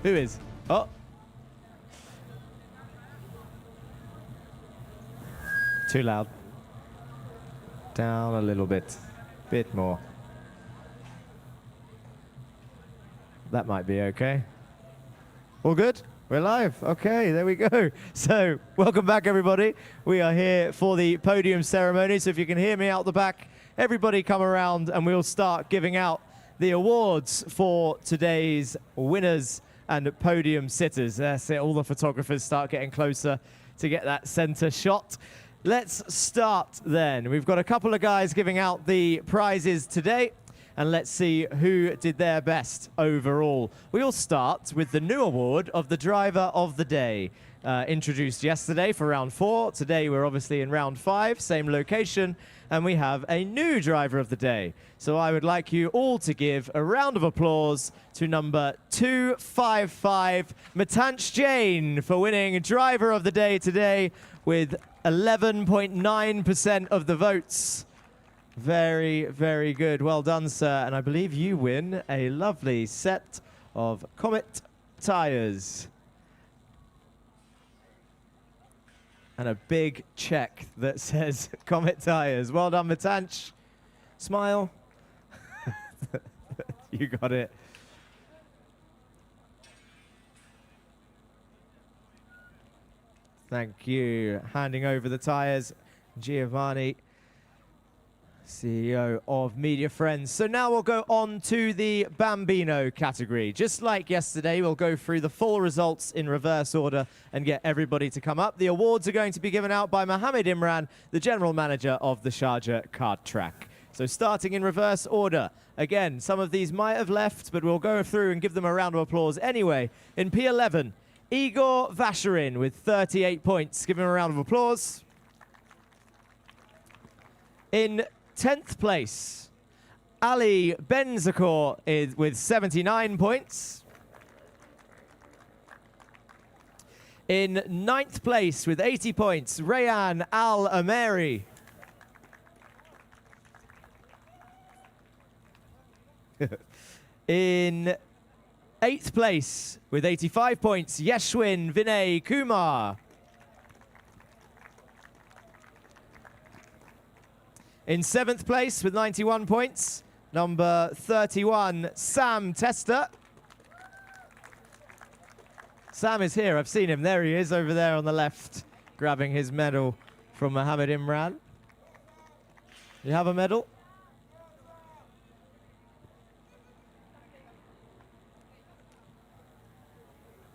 Who is? Oh. Too loud. Down a little bit. Bit more. That might be okay. All good? We're live. Okay, there we go. So, welcome back, everybody. We are here for the podium ceremony. So if you can hear me out the back, everybody come around and we'll start giving out the awards for today's winners and podium sitters. That's it. All the photographers start getting closer to get that center shot. Let's start then. We've got a couple of guys giving out the prizes today, and let's see who did their best overall. We'll start with the new award of the Driver of the Day. Introduced yesterday for round 4. Today we're obviously in round 5, same location, and we have a new Driver of the Day. So I would like you all to give a round of applause to number 255, Matanch Jain, for winning Driver of the Day today with 11.9% of the votes. Very, very good. Well done, sir. And I believe you win a lovely set of Comet tires. And a big check that says Comet tires. Well done, Matanch. Smile. You got it. Thank you. Handing over the tires, Giovanni, CEO of Media Friends. So now we'll go on to the Bambino category. Just like yesterday, we'll go through the full results in reverse order and get everybody to come up. The awards are going to be given out by Mohammed Imran, the general manager of the Sharjah Kart track. So starting in reverse order. Again, some of these might have left, but we'll go through and give them a round of applause anyway. In P11, Igor Vasherin with 38 points. Give him a round of applause. In 10th place, Ali Benzakor is with 79 points. In 9th place with 80 points, Rayan Al-Ameri. In 8th place with 85 points, Yeshwin Vinay Kumar. In 7th place with 91 points, number 31, Sam Tester. Sam is here. I've seen him. There he is over there on the left, grabbing his medal from Mohammed Imran. You have a medal?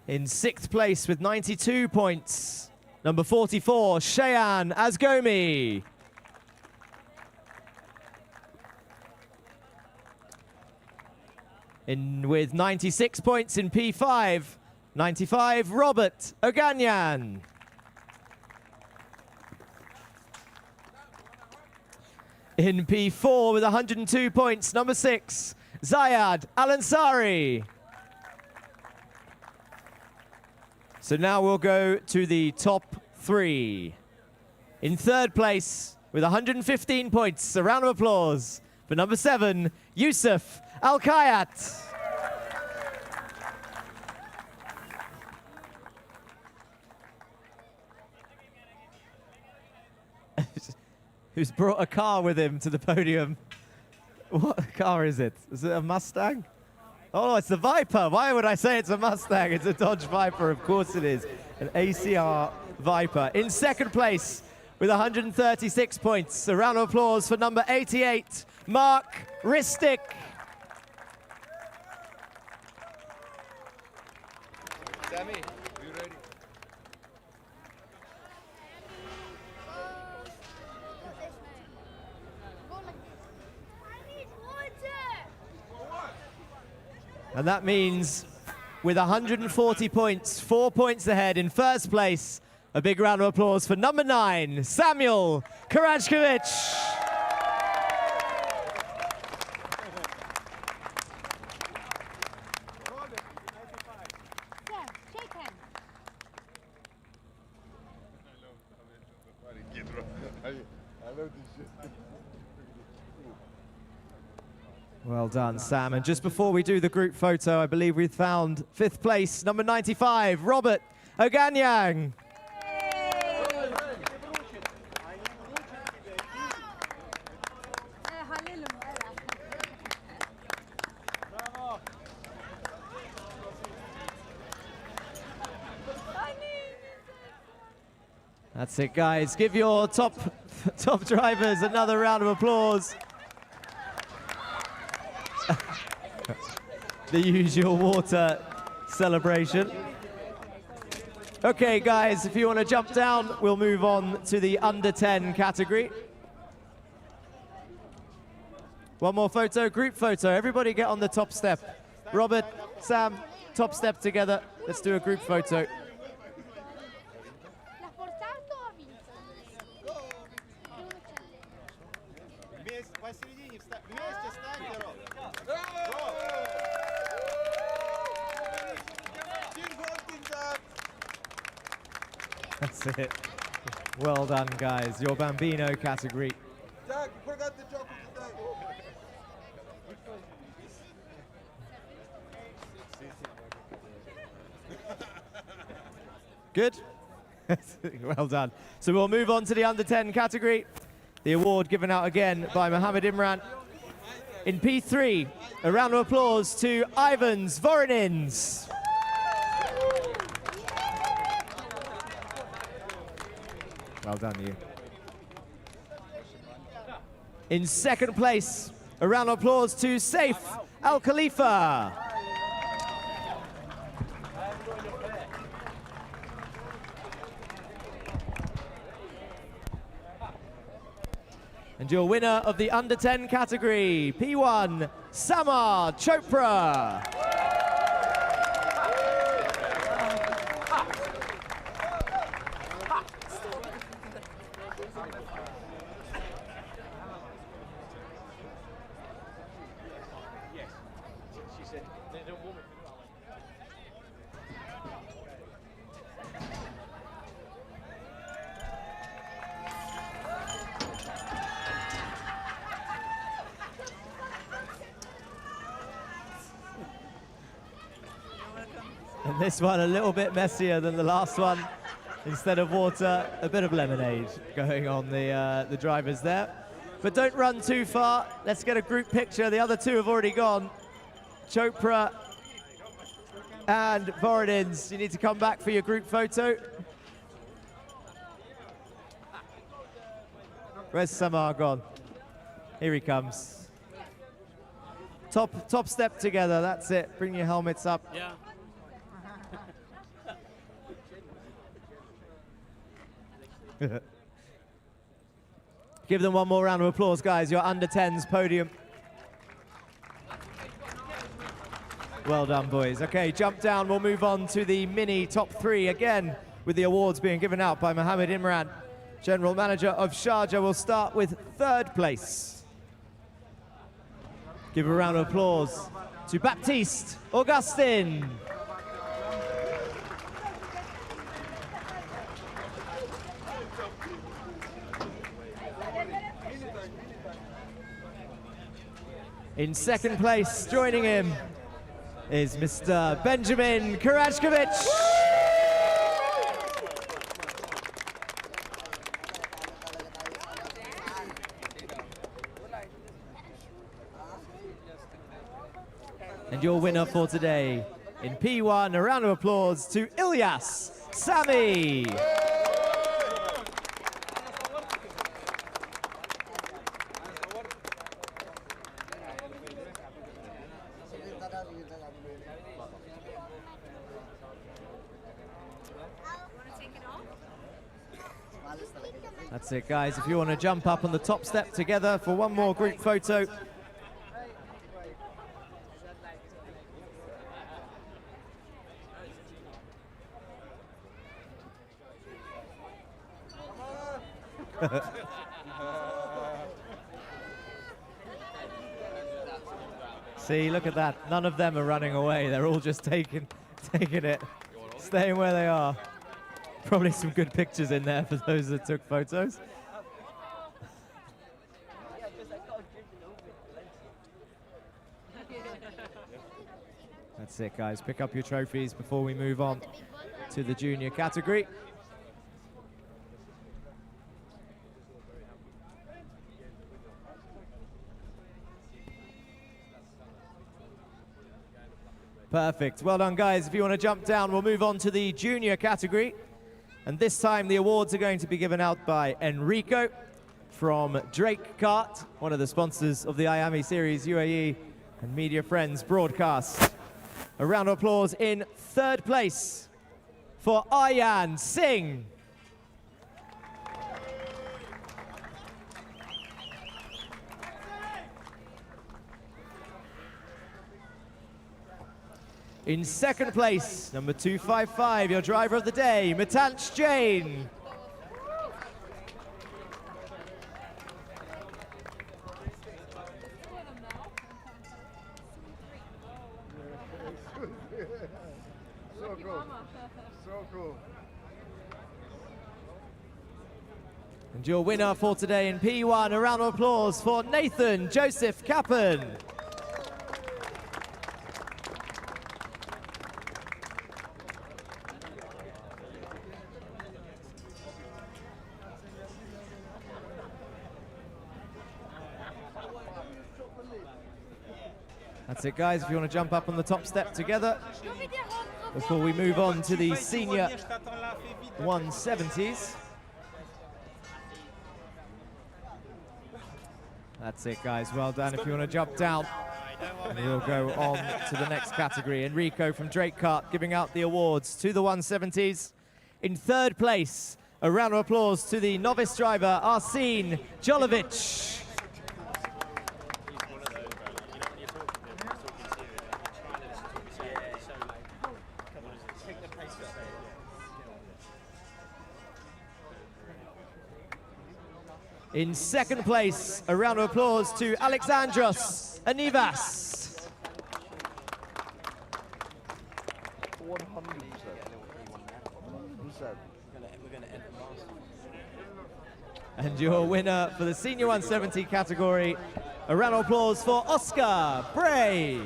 In 6th place with 92 points, number 44, Shayan Asgomi. With 96 points in P5, 95, Robert Oganyan. In P4 with 102 points, number 6, Zayad Al-Ansari. So now we'll go to the top 3. In 3rd place with 115 points, a round of applause for number 7, Yusuf Al-Kayat. Who's brought a car with him to the podium. What car is it? Is it a Mustang? Oh, it's the Viper. Why would I say it's a Mustang? It's a Dodge Viper. Of course it is. An ACR Viper. In 2nd place with 136 points. A round of applause for number 88, Mark Ristic. Sammy, you ready? And that means with 140 points, 4 points ahead in 1st place, a big round of applause for number 9, Samuel Karajkovic. Well done, Sam. And just before we do the group photo, I believe we've found 5th place, number 95, Robert Oganyang. That's it, guys. Give your top drivers another round of applause. The usual water celebration. Okay, guys, if you want to jump down, we'll move on to the under 10 category. One more photo, group photo. Everybody get on the top step. Robert, Sam, top step together. Let's do a group photo. That's it. Well done, guys. Your Bambino category. Good? Well done. So we'll move on to the under 10 category. The award given out again by Mohammed Imran. In P3, a round of applause to Ivans Voronins. Well done, you. In second place, a round of applause to Saif Al Khalifa. And your winner of the under 10 category, P1, Samar Chopra. And this one a little bit messier than the last one. Instead of water, a bit of lemonade going on the drivers there. But don't run too far. Let's get a group picture. The other two have already gone. Chopra and Voronins, you need to come back for your group photo. Where's Samar gone? Here he comes. Top step together, that's it. Bring your helmets up. Yeah. Give them one more round of applause, guys. Your under 10s podium. Well done, boys. Okay, jump down. We'll move on to the mini top 3 again, with the awards being given out by Mohammed Imran, General Manager of Sharjah. We'll start with 3rd place. Give a round of applause to Baptiste Augustin. In 2nd place, joining him, is Mr. Benjamin Karajkovic. And your winner for today, in P1, a round of applause to Ilyas Sami. That's it, guys. If you want to jump up on the top step together for one more group photo. See, look at that. None of them are running away. They're all just taking it, staying where they are. Probably some good pictures in there for those that took photos. That's it, guys. Pick up your trophies before we move on to the junior category. Perfect. Well done, guys. If you want to jump down, we'll move on to the junior category. And this time, the awards are going to be given out by Enrico from Drake Kart, one of the sponsors of the Iame Series UAE and Media Friends broadcast. A round of applause in third place for Ayan Singh. In second place, number 255, your driver of the day, Mitansh Jain. So cool. So cool. And your winner for today in P1, a round of applause for Nathan Joseph Kappen. That's it, guys. If you want to jump up on the top step together before we move on to the senior 170s. That's it, guys. Well done. If you want to jump down, we'll go on to the next category. Enrico from Drake Kart giving out the awards to the 170s. In third place, a round of applause to the novice driver, Arsene Jolovic. In second place, a round of applause to Alexandros Anivas. 100%. And your winner for the senior 170 category, a round of applause for Oscar Bray.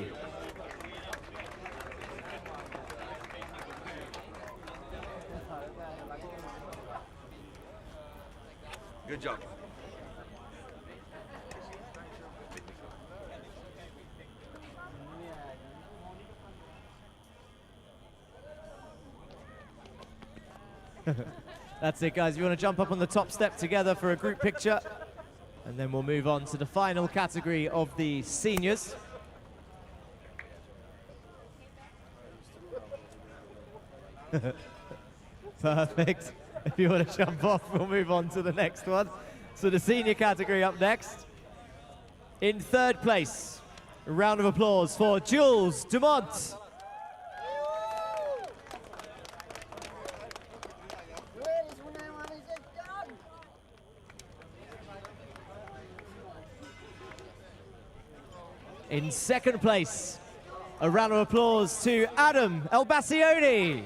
Good job. That's it, guys. You want to jump up on the top step together for a group picture, and then we'll move on to the final category of the seniors. Perfect. If you want to jump off, we'll move on to the next one. So the senior category up next. In third place, a round of applause for Jules Dumont. In second place, a round of applause to Adam Elbassioni.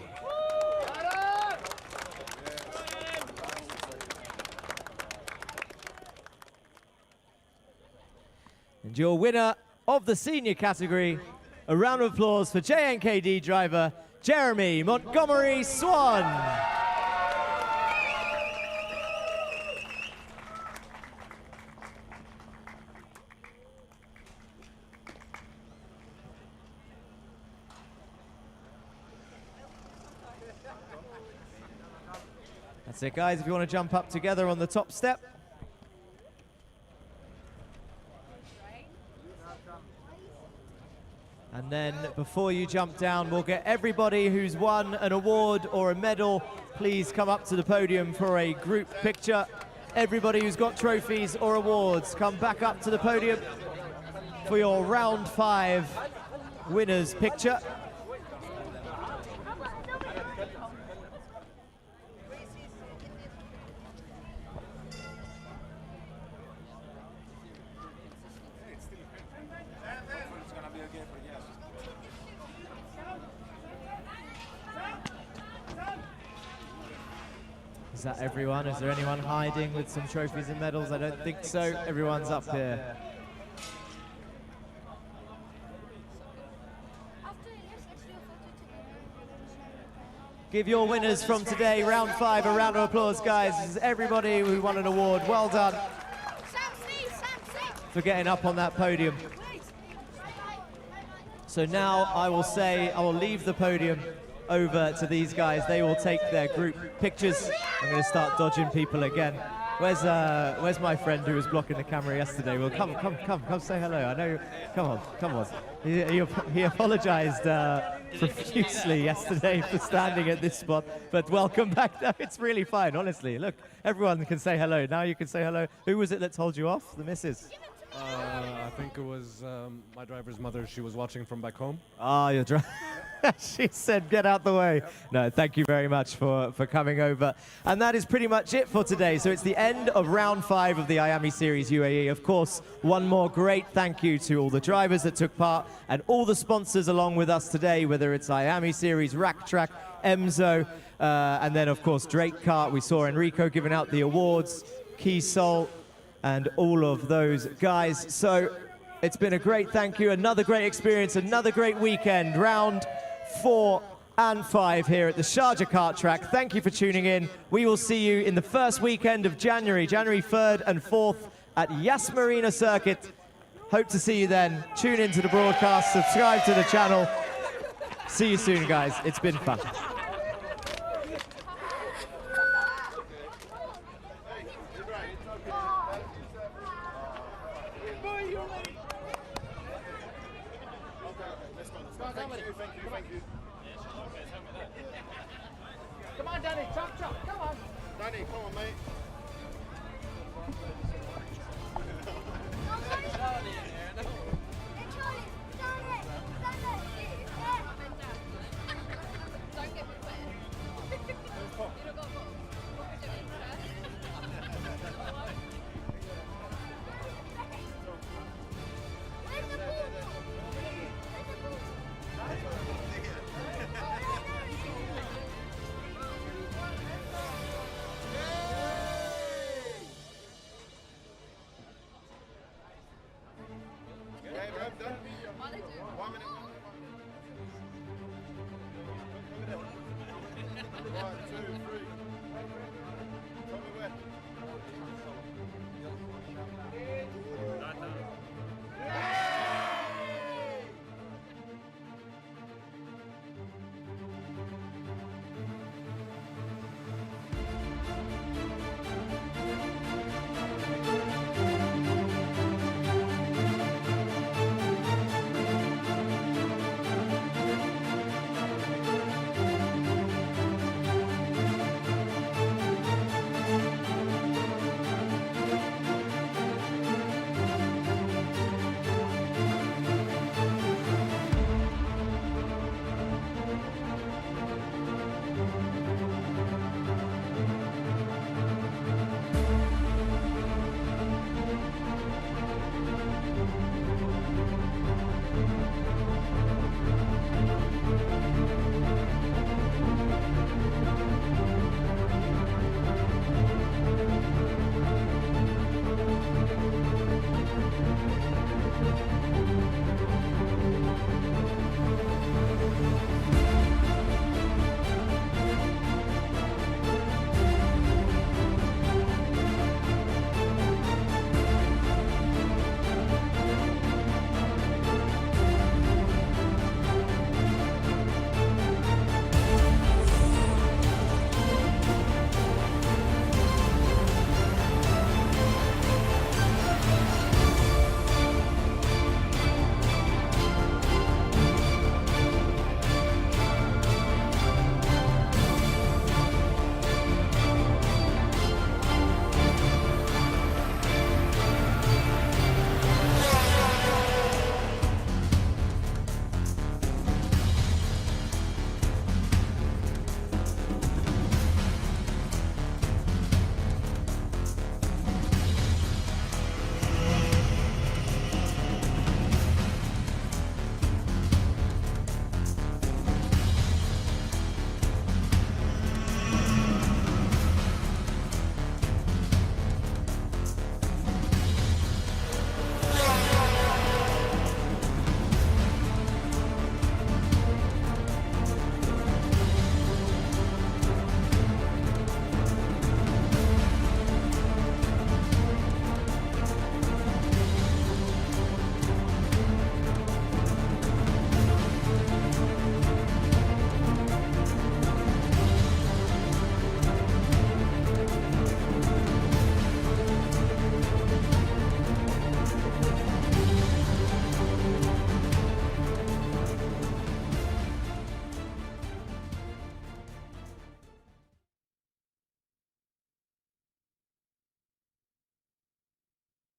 And your winner of the senior category, a round of applause for JNKD driver Jeremy Montgomery Swan. That's it, guys. If you want to jump up together on the top step. And then before you jump down, we'll get everybody who's won an award or a medal, please come up to the podium for a group picture. Everybody who's got trophies or awards, come back up to the podium for your round 5 winners picture. Is that everyone? Is there anyone hiding with some trophies and medals? I don't think so. Everyone's up here. Give your winners from today, round 5, a round of applause, guys. This is everybody who won an award. Well done for getting up on that podium. So now I will leave the podium over to these guys. They will take their group pictures. I'm going to start dodging people again. Where's my friend who was blocking the camera yesterday? Well, come say hello. I know. Come on. He apologized profusely yesterday for standing at this spot, but welcome back. No, it's really fine, honestly. Look, everyone can say hello. Now you can say hello. Who was it that told you off? The missus? I think it was my driver's mother. She was watching from back home. Ah, your driver. She said, get out the way. Yep. No, thank you very much for coming over. And that is pretty much it for today. So it's the end of round 5 of the Iame Series UAE. Of course, one more great thank you to all the drivers that took part and all the sponsors along with us today, whether it's Iame Series, Rack Track, Emzo, and then, of course, Drake Kart. We saw Enrico giving out the awards, Key Soul, and all of those guys. So it's been a great thank you, another great experience, another great weekend. Round 4 and 5 here at the Sharjah Kart Track. Thank you for tuning in. We will see you in the first weekend of January 3rd and 4th at Yas Marina Circuit. Hope to see you then. Tune into the broadcast, subscribe to the channel. See you soon, guys. It's been fun. Come on, Danny, chop, come on. Danny, come on, mate.